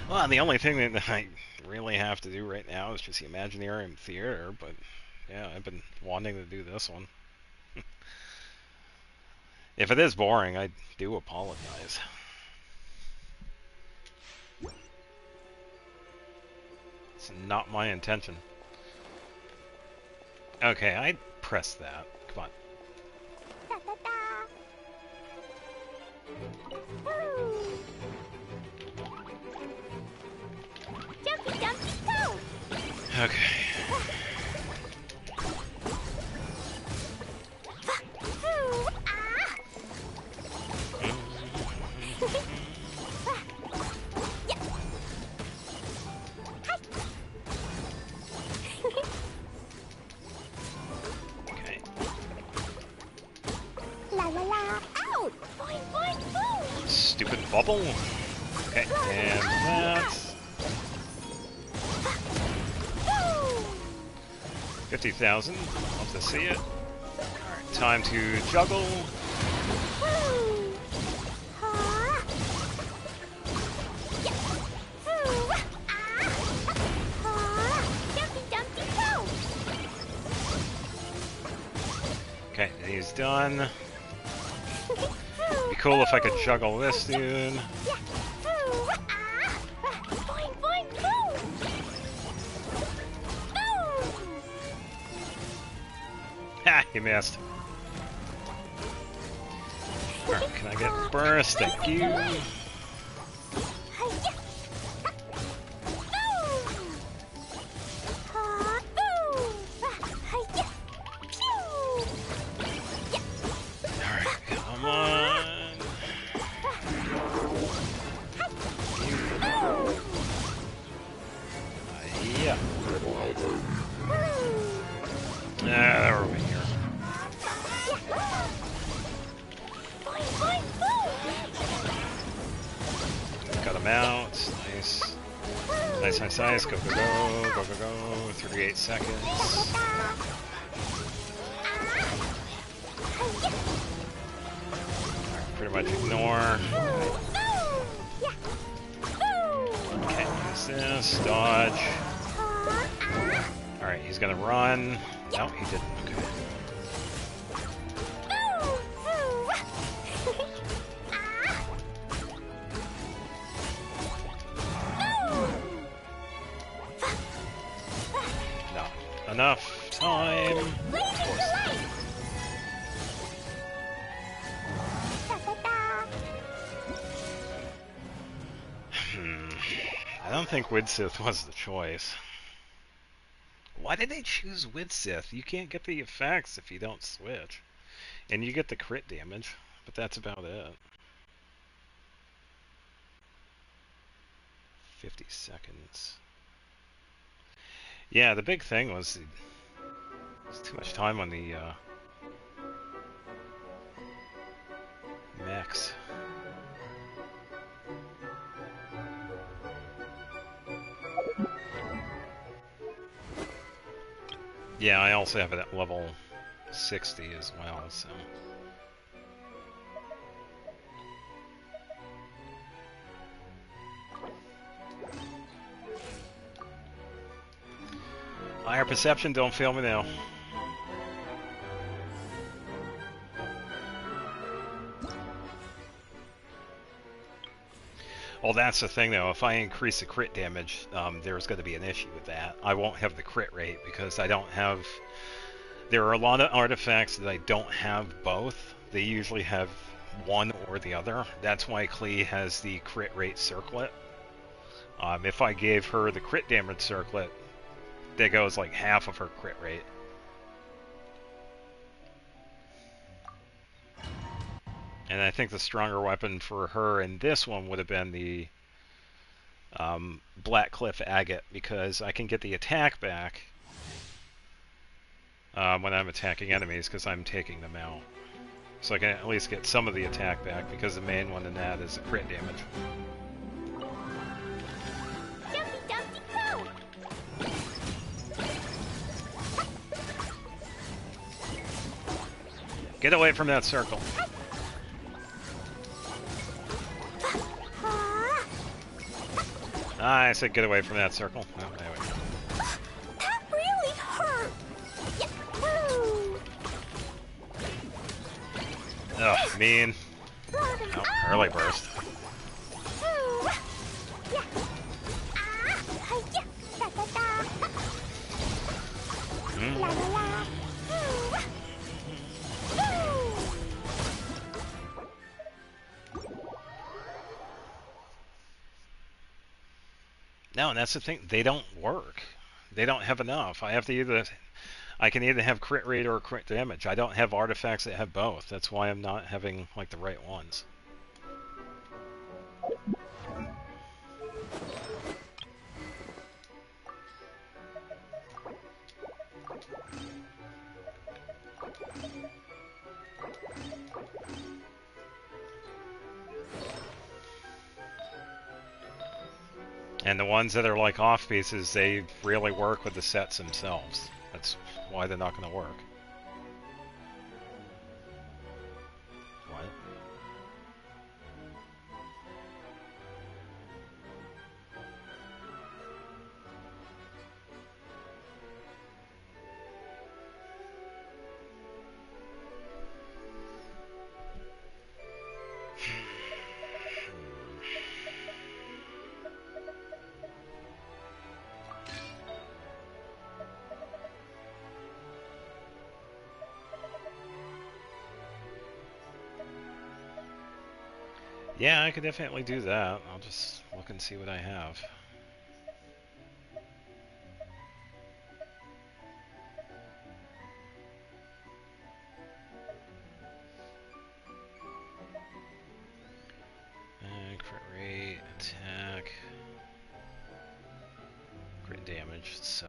Well, the only thing that I really have to do right now is just the Imaginarium Theater, but yeah, I've been wanting to do this one. If it is boring, I do apologize. It's not my intention. Okay, I pressed that. Come on. Da, da, da. Jumpy, jumpy, go! Okay. Okay. La la la! Out! Boing, boing, boom! Stupid bubble. Okay, and that. 50,000. Love to see it. Alright, time to juggle. Okay, he's done. Be cool if I could juggle this dude. Boing, boing, boom! Ha! He missed. Alright, can I get burst? Thank you. Alright, come on. Yeah. They're over here. Got him out. Nice. Nice, nice, nice. Go, go, go. Go, go, go. 38 seconds. Pretty much ignore. Okay, use this. Dodge. Alright, he's gonna run. No, he didn't. Okay. No. Enough time. Of course. I don't think Widsith was the choice. Why did they choose Widsith? You can't get the effects if you don't switch. And you get the crit damage, but that's about it. 50 seconds. Yeah, the big thing was too much time on the mechs. Yeah, I also have it at level 60 as well, so... Higher perception, don't fail me now. Well, that's the thing, though. If I increase the crit damage, there's going to be an issue with that. I won't have the crit rate because I don't have... There are a lot of artifacts that I don't have both. They usually have one or the other. That's why Klee has the crit rate circlet. If I gave her the crit damage circlet, that goes like half of her crit rate. And I think the stronger weapon for her in this one would have been the Black Cliff Agate, because I can get the attack back when I'm attacking enemies, because I'm taking them out. So I can at least get some of the attack back, because the main one in that is the crit damage. Dumpty Dumpty go! Get away from that circle. I said get away from that circle. Oh, there we go. That really hurt! Yeah. Ugh, mean. Oh, early burst. No, and that's the thing. They don't work. They don't have enough. I can either have crit rate or crit damage. I don't have artifacts that have both. That's why I'm not having like the right ones. And the ones that are like off pieces, they really work with the sets themselves. That's why they're not going to work. What? Yeah, I could definitely do that. I'll just look and see what I have. Crit rate, attack, crit damage, so...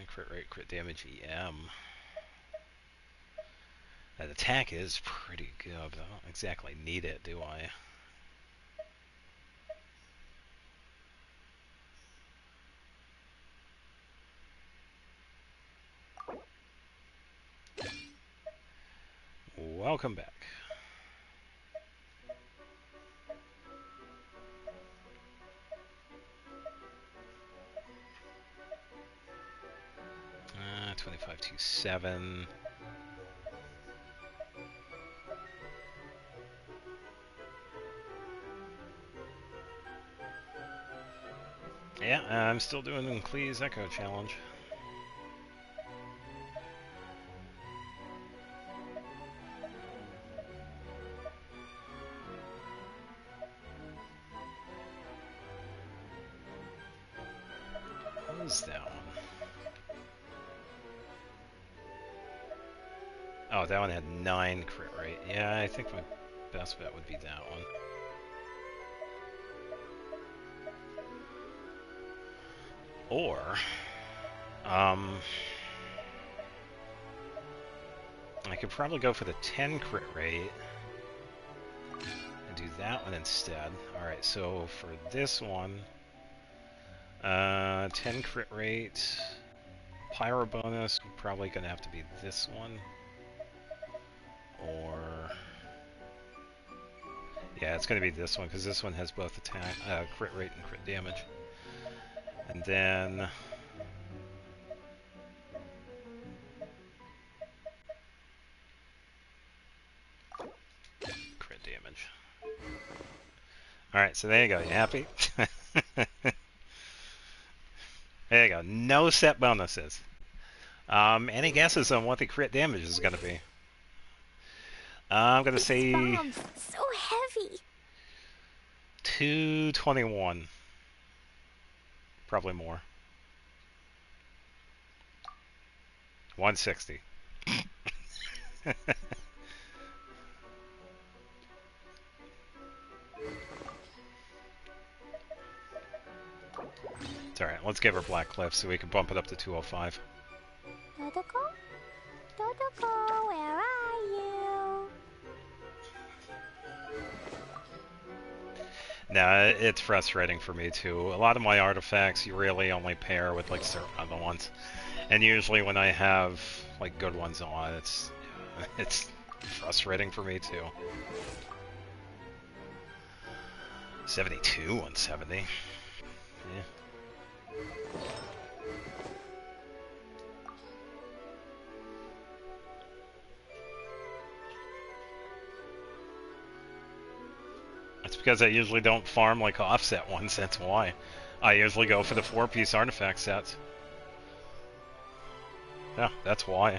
crit rate, crit damage, EM. That attack is pretty good. I don't exactly need it, do I? Welcome back. Uh, 2527. Yeah, I'm still doing Klee's Echo Challenge. What is that one? Oh, that one had 9 crit rate. Yeah, I think my best bet would be that one. Or, I could probably go for the 10 crit rate and do that one instead. Alright, so for this one, 10 crit rate, pyro bonus, we're probably going to have to be this one. Or, yeah, it's going to be this one, because this one has both attack, crit rate and crit damage. And then Alright, so there you go. You happy? There you go. No set bonuses. Any guesses on what the crit damage is going to be? I'm going to say... Bomb's so heavy. 221. Probably more. 160. It's alright, let's give her Black Cliff so we can bump it up to 205. Dodoko? Dodoko, where are you? Nah, it's frustrating for me too. A lot of my artifacts you really only pair with like certain other ones. And usually when I have like good ones on, it's frustrating for me too. 72 on 70. Yeah. That's because I usually don't farm like offset ones, that's why. I usually go for the 4-piece artifact sets. Yeah, that's why.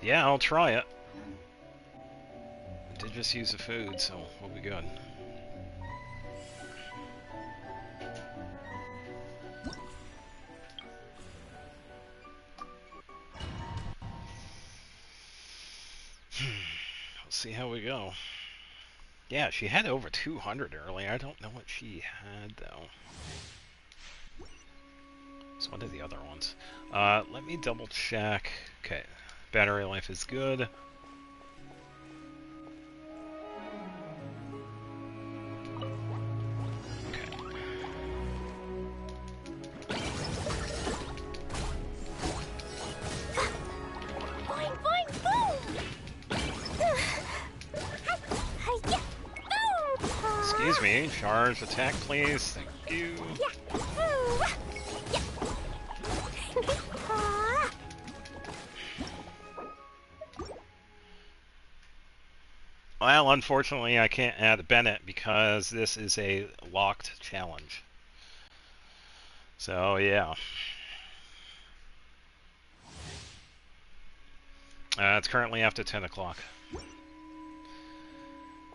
Yeah, I'll try it. I did just use the food, so we'll be good. We'll see how we go. Yeah, she had over 200 earlier. I don't know what she had, though. So what are the other ones? Let me double check. Okay, battery life is good. Excuse me, charge attack please, thank you. Well, unfortunately I can't add Bennett because this is a locked challenge. So, yeah. It's currently after 10 o'clock.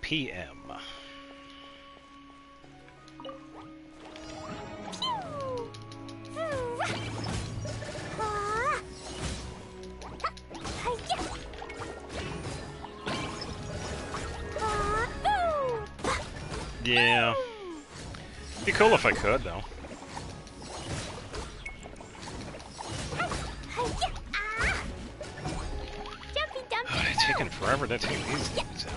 PM. Yeah. Be cool if I could, though. It's taking forever to take these things out.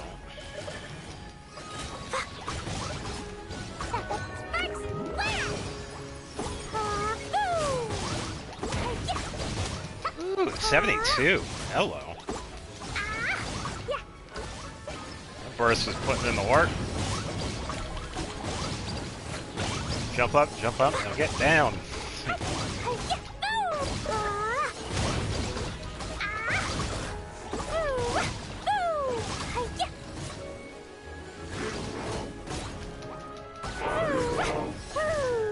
Ooh, 72. Hello. That burst is putting in the work. Jump up, now get down.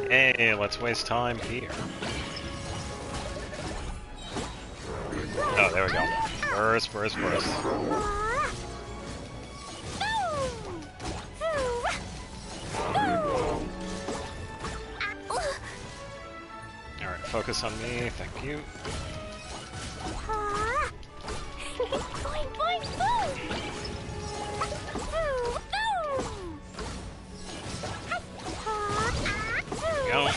Hey, let's waste time here. Oh, there we go. Burst. Alright, focus on me, thank you. Go.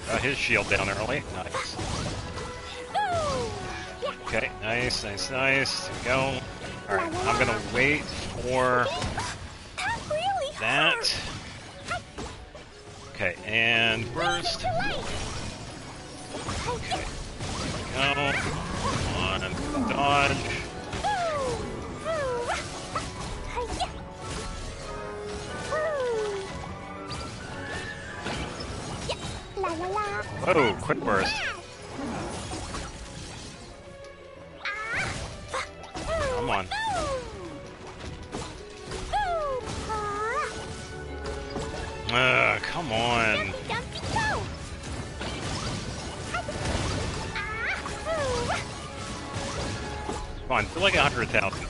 Got his shield down early. Nice. Okay, nice. There we go. Alright, I'm gonna wait for that. Okay, and burst. Okay, there we go. Come on, dodge. la la la. Whoa, quick burst. Come on. Come on. Come on, do like 100,000.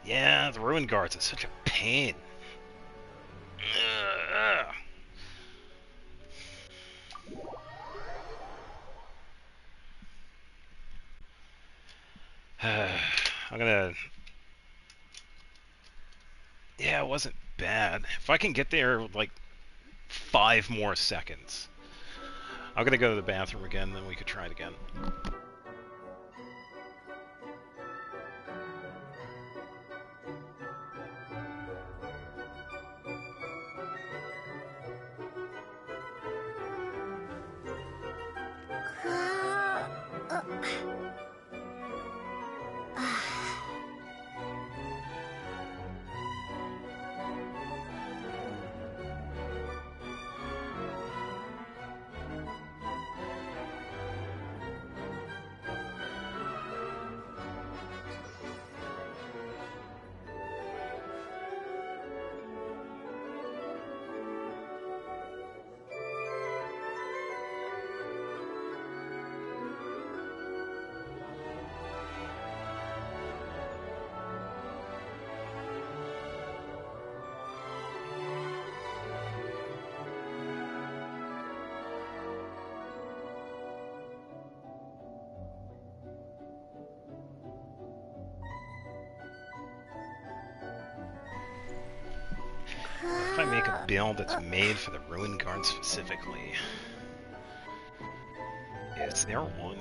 Yeah, the Ruin Guards is such a pain. I'm gonna... Yeah, it wasn't bad. If I can get there, like, 5 more seconds. I'm gonna go to the bathroom again, then we could try it again. If I make a build that's made for the Ruin Guard specifically, is there one?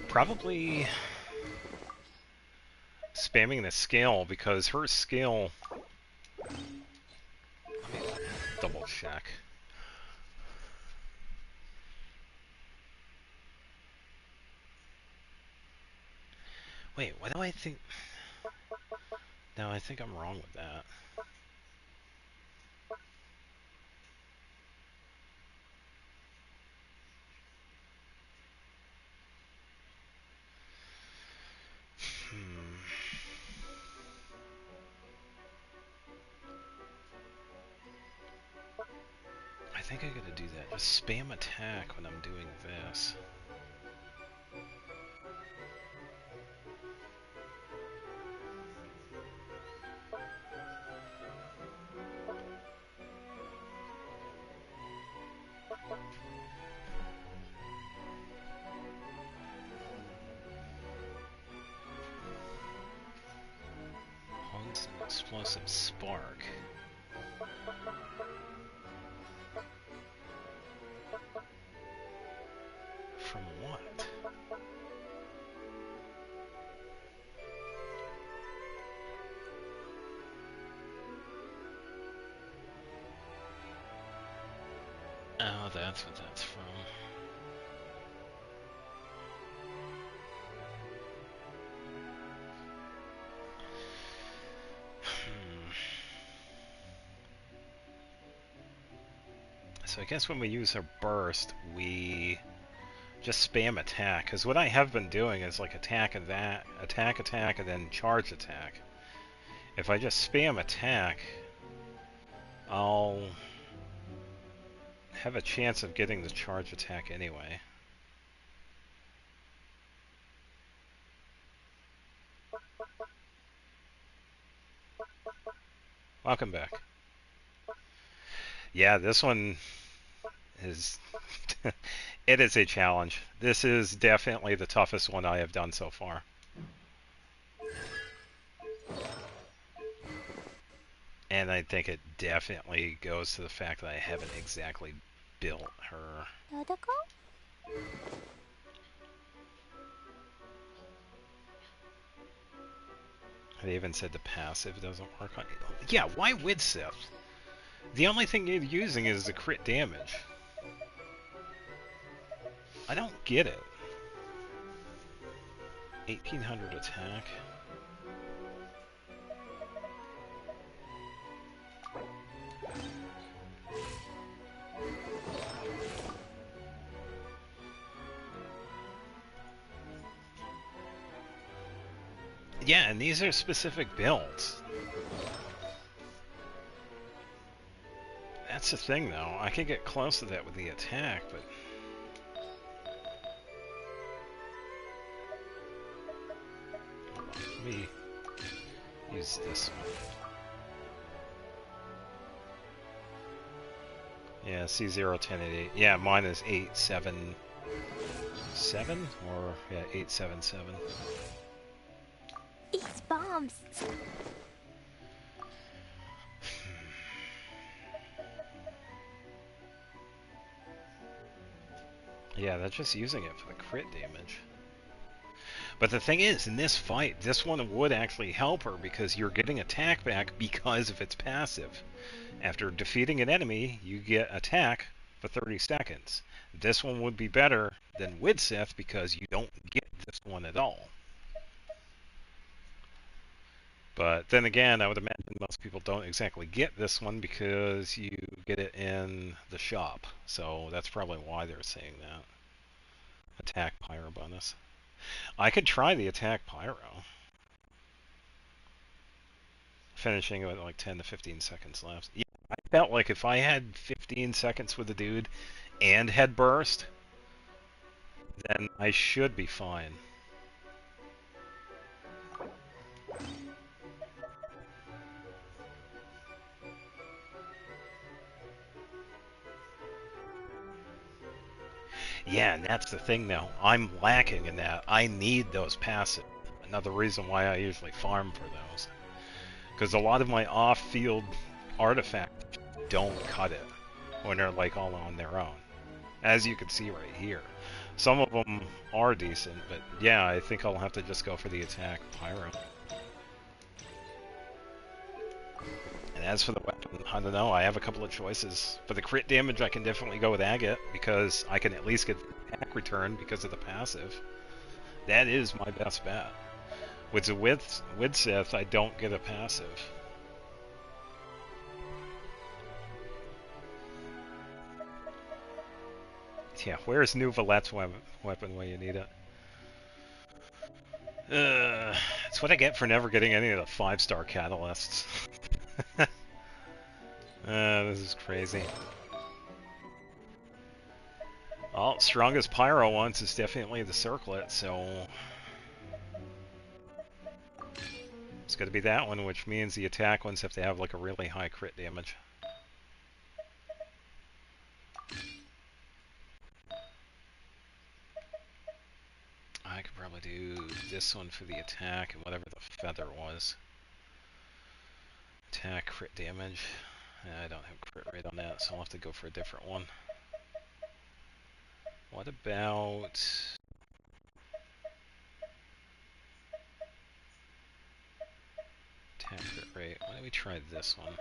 Probably spamming the scale, because her skill... Let me double check. Wait, what do I think? No, I think I'm wrong with that. I think I gotta do that. Just spam attack when I'm doing this. Holds an explosive spark. From what? Oh, that's what that's from. So I guess when we use our burst, we just spam attack. Because what I have been doing is like attack and that, attack, and then charge attack. If I just spam attack, I'll have a chance of getting the charge attack anyway. Welcome back. Yeah, this one is... it is a challenge. This is definitely the toughest one I have done so far. And I think it definitely goes to the fact that I haven't exactly built her. They even said the passive doesn't work on it. Yeah, why with Sith? The only thing you're using is the crit damage. I don't get it. 1800 attack. Yeah, and these are specific builds. That's the thing, though. I could get close to that with the attack, but... Let me use this one. Yeah, C0, 10, 8, 8. Yeah, mine is 8, 7, 7? Or, yeah, 8, 7, 7. Eats bombs. Yeah, that's just using it for the crit damage. But the thing is, in this fight, this one would actually help her because you're getting attack back because of its passive. After defeating an enemy, you get attack for 30 seconds. This one would be better than Widsith because you don't get this one at all. But then again, I would imagine most people don't exactly get this one because you get it in the shop. So that's probably why they're saying that. Attack Pyro bonus. I could try the attack Pyro. Finishing with like 10 to 15 seconds left. Yeah, I felt like if I had 15 seconds with the dude and had burst, then I should be fine. Yeah, and that's the thing now. I'm lacking in that. I need those passive. Another reason why I usually farm for those. Because a lot of my off-field artifacts don't cut it when they're like all on their own. As you can see right here. Some of them are decent, but yeah, I think I'll have to just go for the attack Pyro. And as for the weapon, I don't know, I have a couple of choices. For the crit damage, I can definitely go with Agate, because I can at least get the attack return because of the passive. That is my best bet. With the Widsith, I don't get a passive. Yeah, where's New Valette's weapon when you need it? It's what I get for never getting any of the 5-star catalysts. This is crazy. Oh, strongest Pyro ones is definitely the Circlet, so... It's gonna be that one, which means the attack ones have to have like a really high crit damage. I could probably do this one for the attack and whatever the feather was. Attack, crit damage. I don't have crit rate on that, so I'll have to go for a different one. What about... Attack, crit rate. Why don't we try this one?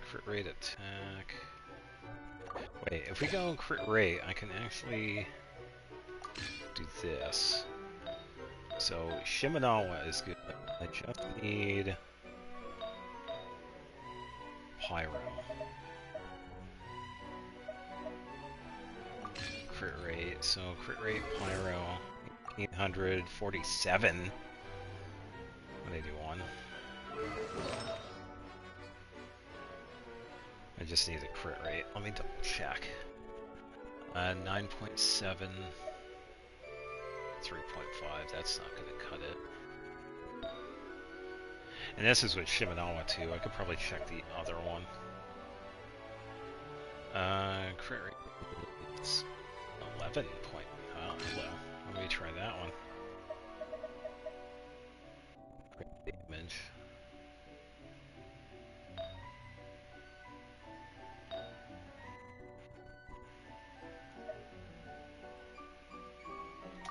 Crit rate attack. Wait, if we go crit rate, I can actually do this. So Shimenawa is good. I just need Pyro. Crit rate. So crit rate Pyro 1847. What did I do one? I just need a crit rate. Let me double check. 9.7. 3.5. That's not going to cut it. And this is with Shimenawa too. I could probably check the other one. Crit rate. It's 11 point. Oh, hello. Let me try that one. Crit damage.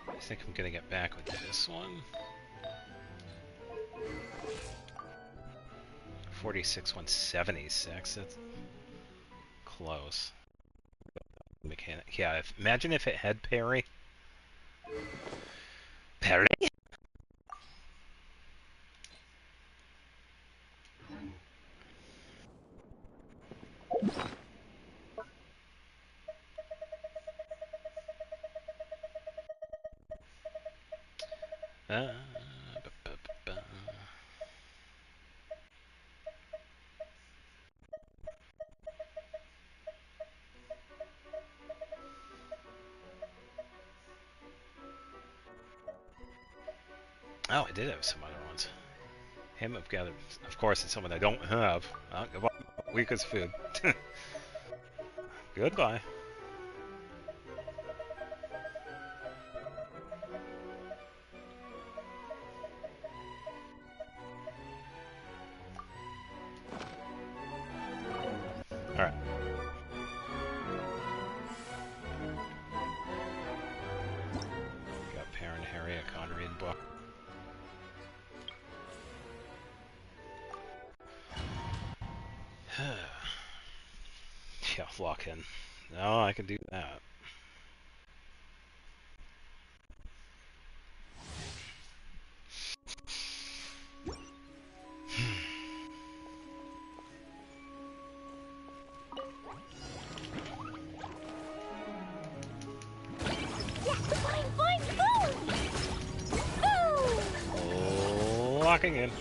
I think I'm gonna get back with this one. 46, 176. That's close. Mechanic. Yeah, imagine if it had parry. Parry? Uh, ba, ba, ba. Oh, I did have some other ones. Him of gathered. Of course, it's someone I don't have. Goodbye. Weak as food. Goodbye. Alright. Got Parent Harry, a Conrad book. Yeah, lock in. No, I can do that. Locking in.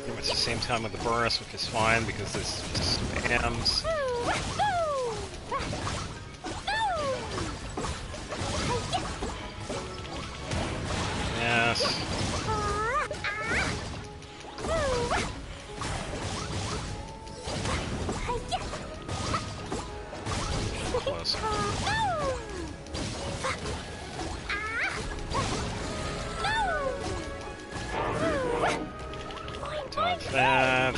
Pretty much the same time with the burst, which is fine because this spams. Yes. Close. Dodge that.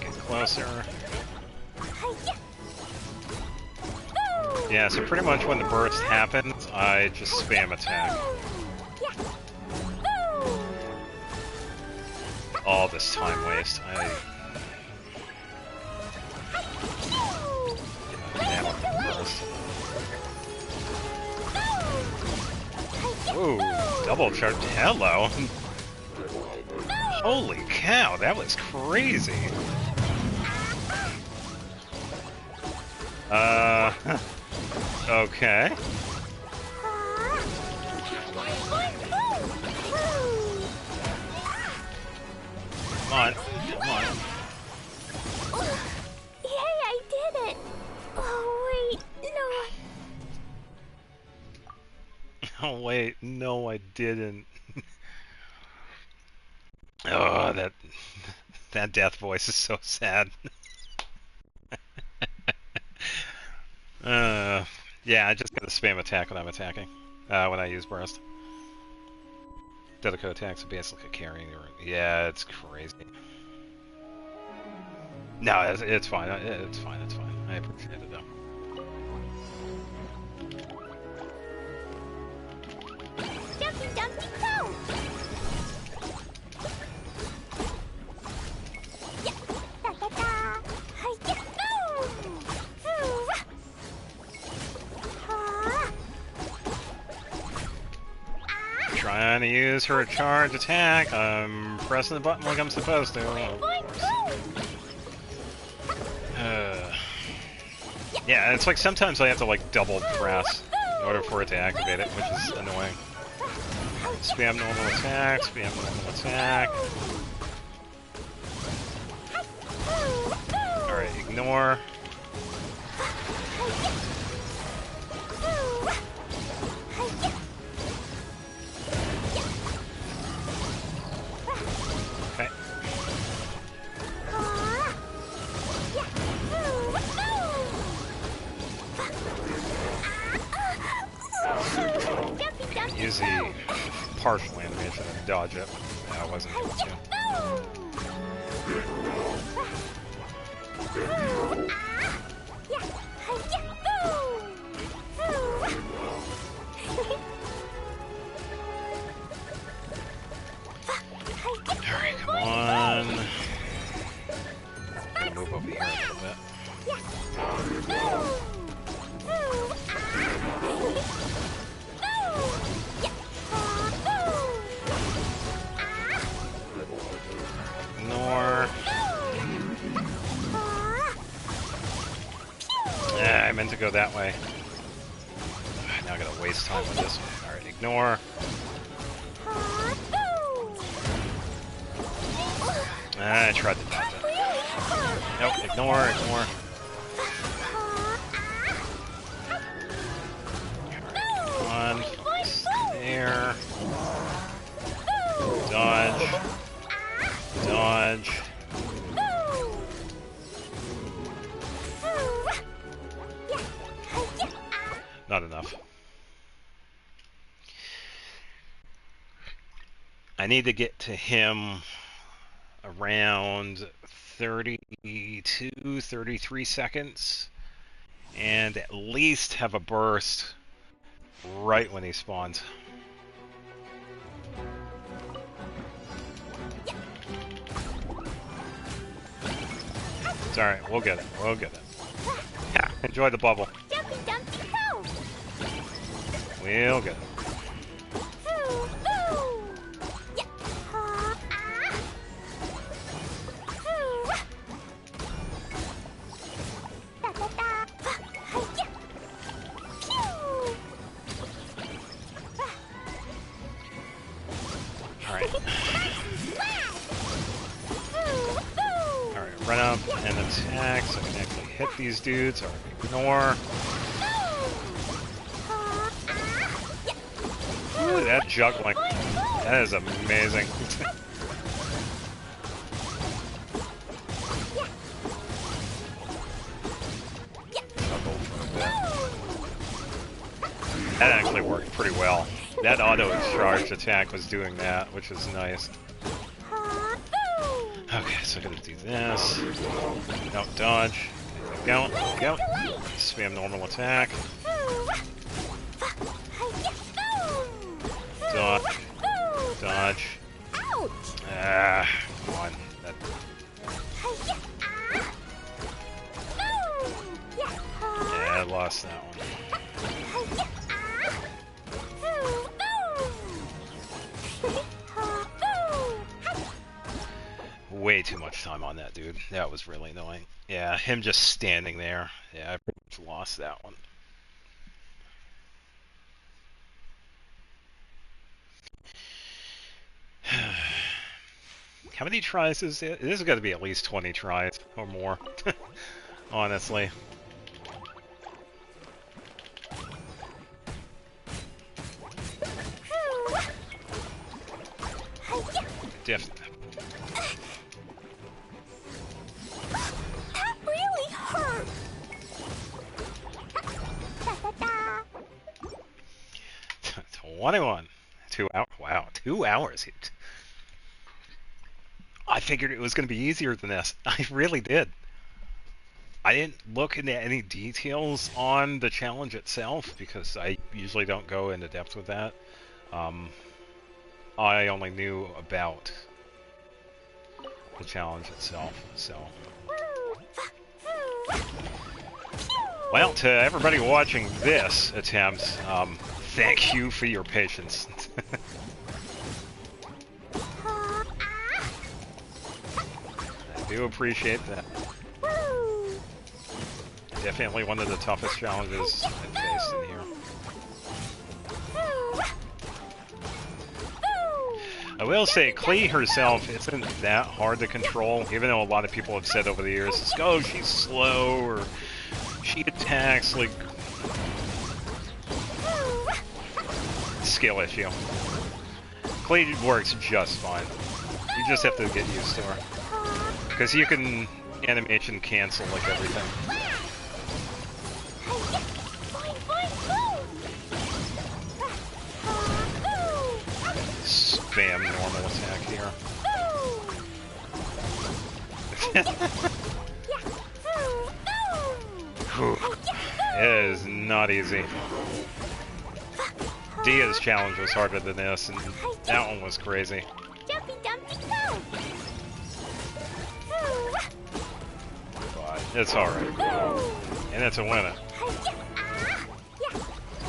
Get closer. Yeah, so pretty much when the burst happens, I just spam attack. All this time waste. Damn it, burst. Ooh, double charge. Hello. Holy cow, that was crazy. Okay. Come on, come on. Yay, I did it! Oh, wait, no. Oh, wait, no, I didn't. Oh, that death voice is so sad. Yeah, I just gotta spam attack when I'm attacking. When I use burst. Dedico attacks are basically carrying. Yeah, it's crazy. No, it's fine. It's fine. It's fine. I appreciate it though. Dumpty Dumpty Go! Yeah, da da da! Hi-ya! Trying to use her charge attack. I'm pressing the button like I'm supposed to. Yeah, it's like sometimes I have to like double press in order for it to activate it, which is annoying. Spam normal attack, spam normal attack. Alright, ignore. Okay. Use the partial animation and dodge it. I wasn't able to. Alright, come on. Move over here a little bit. meant to go that way. Now I gotta waste time with this one. Alright, ignore. I tried to dodge it. Nope, ignore, ignore. Alright, on. There. Dodge. Dodge. Not enough. I need to get to him around 32, 33 seconds and at least have a burst right when he spawns. It's alright, we'll get it, we'll get it. Yeah, enjoy the bubble. We'll get it. Alright, run up and attack so I can actually hit these dudes, or ignore. Ooh, that juggling. That is amazing. That actually worked pretty well. That auto-charged attack was doing that, which is nice. Okay, so I'm gonna do this. No, dodge. Go, go. Spam normal attack. Dodge. Dodge. Ah, come on. That... Yeah, I lost that one. Way too much time on that dude. That was really annoying. Yeah, him just standing there. Yeah, I pretty much lost that one. How many tries is it? This has got to be at least 20 tries or more. Honestly. Definitely. That really hurt. 21. 2 hours. Wow, 2 hours. I figured it was going to be easier than this. I really did. I didn't look into any details on the challenge itself because I usually don't go into depth with that. I only knew about the challenge itself, so... Well, to everybody watching this attempt, thank you for your patience. I do appreciate that. Definitely one of the toughest challenges I've faced in here. I will say, Klee herself isn't that hard to control, even though a lot of people have said over the years, oh, she's slow, or she attacks, like... Skill issue. Klee works just fine. You just have to get used to her. Because you can animation cancel, like, everything. Spam normal attack here. It is not easy. Dia's challenge was harder than this, and that one was crazy. But it's alright. And it's a winner.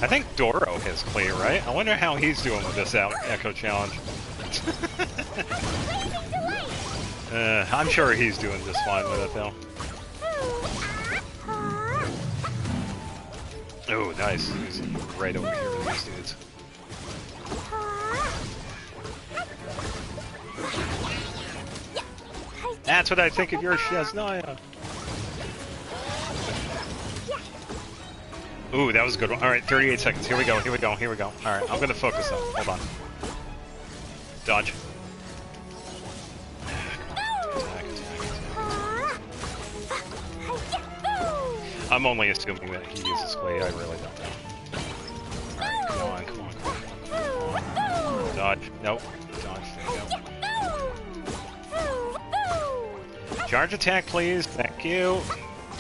I think Doro has Klee, right? I wonder how he's doing with this Echo challenge. I'm sure he's doing just fine with it, though. Oh, nice. He's right over here with these dudes. That's what I think of your Shaznaya. Ooh, that was a good one. Alright, 38 seconds. Here we go, here we go, here we go. Alright, I'm gonna focus though. Hold on. Dodge. I'm only assuming that he uses Klee. I really don't know. Alright, come on, come on, come on, come on. Dodge. Nope. Dodge. There you go. Charge attack, please. Thank you.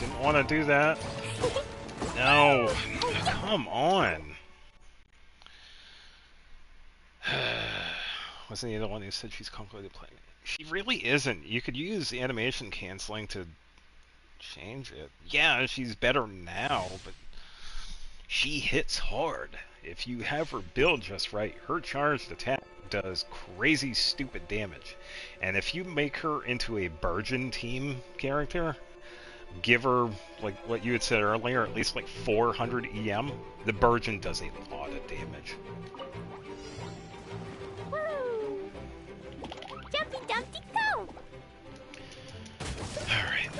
Didn't want to do that. No. Come on. Wasn't he the one who said she's comfortable playing? She really isn't. You could use animation canceling to change it. Yeah, she's better now, but she hits hard. If you have her build just right, her charged attack does crazy stupid damage. And if you make her into a Burgeon team character, give her, like what you had said earlier, at least like 400 EM, the Burgeon does a lot of damage. Woo! Jumpy Dumpty go! Alright.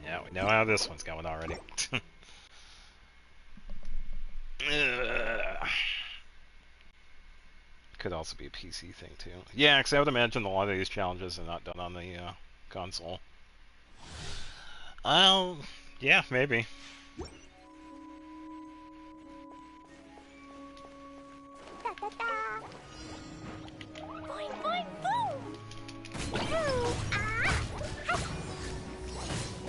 Yeah, we know how this one's going already. Could also be a PC thing too. Yeah, because I would imagine a lot of these challenges are not done on the console. Yeah, maybe. Da, da, da. Boing, boing, boom! Woo! Ah! Ha!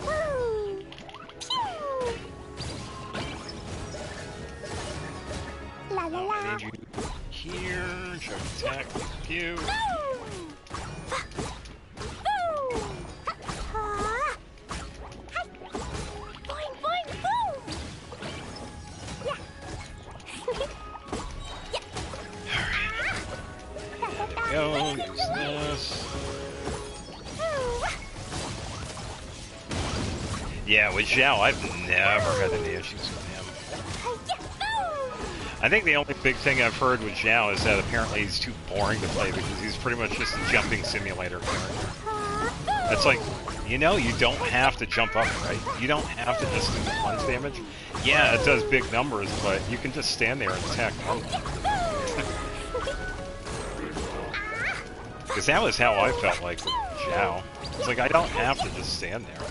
Woo! Pew! La la la! I need you here. Charge attack. Thank you. Go, use this. Yeah, with Zhao, I've never had any issues with him. I think the only big thing I've heard with Zhao is that apparently he's too boring to play because he's pretty much just a jumping simulator character. It's like, you know, you don't have to jump up, right? You don't have to just do the punch damage. Yeah, it does big numbers, but you can just stand there and attack normally. Because that was how I felt like with Zhao. It's like, I don't have to just stand there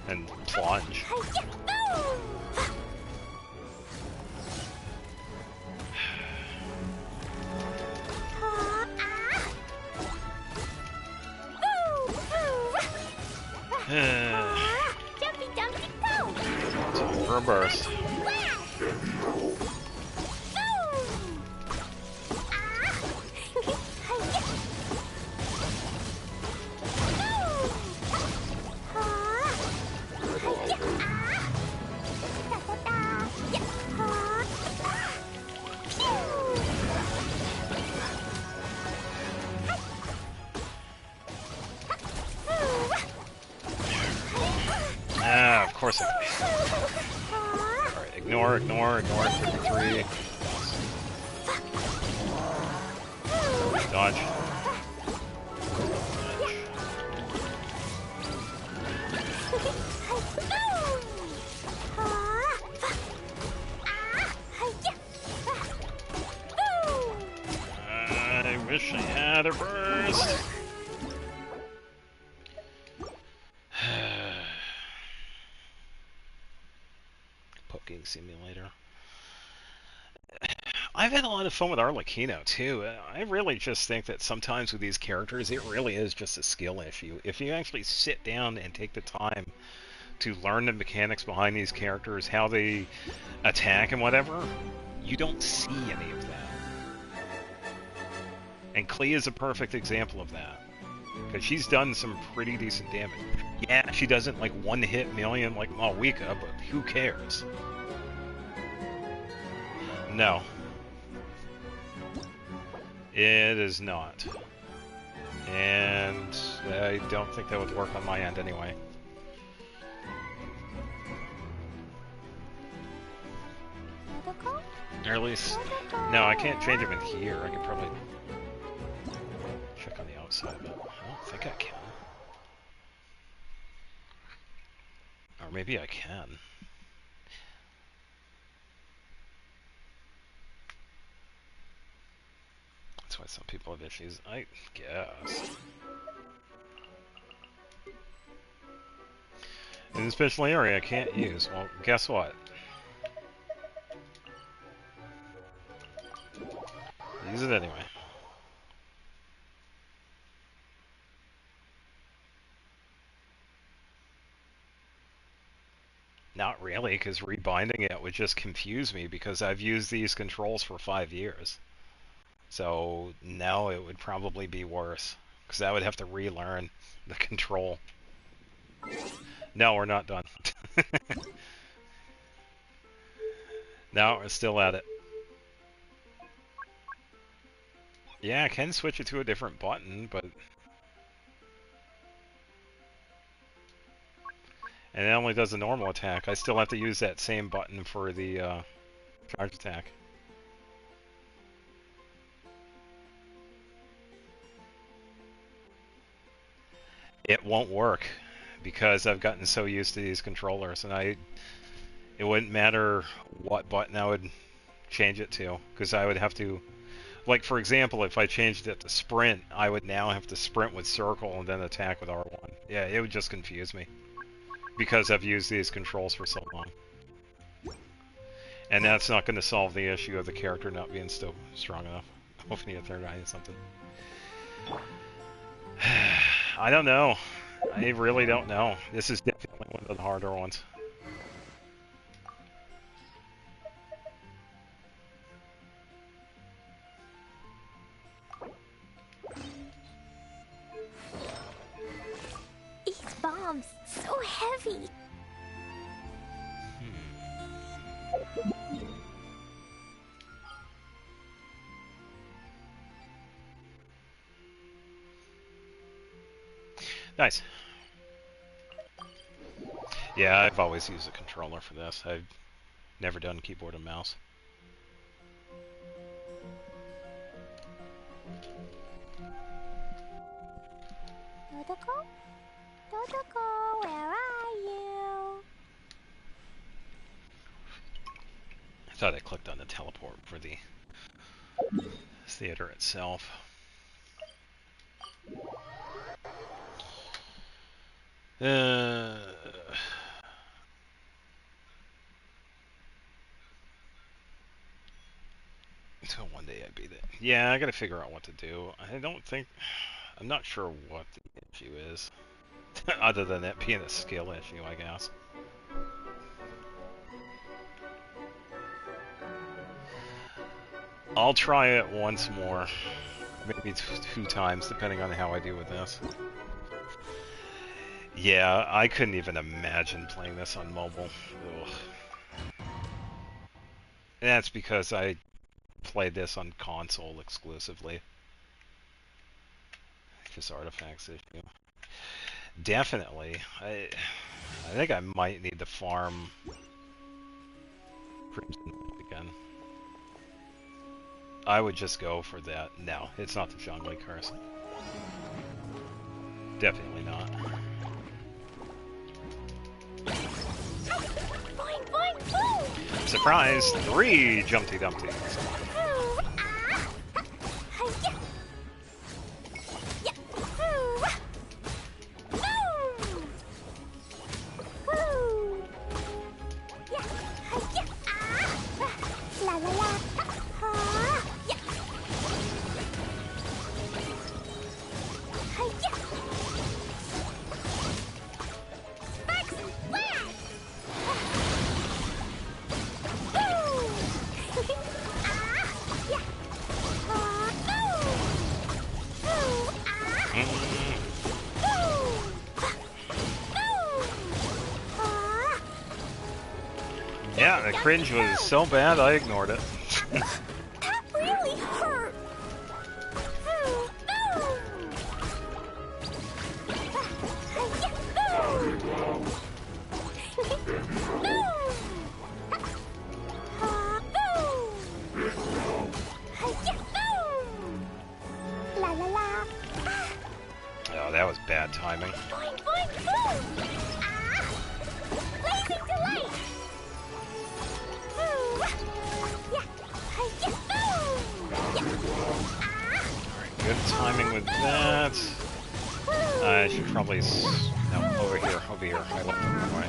and plunge. Jumpy Dumpty go! Time for a burst. Of course I can. Alright, ignore, 53. Dodge. I wish I had a burst. Poking simulator. I've had a lot of fun with Arlecchino too. I really just think that sometimes with these characters, it really is just a skill issue. If you actually sit down and take the time to learn the mechanics behind these characters, how they attack and whatever, you don't see any of that. And Klee is a perfect example of that. Because she's done some pretty decent damage. Yeah, she doesn't like one-hit million like Malwika, but who cares? No. It is not. And I don't think that would work on my end anyway. Or at least... No, I can't change them in here. I could probably check on the outside of it. I don't think I can. Or maybe I can. That's why some people have issues, I guess. In the special area I can't use. Well, guess what? Use it anyway. Not really, because rebinding it would just confuse me because I've used these controls for 5 years. So now it would probably be worse, because I would have to relearn the control. No, we're not done. No, we're still at it. Yeah, I can switch it to a different button, but... And it only does a normal attack. I still have to use that same button for the charge attack. It won't work because I've gotten so used to these controllers, and it wouldn't matter what button I would change it to, because I would have to, like for example, if I changed it to sprint, I would now have to sprint with circle and then attack with R1. Yeah, it would just confuse me because I've used these controls for so long. And that's not going to solve the issue of the character not being still strong enough. Hopefully a third eye or something. I don't know. I really don't know. This is definitely one of the harder ones. These bombs, so heavy. Nice. Yeah, I've always used a controller for this. I've never done keyboard and mouse. Dodoko? Dodoko, where are you? I thought I clicked on the teleport for the theater itself. So one day I beat it. Yeah, I gotta figure out what to do. I'm not sure what the issue is. Other than it being a skill issue, I guess. I'll try it once more. Maybe 2 times, depending on how I do with this. Yeah, I couldn't even imagine playing this on mobile. Ugh. And that's because I played this on console exclusively. Just artifacts issue. Definitely. I think I might need to farm Crimson again. I would just go for that. No, it's not the Zhongli curse. Definitely not. Boing, boing, boom! Surprise! 3 Jumpty Dumpty. Ooh, ah! Hi-ya! Yeah! Ooh! Boom! Woo! Yeah! Hi-ya! Ah! La la la! Ha! Yeah! Hi-ya! Sparks and flares! Woo! Ah! Yeah! Ah! Ooh! Ooh! Ah! Ooh! Ooh! Ah! Yeah, the cringe was so bad I ignored it. That really hurt! Ooh! Ooh! Oh, that was bad timing. Boing, boing, boom! Blazing delight! Good timing with that. I should probably no, over here. I left the wrong way.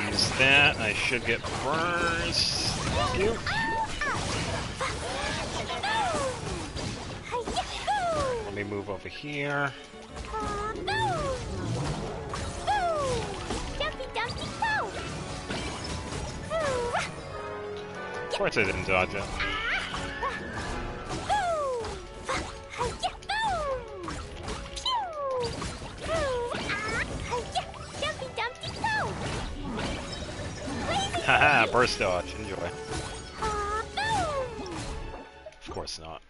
Use that. I should get burst. Thank you. Let me move over here. Of course I didn't dodge it. Haha, burst dodge. Enjoy. Of course not.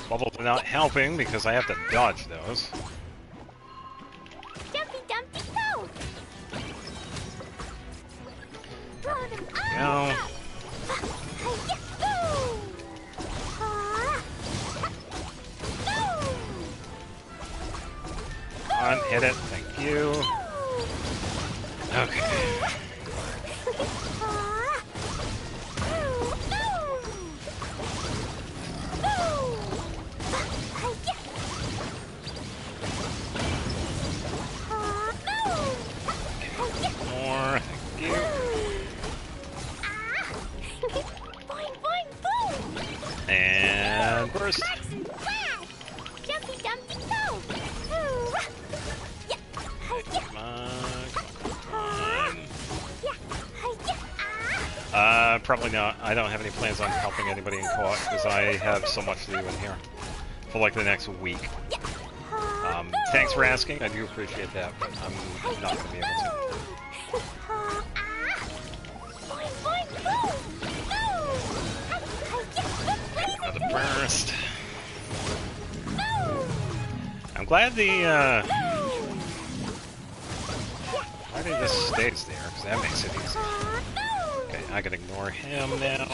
Bubbles are not helping because I have to dodge those. Dumpy dumpy go! Go. On, hit it. Thank you. Okay. More. Thank you. And burst. Probably not. I don't have any plans on helping anybody in co-op because I have so much to do in here for like the next week. Thanks for asking. I do appreciate that, but I'm not going to be able to. Another burst. I'm glad the glad it just stays there because that makes it easy. Okay, I can ignore him now.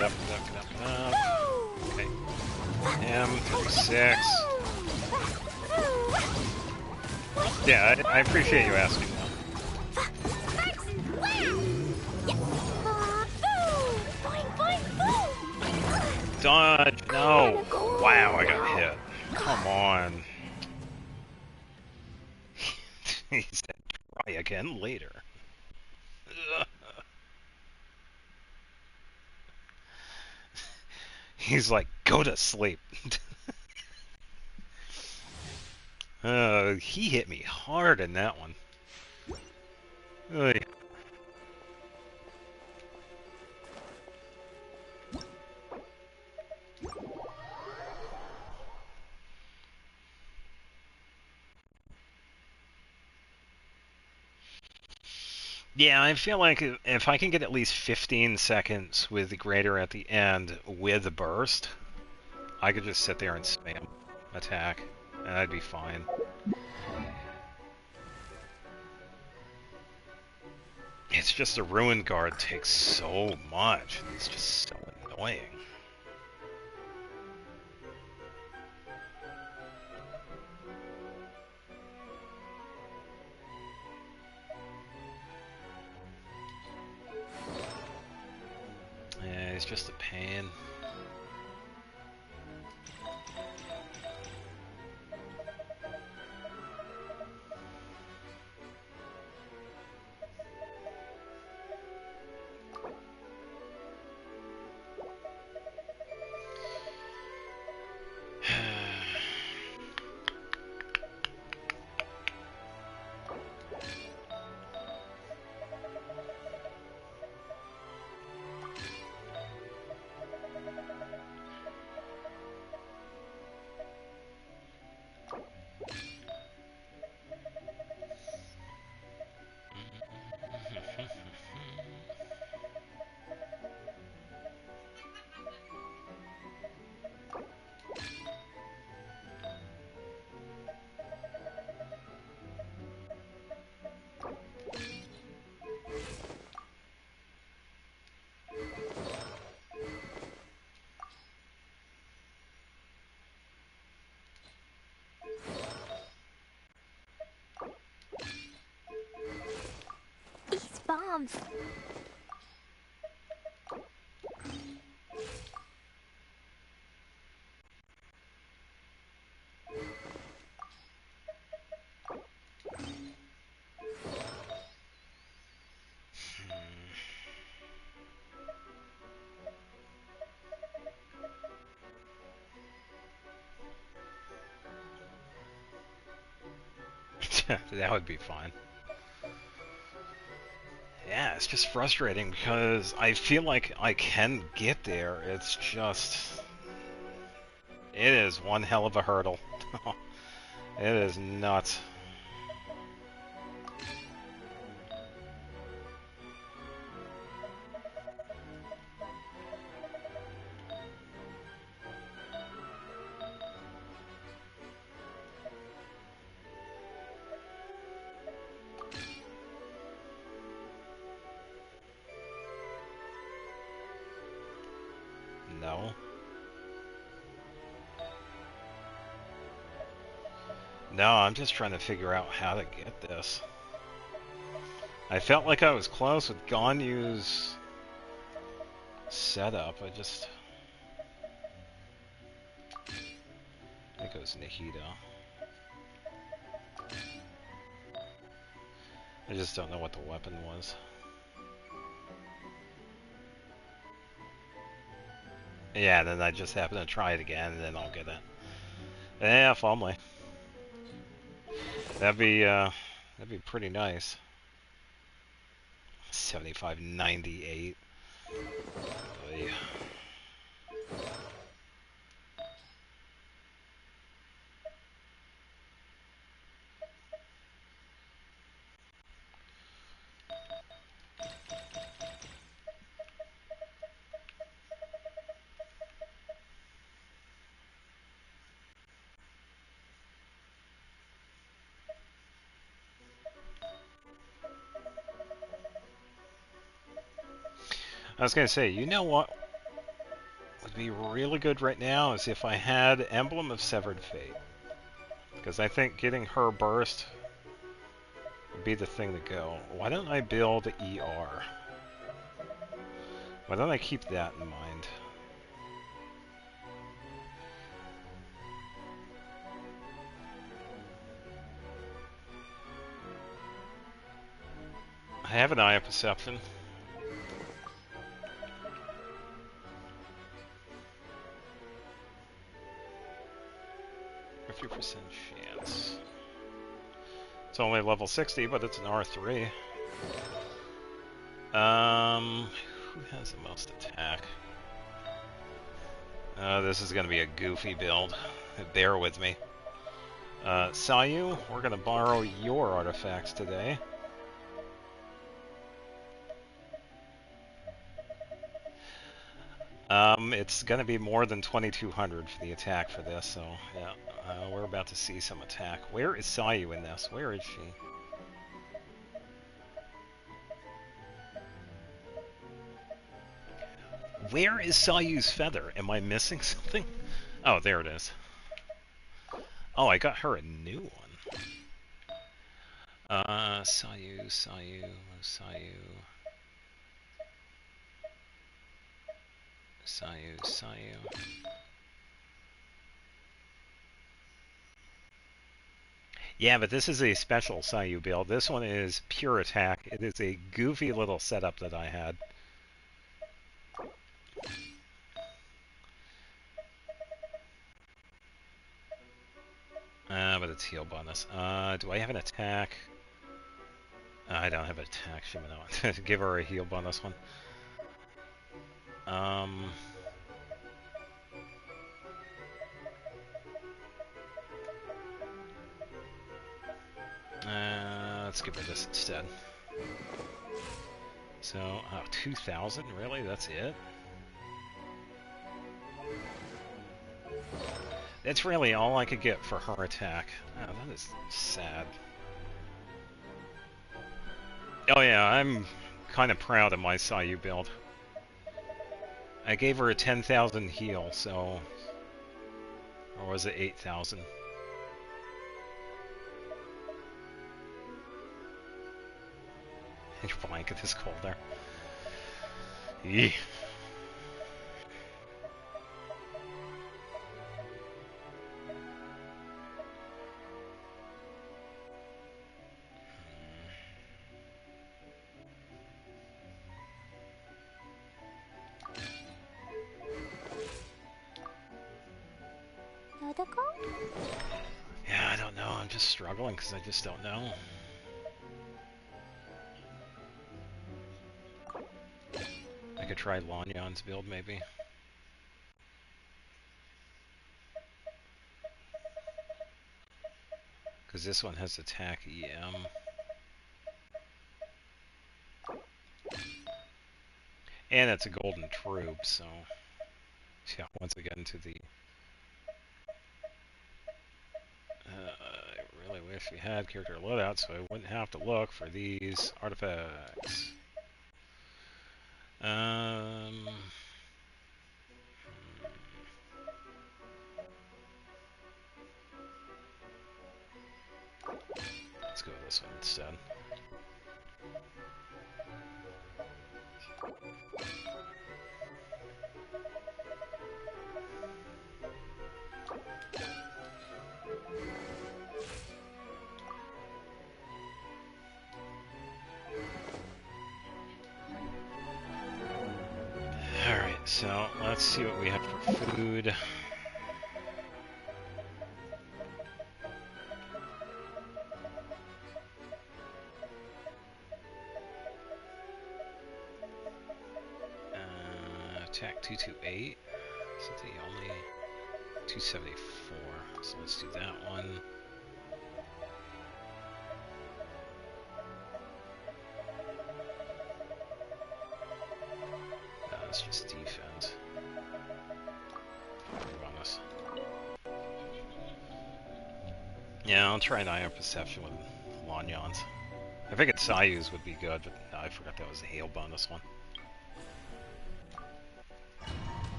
Up. Okay. Him, 36. Yeah, I appreciate you asking though. Dodge! No! Wow, I got hit. Come on. He said, try again later. He's like, go to sleep. He hit me hard in that one. Oy. Yeah, I feel like if I can get at least 15 seconds with the grader at the end with a burst, I could just sit there and spam attack, and I'd be fine. It's just the Ruin Guard takes so much. It's just so annoying. Yeah, it's just a pain. bombs! That would be fine. Yeah, it's just frustrating because I feel like I can get there. It's just... It is one hell of a hurdle. It is nuts. No. No, I'm just trying to figure out how to get this. I felt like I was close with Ganyu's setup. I just... There goes Nahida. I just don't know what the weapon was. Yeah, then I just happen to try it again, and then I'll get it. Yeah, if only. That'd be pretty nice. 75.98. Oy. I was gonna say, you know what would be really good right now is if I had Emblem of Severed Fate. Because I think getting her burst would be the thing to go. Why don't I build ER? Why don't I keep that in mind? I have an Eye of Perception. %. Chance. It's only level 60, but it's an R3. Who has the most attack? This is gonna be a goofy build. Bear with me. Sayu, we're gonna borrow your artifacts today. It's gonna be more than 2200 for the attack for this, so yeah, we're about to see some attack. Where is Sayu in this? Where is she? Where is Sayu's feather? Am I missing something? Oh, there it is. Oh, I got her a new one. Sayu. Yeah, but this is a special Sayu build. This one is pure attack. It is a goofy little setup that I had. But it's heal bonus. Do I have an attack? I don't have an attack. Shimano. Give her a heal bonus one. Let's give her this instead. So, 2,000? Really? That's it? That's really all I could get for her attack. Oh, that is sad. Oh yeah, I'm kind of proud of my Sayu build. I gave her a 10,000 heal, so... Or was it 8,000? Your blanket is cold there. Eee. Yeah, I don't know. I'm just struggling because I just don't know. I could try Lanyan's build, maybe. Because this one has attack EM. And it's a golden troop, so... Yeah, once I get into the... I really wish we had character loadout so I wouldn't have to look for these artifacts. Let's go with this one instead. Alright, so let's see what we have for food. Attack 228. Is it the only 274? So let's do that one. That's just defense. Bonus. Yeah, I'll try an Eye of Perception with Lanyons. I figured Sayu's would be good, but no, I forgot that was the hail bonus one.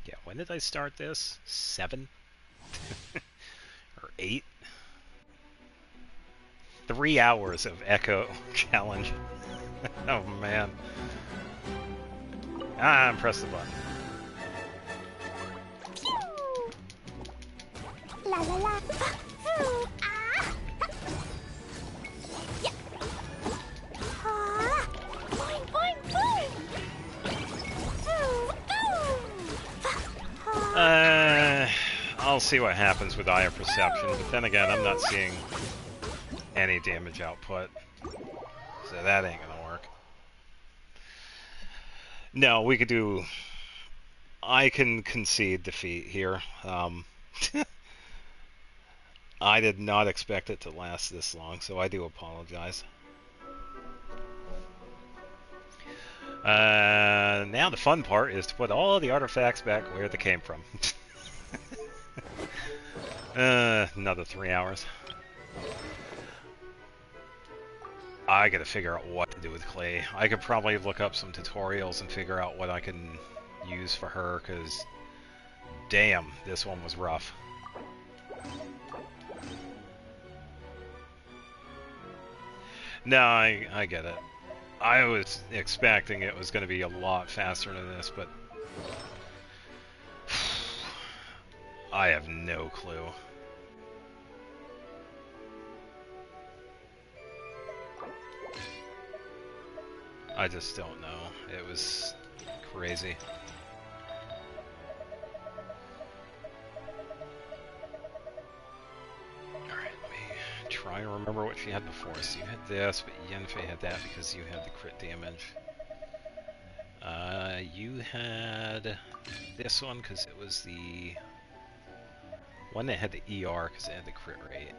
Yeah, when did I start this? 7? Or 8? 3 hours of Echo challenge. Oh man. Ah, press the button. La la la. Ah. Yeah. Ah. Boing boing boing. I'll see what happens with Eye of Perception, but then again, I'm not seeing any damage output, so that ain't gonna work. No, we could do... I can concede defeat here. I did not expect it to last this long, so I do apologize. Now the fun part is to put all the artifacts back where they came from. Another 3 hours. I gotta figure out what to do with Klee. I could probably look up some tutorials and figure out what I can use for her, because damn, this one was rough. No, I get it. I was expecting it was going to be a lot faster than this, but I have no clue. I just don't know. It was crazy. Alright, let me try and remember what she had before. So you had this, but Yenfei had that because you had the crit damage. You had this one because it was the one that had the ER because it had the crit rate.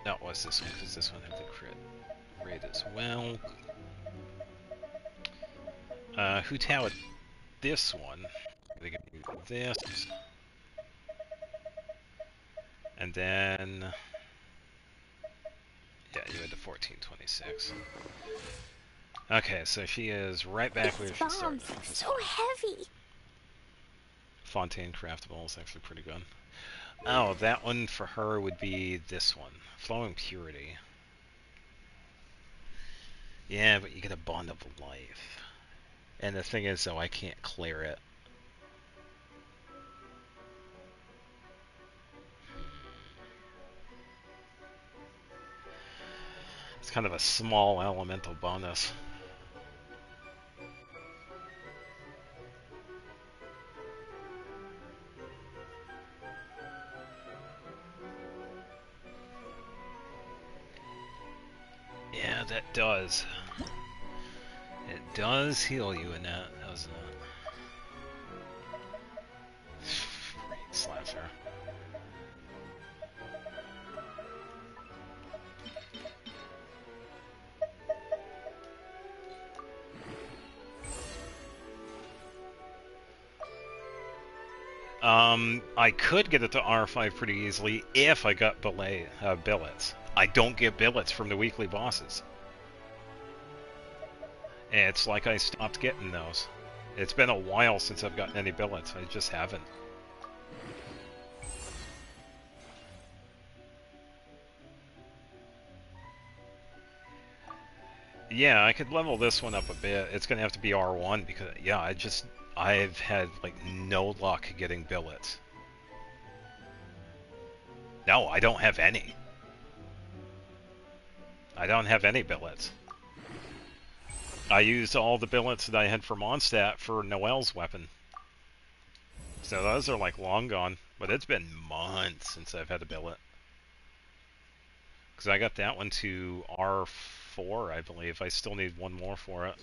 No, it was this one because this one had the crit rate as well. Hu Tao had this one. They give you this. And then... yeah, you had the 1426. Okay, so she is right back where she started. So heavy. Fontaine Craftable is actually pretty good. Oh, that one for her would be this one. Flowing Purity. Yeah, but you get a Bond of Life. And the thing is, though, I can't clear it. It's kind of a small elemental bonus. Yeah, that does. It does heal you in that, doesn't it? Rain Slasher. I could get it to R5 pretty easily if I got billets. I don't get billets from the weekly bosses. It's like I stopped getting those. It's been a while since I've gotten any billets. I just haven't. Yeah, I could level this one up a bit. It's gonna have to be R1 because, yeah, I've had, like, no luck getting billets. No, I don't have any. I don't have any billets. I used all the billets that I had for Mondstadt for Noelle's weapon. So those are, like, long gone. But it's been months since I've had a billet. Because I got that one to R4, I believe. I still need one more for it.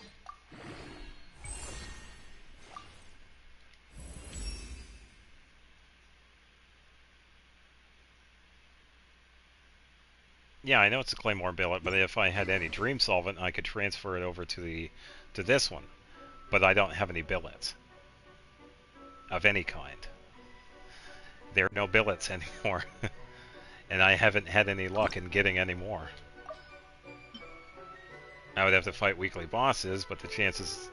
Yeah, I know it's a Claymore billet, but if I had any Dream Solvent, I could transfer it over to this one. But I don't have any billets. Of any kind. There are no billets anymore. And I haven't had any luck in getting any more. I would have to fight weekly bosses, but the chances...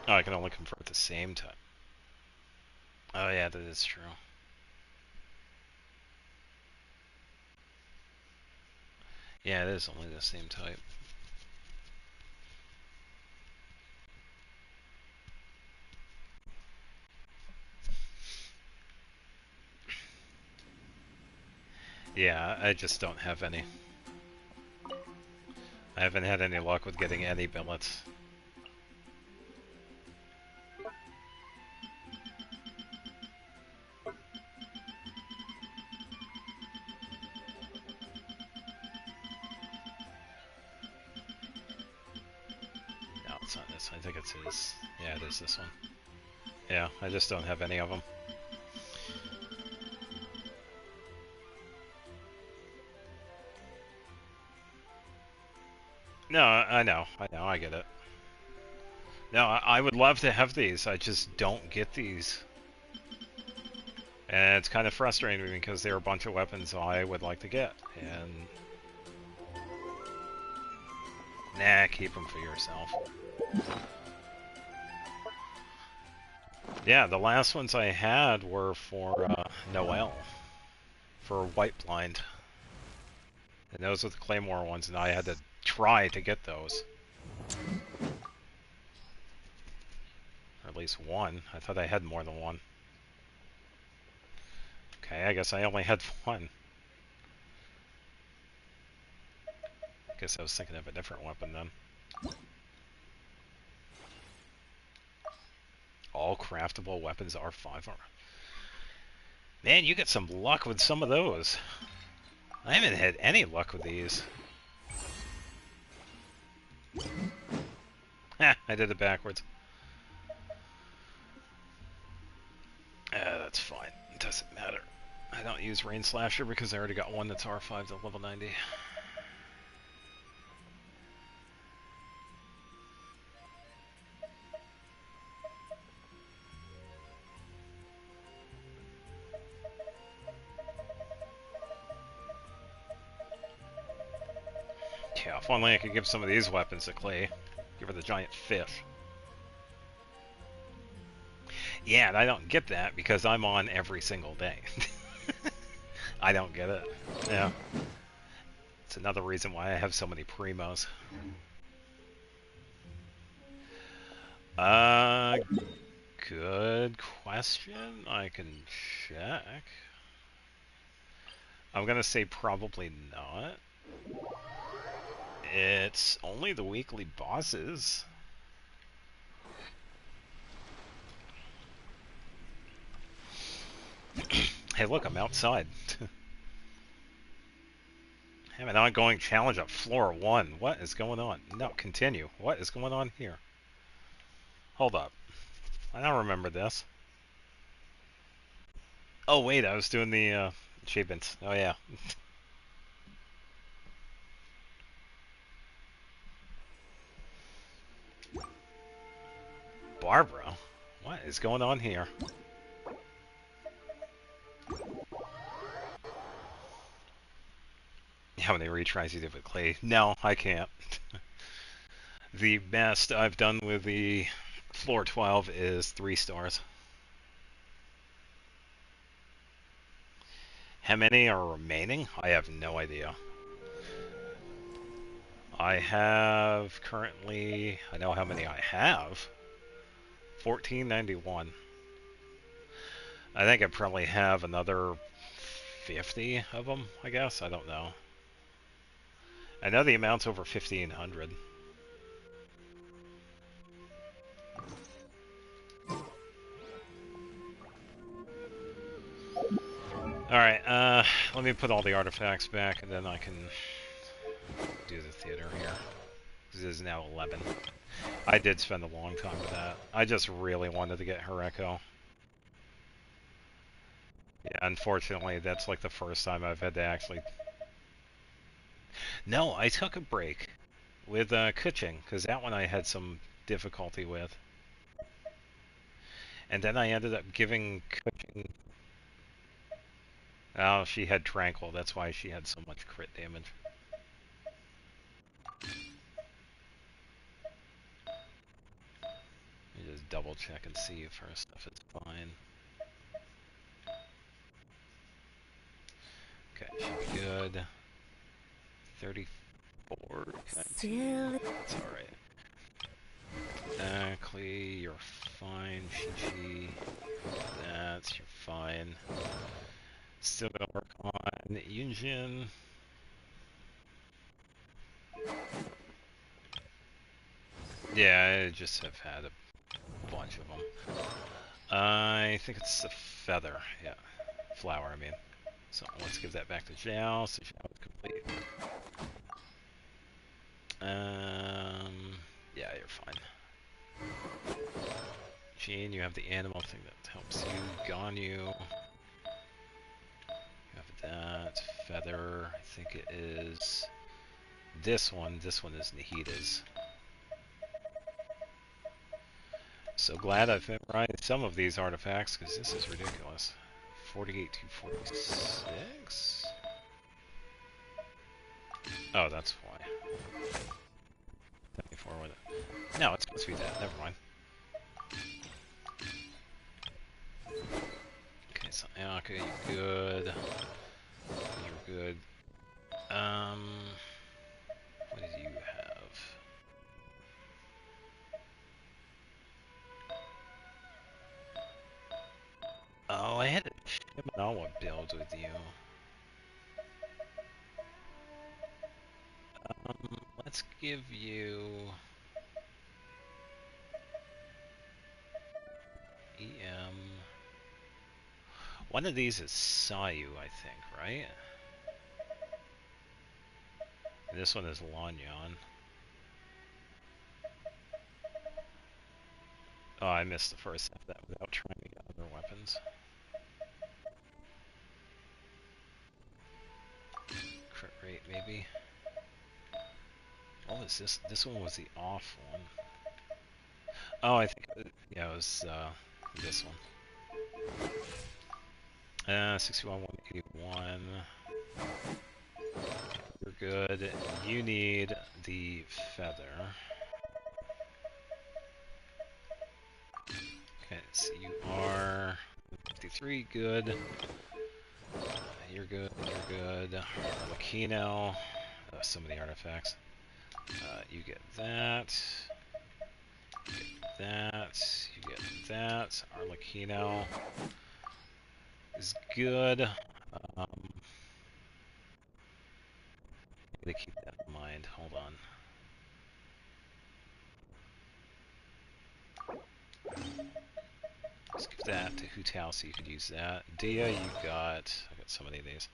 Oh, I can only convert at the same time. Oh yeah, that is true. Yeah, it is only the same type. Yeah, I just don't have any. I haven't had any luck with getting any billets. No, it's not this. I think it's his. Yeah, it is this one. Yeah, I just don't have any of them. No, I know, I get it. No, I would love to have these, I just don't get these. And it's kind of frustrating because there are a bunch of weapons I would like to get, and... Nah, keep them for yourself. Yeah, the last ones I had were for Noelle. For White Blind. And those were the Claymore ones, and I had to try to get those. Or at least one. I thought I had more than one. Okay, I guess I only had one. Guess I was thinking of a different weapon then. All craftable weapons are 5 armor. Man, you get some luck with some of those. I haven't had any luck with these. Ha, I did it backwards. That's fine. It doesn't matter. I don't use Rain Slasher because I already got one that's R5 to level 90. Yeah, if only I could give some of these weapons to Klee. Give her the giant fish. Yeah, and I don't get that because I'm on every single day. I don't get it. Yeah. It's another reason why I have so many primos. Good question. I can check. I'm gonna say probably not. It's only the weekly bosses. Hey, look, I'm outside. Have an ongoing challenge at floor 1. What is going on? No, continue. What is going on here? Hold up. I don't remember this. Oh, wait, I was doing the achievements. Oh, yeah. Barbara? What is going on here? How many retries you did with Klee? No, I can't. The best I've done with the floor 12 is 3 stars. How many are remaining? I have no idea. I have currently, I know how many I have. 1491. I think I probably have another 50 of them, I guess. I don't know. I know the amount's over 1,500. Alright, let me put all the artifacts back and then I can do the theater here. This is now 11. I did spend a long time with that. I just really wanted to get Hireko. Yeah, unfortunately, that's like the first time I've had to actually... No, I took a break with Kuching, because that one I had some difficulty with. And then I ended up giving Kuching... Oh, she had Tranquil, that's why she had so much crit damage. Let me just double check and see if her stuff is fine. Okay, should be good. 34. That's alright. Klee, you're fine. Chi-Chi, that's, you're fine. Still gonna work on Yunjin. Yeah, I just have had a bunch of them. I think it's a feather. Yeah, flower, I mean. So let's give that back to Zhao, so Zhao is complete. Yeah, you're fine. Jean, you have the animal thing that helps you. Ganyu, you have that. Feather, I think it is this one. This one is Nahida's. So glad I've memorized some of these artifacts, because this is ridiculous. 48 to 46? Oh, that's why. 74 with it. No, it's supposed to be that. Never mind. Okay, so Ayaka, you're good. You're good. What do you have? Oh, I had a Shiminawa build with you. Let's give you... EM... One of these is Sayu, I think, right? This one is Lanyan. Oh, I missed the first half of that without trying to get other weapons. Crit rate, maybe. What was this? This one was the off one. Oh, I think, yeah, it was this one. 61, 181. You're good. You need the feather. Okay, so you are 53, good. You're good, you're good. Arlecchino. So many artifacts. You get that. You get that. You get that. Arlecchino is good. I'm gonna keep that in mind. Hold on. Let's give that to Hutao so you could use that. Dia, you got... I got so many of these.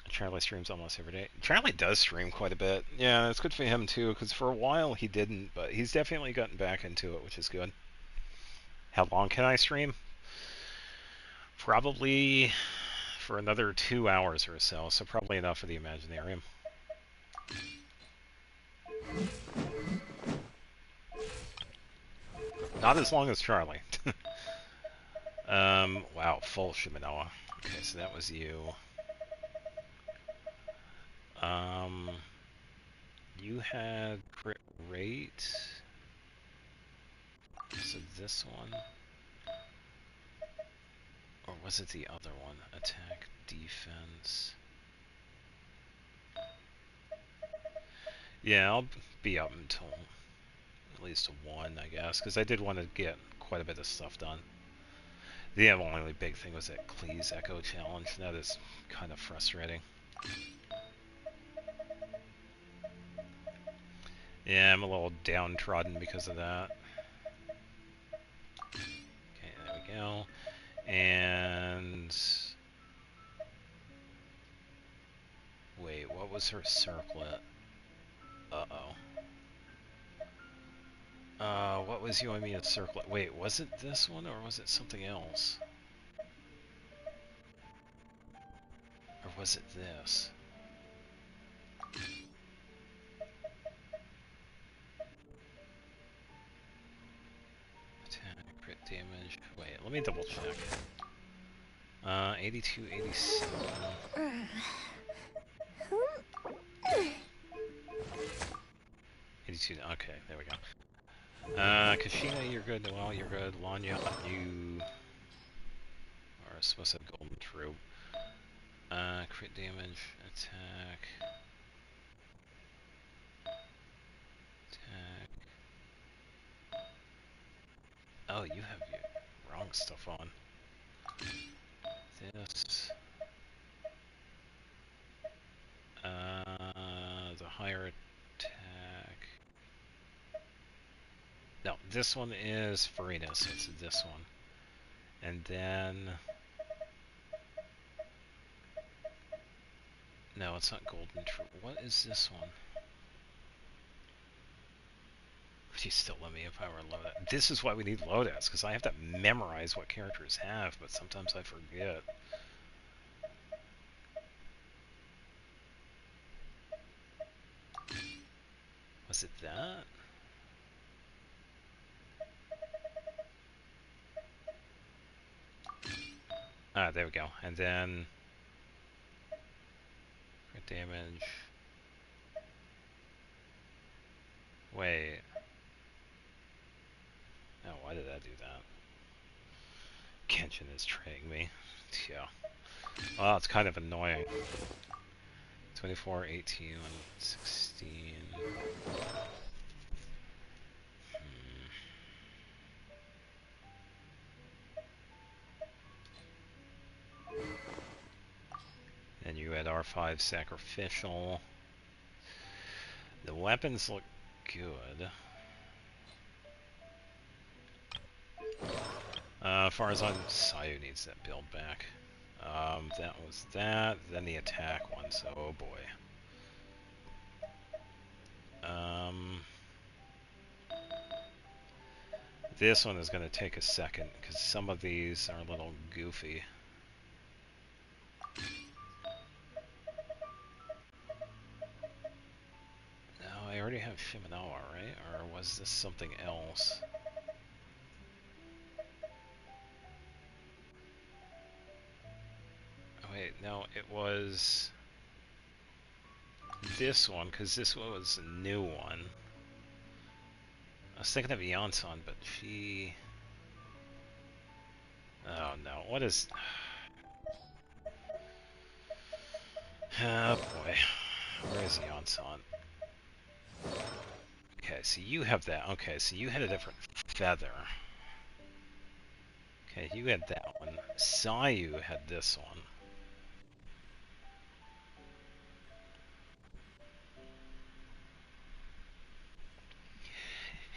Charlie streams almost every day. Charlie does stream quite a bit. Yeah, it's good for him too, because for a while he didn't, but he's definitely gotten back into it, which is good. How long can I stream? Probably for another 2 hours or so, so probably enough for the Imaginarium. Not as long as Charlie. Wow, full Shimanoa. Okay, so that was you. You had crit rate. So this one. Or was it the other one? Attack, defense. Yeah, I'll be up until at least 1, I guess, because I did want to get quite a bit of stuff done. The only big thing was that Klee's Echo challenge. That is kind of frustrating. Yeah, I'm a little downtrodden because of that. Okay, there we go. And... wait, what was her circlet? Uh-oh. What was Yoimiya's circlet? Wait, was it this one or was it something else? Or was it this? Attack, crit damage. Wait, let me double check. 82, 87. 82, okay, there we go. Kashina, you're good. Noelle, you're good. Lanya, you are supposed to have golden troop. Crit damage, attack. Attack. Oh, you have your wrong stuff on. This. The higher attack. No, this one is Farina, so it's this one. And then... no, it's not Golden Troop. What is this one? Would you still let me if I were Lotus? This is why we need Lotus, because I have to memorize what characters have, but sometimes I forget. Was it that? Ah, there we go. And then... crit damage... wait... oh, why did I do that? Genshin is training me. Yeah. Well, it's kind of annoying. 24, 18, 16... And you had R5 sacrificial. The weapons look good. As far as I'm, Sayu needs that build back. That was that. Then the attack one. So, oh boy. This one is going to take a second because some of these are a little goofy. No, I already have Shimanoa, right? Or was this something else? Oh, wait, no, it was... this one, because this one was a new one. I was thinking of Yansan, but she... Oh no, what is... Oh boy, where is Yansan? Okay, so you have that. Okay, so you had a different feather. Okay, you had that one. Sayu had this one.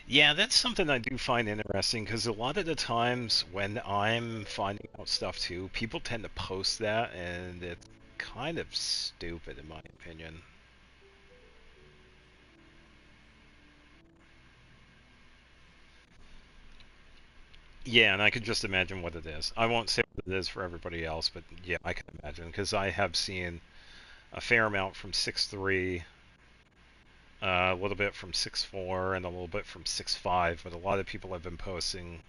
Yeah, that's something I do find interesting, because a lot of the times when I'm finding out stuff too, people tend to post that, and it's kind of stupid in my opinion. Yeah, and I can just imagine what it is. I won't say what it is for everybody else, but yeah, I can imagine, because I have seen a fair amount from 6.3, a little bit from 6.4, and a little bit from 6.5, but a lot of people have been posting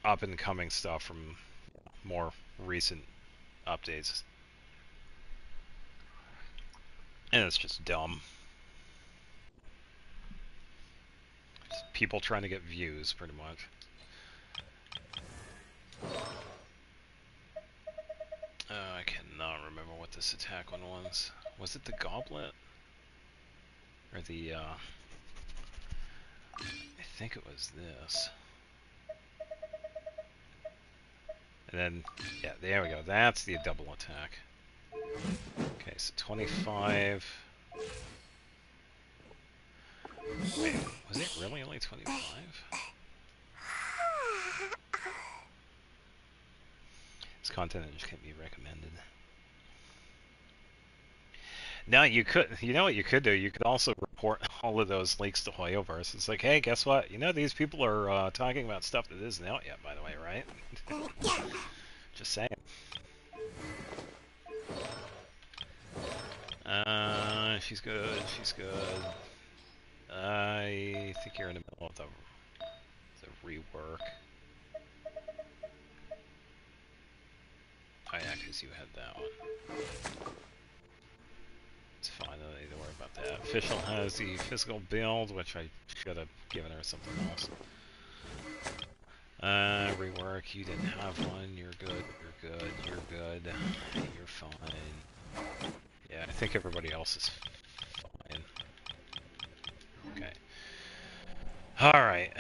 up and coming stuff from more recent updates. And it's just dumb. Just people trying to get views, pretty much. I cannot remember what this attack one was. Was it the goblet? Or the, I think it was this. And then, yeah, there we go. That's the double attack. Okay, so 25. Wait, was it really only 25? This content just can't be recommended. Now you could, you know what you could do? You could also report all of those leaks to Hoyoverse. It's like, hey, guess what? You know these people are talking about stuff that isn't out yet, by the way, right? Just saying. She's good. She's good. I think you're in the middle of the rework. Oh yeah, because you had that one. It's fine, I don't need to worry about that. Official has the physical build, which I should have given her something else. Rework, you didn't have one. You're good, you're good, you're good. You're fine. Yeah, I think everybody else is fine. Okay. Alright.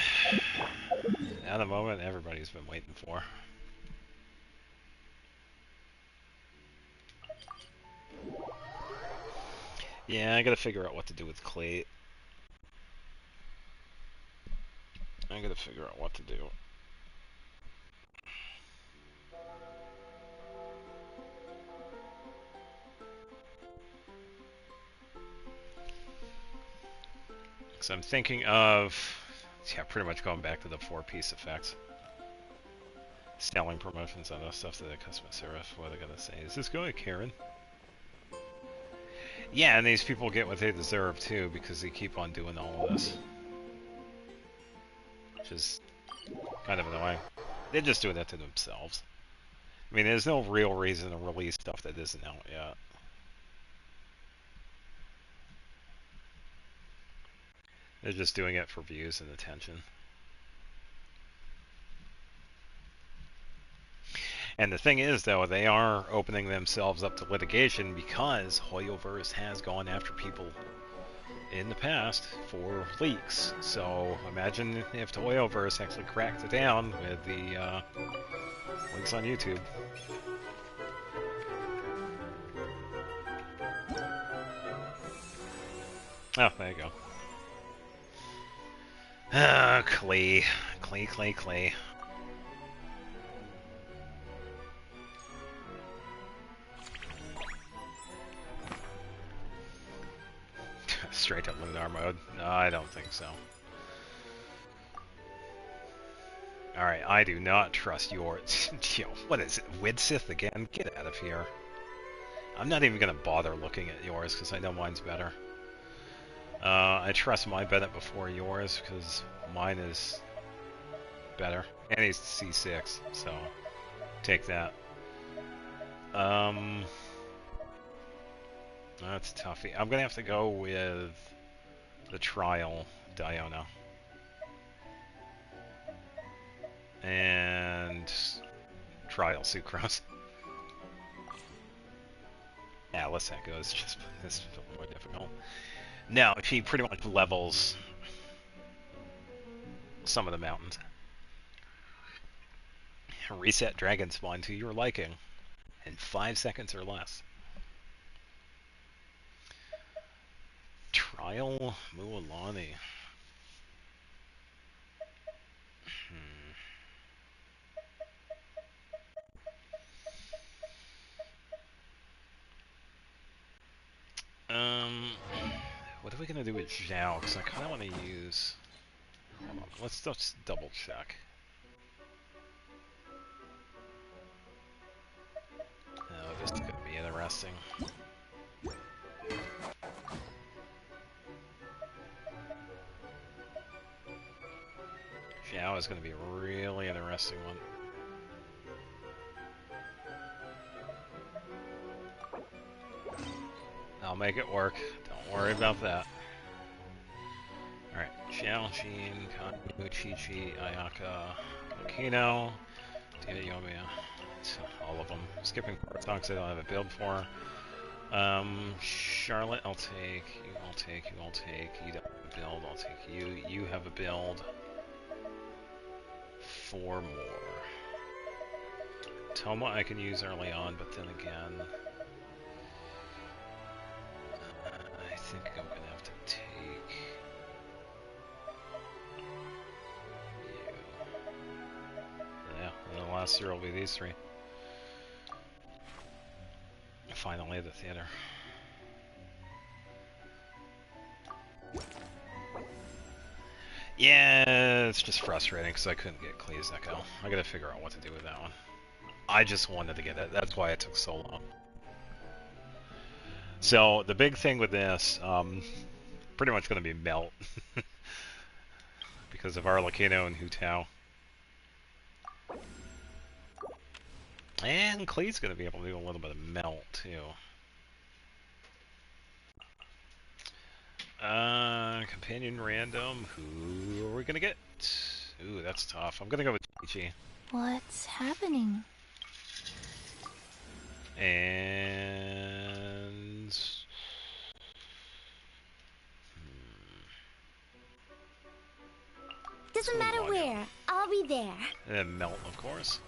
Now the moment everybody's been waiting for. Yeah, I gotta figure out what to do with Klee. I gotta figure out what to do. So I'm thinking of, yeah, pretty much going back to the 4-piece effects. Selling promotions on those stuff to the customer service. What are they gonna say? Is this going, Karen? Yeah, and these people get what they deserve too, because they keep on doing all of this. Which is kind of annoying. They're just doing that to themselves. I mean, there's no real reason to release stuff that isn't out yet. They're just doing it for views and attention. And the thing is, though, they are opening themselves up to litigation because Hoyoverse has gone after people in the past for leaks. So imagine if Hoyoverse actually cracked it down with the leaks on YouTube. Oh, there you go. Klee. Klee. Straight up Lunar mode? No, I don't think so. Alright, I do not trust yours. Yo, what is it? Widsith again? Get out of here. I'm not even gonna bother looking at yours because I know mine's better. I trust my Bennett before yours because mine is better. And he's C6, so take that. That's toughy. I'm gonna have to go with the trial Diona. And trial Sucrose. Yeah, let's that go. It's just this is a little more difficult. No, she pretty much levels some of the mountains. Reset dragon spawn to your liking in 5 seconds or less. Trial Mualani. What are we gonna do with Zhao? Because I kind of want to use. Hold on, let's just double check. Oh, this is gonna be interesting. Zhao is gonna be a really interesting one. I'll make it work. Don't worry about that. Alright, Xiao, Xin, Kanyu, Chi-Chi, Ayaka, Makino, Data Yomiya. All of them. Skipping Cortox I don't have a build for. Charlotte, I'll take. You, I'll take. You, I'll take. You don't have a build, I'll take you. You have a build. 4 more. Toma I can use early on, but then again... I think I'm gonna have to take you. Yeah, and the last 0 will be these 3. Finally at the theater. Yeah, it's just frustrating because I couldn't get Klee's Echo. I gotta figure out what to do with that one. I just wanted to get it. That's why it took so long. So the big thing with this, pretty much going to be Melt because of Arlecchino and Hu Tao. And Klee's going to be able to do a little bit of Melt too. Companion random. Who are we going to get? Ooh, that's tough. I'm going to go with Chi-Chi. What's happening? And... Doesn't matter where, I'll be there. And Melt, of course.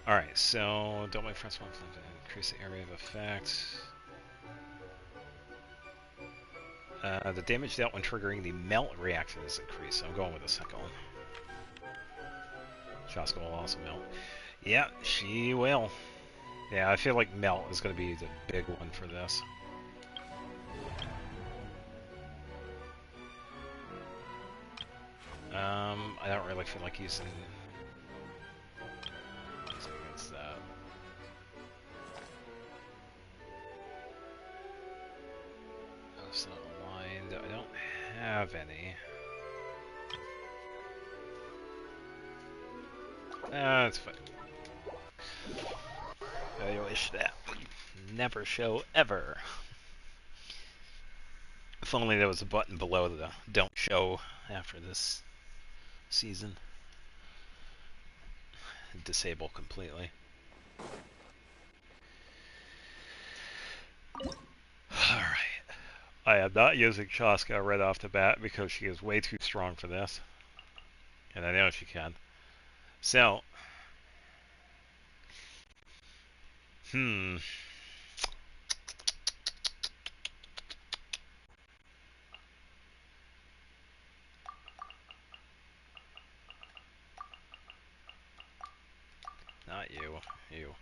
Alright, so don't wait for us to increase the area of effect. The damage dealt when triggering the Melt reaction is increased, so I'm going with the second one. Shaska will also melt. Yeah, she will. Yeah, I feel like Melt is going to be the big one for this. I don't really feel like using against that. Oh, it's not aligned. I don't have any. That's fine. I wish that would never show ever. If only there was a button below the don't show after this season. Disable completely. Alright. I am not using Shaska right off the bat because she is way too strong for this. And I know she can. So. Not you. You.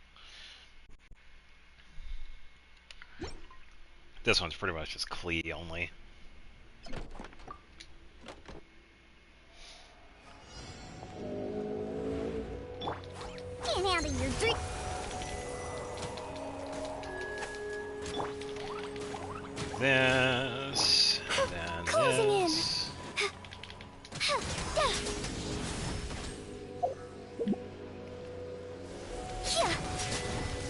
This one's pretty much just Klee only. Can't handle your drink. This, and then Closing this.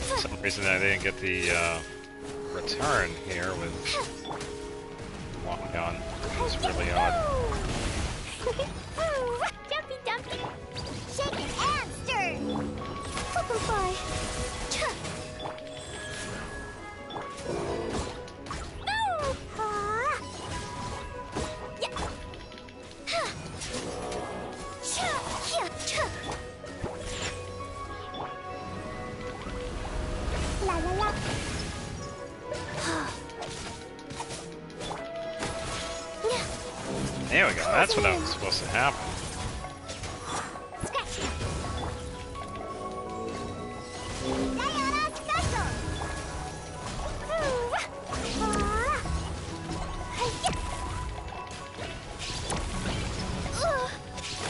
For some reason I didn't get the return here with walking on. It's really odd. Jumpy, jumpy. Shake it and stir. Welcome, fly. La la la. There we go. That's what was supposed to happen.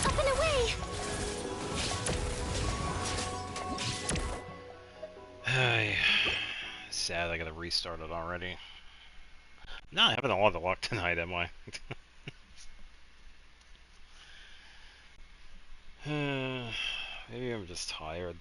Up and away. Sad I gotta restart it already. Not having a lot of luck tonight, am I? Maybe I'm just tired.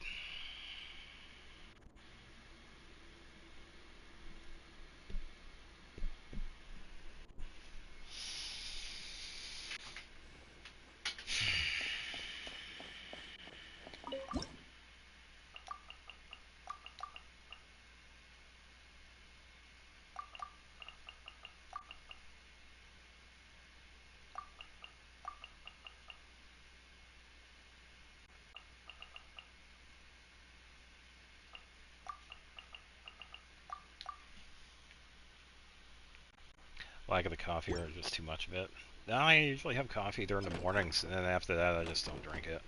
Lack of the coffee or just too much of it. No, I usually have coffee during the mornings, and then after that I just don't drink it.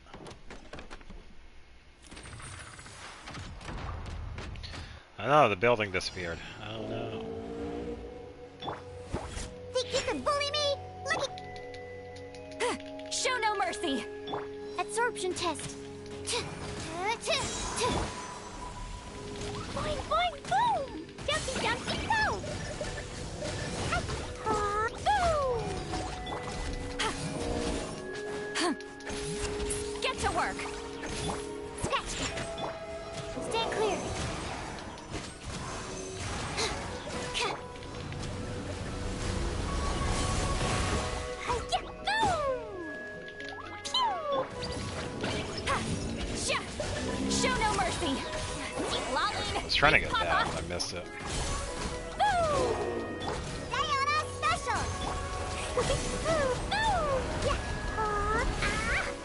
I know, the building disappeared. Oh no. Think you can bully me? Look at... Show no mercy. Absorption test. Boing, boing, boom. Jumpy, jumpy, go. Get to work. Scratch. Stand clear. Show no mercy. I was trying to get that, but I missed it. Sayonara special.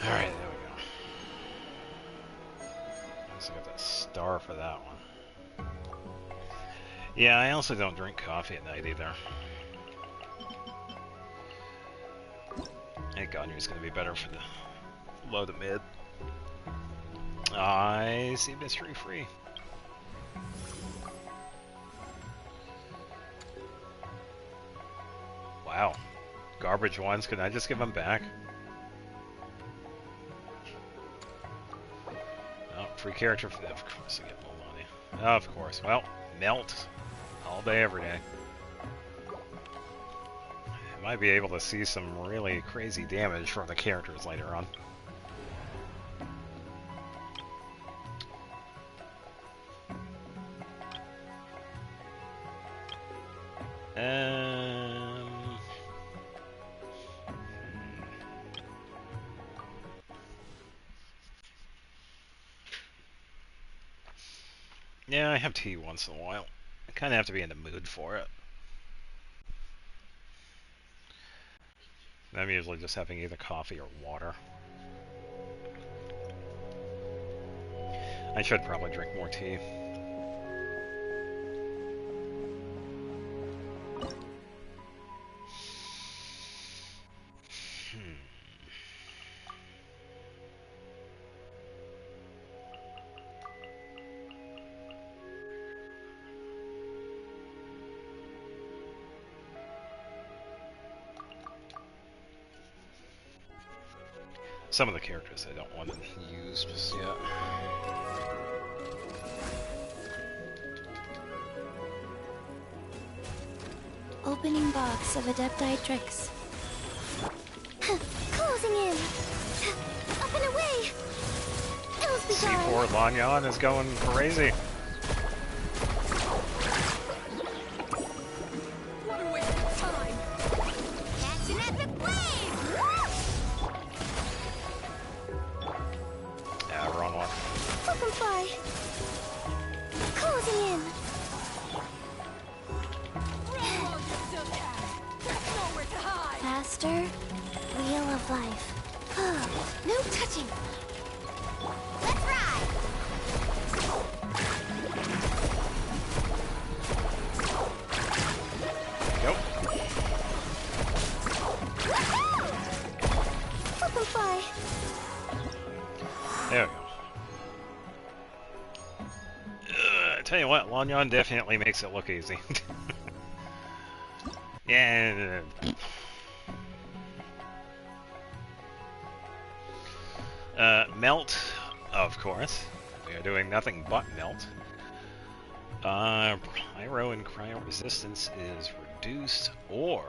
Alright, there we go. I also got that star for that one. Yeah, I also don't drink coffee at night either. Hey, Ganyu's gonna be better for the low to mid. I see mystery free. Wow. Garbage ones, can I just give them back? Oh, free character for that. Of course I get more money. Of course. Well, melt. All day, every day. I might be able to see some really crazy damage from the characters later on. Yeah, I have tea once in a while. I kind of have to be in the mood for it. I'm usually just having either coffee or water. I should probably drink more tea. Some of the characters I don't want to use just yet. Opening box of Adepti tricks. Closing in. Up and away. Ills be gone. C4 Lanyan is going crazy. Closing in. Faster. Wheel of life. No touching. Let's ride. Nope. Let them fly. There we go. I tell you what, Lanyon definitely makes it look easy. Yeah. Melt, of course. We are doing nothing but melt. Pyro and cryo resistance is reduced, or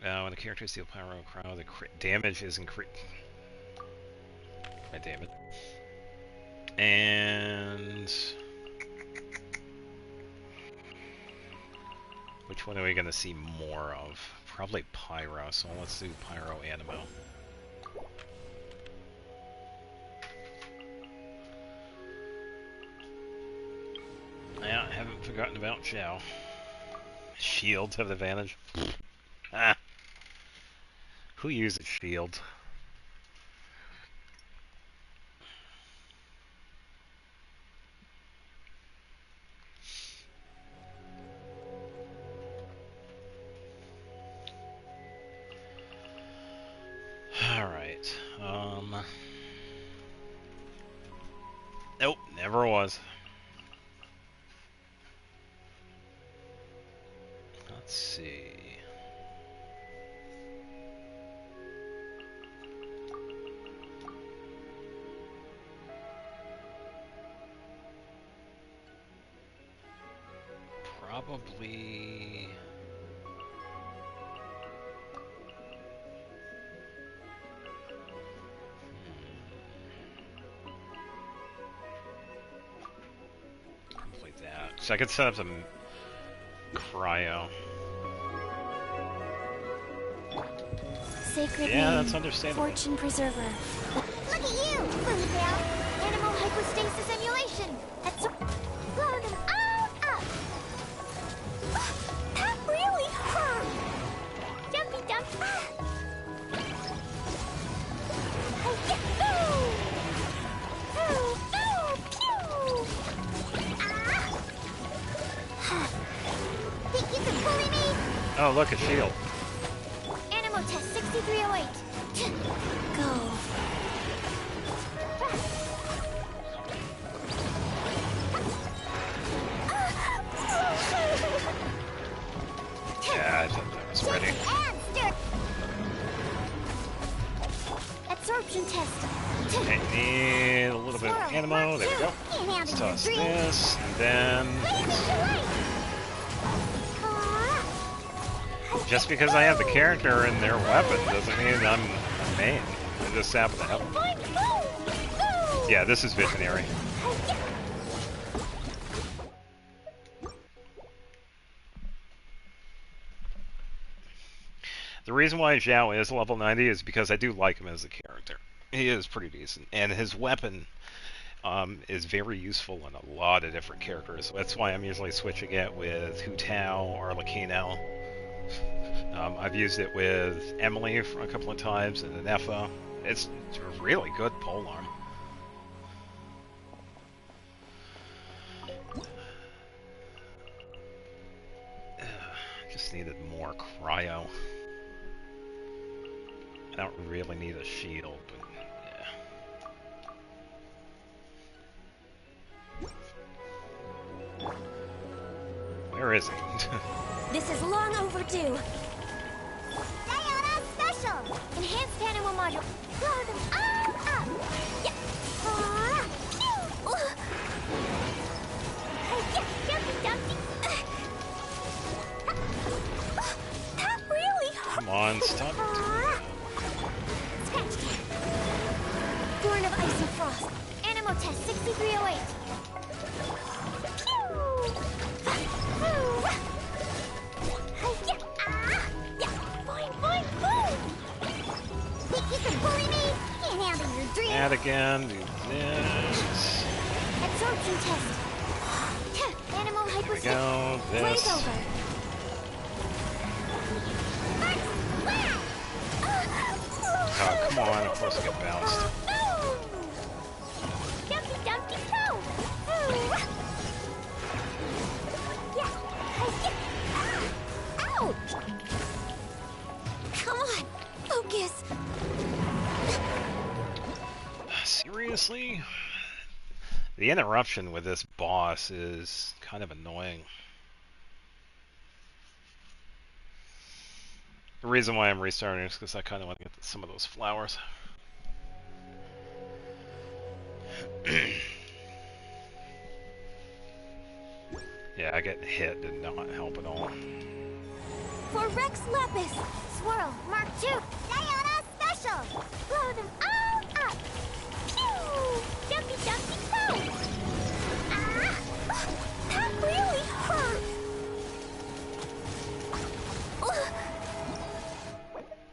when the characters deal pyro and cryo, the crit damage is increased. God damn it. And which one are we going to see more of? Probably pyro, so let's do pyro animo. Yeah, I haven't forgotten about Zhao. Shields have the advantage. Ah. Who uses shield? Alright. Nope, never was. Let's see. Probably... Probably that. So I could set up some cryo. Sacred Yeah, name, that's understandable. Fortune Preserver. Look at you, Bluebell! Animal hypostasis emulation! That's blow them all up! That really hurt! Jumpy dump! Think you can bully me? Oh, look, a shield. Animal test 6308. Go. Yeah, I thought that was ready. Absorption test. Okay, need a little bit of ammo. There we go. Let's toss this, and then... Just because I have the character and their weapon doesn't mean I'm a main. I just happen to have them. Yeah, this is Visionary. The reason why Zhao is level 90 is because I do like him as a character. He is pretty decent, and his weapon is very useful in a lot of different characters. That's why I'm usually switching it with Hu Tao or Lakino. I've used it with Emily for a couple of times and Anefa. It's a really good polearm. Just needed more cryo. I don't really need a shield, but yeah. Where is he? This is long overdue. Jahoda special! Enhanced animal module. Blow them all up! Yeah. Jumpy dumpy. That really hurt. Come on, stop. Scratch can. Born of ice and frost. Animal test 6308. that again. Do this. Absorption test. Animal There we hypostasis. go. Blaze This. over. Oh, come on. Of course I get bounced. Dumpty Dumpty Toe! Ouch! Come on, focus. Seriously? The interruption with this boss is kind of annoying. The reason why I'm restarting is because I kind of want to get some of those flowers. Yeah, getting hit did not help at all. For Rex Lepus. Swirl, Mark 2. Diana Special. Blow them all up. Pew! Dumpty Dumpty Toe! Ah! That really hurt!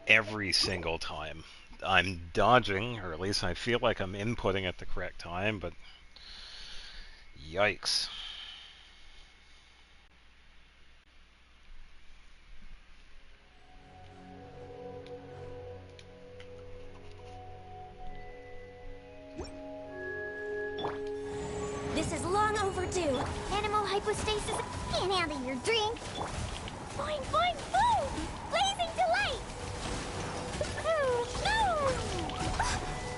Every single time. I'm dodging, or at least I feel like I'm inputting at the correct time, but yikes. This is long overdue. Animal hypostasis. Can't handle your drink. Boing, boing, boom! Blazing delight! Ooh, no!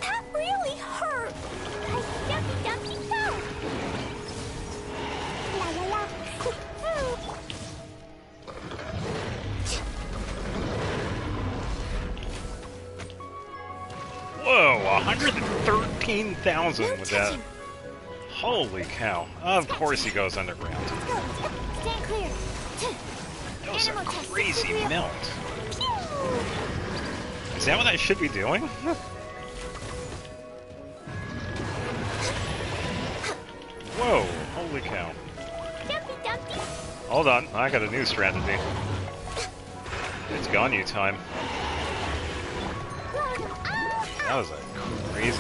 That really hurt! Dumpty Dumpty Toe! La la la! Whoa, 113,000 with that. Holy cow. Of course he goes underground. Stand clear! Those are crazy melt. Is that what I should be doing? Whoa, holy cow. Dumpty Dumpty! Hold on, I got a new strategy. It's Ganyu time. That was a crazy...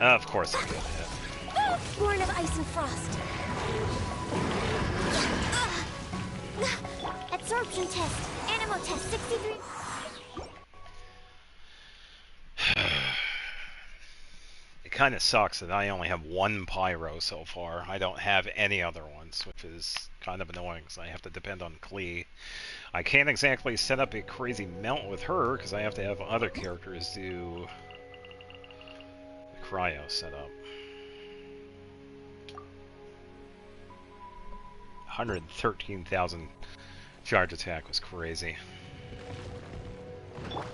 Of course I did that. Born of ice and frost. Absorption test. Animal test 63. It kind of sucks that I only have one pyro so far. I don't have any other ones, which is kind of annoying because I have to depend on Klee. I can't exactly set up a crazy melt with her because I have to have other characters do the cryo setup. 113,000 charge attack was crazy. Look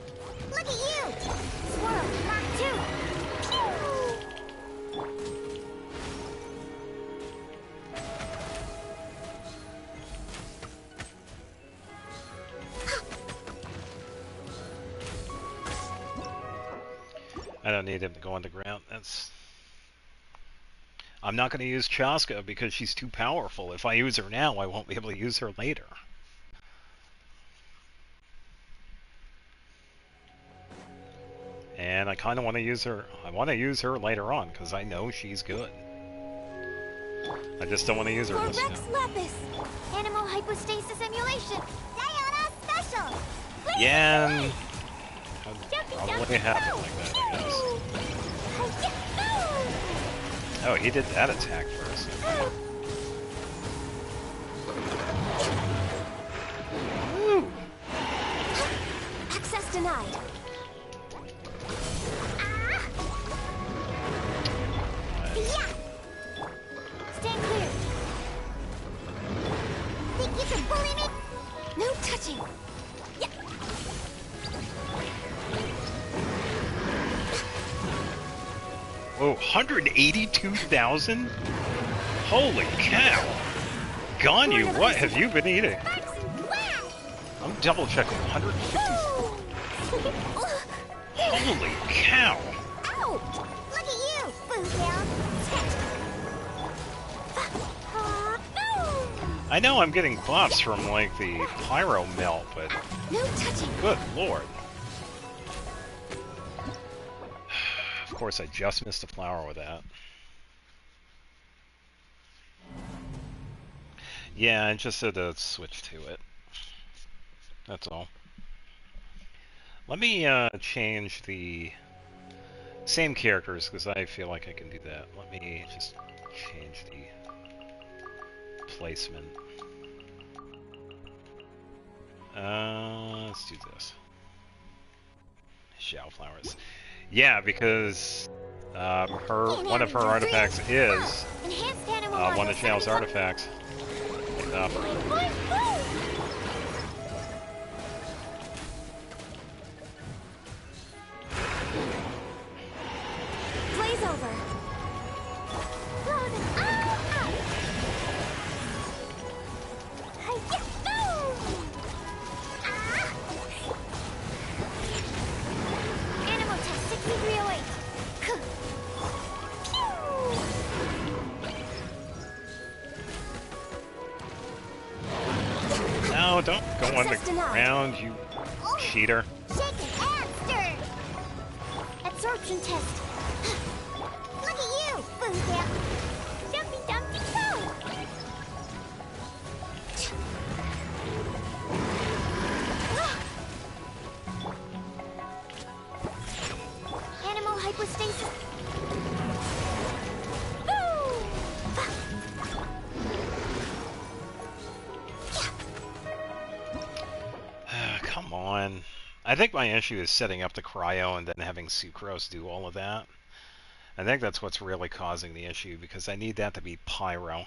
at you! Swirl, Mark 2. Pew! I don't need him to go underground. I'm not going to use Chaska because she's too powerful. If I use her now, I won't be able to use her later. And I kind of want to use her. I want to use her later on because I know she's good. I just don't want to use her this Rex now. Lepus. Animal hypostasis emulation. Diana Special. Yeah, and I'll probably have it like that, I guess. Oh, he did that attack first. Woo! Access denied. Yeah. Stand clear. Think you can bully me? No touching. Yeah. Whoa, 182,000? Holy cow! Ganyu, what have you been eating? I'm double checking. 150. Holy cow! Ouch! Look at you, Booyah! I know I'm getting buffs from like the pyro melt, but no touching. Good lord. course, I just missed a flower with that. Yeah, I just had to switch to it. That's all. Let me change the same characters, because I feel like I can do that. Let me just change the placement. Let's do this. Xiao flowers. Yeah, because one of her artifacts is one of Xiao's artifacts. Blaze over. Blow them all up. Hi-ya, boom! Animal test 6308. No, don't go on the ground, you cheater. Shake it and stir. Absorption test. Look at you, Boozia. Dumpy dumpty toe. Animal hypostasis. Come on. I think my issue is setting up the cryo and then having Sucrose do all of that. I think that's what's really causing the issue, because I need that to be pyro.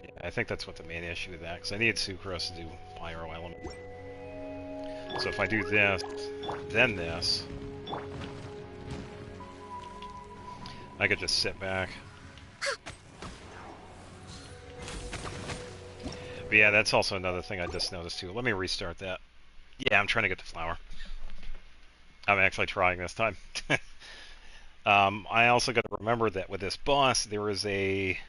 Yeah, I think that's what the main issue with that, because I need Sucrose to do pyro element. So if I do this, then this, I could just sit back. But yeah, that's also another thing I just noticed too. Let me restart that. Yeah, I'm trying to get the flower. I'm actually trying this time. I also got to remember that with this boss, there is a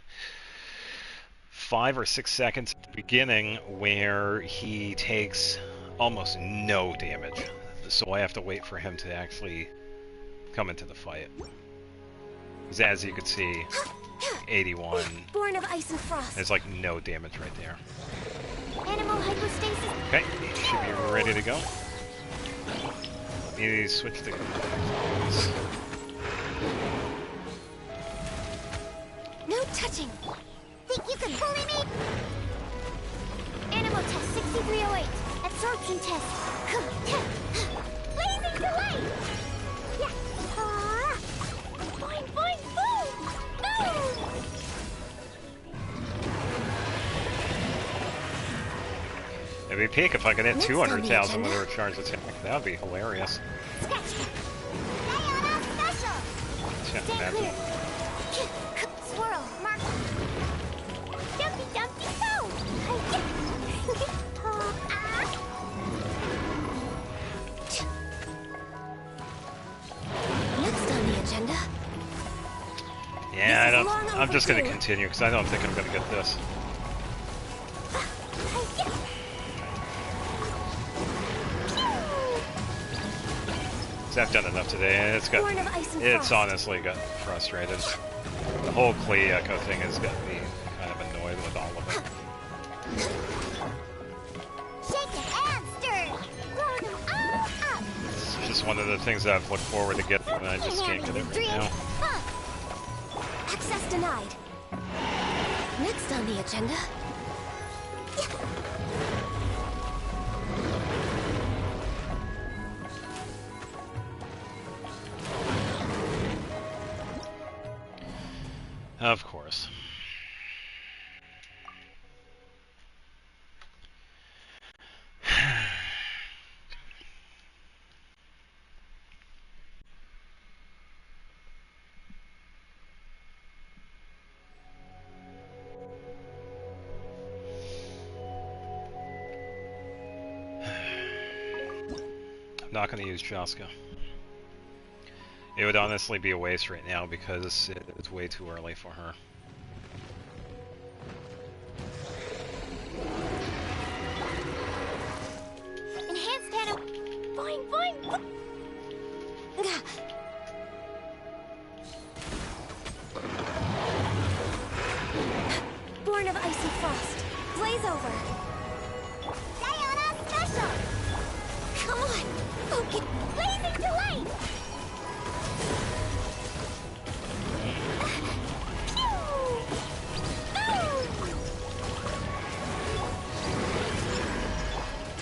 5 or 6 seconds at the beginning where he takes almost no damage. So I have to wait for him to actually come into the fight. Because as you can see, 81. Born of ice and frost. There's like no damage right there. Animal hypostasis. Okay, should be ready to go. Let me switch the... No touching. Think you can bully me? Animal test 6308. Absorption test. Blazing delight. Yeah. Boing, boing, boom. Boom. It'd be peak if I could hit 200,000 with her charge attack. That would be hilarious. Can't imagine. Swirl, mark. Dumpy dumpy toe. Next on the agenda. Yeah, I'm just going to continue because I don't think I'm going to get this. I've done enough today. It's honestly got frustrated. The whole Klee Echo thing has got me kind of annoyed with all of it. Shake it and stir. Blow them all up. It's just one of the things that I've looked forward to getting, and I just can't get it right now. Access denied. Next on the agenda. Of course. I'm not going to use Jaska. It would honestly be a waste right now because it's way too early for her. Enhanced animal. Boing, Born of icy frost. Blaze over. Diana special! Come on! Focus! Blazing delay!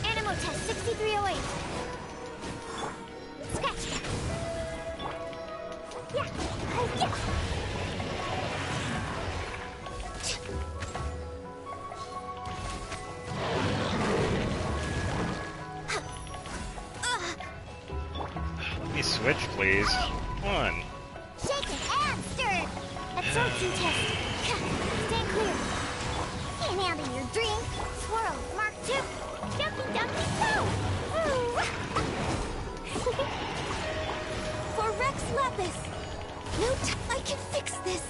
Animal test 6308. Scratch that. Yeah. Yeah. Let me switch, please. Come on. Shake it and stir it. Absorption test. Stay clear. Can't handle your drink. Swirl. Mark 2. Dumpy dumpy go. For Rex Lapis. No I can fix this.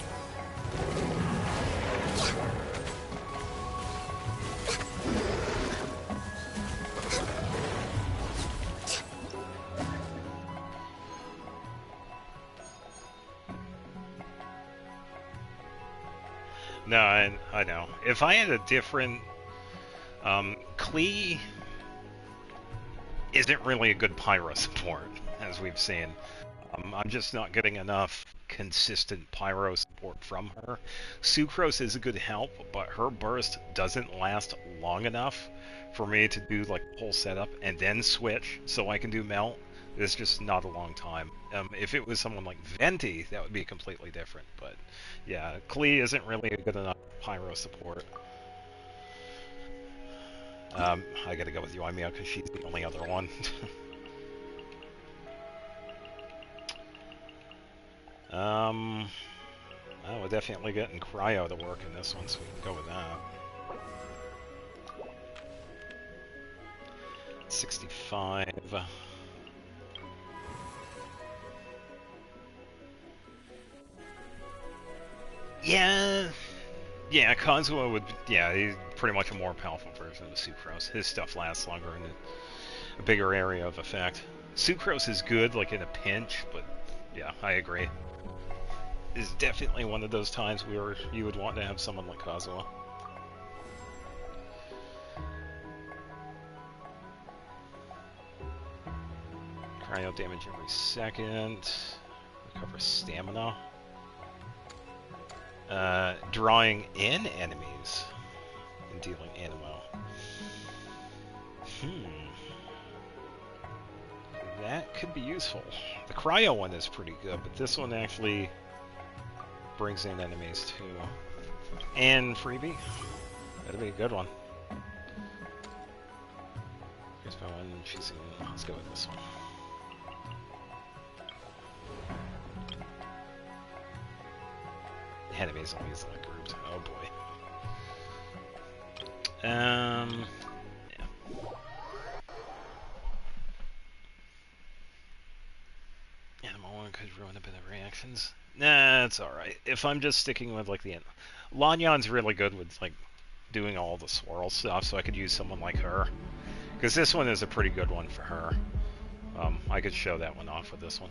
No, I know. If I had a different... Klee isn't really a good pyro support, as we've seen. I'm just not getting enough consistent pyro support from her. Sucrose is a good help, but her burst doesn't last long enough for me to do like the whole setup and then switch so I can do melt. It's just not a long time. If it was someone like Venti, that would be completely different. But yeah, Klee isn't really a good enough pyro support. I gotta go with Yoimiya because she's the only other one. We're definitely getting Cryo to work in this one, so we can go with that. 65. Yeah, Kazuha would, he's pretty much a more powerful version of Sucrose. His stuff lasts longer and a bigger area of effect. Sucrose is good, like in a pinch, but yeah, I agree. Is definitely one of those times where you would want to have someone like Kazuha. Cryo damage every second. Recover stamina. Drawing in enemies and dealing animo. That could be useful. The Cryo one is pretty good, but this one actually brings in enemies too. And freebie. That'd be a good one. Here's my one choosing. Let's go with this one. Enemies will use that grouped. Oh boy. Yeah. Animal one could ruin a bit of reactions. Nah, it's alright. If I'm just sticking with like the end. Lanyan's really good with like doing all the swirl stuff, so I could use someone like her. Because this one is a pretty good one for her. I could show that one off with this one.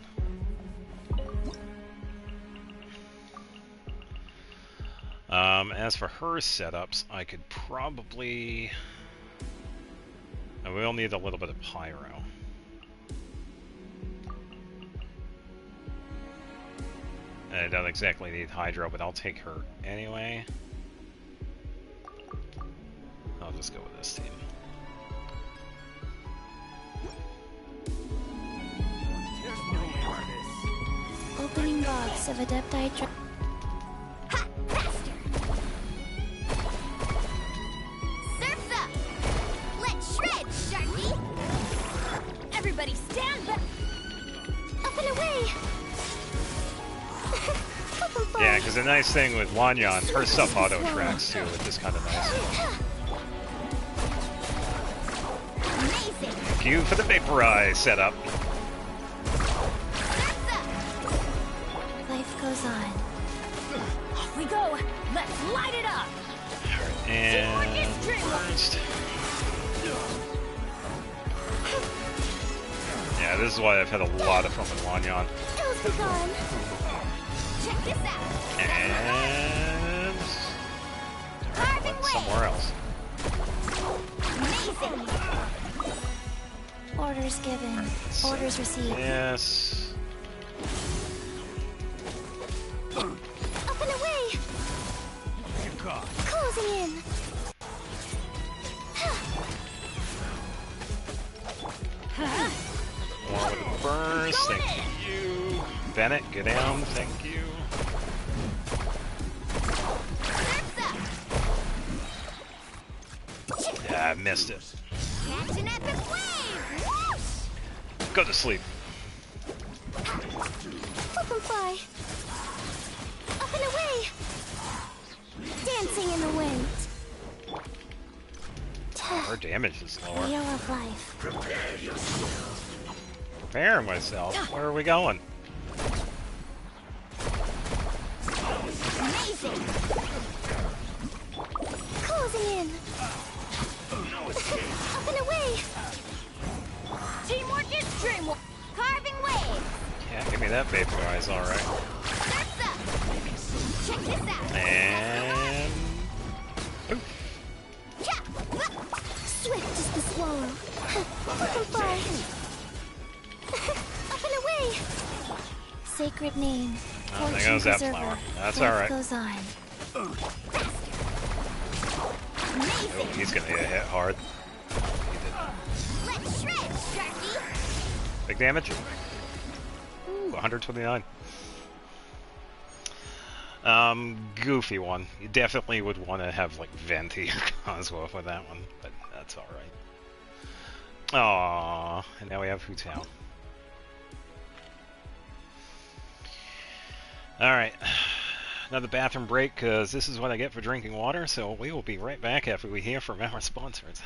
As for her setups, I could probably... I will need a little bit of pyro. I don't exactly need hydro, but I'll take her anyway. I'll just go with this team. Opening box of Adepti. Ha! Faster! Surf's up! Let's shred, Sharky! Everybody stand back! Up and away! Yeah, because the nice thing with Lanyan, her stuff auto-tracks too, which is kind of nice. Amazing! Thank you for the Vaporize setup. Life goes on. Off we go! Let's light it up! And first. Yeah, this is why I've had a lot of fun with Wanyan. It'll be gone. Check this out. And went somewhere else. Amazing. Orders given. Orders received. Yes. Up and away. Closing in. More with the burst. Thank you. Bennett, get down. Thank you. Yeah, I missed it. Catch an epic wave. Whoosh. Go to sleep. Up and fly. Up and away. Dancing in the wind. Our damage is lower. Wheel of life. Preparing myself. Where are we going? Amazing. Closing in. Up and away. Teamwork is dreamwork. Carving waves. Yeah, give me that vaporize, alright. Surf's up. Check this out. And... Oof. Swift is the swallow. Up and fly. Up and away. Sacred name. Oh, there goes that flower. That's alright. Goes on. Oh, he's gonna get hit hard. Let's shred, Sharky. Big damage. Ooh, 129. Goofy one. You definitely would want to have like Venti or Cosmo for that one, but that's alright. Aww, and now we have Hu Tao. Alright, another bathroom break, because this is what I get for drinking water, so we will be right back after we hear from our sponsors.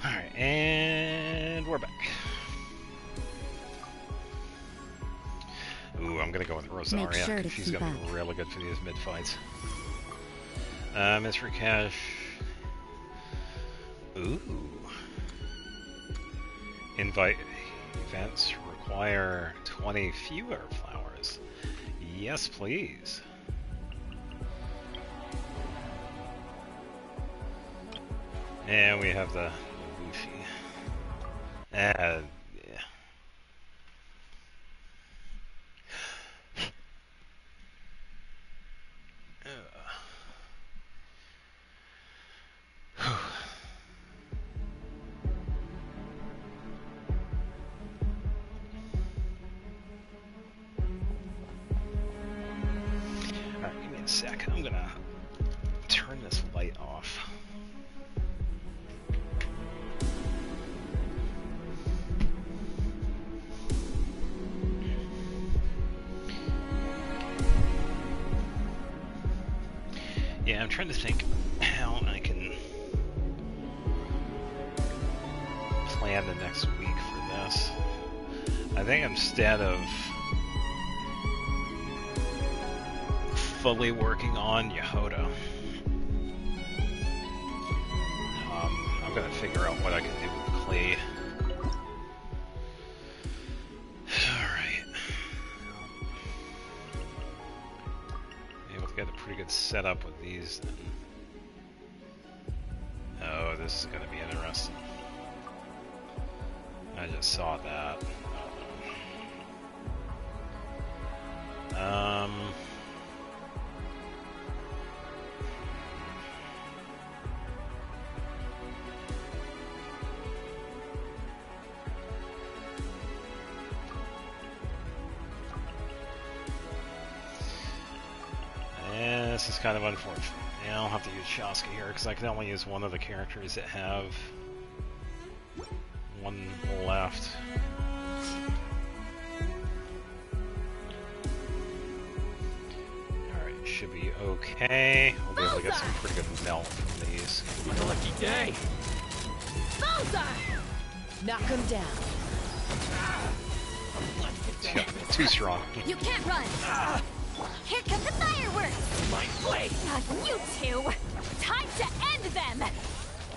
Alright, and we're back. Ooh, I'm gonna go with Rosaria. Sure She's gonna be really good for these mid fights. Mystery Cache. Ooh. Invite events require 20 fewer flowers. Yes, please. And we have the Luffy. Yeah. Alright, give me a sec. I'm gonna turn this light off. Yeah, I'm trying to think how I can plan the next week for this. I think instead of fully working on Jahoda, I'm gonna figure out what I can do with Klee. Alright. Able to get a pretty good setup with these then. Oh, this is gonna be interesting. I just saw that. And this is kind of unfortunate. Yeah, I'll have to use Shaska here because I can only use one of the characters that have one left. Alright, should be okay. We'll be able to get some pretty good melt from these. What a lucky day! Knock him down. Yeah, too strong. You can't run! Here come the fireworks! My blade! Not you two! Time to end them!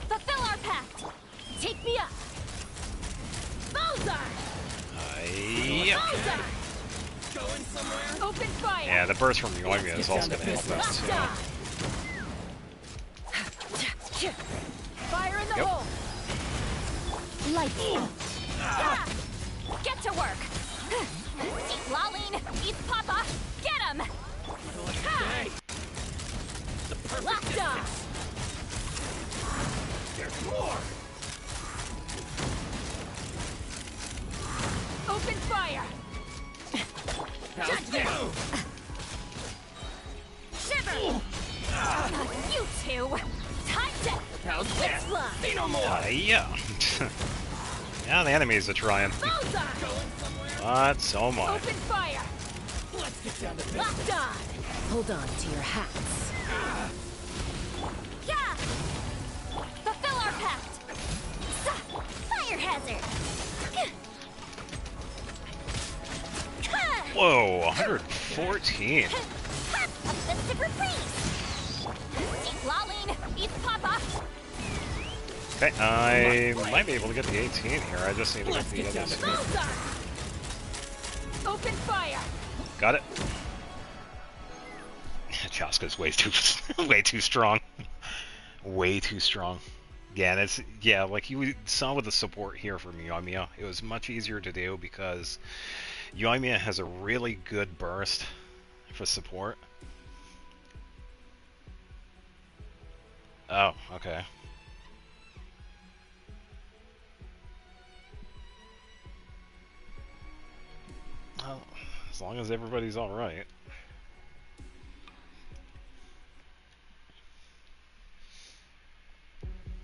Fulfill our pact! Take me up! Bullseye! Yeah. Going somewhere? Open fire! Yeah, the burst from Yoimiya is also going to help us too. Fire in the hole! Light! Get to work! Eat Laline! Eat Papa! Get him! Locked on! There's more! Open fire! How's this? Shiver! You two! Time to... How's this? Say no more! Yeah. Yeah, the enemies are trying. But so much. Open fire! Let's get down to business. Locked on! Hold on to your hats. Yeah! Fulfill our pact! Fire hazard! Whoa, 114. Offensive reprise! Eat Laline! Eat Papa! Okay, I might be able to get the 18 here. I just need to get the others. Open fire! Got it. Chaska's way too way too strong. Way too strong. Yeah, that's like you saw with the support here from Yoimiya, it was much easier to do because Yoimiya has a really good burst for support. Oh, okay. Well, as long as everybody's alright.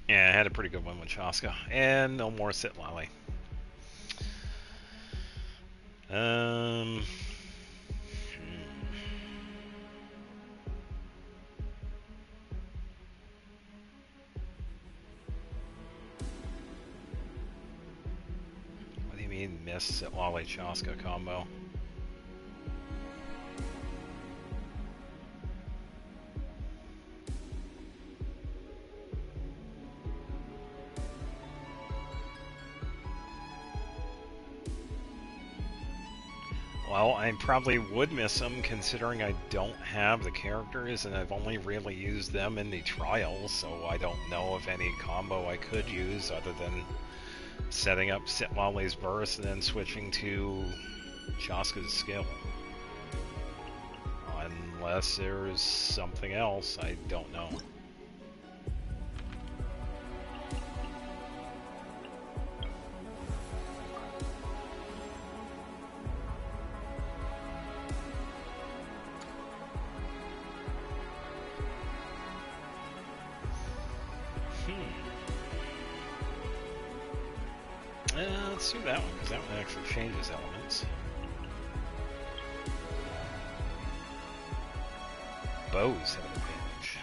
Yeah, I had a pretty good one with Chaska. And no more Sit Lally. What do you mean miss Sit Lally Chaska combo? Well, I probably would miss them considering I don't have the characters and I've only really used them in the trials, so I don't know of any combo I could use other than setting up Sit Lally's burst and then switching to Chaska's skill. Unless there's something else, I don't know. Let's do that one, because that one actually changes elements. Bows have an advantage.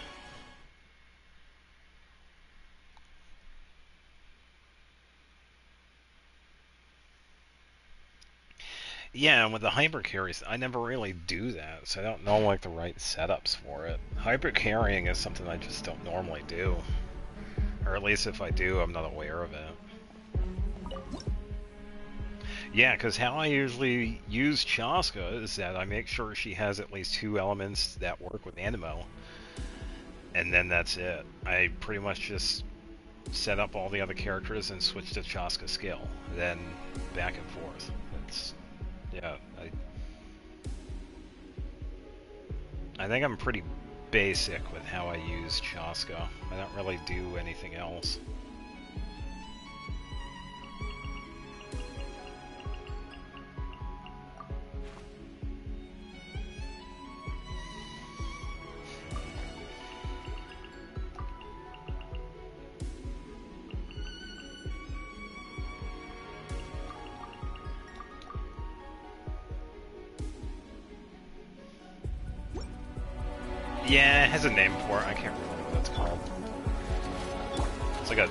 Yeah, and with the hyper carries, I never really do that, so I don't know like the right setups for it. Hyper carrying is something I just don't normally do. Or at least if I do, I'm not aware of it. Yeah, because how I usually use Chaska is that I make sure she has at least 2 elements that work with Animo. And then that's it. I pretty much just set up all the other characters and switch to Chaska skill, then back and forth. It's, yeah, I think I'm pretty basic with how I use Chaska. I don't really do anything else. Yeah, it has a name for it. I can't remember what it's called. It's like a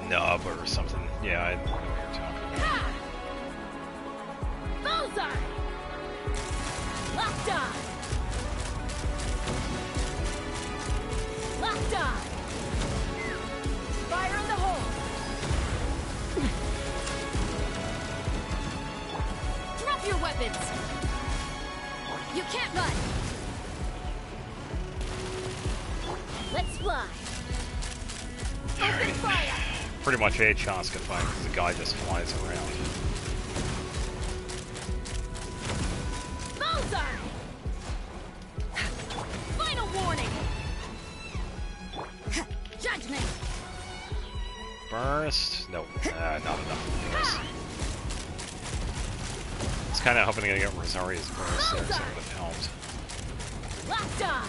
nub or something. Yeah, I know what you're talking about. Bullseye! Locked on! Locked on! Fire in the hole! Drop your weapons! You can't run! Let's fly! Open fire! Pretty much a Chaska fight because the guy just flies around. Bullseye! Final warning! Judgment! Burst? Nope. Not enough burst. It's kind of hoping to get Rosaria's burst there, so it would have helped. Locked on!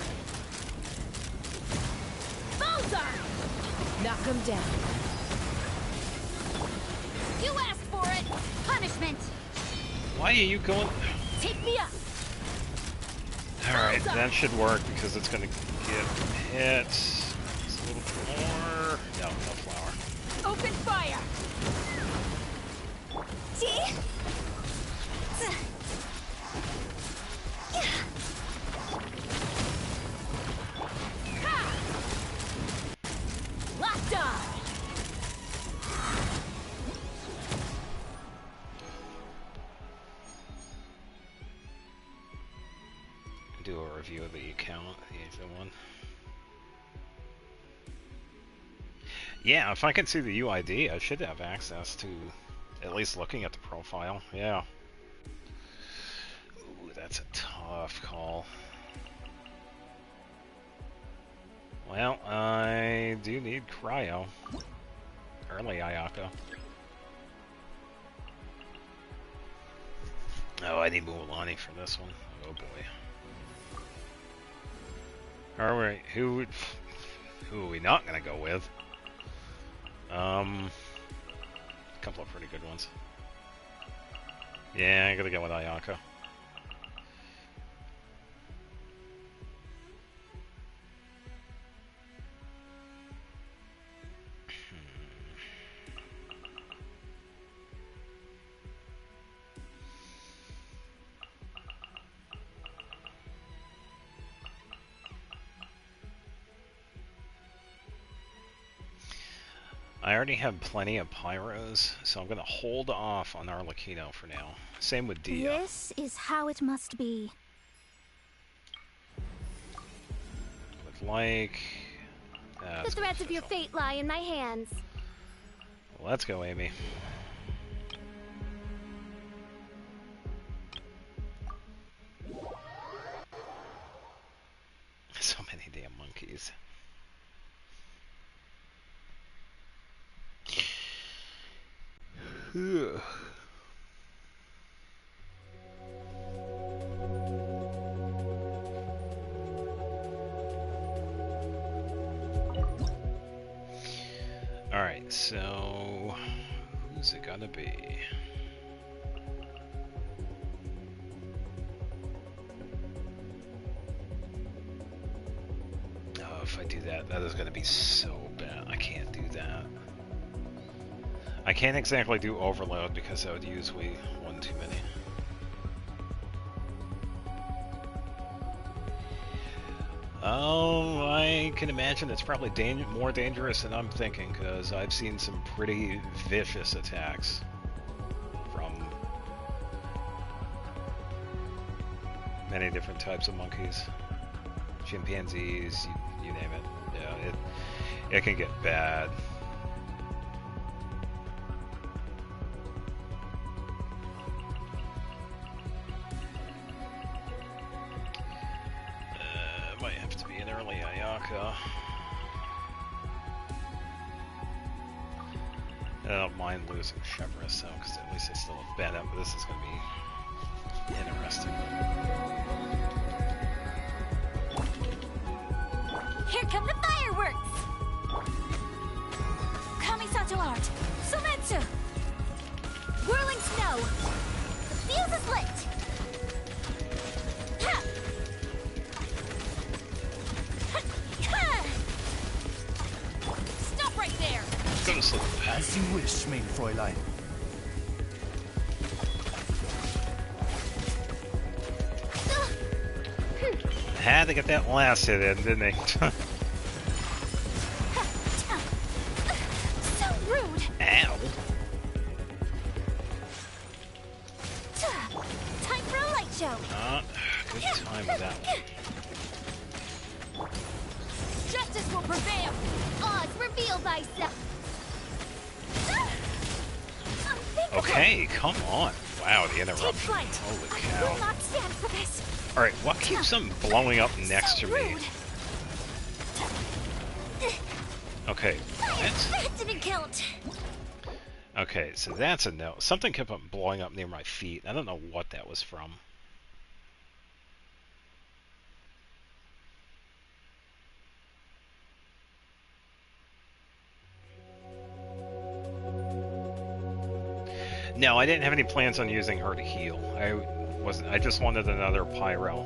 Bullseye! Knock him down. You asked for it! Punishment! Why are you going? Take me up! Alright, that should work because it's going to get hit. Just a little bit more. No, no flower. Open fire! See? Locked on! Do a review of the account, the Asia one. Yeah, if I can see the UID, I should have access to at least looking at the profile. Yeah. Ooh, that's a tough call. Well, I do need cryo. Early Ayaka. Oh, I need Mualani for this one. Oh boy. Alright, who are we not gonna go with? A couple of pretty good ones. Yeah, I gotta go with Ayaka. I already have plenty of pyros, so I'm going to hold off on Arlecchino for now. Same with Dia. This is how it must be. With like... The threads of your fate lie in my hands. Let's go, Amy. So many damn monkeys. Alright, so who's it gonna be? Oh, if I do that, that is gonna be so bad. I can't do that. I can't exactly do overload because that would use one too many. Oh, I can imagine it's probably more dangerous than I'm thinking, because I've seen some pretty vicious attacks from many different types of monkeys. Chimpanzees, you name it. Yeah, it can get bad. Kelly Ayaka. I don't mind losing Chevrolet, though, because at least I still have Bennett, but this is going to be interesting. Here come the fireworks! Kamisato art! Sumetsu! Whirling snow! The fuse is lit! Ha! Ha! Stop right there! Go to sleep. As you wish, mein Fräulein. Had to get that last hit in, didn't they? So rude! Ow! Time for a light show! Good time with that one. Justice will prevail! Oz, reveal thyself! Okay, come on. Wow, the Take interruption. flight! Holy I cow. will not stand for this! Alright, what keeps them blowing up next to me? Okay, what? That didn't count! Okay, so that's a no. Something kept on blowing up near my feet. I don't know what that was from. No, I didn't have any plans on using her to heal. I just wanted another pyro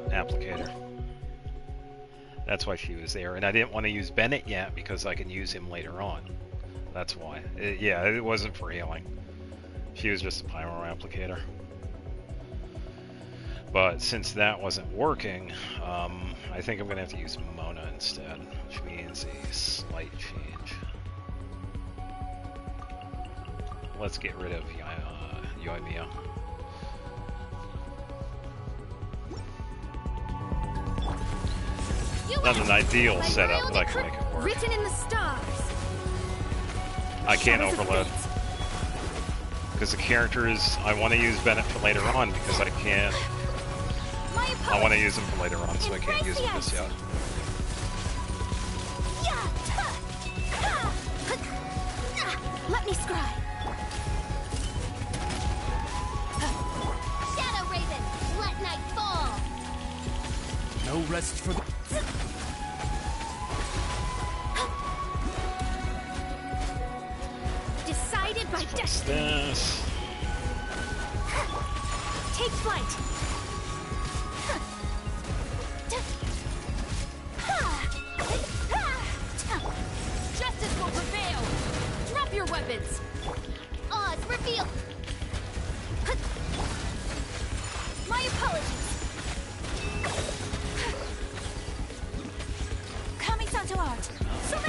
applicator. That's why she was there, and I didn't want to use Bennett yet because I can use him later on. That's why. Yeah, it wasn't for healing. She was just a pyro applicator. But since that wasn't working, I think I'm gonna have to use Mona instead, which means a slight change. Let's get rid of Yoimiya. Not an ideal setup, but I can make it work. Written in the stars. I can't overload. Because the characters, I want to use Bennett for later on because I can't. I want to use him for later on, so I can't use him just yet. Let me scry. Shadow Raven, let night fall! No rest for the... Decided by destiny. This. Take flight. Justice will prevail! Drop your weapons! Oz, reveal! My apologies! Kamisato art!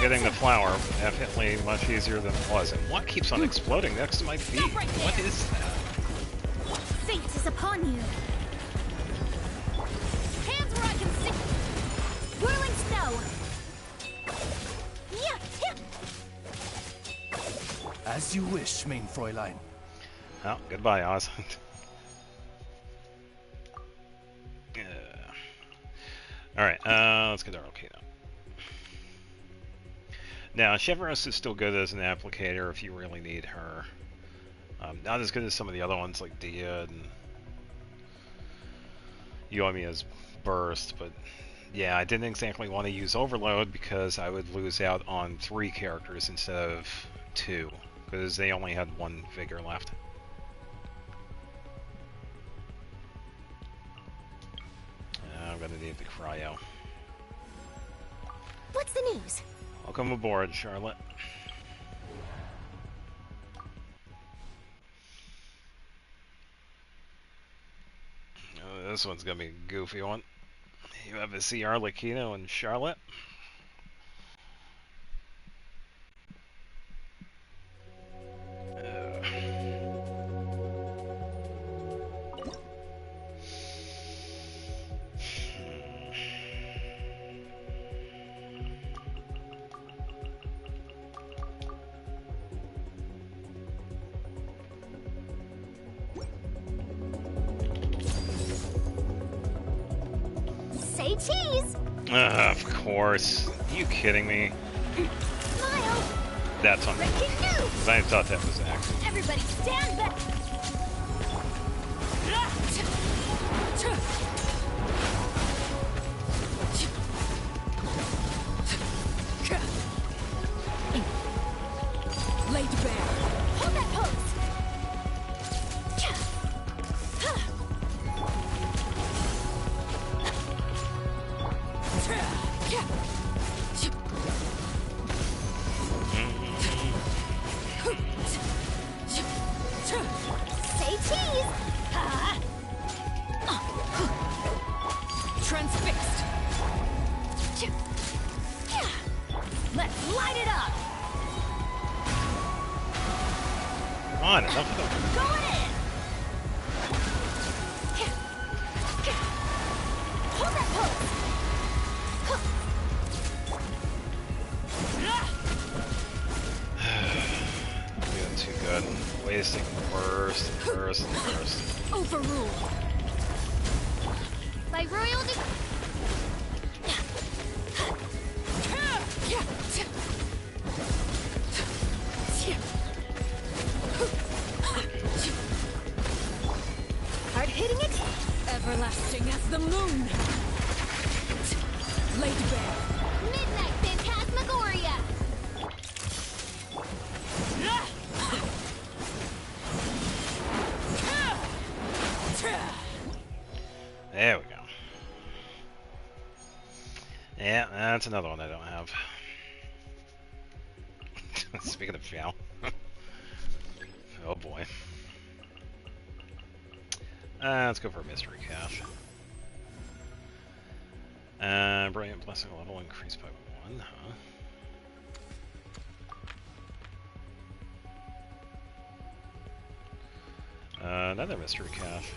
Getting the flower definitely much easier than it was. And what keeps on exploding next to my feet? What is that? Fate is upon you. Hands where I can see! Whirling snow! As you wish, mein Fräulein. Oh, goodbye, Oz. Alright, let's get our okay now. Now, Chevrolet is still good as an applicator if you really need her. Not as good as some of the other ones like Dia and Yoimiya's Burst, but yeah, I didn't exactly want to use Overload because I would lose out on 3 characters instead of 2, because they only had 1 figure left. I'm gonna need the cryo. What's the news? Welcome aboard, Charlotte. Oh, this one's gonna be a goofy one. You have a see Arlecchino and Charlotte. Say cheese! Of course. Are you kidding me? Smile! That's on me. I thought that was accident. Everybody stand back! Laid bare. Hold that pose! Say cheese! Transfixed. Let's light it up. Come on, enough of them. Going in! Hold that pose! Doing too good. Wasting worse and worse and worse. Overruled. By royal Hard hitting it? Everlasting as the moon. Laid bare. Midnight Phantasmagoria! There we go. Yeah, that's another one I don't have. Speaking of Xiao. Oh boy. Let's go for a mystery cache. Brilliant blessing level increased by 1, huh? Another mystery cache.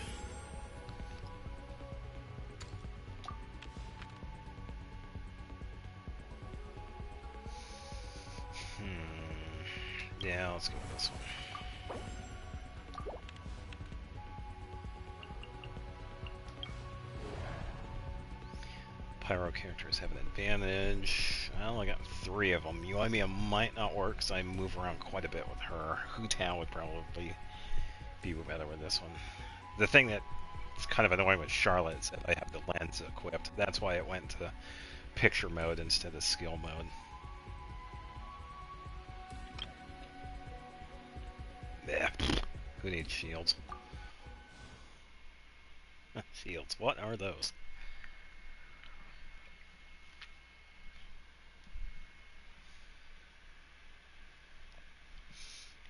Yeah, let's go with this one. Pyro characters have an advantage. Well, I got 3 of them. Yuimiya might not work because I move around quite a bit with her. Hu Tao would probably be better with this one. The thing that's kind of annoying with Charlotte is that I have the lens equipped. That's why it went to picture mode instead of skill mode. Yeah. Who needs shields? Shields, what are those?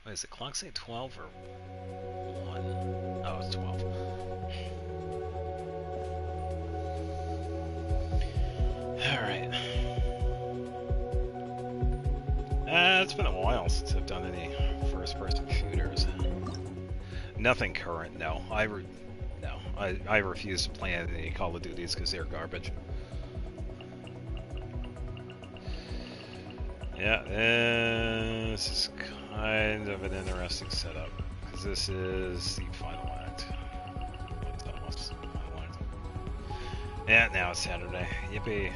Wait, is the clock say 12 or 1? Oh, it's 12. Alright. It's been a while since I've done any first-person shooters. Nothing current, no. I refuse to play any Call of Duties because they're garbage. Yeah, this is kind of an interesting setup because this is the final act. It's almost the final act. Yeah, now it's Saturday. Yippee.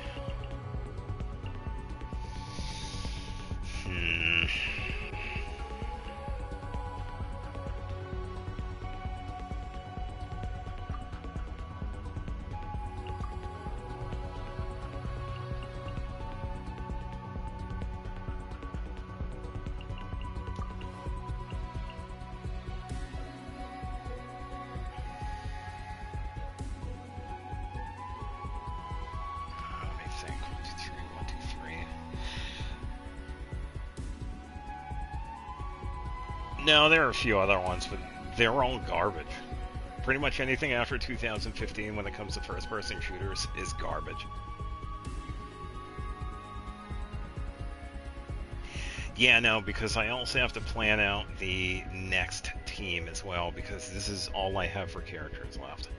No, there are a few other ones, but they're all garbage. Pretty much anything after 2015 when it comes to first-person shooters is garbage. Yeah, no, because I also have to plan out the next team as well, because this is all I have for characters left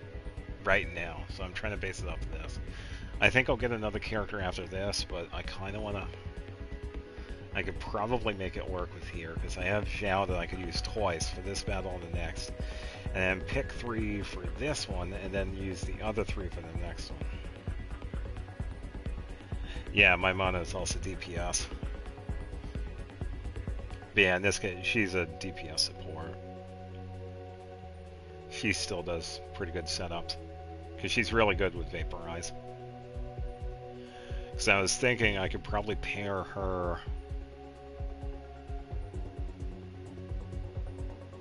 right now. So I'm trying to base it off of this. I think I'll get another character after this, but I kind of want to... I could probably make it work with here, because I have Xiao that I could use twice for this battle and the next. And then pick 3 for this one, and then use the other 3 for the next one. Yeah, my Mana is also DPS. But yeah, in this case, she's a DPS support. She still does pretty good setups. Because she's really good with Vaporize. Because I was thinking I could probably pair her...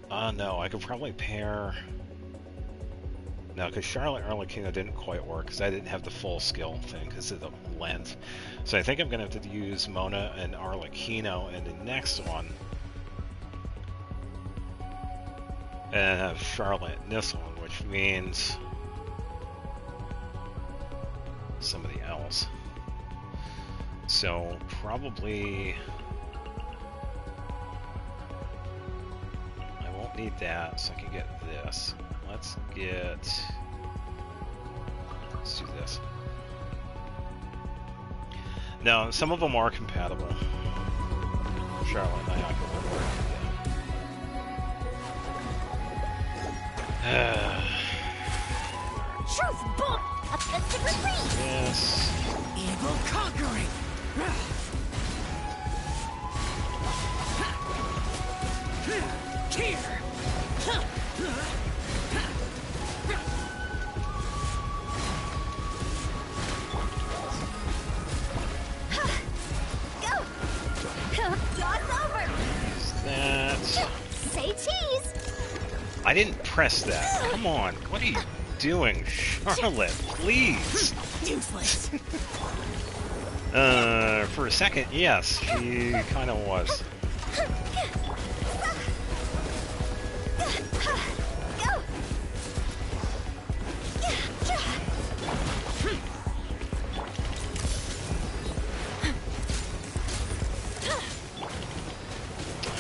no, I could probably pair... No, because Charlotte Arlecchino didn't quite work, because I didn't have the full skill thing, because of the length. So I think I'm going to have to use Mona and Arlecchino in the next one. And have Charlotte in this one, which means... somebody else. So, probably... I won't need that, so I can get this. Let's do this. Now, some of them are compatible. Charlotte and I could work together. Truth bomb! Offensive retreat! Yes. Evil conquering! Here! Say cheese! I didn't press that. Come on. What are you doing, Charlotte? Please. Useless. For a second, yes, she kind of was.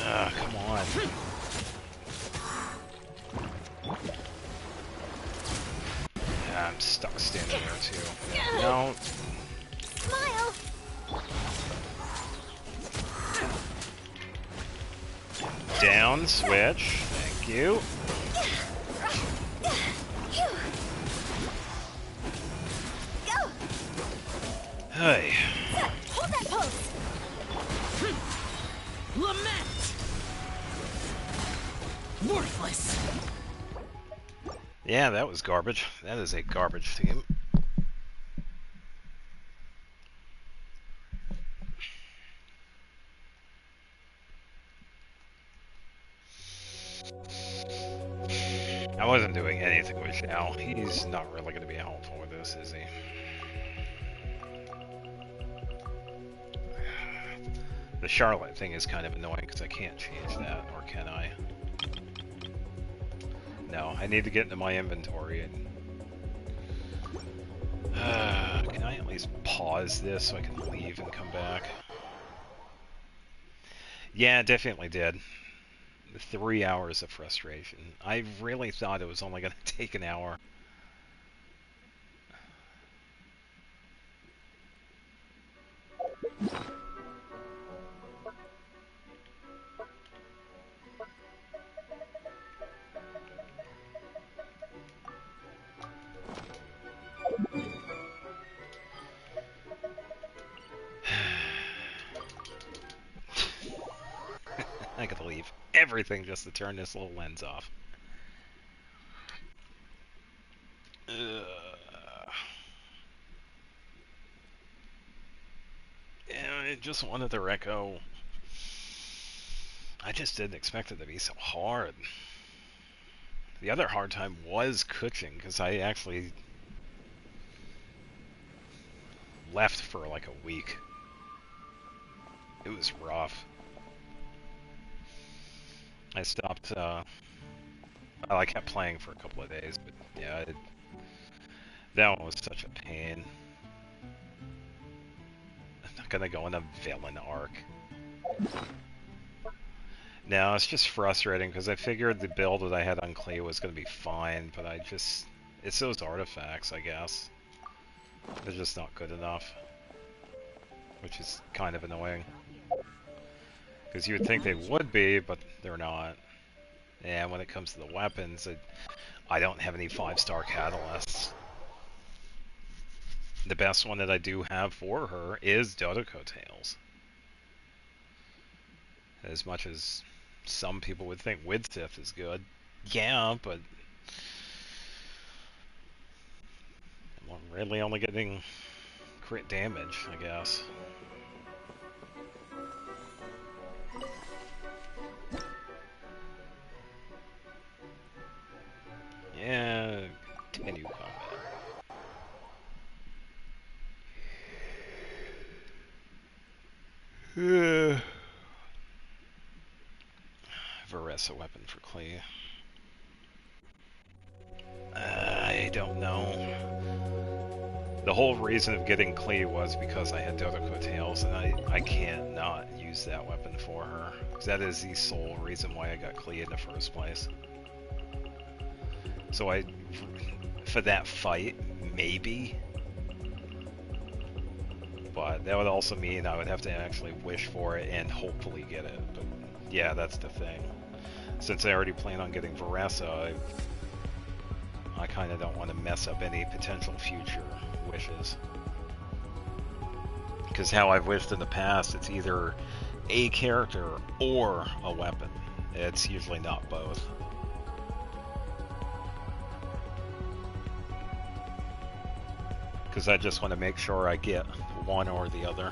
Come on. Yeah, I'm stuck standing there too. No. Smile! Down, switch. Thank you. Go! Hey. Hold that pose! Lament! Worthless! Yeah, that was garbage. That is a garbage team. I wasn't doing anything with Xiao. He's not really going to be helpful with this, is he? The Charlotte thing is kind of annoying because I can't change that, or can I? No, I need to get into my inventory and... can I at least pause this so I can leave and come back? Yeah, definitely did. 3 hours of frustration. I really thought it was only going to take an hour. I gotta leave everything just to turn this little lens off. Yeah, I just wanted the Recco. I just didn't expect it to be so hard. The other hard time was cooking, because I actually left for like a week. It was rough. I stopped, I kept playing for a couple of days, but yeah, that one was such a pain. I'm not gonna go in a villain arc. No, it's just frustrating, because I figured the build that I had on Klee was gonna be fine, but it's those artifacts, I guess. They're just not good enough. Which is kind of annoying. Because you would think they would be, but they're not. And when it comes to the weapons, I don't have any 5-star catalysts. the best one that I do have for her is Dodoko Tales. As much as some people would think Widsith is good. Yeah, but I'm really only getting crit damage, I guess. Yeah, continue combat. Varessa weapon for Klee. I don't know. The whole reason of getting Klee was because I had Dodoko Tails, and I can't not use that weapon for her. That is the sole reason why I got Klee in the first place. So for that fight, maybe. But that would also mean I would have to actually wish for it and hopefully get it. But yeah, that's the thing. Since I already plan on getting Varessa, I kind of don't want to mess up any potential future wishes. Because how I've wished in the past, it's either a character or a weapon. It's usually not both. Because I just want to make sure I get one or the other.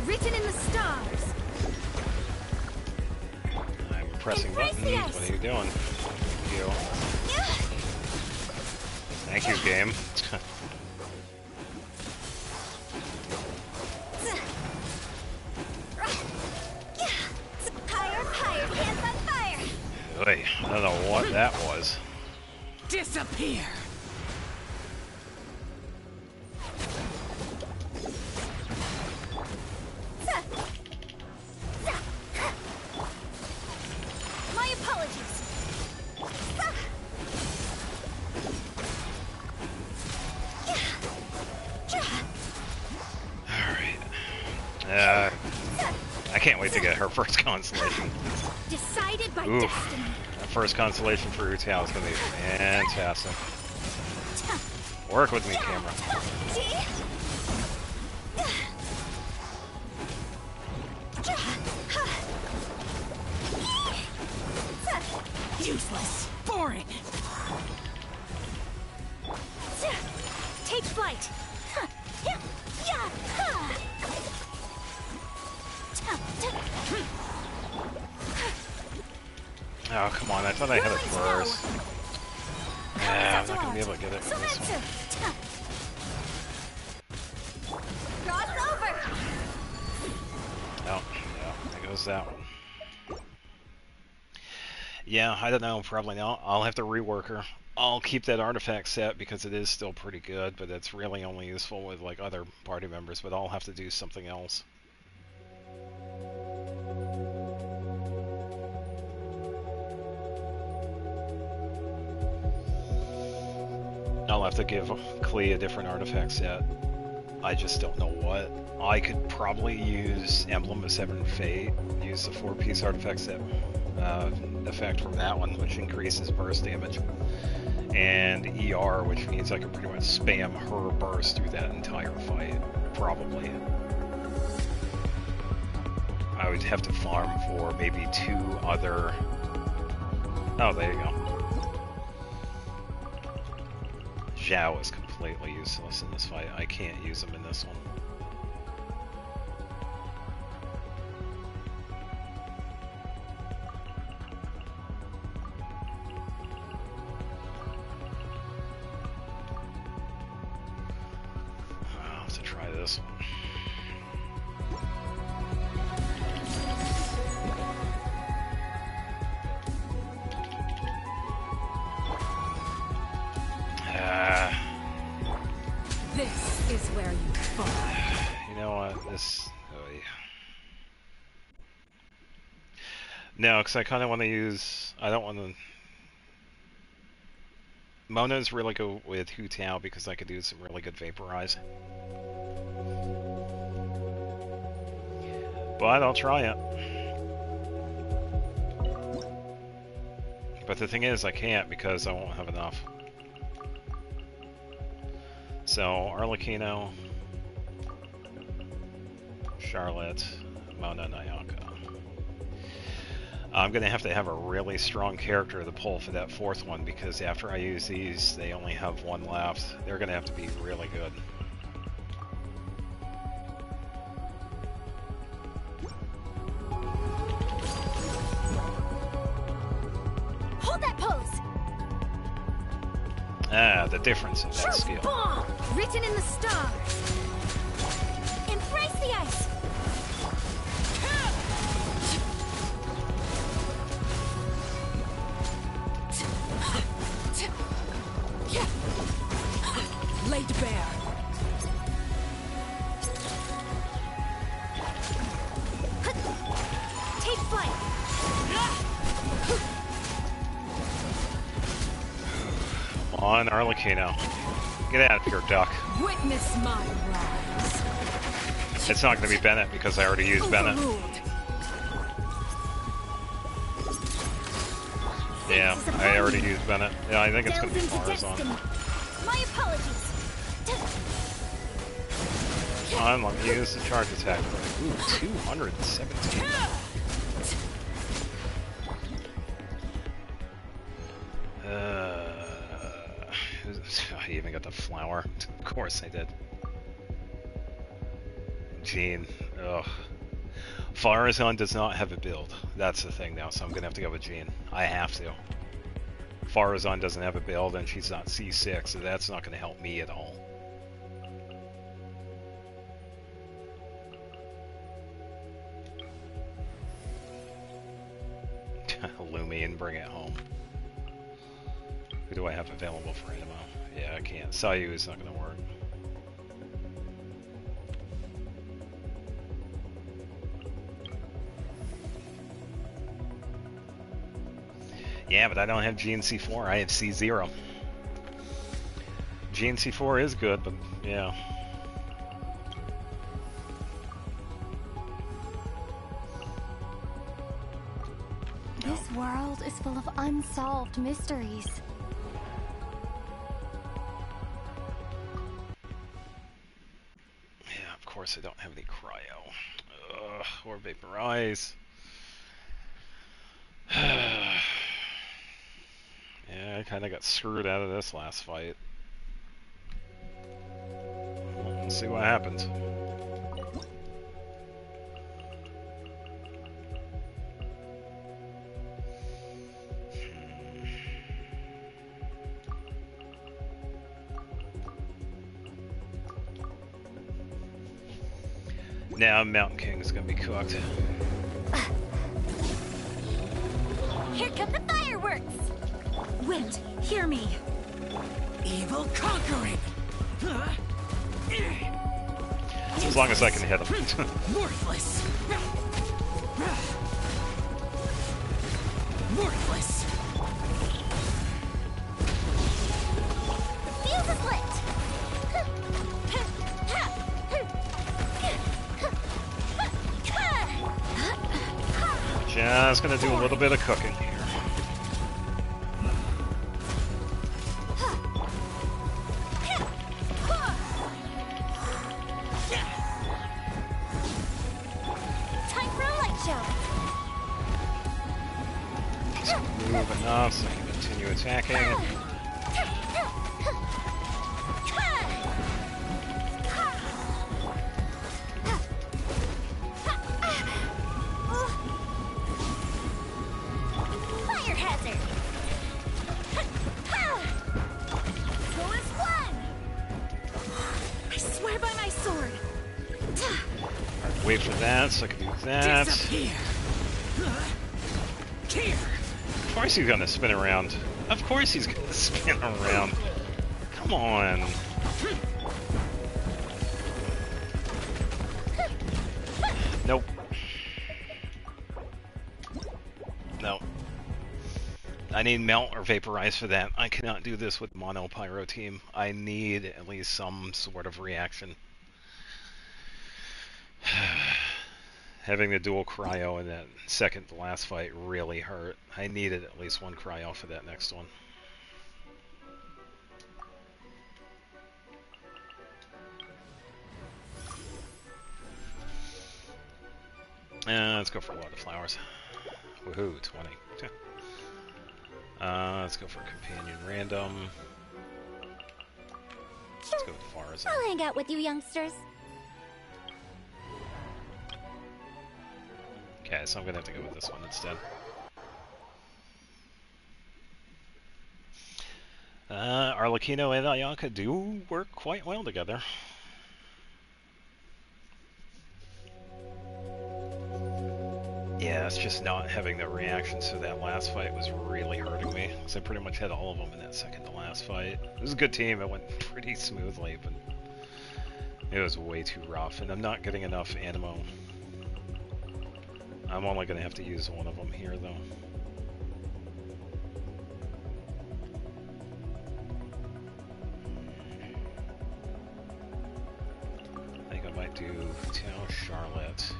Written in the stars. I'm pressing buttons. What are you doing? Thank you. Thank you, game. Higher, hands on fire. Wait, I don't know what that was. Disappear. My apologies. Alright. I can't wait to get her first constellation. Decided by Oof. destiny. That first constellation for Utao is going to be fantastic. Work with me, camera. Useless. Boring. Take flight. Oh, come on. I thought I had it first. Yeah, I'm not going to be able to get it with this one. Cross over. Oh, yeah. There goes that one. Yeah, I don't know. Probably not. I'll have to rework her. I'll keep that artifact set because it is still pretty good, but it's really only useful with like other party members, but I'll have to do something else. I'll have to give Klee a different artifact set. I just don't know what. I could probably use Emblem of Severed Fate, use the 4-piece artifact set effect from that one, which increases burst damage, and ER, which means I can pretty much spam her burst through that entire fight, probably. I would have to farm for maybe 2 other... Oh, there you go. Zhao is completely useless in this fight. I can't use him in this one. this. This is where you fall. You know what? This. Oh, yeah. No, because I kind of want to use. I don't want to. Mona's really good with Hu Tao because I could do some really good vaporize. But I'll try it. But the thing is, I can't because I won't have enough. So, Arlecchino, Charlotte, Mona, Nayaka. I'm going to have a really strong character to pull for that fourth one because after I use these, they only have one left. They're going to have to be really good. Hold that pose! Ah, the difference in that skill. Bomb! Written in the stars! Embrace the ice! Laid bare. Take flight! Come on, Arlecchino. Get out of here, duck. Witness my rise. It's not going to be Bennett because I already used Bennett. Yeah, I already used Bennett. Yeah, I think it's going to be Farazan. My apologies. Come on, let me use the charge attack. Ooh, 217. I even got the flower. Of course I did. Jean. Ugh. Farazan does not have a build. That's the thing now, so I'm gonna have to go with Jean. I have to. Farazan doesn't have a build and she's not C6, so that's not gonna help me at all. Lumi and bring it home. Who do I have available for ammo? Yeah, I can't. Sayu is not gonna work. Yeah, but I don't have GNC4. I have C0. GNC4 is good, but yeah. This world is full of unsolved mysteries. Yeah, of course I don't have any cryo. Ugh, or vaporize. Yeah, I kind of got screwed out of this last fight. We'll see what happens. Now Mountain King is gonna be cooked. Here come the fireworks! Wind, hear me! Evil conquering! As long as I can hit him. Worthless! Worthless! The fuse is lit! Just gonna do a little bit of cooking here. Time for a light show! Just move enough so I can continue attacking. Fire hazard! So is one! I swear by my sword, wait for that so I can do that. Disappear. Of course he's gonna spin around. Of course he's gonna spin around. Come on. Nope. No. I need melt or vaporize for that. I cannot do this with mono pyro team. I need at least some sort of reaction. Having the dual cryo in that second to last fight really hurt. I needed at least one cryo for that next one. Let's go for a lot of flowers. Woohoo, 20. Let's go for companion random. Let's go with Far's. I'll hang out with you youngsters. Okay, so I'm gonna have to go with this one instead. Arlecchino and Ayaka do work quite well together. Yeah, it's just not having the reactions to that last fight was really hurting me, because I pretty much had all of them in that second to last fight. It was a good team, it went pretty smoothly, but it was way too rough, and I'm not getting enough animo. I'm only going to have to use one of them here, though. I think I might do Tao Charlotte.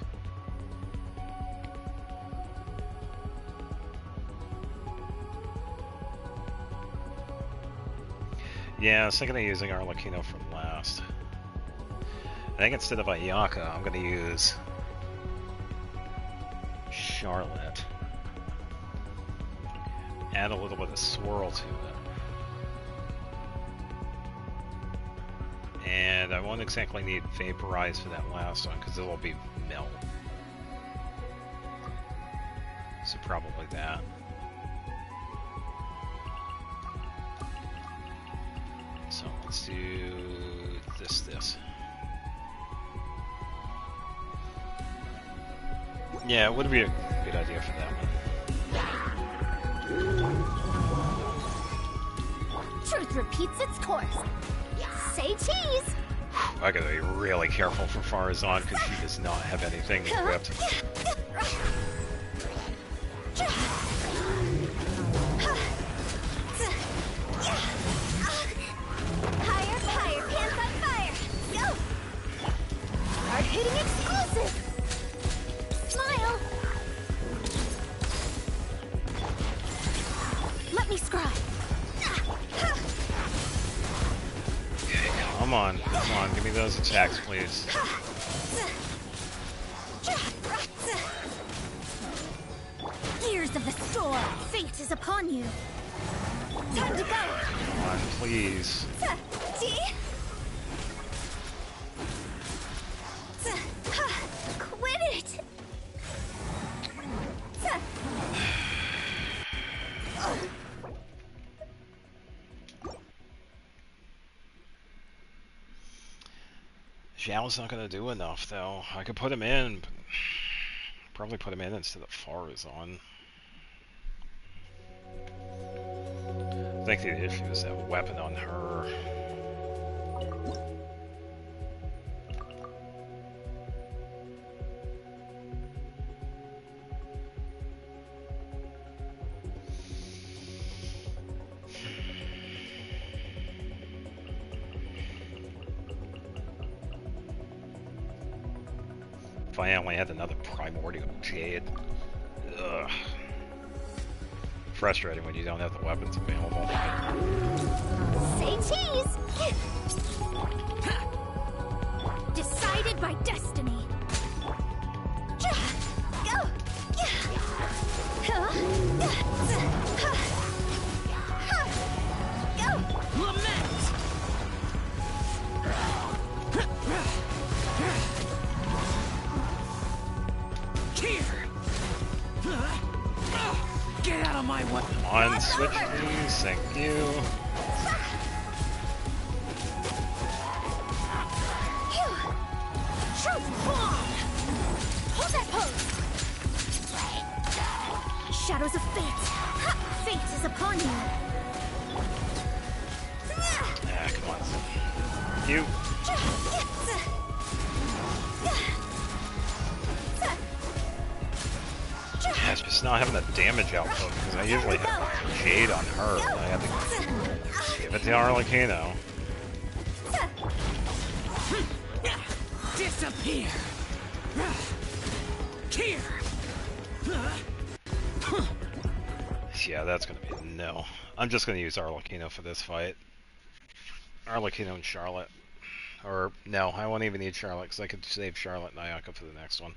Yeah, I was thinking of using Arlecchino from last. I think instead of Ayaka, I'm going to use Charlotte. Add a little bit of swirl to it. And I won't exactly need Vaporize for that last one, because it'll be Melt. So probably that. So let's do this. Yeah, it would be a good idea for that one. Truth repeats its course. Say cheese. I gotta be really careful for Farazan because she does not have anything equipped. Higher, pants on fire. Go. Hard hitting explosive. Smile. Let me scribe. Okay, come on, give me those attacks, please. Gears of the storm. Fate is upon you. Time to go. Come on, please. Quit it. Zhao's not gonna do enough, though. I could put him in, but probably put him in instead of Farazan. I think the issue is that weapon on her. If I only had another Primordial Jade. Ugh. Frustrating when you don't have the weapons available. Say cheese. Decided by destiny. Go. Go. Lament. Get out of my way! Come on, switch please, thank you. Truth bomb! shadows of fate. Fate is upon you. Ah, come on. You. Yeah, it's just not having the damage output because I usually have Jade on her. I have to give it to Arlecchino. Disappear. Here. Yeah, that's gonna be a no. I'm just gonna use Arlecchino for this fight. Arlecchino and Charlotte. Or, no, I won't even need Charlotte because I could save Charlotte and Ayaka for the next one.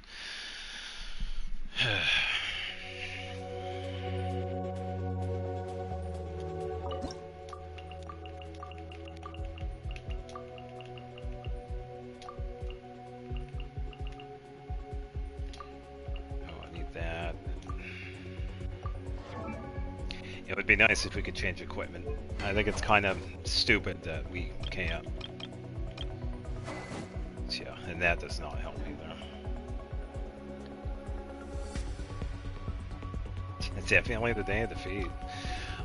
That. It would be nice if we could change equipment. I think it's kind of stupid that we can't. So, yeah, and that does not help either. It's definitely the day of defeat.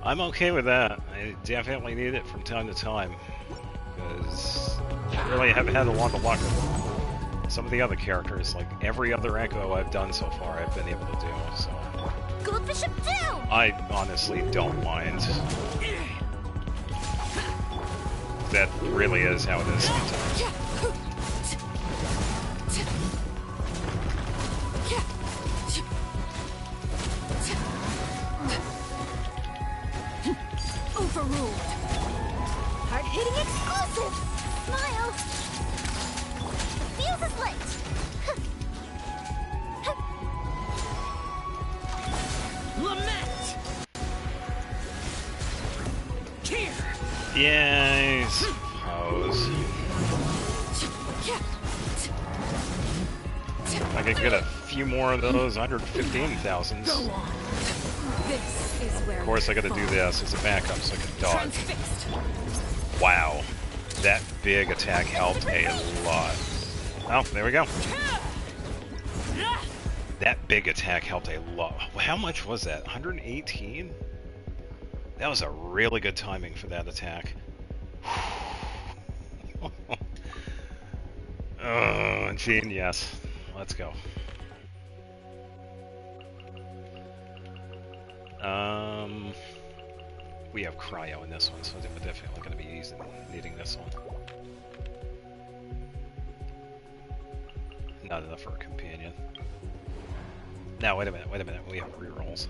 I'm okay with that. I definitely need it from time to time. Because I really haven't had a lot of luck with some of the other characters. Like every other Echo I've done so far, I've been able to do. So Goldfish up down! I honestly don't mind. That really is how it is sometimes. Overruled. Hard-hitting exclusive! Smile! The fuse is lit! Lament. Here. Yeah, I suppose. If I could get a few more of those 115,000s. This is where of course, I gotta do this as a backup so I can dodge. Wow. That big attack helped a lot. Oh, there we go. That big attack helped a lot. How much was that? 118? That was a really good timing for that attack. Oh, Gene, yes. Let's go. We have Cryo in this one, so we're definitely going to be needing this one. Not enough for a companion. No, wait a minute, we have rerolls.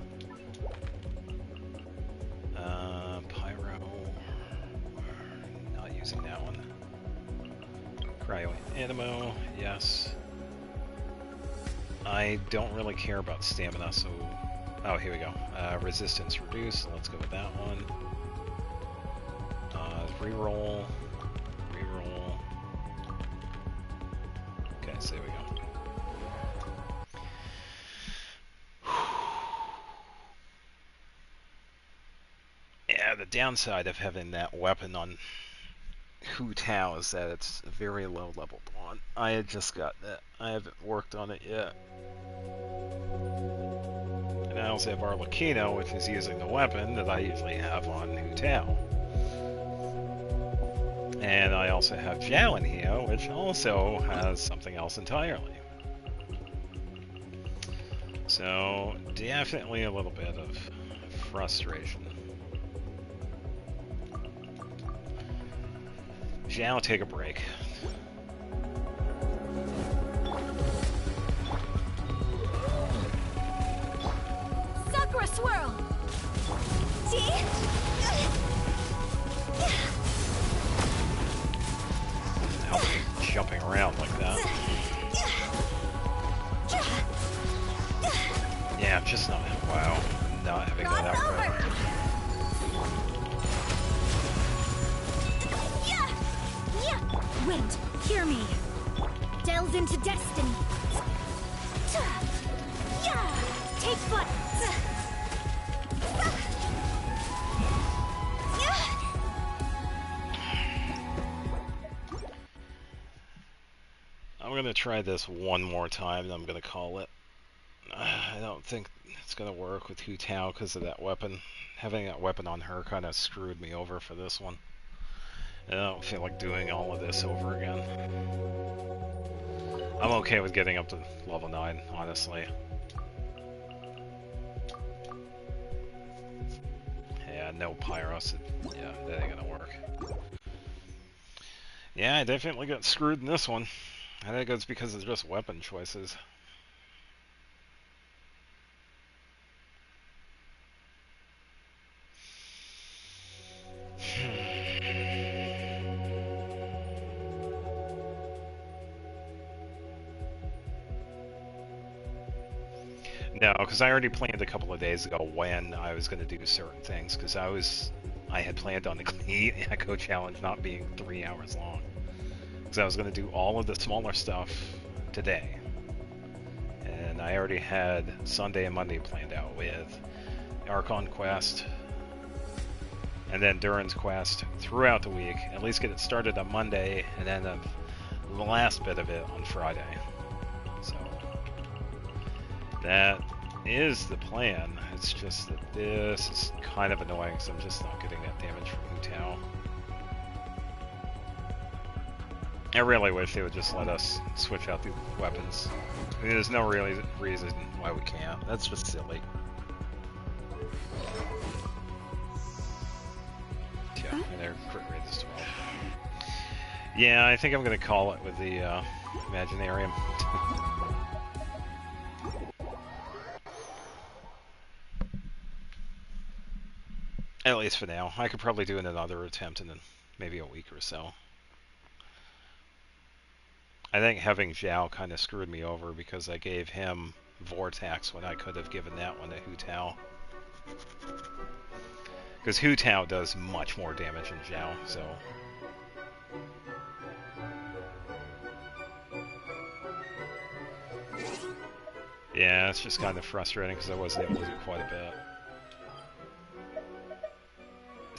Pyro... Not using that one. Cryo Animo, yes. I don't really care about stamina, so... Oh, here we go. Resistance reduced, let's go with that one. Reroll. Reroll. Okay, so there we go. Yeah, the downside of having that weapon on Hu Tao is that it's a very low level on. I had just got that. I haven't worked on it yet. And I also have Arlecchino, which is using the weapon that I usually have on Hu Tao. And I also have Zhao in here, which also has something else entirely. So, definitely a little bit of frustration. Zhao, take a break. Sakura swirl! See? Help me jumping around like that. Yeah, I'm just not. Wow, not having that output. Wind, hear me. Delve into destiny. Take foot. I'm gonna try this one more time, and I'm gonna call it. I don't think it's gonna work with Hu Tao because of that weapon. Having that weapon on her kind of screwed me over for this one. I don't feel like doing all of this over again. I'm okay with getting up to level 9, honestly. Yeah, no Pyros. Yeah, that ain't gonna work. Yeah, I definitely got screwed in this one. I think it's because it's just weapon choices. No, because I already planned a couple of days ago when I was going to do certain things, because I had planned on the Klee Echo Challenge not being 3 hours long. Because I was going to do all of the smaller stuff today. And I already had Sunday and Monday planned out with Archon Quest, and then Durin's Quest throughout the week. At least get it started on Monday, and then the last bit of it on Friday. So that is the plan. It's just that this is kind of annoying, so I'm just not getting that damage from Hu Tao. I really wish they would just let us switch out the weapons. I mean, there's no really reason why we can't. That's just silly. Yeah, and their crit rate is 12. Yeah, I think I'm going to call it with the Imaginarium. At least for now. I could probably do another attempt in maybe a week or so. I think having Zhao kind of screwed me over because I gave him Vortex when I could have given that one to Hu Tao. Because Hu Tao does much more damage than Zhao, so... Yeah, it's just kind of frustrating because I wasn't able to do quite a bit.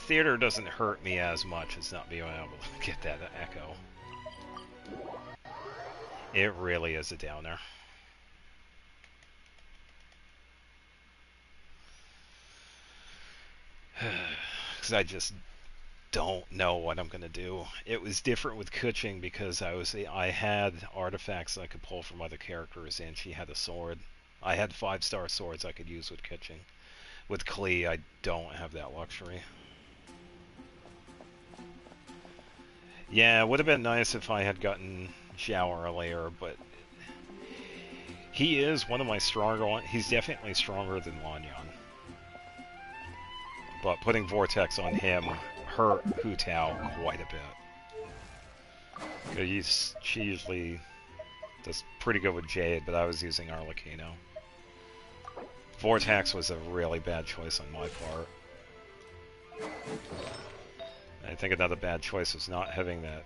Theater doesn't hurt me as much as not being able to get that echo. It really is a downer. Because I just don't know what I'm going to do. It was different with Kuching because I had artifacts I could pull from other characters, and she had a sword. I had 5-star swords I could use with Kuching. With Klee, I don't have that luxury. Yeah, it would have been nice if I had gotten Zhao earlier, but he is one of my stronger ones. He's definitely stronger than Lanyan. But putting Vortex on him hurt Hu Tao quite a bit. She usually does pretty good with Jade, but I was using Arlecchino. Vortex was a really bad choice on my part. I think another bad choice was not having that.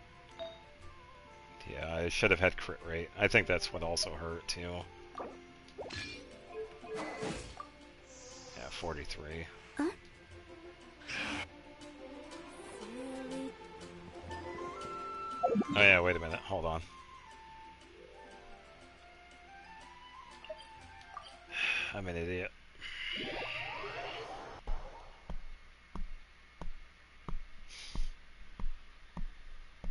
Yeah, I should have had crit rate. I think that's what also hurt too. Yeah, 43. Huh? Oh yeah, wait a minute. Hold on. I'm an idiot.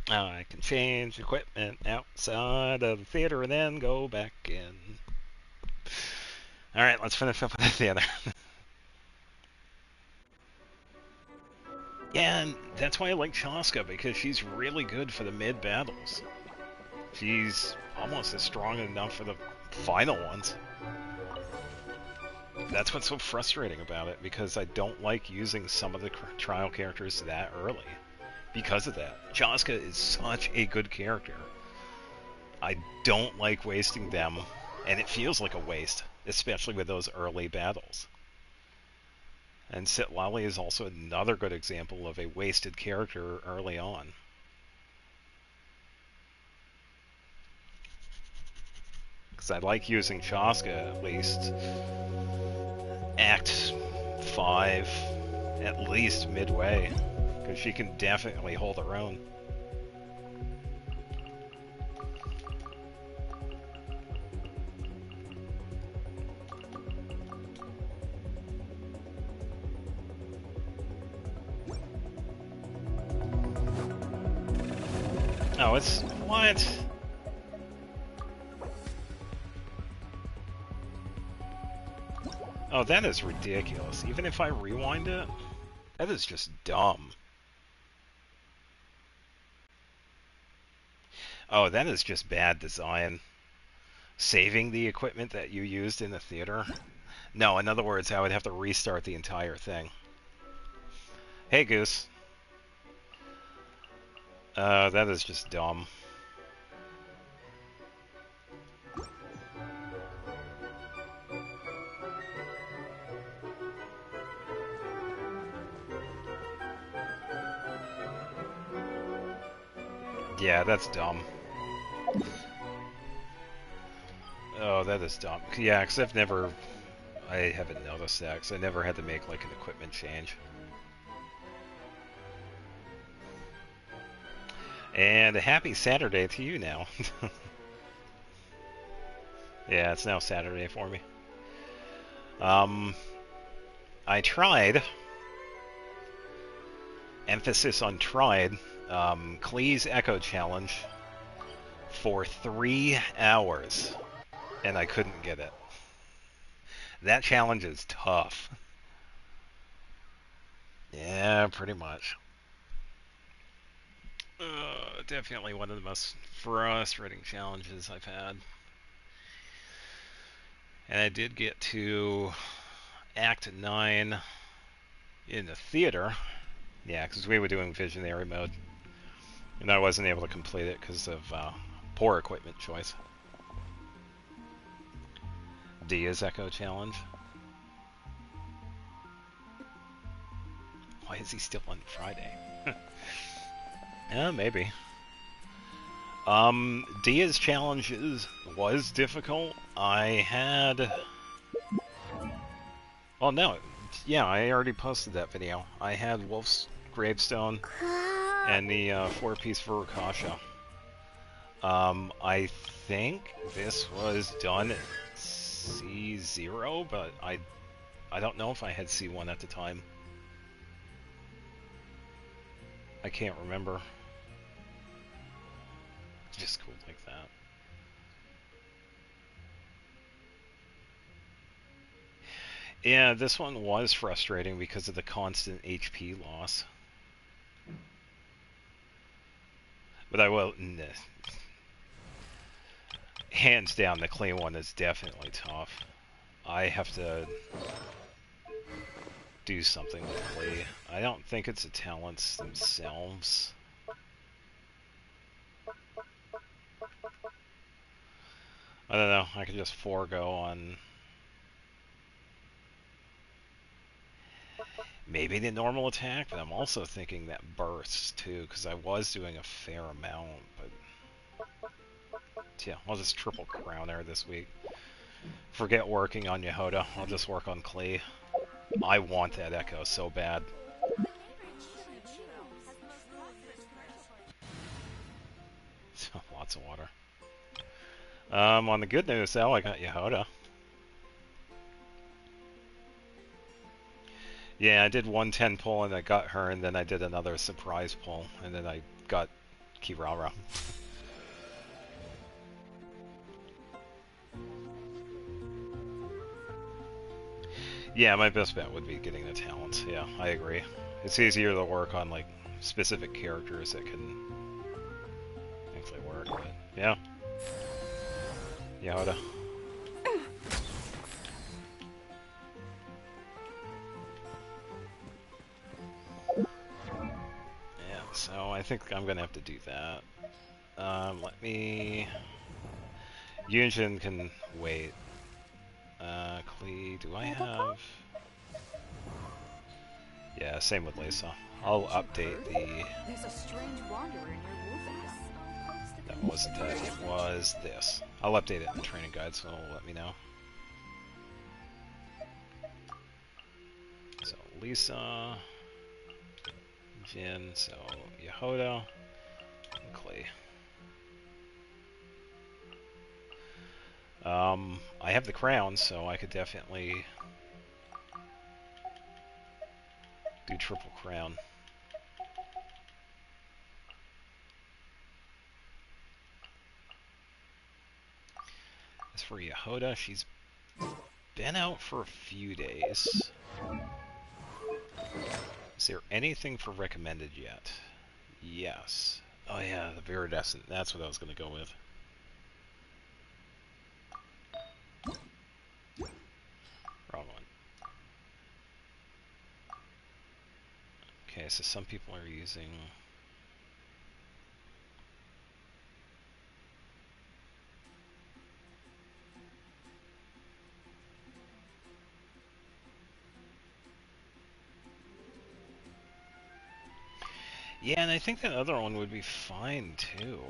I can change equipment outside of the theater and then go back in. Alright, let's finish up with the theater. Yeah, and that's why I like Chaska, because she's really good for the mid-battles. She's almost as strong enough for the final ones. That's what's so frustrating about it, because I don't like using some of the trial characters that early. Because of that. Chaska is such a good character. I don't like wasting them, and it feels like a waste, especially with those early battles. And Sitlali is also another good example of a wasted character early on. Because I like using Chaska at least Act 5, at least midway. Because she can definitely hold her own. Oh, it's... what? Oh, that is ridiculous. Even if I rewind it? That is just dumb. Oh, that is just bad design. Saving the equipment that you used in the theater? No, in other words, I would have to restart the entire thing. Hey, Goose. That is just dumb. Yeah, that's dumb. Oh, that is dumb. Yeah, because I haven't noticed that, because I never had to make, like, an equipment change. And a happy Saturday to you now. Yeah, it's now Saturday for me. I tried. Emphasis on tried. Klee's Echo Challenge for 3 hours, and I couldn't get it. That challenge is tough. Yeah, pretty much. Definitely one of the most frustrating challenges I've had. And I did get to Act 9 in the theater. Yeah, because we were doing Visionary mode. And I wasn't able to complete it because of poor equipment choice. Dia's Echo Challenge. Why is he still on Friday? Yeah, maybe. Dia's challenges was difficult. I had... Oh, no. Yeah, I already posted that video. I had Wolf's Gravestone and the 4-piece Vurukasha. I think this was done at C0, but I don't know if I had C1 at the time. I can't remember. It's just cool like that. Yeah, this one was frustrating because of the constant HP loss. But I will... Hands down, the Klee one is definitely tough. I have to do something with Klee. I don't think it's the talents themselves. I don't know, I could just forego on... maybe the normal attack, but I'm also thinking that burst too, because I was doing a fair amount, but... yeah, I'll just triple crown her this week. Forget working on Jahoda, I'll just work on Klee. I want that Echo so bad. Lots of water. On the good news though, I got Jahoda. Yeah, I did 110 pull and I got her, and then I did another surprise pull, and then I got Kirara. Yeah, my best bet would be getting the talents. Yeah, I agree. It's easier to work on like specific characters that can actually work, but yeah. Jahoda. Yeah, so I think I'm gonna have to do that. Let me... Yunjin can wait. Klee, do I have... Yeah, same with Lisa. I'll update the... There's a strange wanderer in your wolf. That wasn't that, it was this. I'll update it in the training guide, so it'll let me know. So, Lisa... Jin, so Jahoda, and Klee. I have the crown, so I could definitely do triple crown. As for Jahoda, she's been out for a few days. Is there anything for recommended yet? Yes. Oh yeah, the Viridescent. That's what I was going to go with. Wrong one. Okay, so some people are using... Yeah, and I think that other one would be fine, too.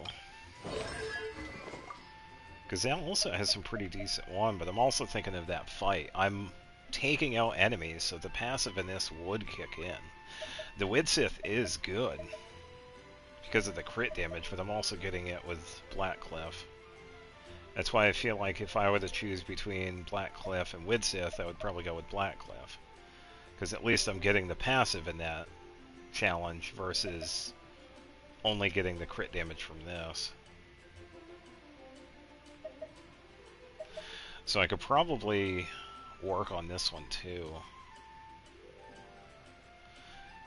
Because that also has some pretty decent one, but I'm also thinking of that fight. I'm taking out enemies, so the passive in this would kick in. The Widsith is good because of the crit damage, but I'm also getting it with Blackcliff. That's why I feel like if I were to choose between Blackcliff and Widsith, I would probably go with Blackcliff. Because at least I'm getting the passive in that challenge versus only getting the crit damage from this. So I could probably work on this one too.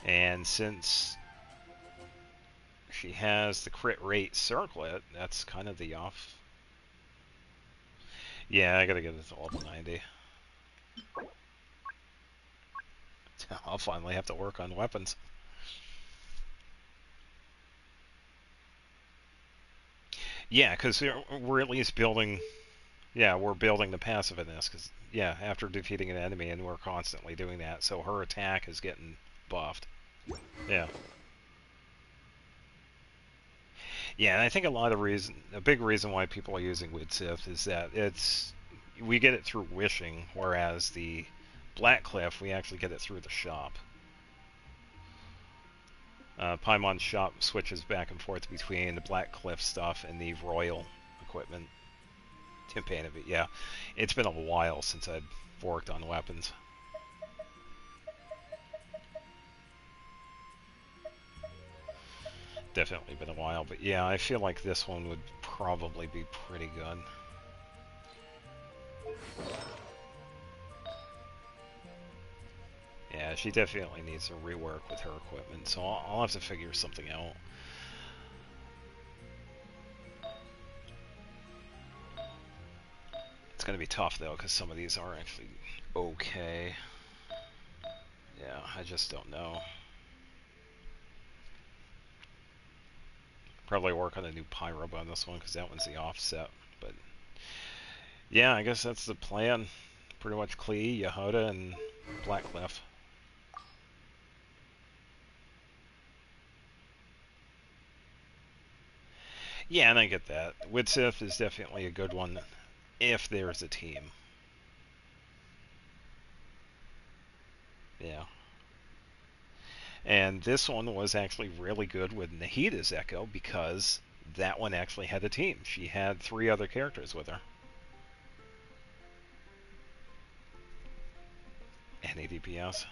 And since she has the crit rate circlet, that's kind of the off. Yeah, I gotta get it to level 90. I'll finally have to work on weapons. Yeah, because we're at least building... Yeah, we're building the passive in this, because, yeah, after defeating an enemy, and we're constantly doing that, so her attack is getting buffed. Yeah. Yeah, and I think a big reason why people are using Widsith is that we get it through wishing, whereas the Blackcliff, we actually get it through the shop. Paimon's shop switches back and forth between the Blackcliff stuff and the Royal equipment. Tympanovid, yeah. It's been a while since I'd worked on weapons. Definitely been a while, but yeah, I feel like this one would probably be pretty good. Yeah, she definitely needs to rework with her equipment, so I'll have to figure something out. It's going to be tough, though, because some of these are actually okay. Yeah, I just don't know. Probably work on a new Pyrobe on this one, because that one's the offset. But yeah, I guess that's the plan. Pretty much Klee, Jahoda, and Blackcliff. Yeah, and I get that. Widsith is definitely a good one if there's a team. Yeah. And this one was actually really good with Nahida's Echo because that one actually had a team. She had 3 other characters with her. Any DPS.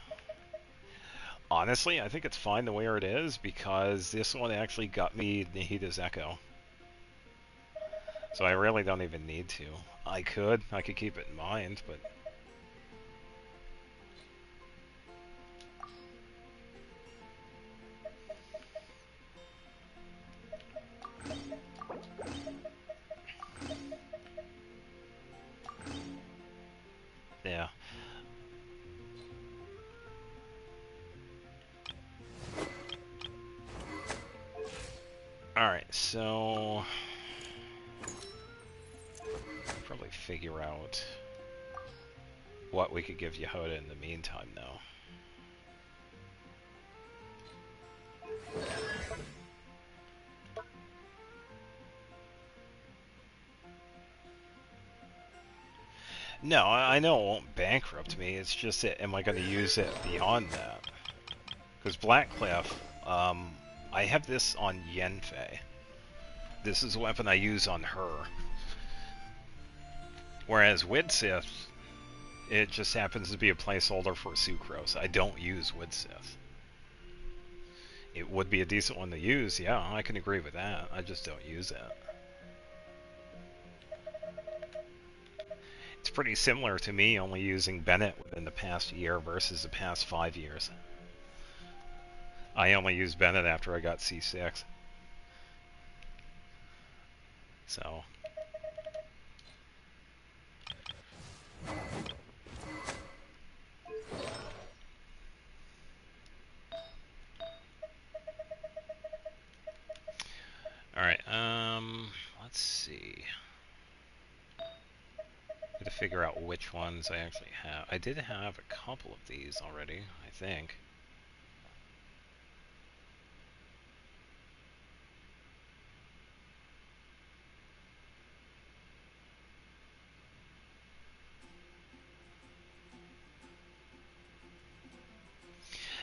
Honestly, I think it's fine the way it is because this one actually got me Nahida's Echo. So I really don't even need to. I could keep it in mind, but... Yeah. Alright, so... probably figure out what we could give Jahoda in the meantime, though. No, I know it won't bankrupt me. It's just that, am I going to use it beyond that? Because Blackcliff, I have this on Yenfei. This is a weapon I use on her. Whereas Widsith, it just happens to be a placeholder for Sucrose. I don't use Widsith. It would be a decent one to use, yeah, I can agree with that. I just don't use it. pretty similar to me only using Bennett within the past year versus the past 5 years. I only used Bennett after I got C6. So... Alright, let's see. Got to figure out which ones I actually have. I did have a couple of these already, I think.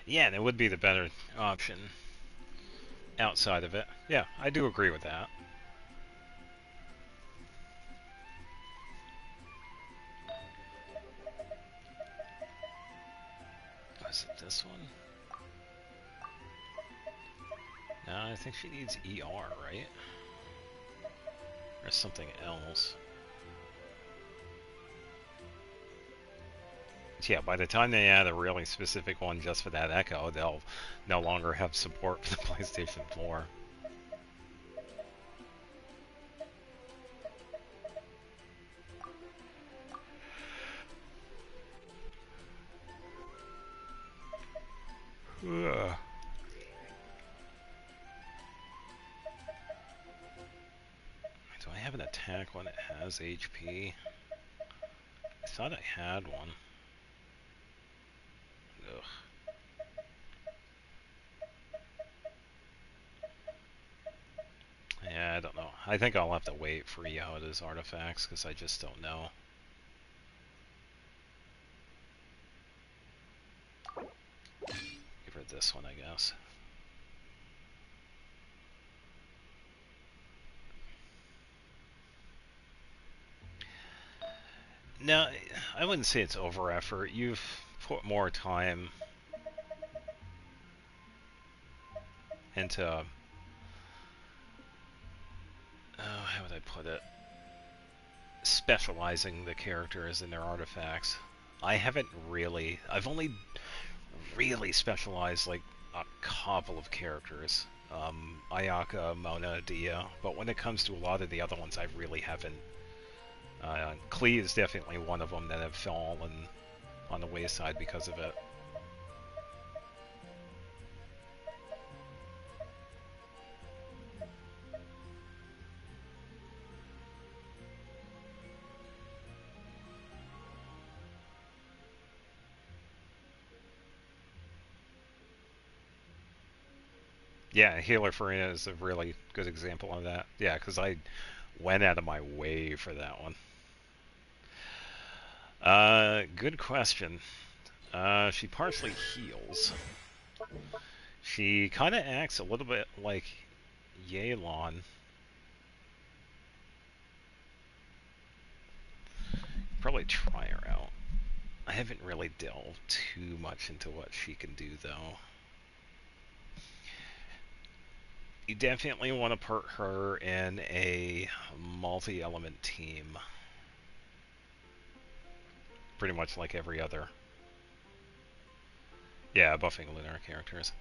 Yeah, and it would be the better option outside of it. Yeah, I do agree with that. Is it this one? No, I think she needs ER, right? Or something else. Yeah, by the time they add a really specific one just for that Echo, they'll no longer have support for the PlayStation 4. Ugh. Do I have an attack when it has HP? I thought I had one. Ugh. Yeah, I don't know. I think I'll have to wait for Jahoda's artifacts, because I just don't know. Give her this one, I guess. No, I wouldn't say it's over effort. You've put more time into... how would I put it? Specializing the characters and their artifacts. I haven't really... I've only really specialized like a couple of characters. Ayaka, Mona, Dia. But when it comes to a lot of the other ones, I really haven't. Klee is definitely one of them that have fallen on the wayside because of it. Yeah, Healer Farina is a really good example of that. Yeah, because I went out of my way for that one. Good question. She partially heals. She kind of acts a little bit like Yelan. Probably try her out. I haven't really delved too much into what she can do, though. You definitely want to put her in a multi-element team. Pretty much like every other. Yeah, buffing lunar characters.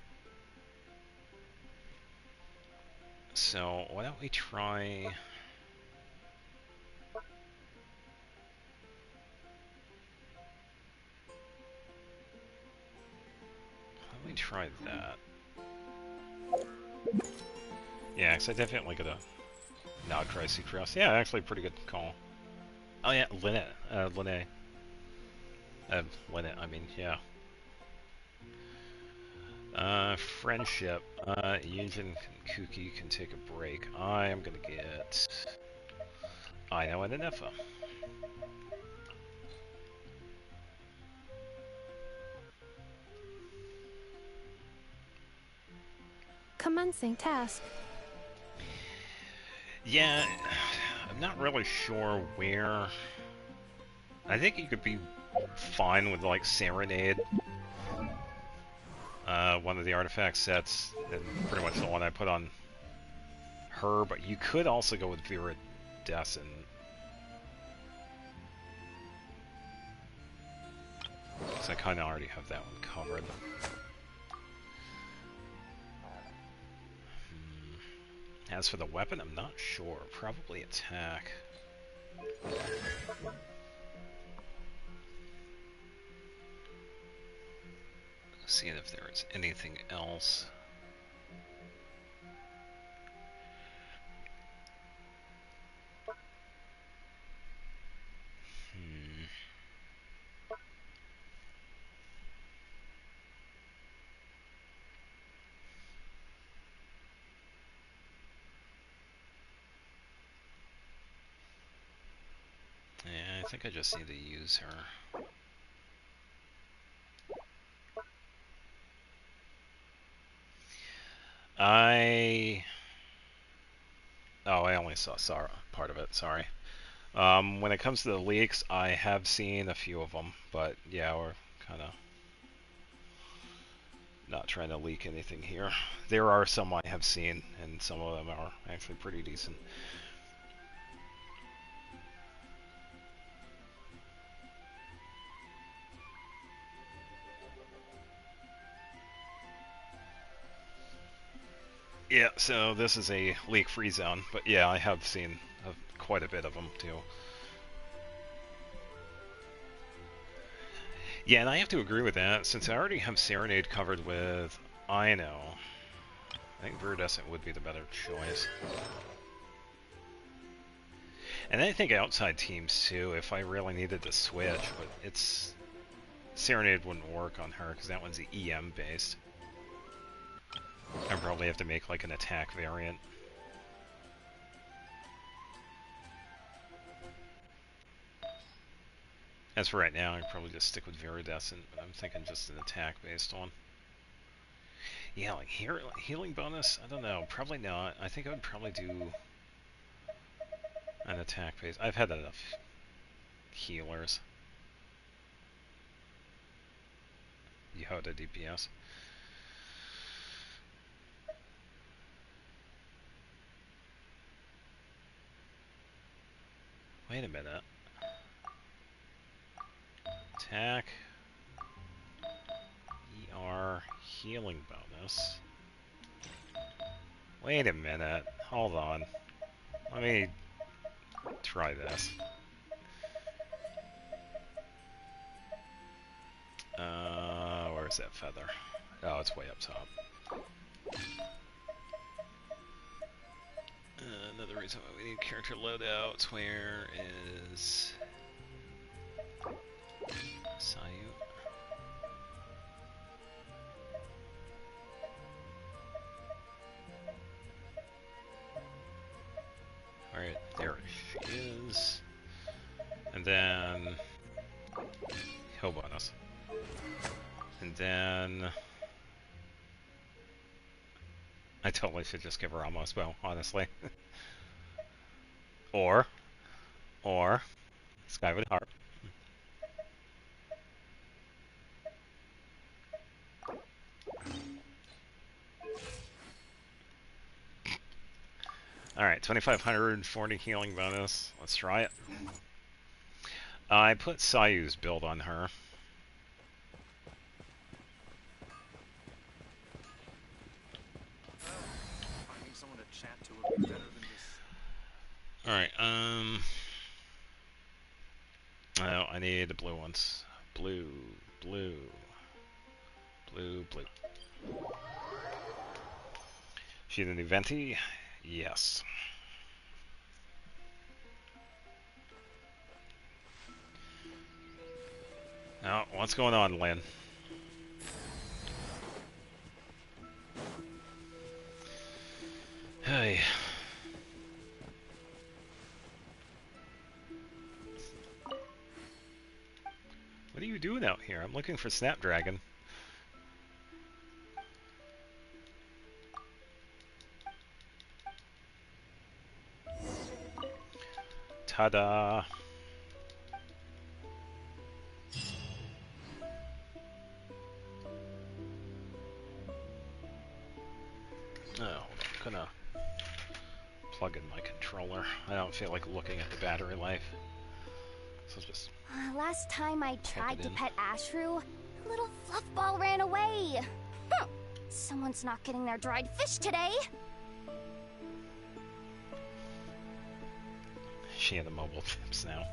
So, why don't we try... Why don't we try that? Yeah, because I definitely gotta not try Seacross. Yeah, actually pretty good call. Oh yeah, Lynette. Lynette, I mean, yeah. Friendship. Yunjin and Kuki can take a break. I am gonna get... Ino and Anefa. Commencing task. Yeah, I'm not really sure where... I think you could be fine with, like, Serenade. One of the artifact sets, and pretty much the one I put on her, but you could also go with Viridescent. Because I kind of already have that one covered. As for the weapon, I'm not sure. Probably attack. Seeing if there's anything else. Yeah, I think I just need to use her. Oh, I only saw part of it, sorry. When it comes to the leaks, I have seen a few of them, but yeah, we're kind of not trying to leak anything here. There are some I have seen, and some of them are actually pretty decent. Yeah, so this is a leak-free zone, but yeah, I have seen quite a bit of them too. Yeah, and I have to agree with that, since I already have Serenade covered with Ino. I think Viridescent would be the better choice. And I think outside teams too, if I really needed to switch, but Serenade wouldn't work on her, because that one's EM based. I'd probably have to make like an attack variant. As for right now, I'd probably just stick with Viridescent, but I'm thinking just an attack based one. Yeah, like healing bonus? I don't know, probably not. I think I would probably do an attack base. I've had enough healers. Jahoda DPS. Wait a minute. Attack. ER healing bonus. Wait a minute. Hold on. Let me try this. Where's that feather? Oh, it's way up top. Another reason why we need character loadouts. Where is Sayu? Alright, there she is. And then heal bonus. And then I totally should just give her almost bow, honestly. or Skyward Harp. Alright, 2540 healing bonus. Let's try it. I put Sayu's build on her. Alright, oh, I need the blue ones. Blue. She the new Venti? Yes. Now, what's going on, Lynn? Hey. What are you doing out here? I'm looking for Snapdragon. Ta-da! Oh, I'm gonna plug in my controller. I don't feel like looking at the battery life. So just Last time I tried it to in. pet Ashru, little fluffball ran away. Someone's not getting their dried fish today. she had the mobile chips now.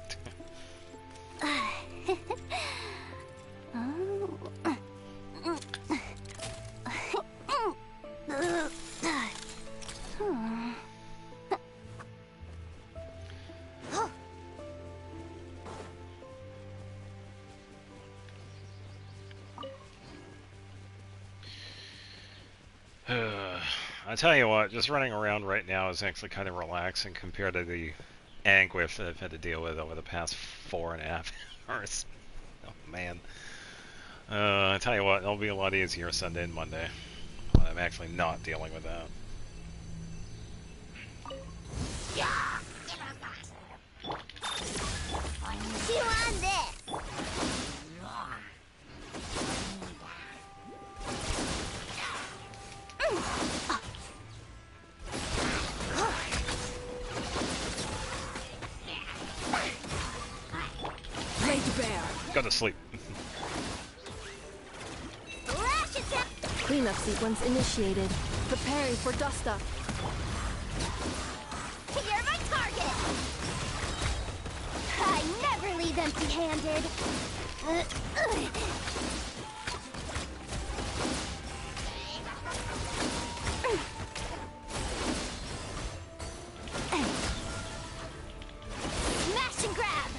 I tell you what, just running around right now is actually kind of relaxing compared to the anguish that I've had to deal with over the past 4.5 hours. Oh man. I tell you what, it'll be a lot easier Sunday and Monday when I'm actually not dealing with that. Chew on this. Laid bare. Go to sleep. Cleanup sequence initiated. Preparing for dust-up. You're my target! I never leave empty-handed. Smash and grab!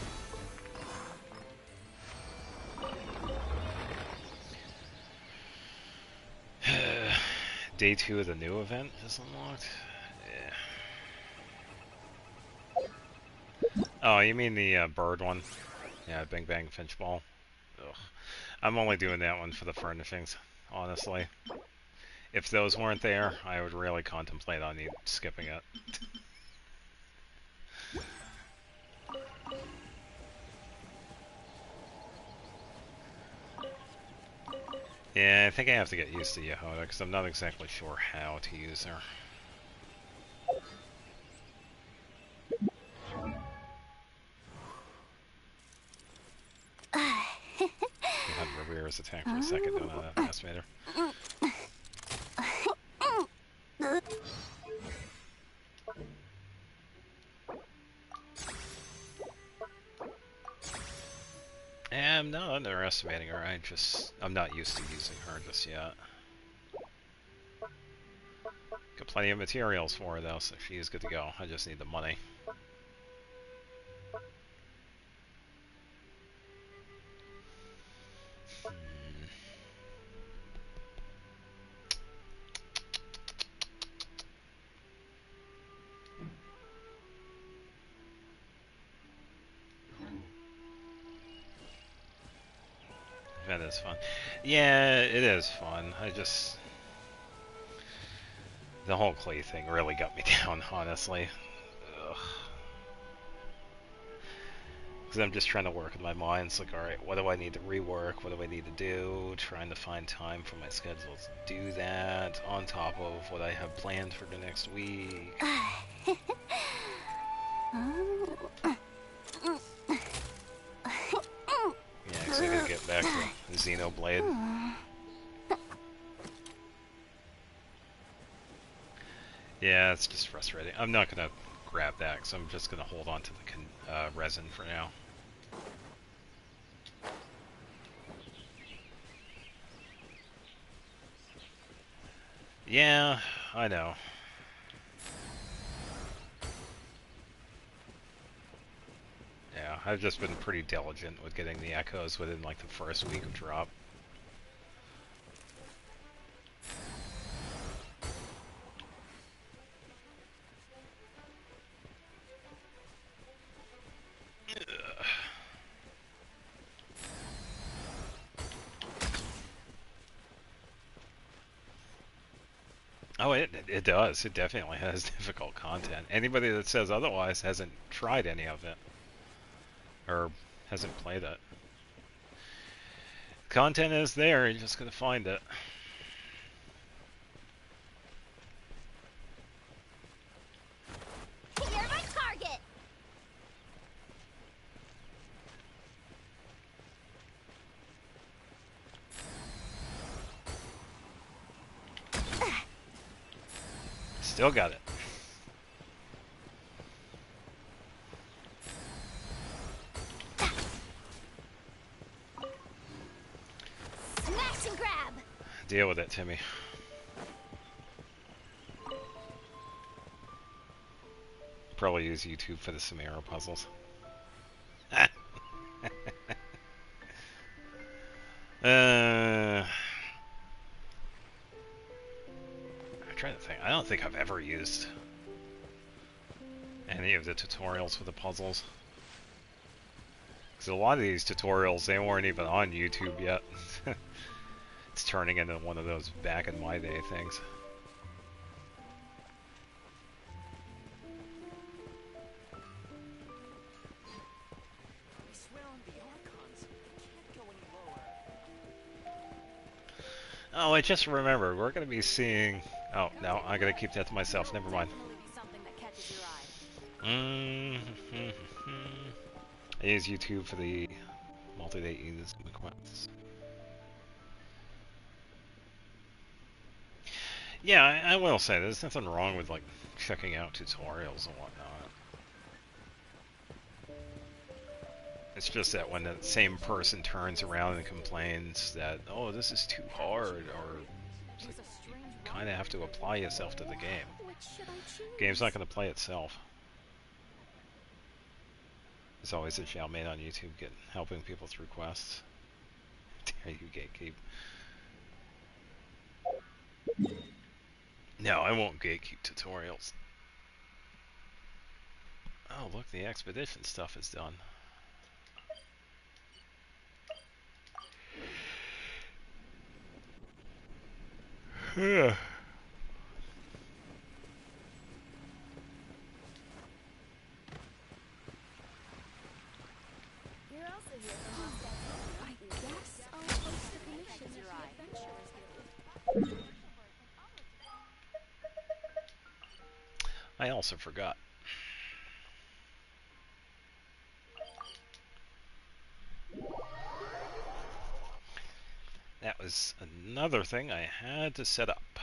Day 2 of the new event is unlocked? Yeah. Oh, you mean the bird one? Yeah, Bing Bang Finch Ball. Ugh. I'm only doing that one for the furnishings, honestly. If those weren't there, I would really contemplate on skipping it. Yeah, I think I have to get used to Jahoda, because I'm not exactly sure how to use her. You had Rivera's attack for a second, don't underestimate her. I'm not underestimating her, I'm not used to using her just yet. Got plenty of materials for her though, so she is good to go. I just need the money. That is fun. Yeah, it is fun. The whole Klee thing really got me down, honestly. Because I'm just trying to work with my mind. It's like, alright, what do I need to rework? What do I need to do? Trying to find time for my schedule to do that, on top of what I have planned for the next week. Yeah, because I gotta get back to Xenoblade. Yeah, it's just frustrating. I'm not gonna grab that, because I'm just gonna hold on to the resin for now. Yeah, I know. Yeah, I've just been pretty diligent with getting the echoes within like the first week of drop. Oh, it does. It definitely has difficult content. Anybody that says otherwise hasn't tried any of it. Or hasn't played it. Content is there, you're just gonna find it. You're my target! Still got it. Smash and grab. Deal with it, Timmy. Probably use YouTube for the Samara puzzles. I'm trying to think. I don't think I've ever used any of the tutorials for the puzzles. Because a lot of these tutorials, they weren't even on YouTube yet. It's turning into one of those back in my day things. Oh, I just remembered. We're going to be seeing... Oh, no, I got to keep that to myself. Never mind. I use YouTube for the multi-day ease quests. Yeah, I will say, there's nothing wrong with, like, checking out tutorials and whatnot. It's just that when the same person turns around and complains that, oh, this is too hard, or like, you kind of have to apply yourself to the game. Game's not going to play itself. There's always a Xiaomei on YouTube helping people through quests. Dare you gatekeep. No, I won't gatekeep tutorials. Oh, look, the expedition stuff is done. Yeah. I also forgot. That was another thing I had to set up.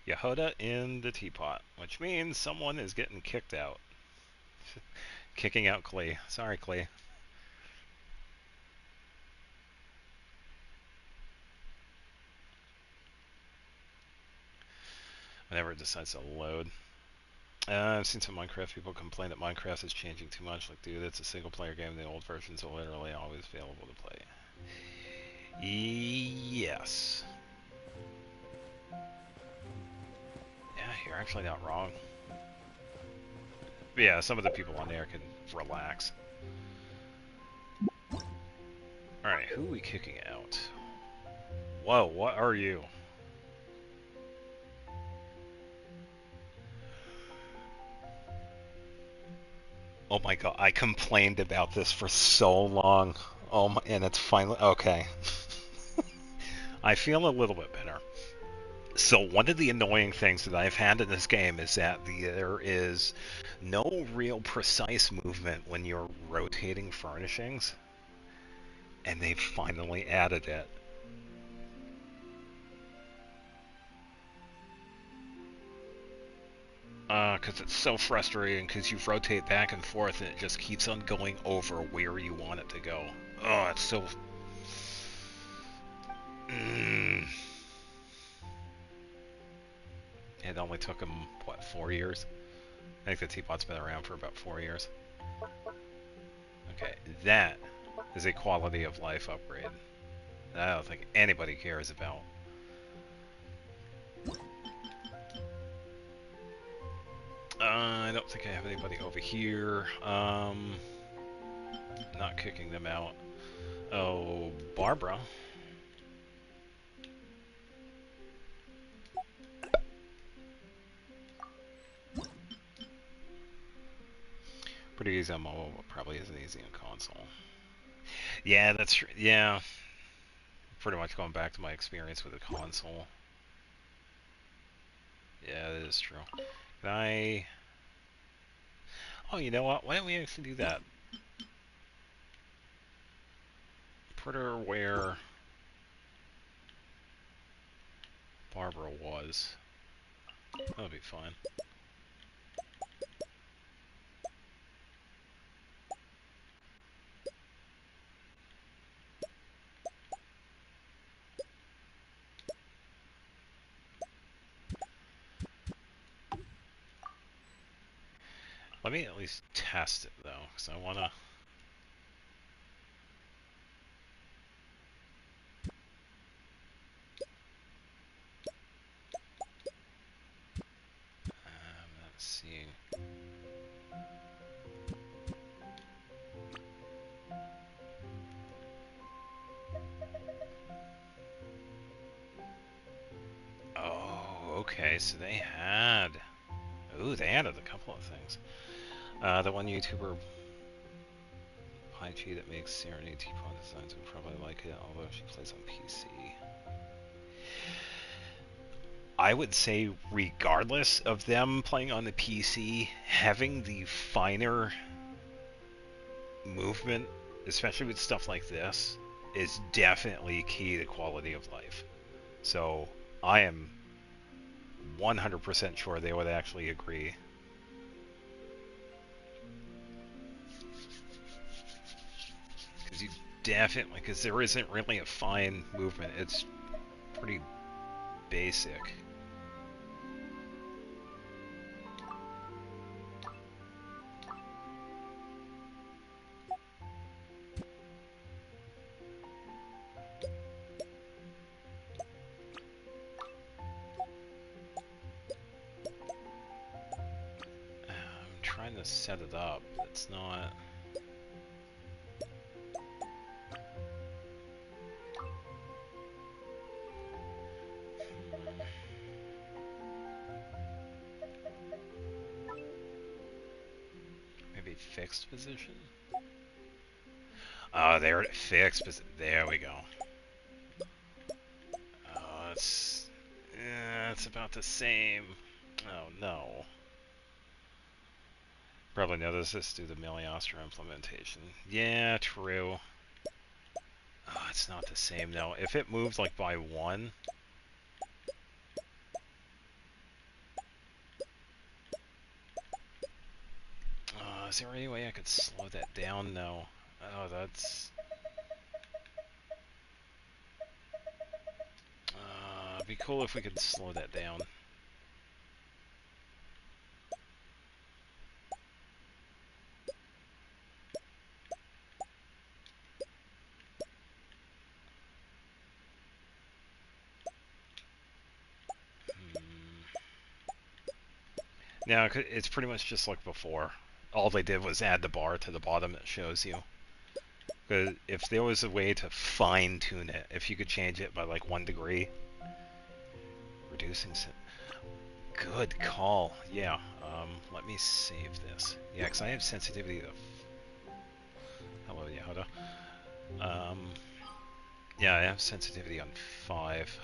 Jahoda in the teapot, which means someone is getting kicked out. Kicking out Klee. Sorry, Klee. Whenever it decides to load. I've seen some Minecraft people complain that Minecraft is changing too much. Like, dude, it's a single-player game. The old versions are literally always available to play. Yes. Yeah, you're actually not wrong. But yeah, some of the people on there can relax. Alright, who are we kicking out? Whoa, what are you? Oh my god, I complained about this for so long. Oh my, and it's finally okay. I feel a little bit better. So one of the annoying things that I've had in this game is that there is no real precise movement when you're rotating furnishings, and they've finally added it. Because it's so frustrating, because you rotate back and forth and it just keeps on going over where you want it to go. Oh, it's so... It only took him, what, 4 years? I think the teapot's been around for about 4 years. Okay, that is a quality of life upgrade that I don't think anybody cares about. I don't think I have anybody over here. Not kicking them out. Oh, Barbara. Pretty easy on mobile, but probably isn't easy on console. Yeah, that's true. Yeah. Pretty much going back to my experience with the console. Yeah, that is true. Can I... Oh, you know what? Why don't we actually do that? Put her where Barbara was. That'll be fine. Let me at least test it though, because I wanna. Let's see. Oh, okay, so they had... Ooh, they added a couple of things. The one YouTuber, Paichi, that makes Serenity Teapot designs would probably like it, although she plays on PC. I would say, regardless of them playing on the PC, having the finer movement, especially with stuff like this, is definitely key to quality of life. So I am 100% sure they would actually agree. Because you definitely, because there isn't really a fine movement, it's pretty basic. I'm trying to set it up, but it's not... Maybe fixed position? Oh, there it fixed position. There we go. Oh, it's about the same. Oh no. Probably noticed this through the Meliostra implementation. Yeah, true. Oh, it's not the same though. If it moves like by one. Is there any way I could slow that down? No. Oh, that's... it'd be cool if we could slow that down. Now, it's pretty much just like before. All they did was add the bar to the bottom that shows you. Because if there was a way to fine-tune it, if you could change it by like 1 degree, reducing... Good call. Yeah, let me save this. Yeah, because I have sensitivity to... Hello, Jahoda. Yeah, I have sensitivity on 5.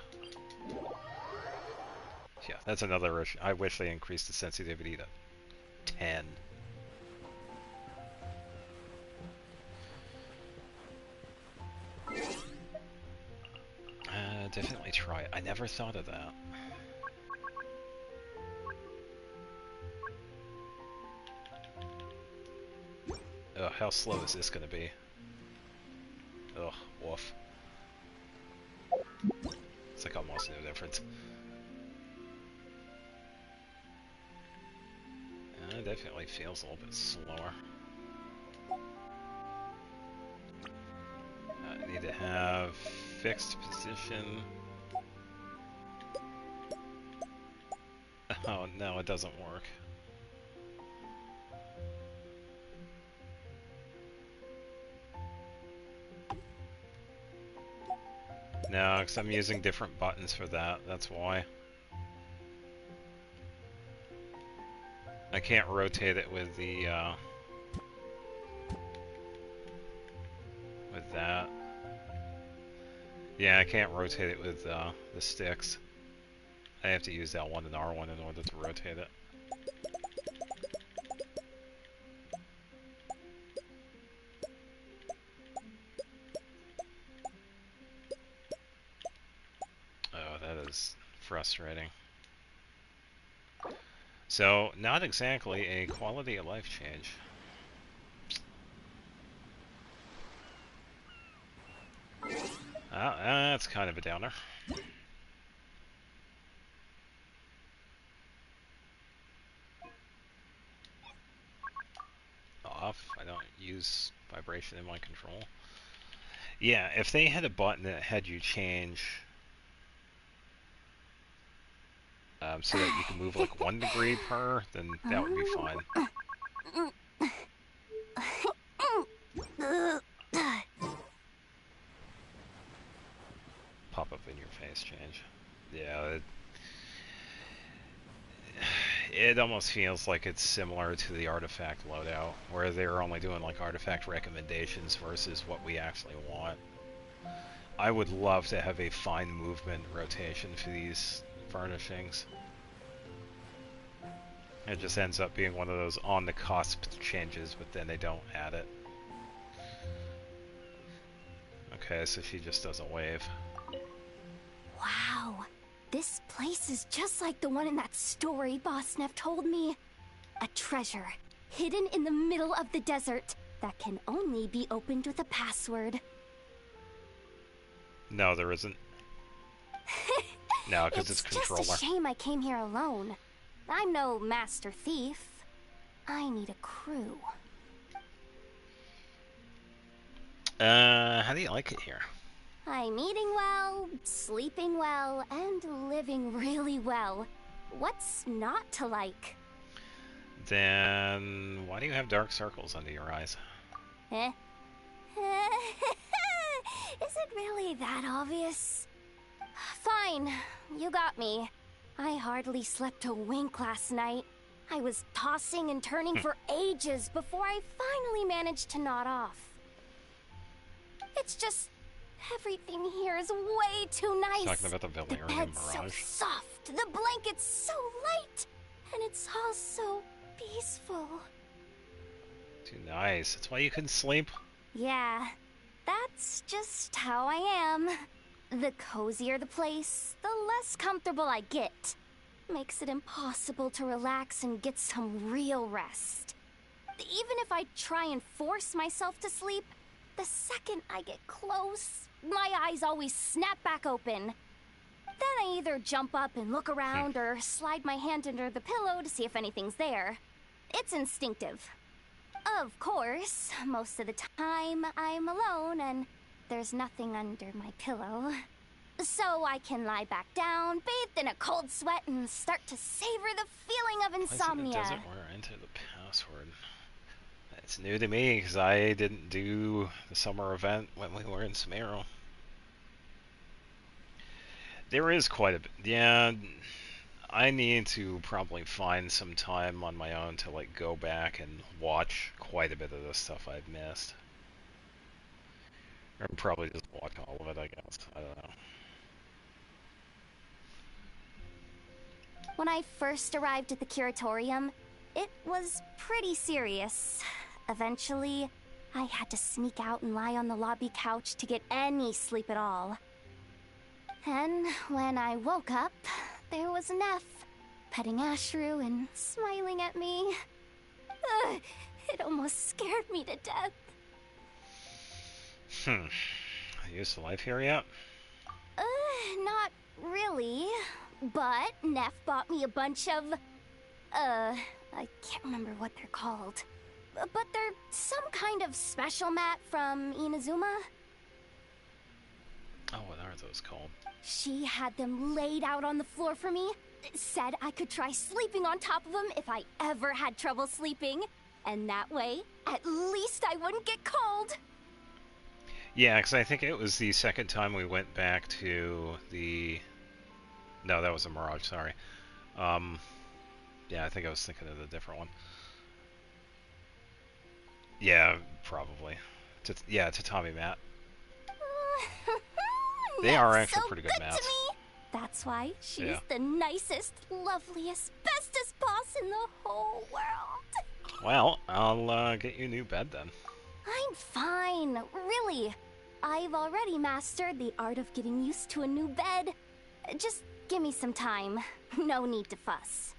Yeah, that's another issue. I wish they increased the sensitivity to 10. Definitely try it. I never thought of that. Ugh, how slow is this gonna be? Ugh, woof. It's like almost no difference. It definitely feels a little bit slower. I need to have fixed position. Oh no, it doesn't work. No, because I'm using different buttons for that, that's why. I can't rotate it with the, with that. Yeah, I can't rotate it with, the sticks. I have to use L1 and R1 in order to rotate it. Oh, that is frustrating. So, not exactly a quality of life change. That's kind of a downer. Off. I don't use vibration in my control. Yeah, if they had a button that had you change so that you can move like 1 degree per, then that would be fine. Pop up in your face change. Yeah, it almost feels like it's similar to the artifact loadout, where they're only doing like artifact recommendations versus what we actually want. I would love to have a fine movement rotation for these furnishings. It just ends up being one of those on the cusp changes, but then they don't add it. Okay, so she just doesn't wave. Wow, this place is just like the one in that story Boss Neff told me. A treasure, hidden in the middle of the desert, that can only be opened with a password. No, there isn't. No, because it's controller. It's just a shame I came here alone. I'm no master thief. I need a crew. How do you like it here? I'm eating well, sleeping well, and living really well. What's not to like? Then why do you have dark circles under your eyes? Eh? Is it really that obvious? Fine, you got me. I hardly slept a wink last night. I was tossing and turning for ages before I finally managed to nod off. It's just, everything here is way too nice. Talking about the Valerian bed's Mirage. so soft, the blanket's so light, and it's all so peaceful. Too nice. That's why you couldn't sleep. Yeah, that's just how I am. The cozier the place, the less comfortable I get. Makes it impossible to relax and get some real rest. Even if I try and force myself to sleep, the second I get close, my eyes always snap back open. Then I either jump up and look around or slide my hand under the pillow to see if anything's there. It's instinctive. Of course, most of the time I'm alone and there's nothing under my pillow. So I can lie back down, bathed in a cold sweat, and start to savor the feeling of insomnia. Place in the desert where I enter the password. That's new to me because I didn't do the summer event when we were in Sumeru. There is quite a bit. Yeah, I need to probably find some time on my own to like go back and watch quite a bit of the stuff I've missed. Or probably just watch all of it, I guess. I don't know. When I first arrived at the curatorium, it was pretty serious. Eventually, I had to sneak out and lie on the lobby couch to get any sleep at all. And when I woke up, there was Neff, petting Ashru and smiling at me. It almost scared me to death. Used to life here yet? Not really. But Neff bought me a bunch of, I can't remember what they're called. But they're some kind of special mat from Inazuma. Oh, what are those called? She had them laid out on the floor for me. Said I could try sleeping on top of them if I ever had trouble sleeping. And that way, at least I wouldn't get cold. Yeah, because I think it was the second time we went back to the... No, that was a Mirage, sorry. Yeah, I think I was thinking of a different one. Yeah, probably. Yeah, Tatami mat. They are actually so pretty good mats. To me. That's why she's Yeah. the nicest, loveliest, bestest boss in the whole world. Well, I'll get you a new bed then. I'm fine, really. I've already mastered the art of getting used to a new bed. Just give me some time. No need to fuss.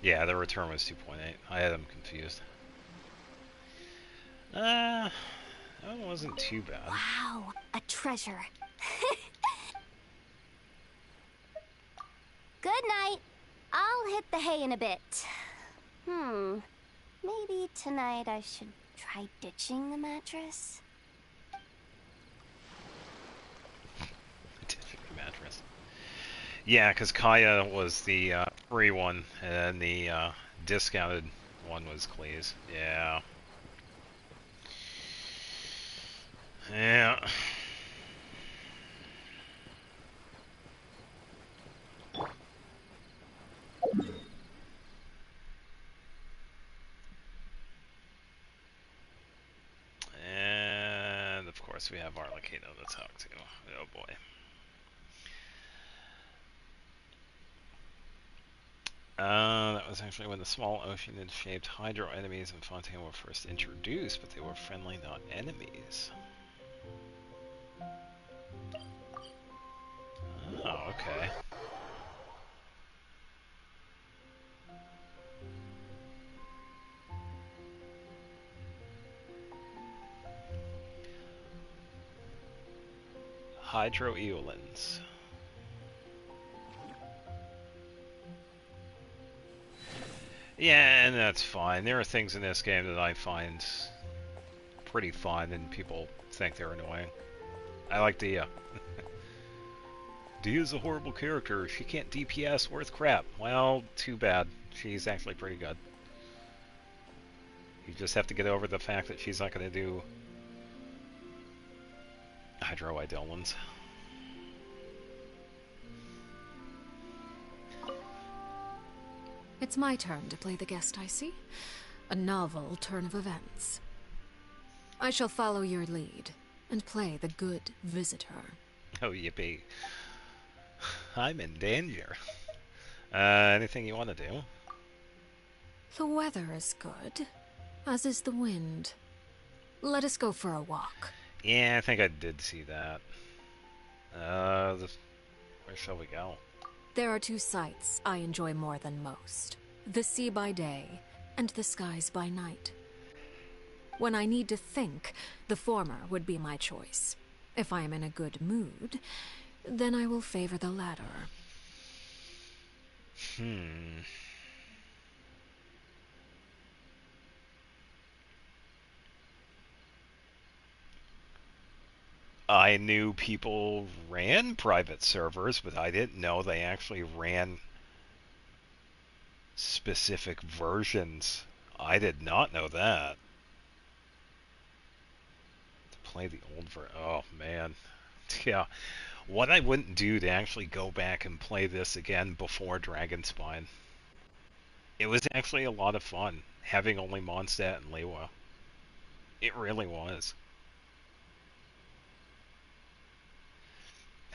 Yeah, the return was 2.8. I had them confused. That wasn't too bad. Wow, a treasure. Good night. I'll hit the hay in a bit. Maybe tonight I should try ditching the mattress. Ditching the mattress. Yeah, because Kaya was the free one, and the discounted one was Klee's. Yeah. Yeah. And of course we have Arlecado to talk to. Oh boy. That was actually when the small ocean-shaped hydro enemies in Fontaine were first introduced, but they were friendly, not enemies. Oh, okay. Hydro-eolins. Yeah, and that's fine. There are things in this game that I find pretty fun, and people think they're annoying. I like Dia. Dia's a horrible character. She can't DPS worth crap. Well, too bad. She's actually pretty good. You just have to get over the fact that she's not going to do Hydro-eolins. It's my turn to play the guest, I see. A novel turn of events. I shall follow your lead and play the good visitor. Oh, yippee. I'm in danger. Anything you want to do? The weather is good, as is the wind. Let us go for a walk. Yeah, I think I did see that. Where shall we go? There are two sights I enjoy more than most. The sea by day, and the skies by night. When I need to think, the former would be my choice. If I am in a good mood, then I will favor the latter. I knew people ran private servers, but I didn't know they actually ran specific versions. I did not know that. To play the old version. Oh, man. Yeah. What I wouldn't do to actually go back and play this again before Dragonspine. It was actually a lot of fun, having only Mondstadt and Lewa. It really was.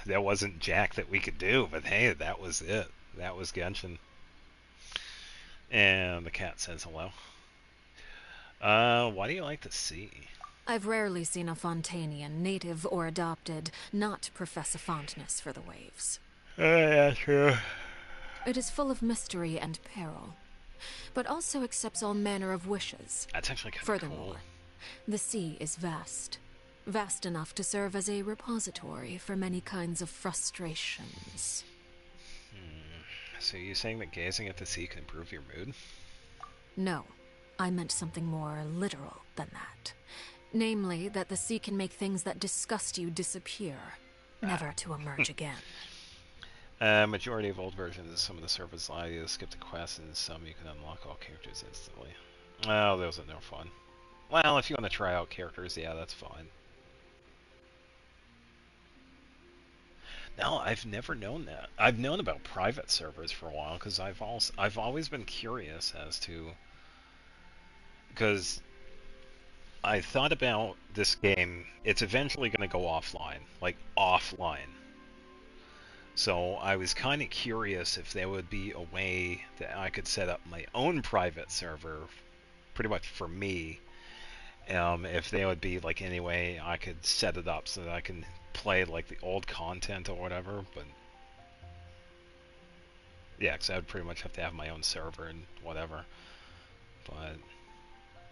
There wasn't jack that we could do, but hey, that was it. That was Genshin. And the cat says hello. Why do you like the sea? I've rarely seen a Fontanian, native or adopted, not profess a fondness for the waves. Yeah, true. It is full of mystery and peril, but also accepts all manner of wishes. That's actually kind of Furthermore, cool. The sea is vast. Vast enough to serve as a repository for many kinds of frustrations. So you're saying that gazing at the sea can improve your mood? No, I meant something more literal than that. Namely, that the sea can make things that disgust you disappear, never to emerge again. Majority of old versions, some of the servers allow you to skip the quests, and some you can unlock all characters instantly. Well, those are no fun. Well, if you want to try out characters, yeah, that's fine. No, I've never known that. I've known about private servers for a while because I've always been curious as to, because I thought about this game. It's eventually going to go offline, like offline. So I was kind of curious if there would be a way that I could set up my own private server, pretty much for me. If there would be like any way I could set it up so that I can play like the old content or whatever, but Yeah, because I would pretty much have to have my own server and whatever. But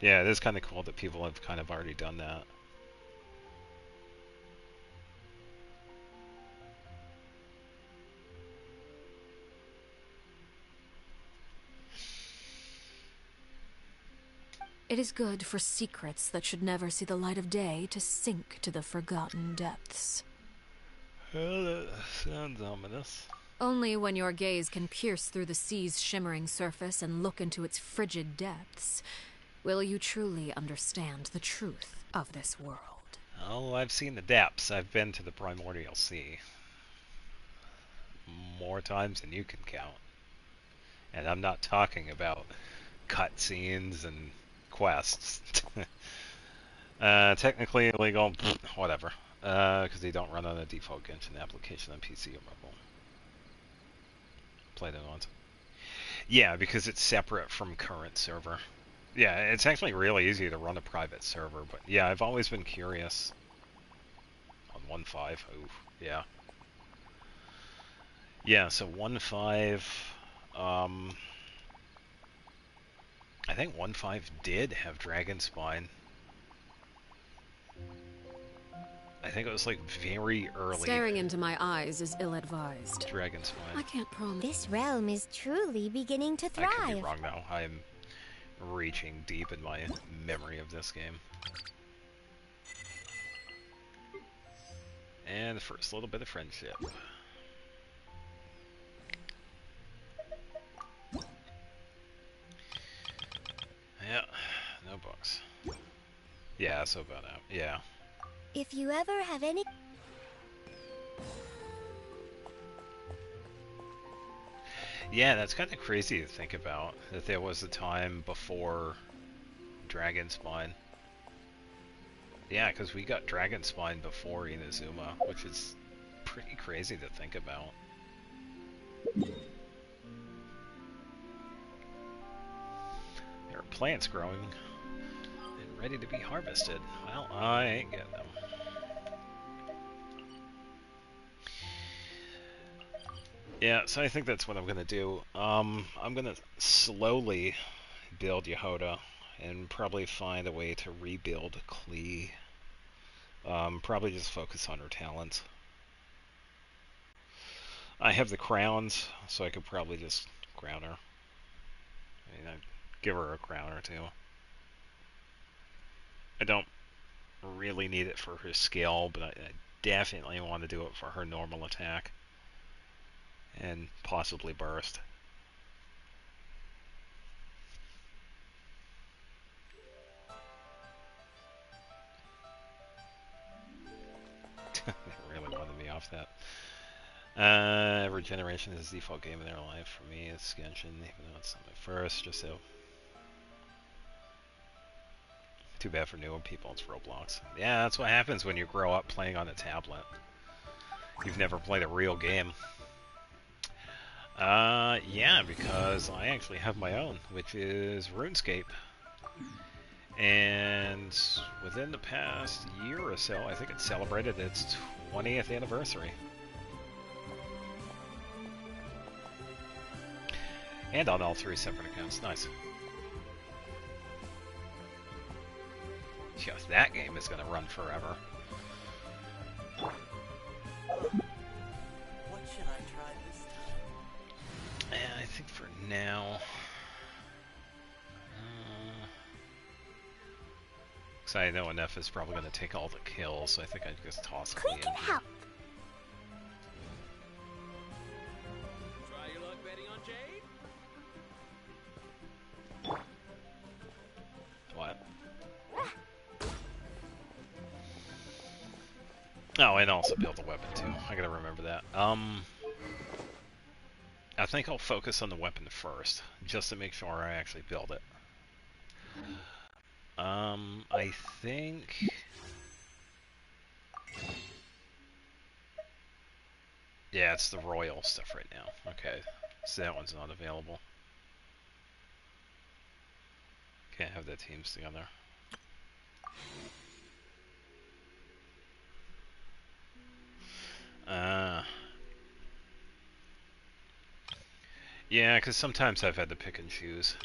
yeah, it is kind of cool that people have kind of already done that. It is good for secrets that should never see the light of day to sink to the forgotten depths. Well, that sounds ominous. Only when your gaze can pierce through the sea's shimmering surface and look into its frigid depths will you truly understand the truth of this world. Oh, I've seen the depths. I've been to the primordial sea. More times than you can count. And I'm not talking about cutscenes and quests. Technically illegal, whatever. Because they don't run on a default Genshin application on PC or mobile. Played it once. Yeah, because it's separate from current server. Yeah, it's actually really easy to run a private server, but yeah, I've always been curious. On 1.5, oof, yeah. Yeah, so 1.5, I think 1.5 did have Dragon Spine. I think it was like very early. Staring into my eyes is ill-advised. Dragon Spine. I can't promise. This realm is truly beginning to thrive. I could be wrong now. I'm reaching deep in my memory of this game. And the first little bit of friendship. Yeah, no books. Yeah, so about out. Yeah. If you ever have any... Yeah, that's kind of crazy to think about, that there was a time before Dragon Spine. Yeah, because we got Dragon Spine before Inazuma, which is pretty crazy to think about. There are plants growing and ready to be harvested. Well, I ain't getting them. Yeah, so I think that's what I'm gonna do. I'm gonna slowly build Jahoda and probably find a way to rebuild Klee. Probably just focus on her talents. I have the crowns, so I could probably just crown her. I mean, I'd give her a crown or two. I don't really need it for her skill, but I definitely want to do it for her normal attack. And possibly burst. They really wanted me off that. Every generation is the default game in their life. For me, it's Genshin, even though it's not my first, just so. Too bad for newer people, it's Roblox. Yeah, that's what happens when you grow up playing on a tablet. You've never played a real game. Yeah, because I actually have my own, which is RuneScape. And within the past year or so, I think it celebrated its 20th anniversary. And on all 3 separate accounts. Nice. Yes, that game is going to run forever. What should I try this time? And I think for now... Because I know enough is probably going to take all the kills, so I think I'd just toss Klee in. Can help. Try your luck betting on Jade? What? Oh, and also build a weapon too. I gotta remember that. I think I'll focus on the weapon first, just to make sure I actually build it. I think... Yeah, it's the royal stuff right now. Okay, so that one's not available. Can't have the teams together. Yeah, because sometimes I've had to pick and choose.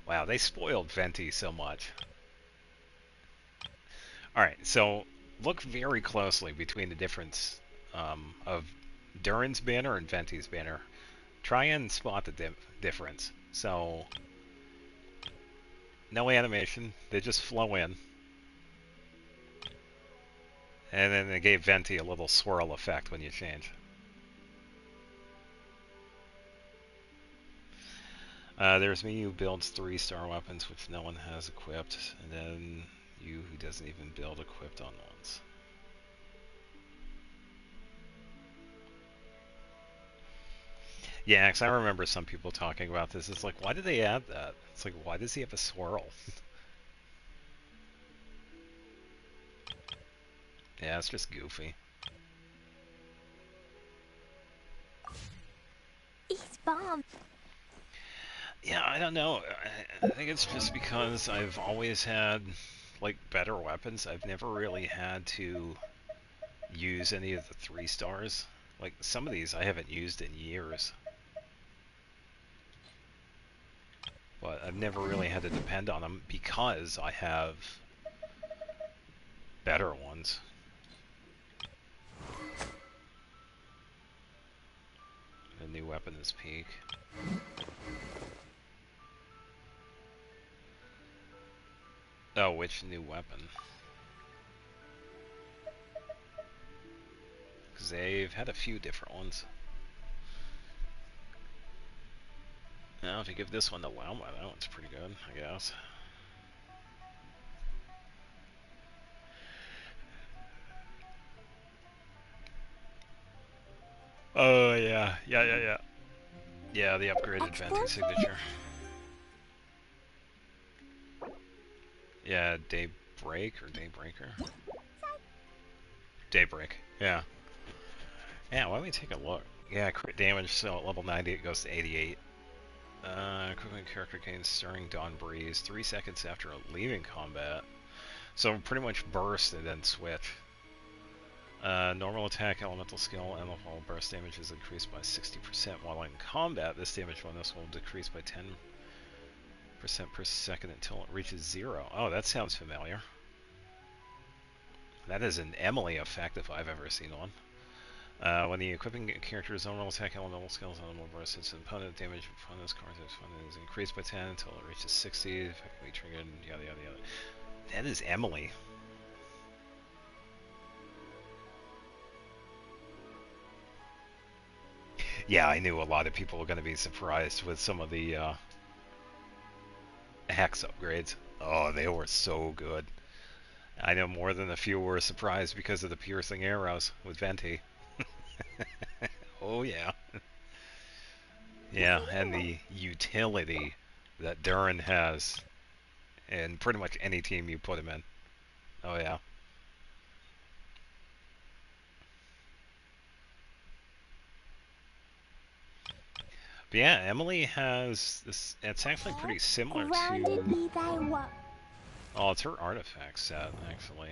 Wow, they spoiled Venti so much. Alright, so look very closely between the difference of Durin's banner and Venti's banner. Try and spot the difference. So, no animation, they just flow in. And then they gave Venti a little swirl effect when you change. There's me who builds 3-star weapons, which no one has equipped, and then you who doesn't even build equipped on ones. Yeah, because I remember some people talking about this. It's like, why did they add that? It's like, why does he have a swirl? Yeah, it's just goofy. He's bomb. Yeah, I don't know. I think it's just because I've always had, like, better weapons. I've never really had to use any of the 3 stars. Like, some of these I haven't used in years. But I've never really had to depend on them because I have better ones. The new weapon is peak. Oh, which new weapon? Because they've had a few different ones. Now, if you give this one to Lauma, that one's pretty good, I guess. Oh, yeah. Yeah, the upgraded Venti signature. Yeah, Daybreak or Daybreaker? Daybreak, yeah. Yeah, why don't we take a look? Yeah, crit damage, so at level 90 it goes to 88. Equivalent character gains Stirring Dawn Breeze 3 seconds after leaving combat. So pretty much burst and then switch. Normal attack, elemental skill, and level burst damage is increased by 60% while in combat. This damage bonus will decrease by 10% per second until it reaches 0. Oh, that sounds familiar. That is an Emily effect if I've ever seen one. When the equipping character's normal attack, elemental skills, elemental burst, its opponent damage upon this card is increased by 10 until it reaches 60, effectively triggered, yada yada yada. That is Emily. Yeah, I knew a lot of people were going to be surprised with some of the hex upgrades. Oh, they were so good. I know more than a few were surprised because of the piercing arrows with Venti. Oh, yeah. Yeah, and the utility that Durin has in pretty much any team you put him in. Oh, yeah. But yeah, Emily has this. It's actually pretty similar to. Oh, it's her artifact set, actually.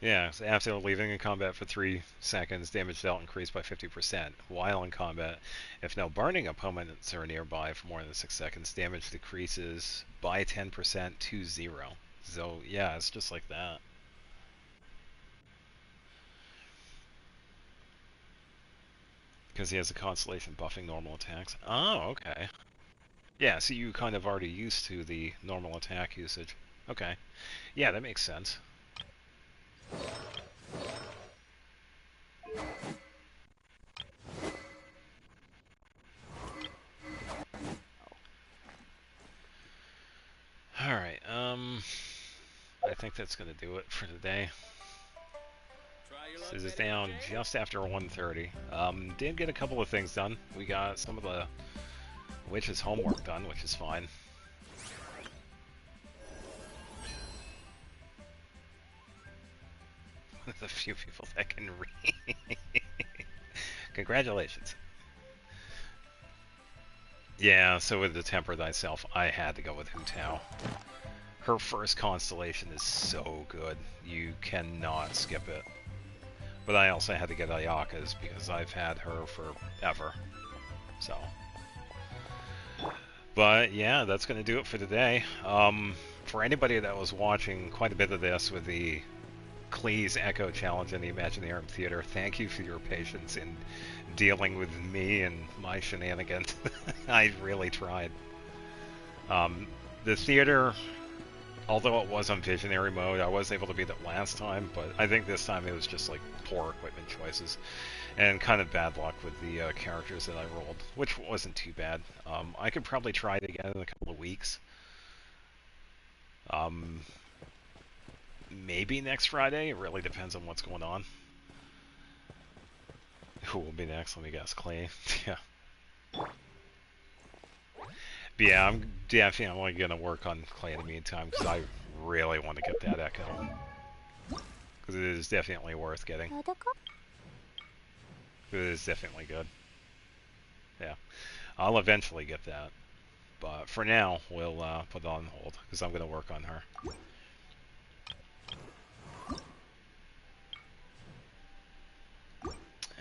Yeah, so after leaving in combat for 3 seconds, damage dealt increased by 50%. While in combat, if no burning opponents are nearby for more than 6 seconds, damage decreases by 10% to 0. So, yeah, it's just like that. Because he has a constellation buffing normal attacks. Oh, okay. Yeah, so you kind of already used to the normal attack usage. Okay. Yeah, that makes sense. Alright, I think that's gonna do it for today. This is down just after 1:30. Did get a couple of things done. We got some of the witch's homework done, which is fine. With a few people that can read. Congratulations. Yeah, so with the Temper Thyself, I had to go with Hu Tao. Her first constellation is so good. You cannot skip it. But I also had to get Ayaka's because I've had her forever. So. But yeah, that's going to do it for today. For anybody that was watching quite a bit of this with the Klee's Echo Challenge in the Imaginarium Theater, thank you for your patience in dealing with me and my shenanigans. I really tried. The theater, although it was on visionary mode, I was able to beat it last time, but I think this time it was just like poor equipment choices and kind of bad luck with the characters that I rolled, which wasn't too bad. I could probably try it again in a couple of weeks. Maybe next Friday. It really depends on what's going on. Who will be next? Let me guess. Klee. Yeah. But yeah, I'm definitely going to work on Klee in the meantime because I really want to get that Echo. Because it is definitely worth getting. It is definitely good. Yeah. I'll eventually get that. But for now, we'll put it on hold because I'm going to work on her.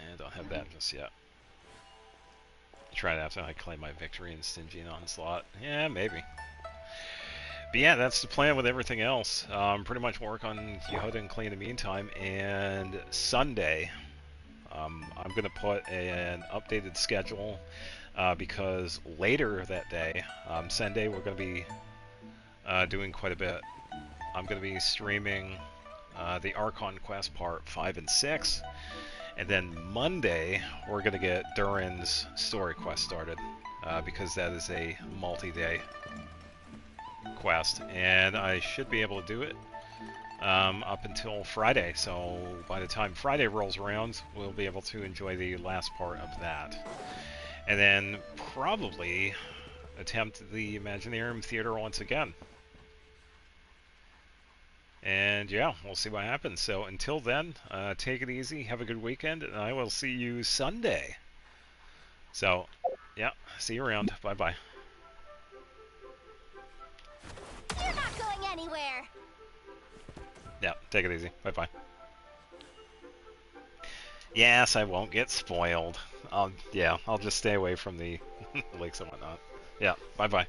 And don't have that just yet. Try it after I claim my victory in Stinging Onslaught. Yeah, maybe. But yeah, that's the plan with everything else. Pretty much work on Jahoda and Klee in the meantime. And Sunday, I'm going to put an updated schedule because later that day, Sunday, we're going to be doing quite a bit. I'm going to be streaming the Archon Quest Part 5 and 6. And then Monday, we're going to get Durin's story quest started, because that is a multi-day quest. And I should be able to do it up until Friday. So by the time Friday rolls around, we'll be able to enjoy the last part of that. And then probably attempt the Imaginarium Theater once again. And yeah, we'll see what happens. So until then, take it easy, have a good weekend, and I will see you Sunday. So, yeah, see you around. Bye-bye. You're not going anywhere. Yeah, take it easy. Bye-bye. Yes, I won't get spoiled. I'll just stay away from the leaks and whatnot. Yeah, bye-bye.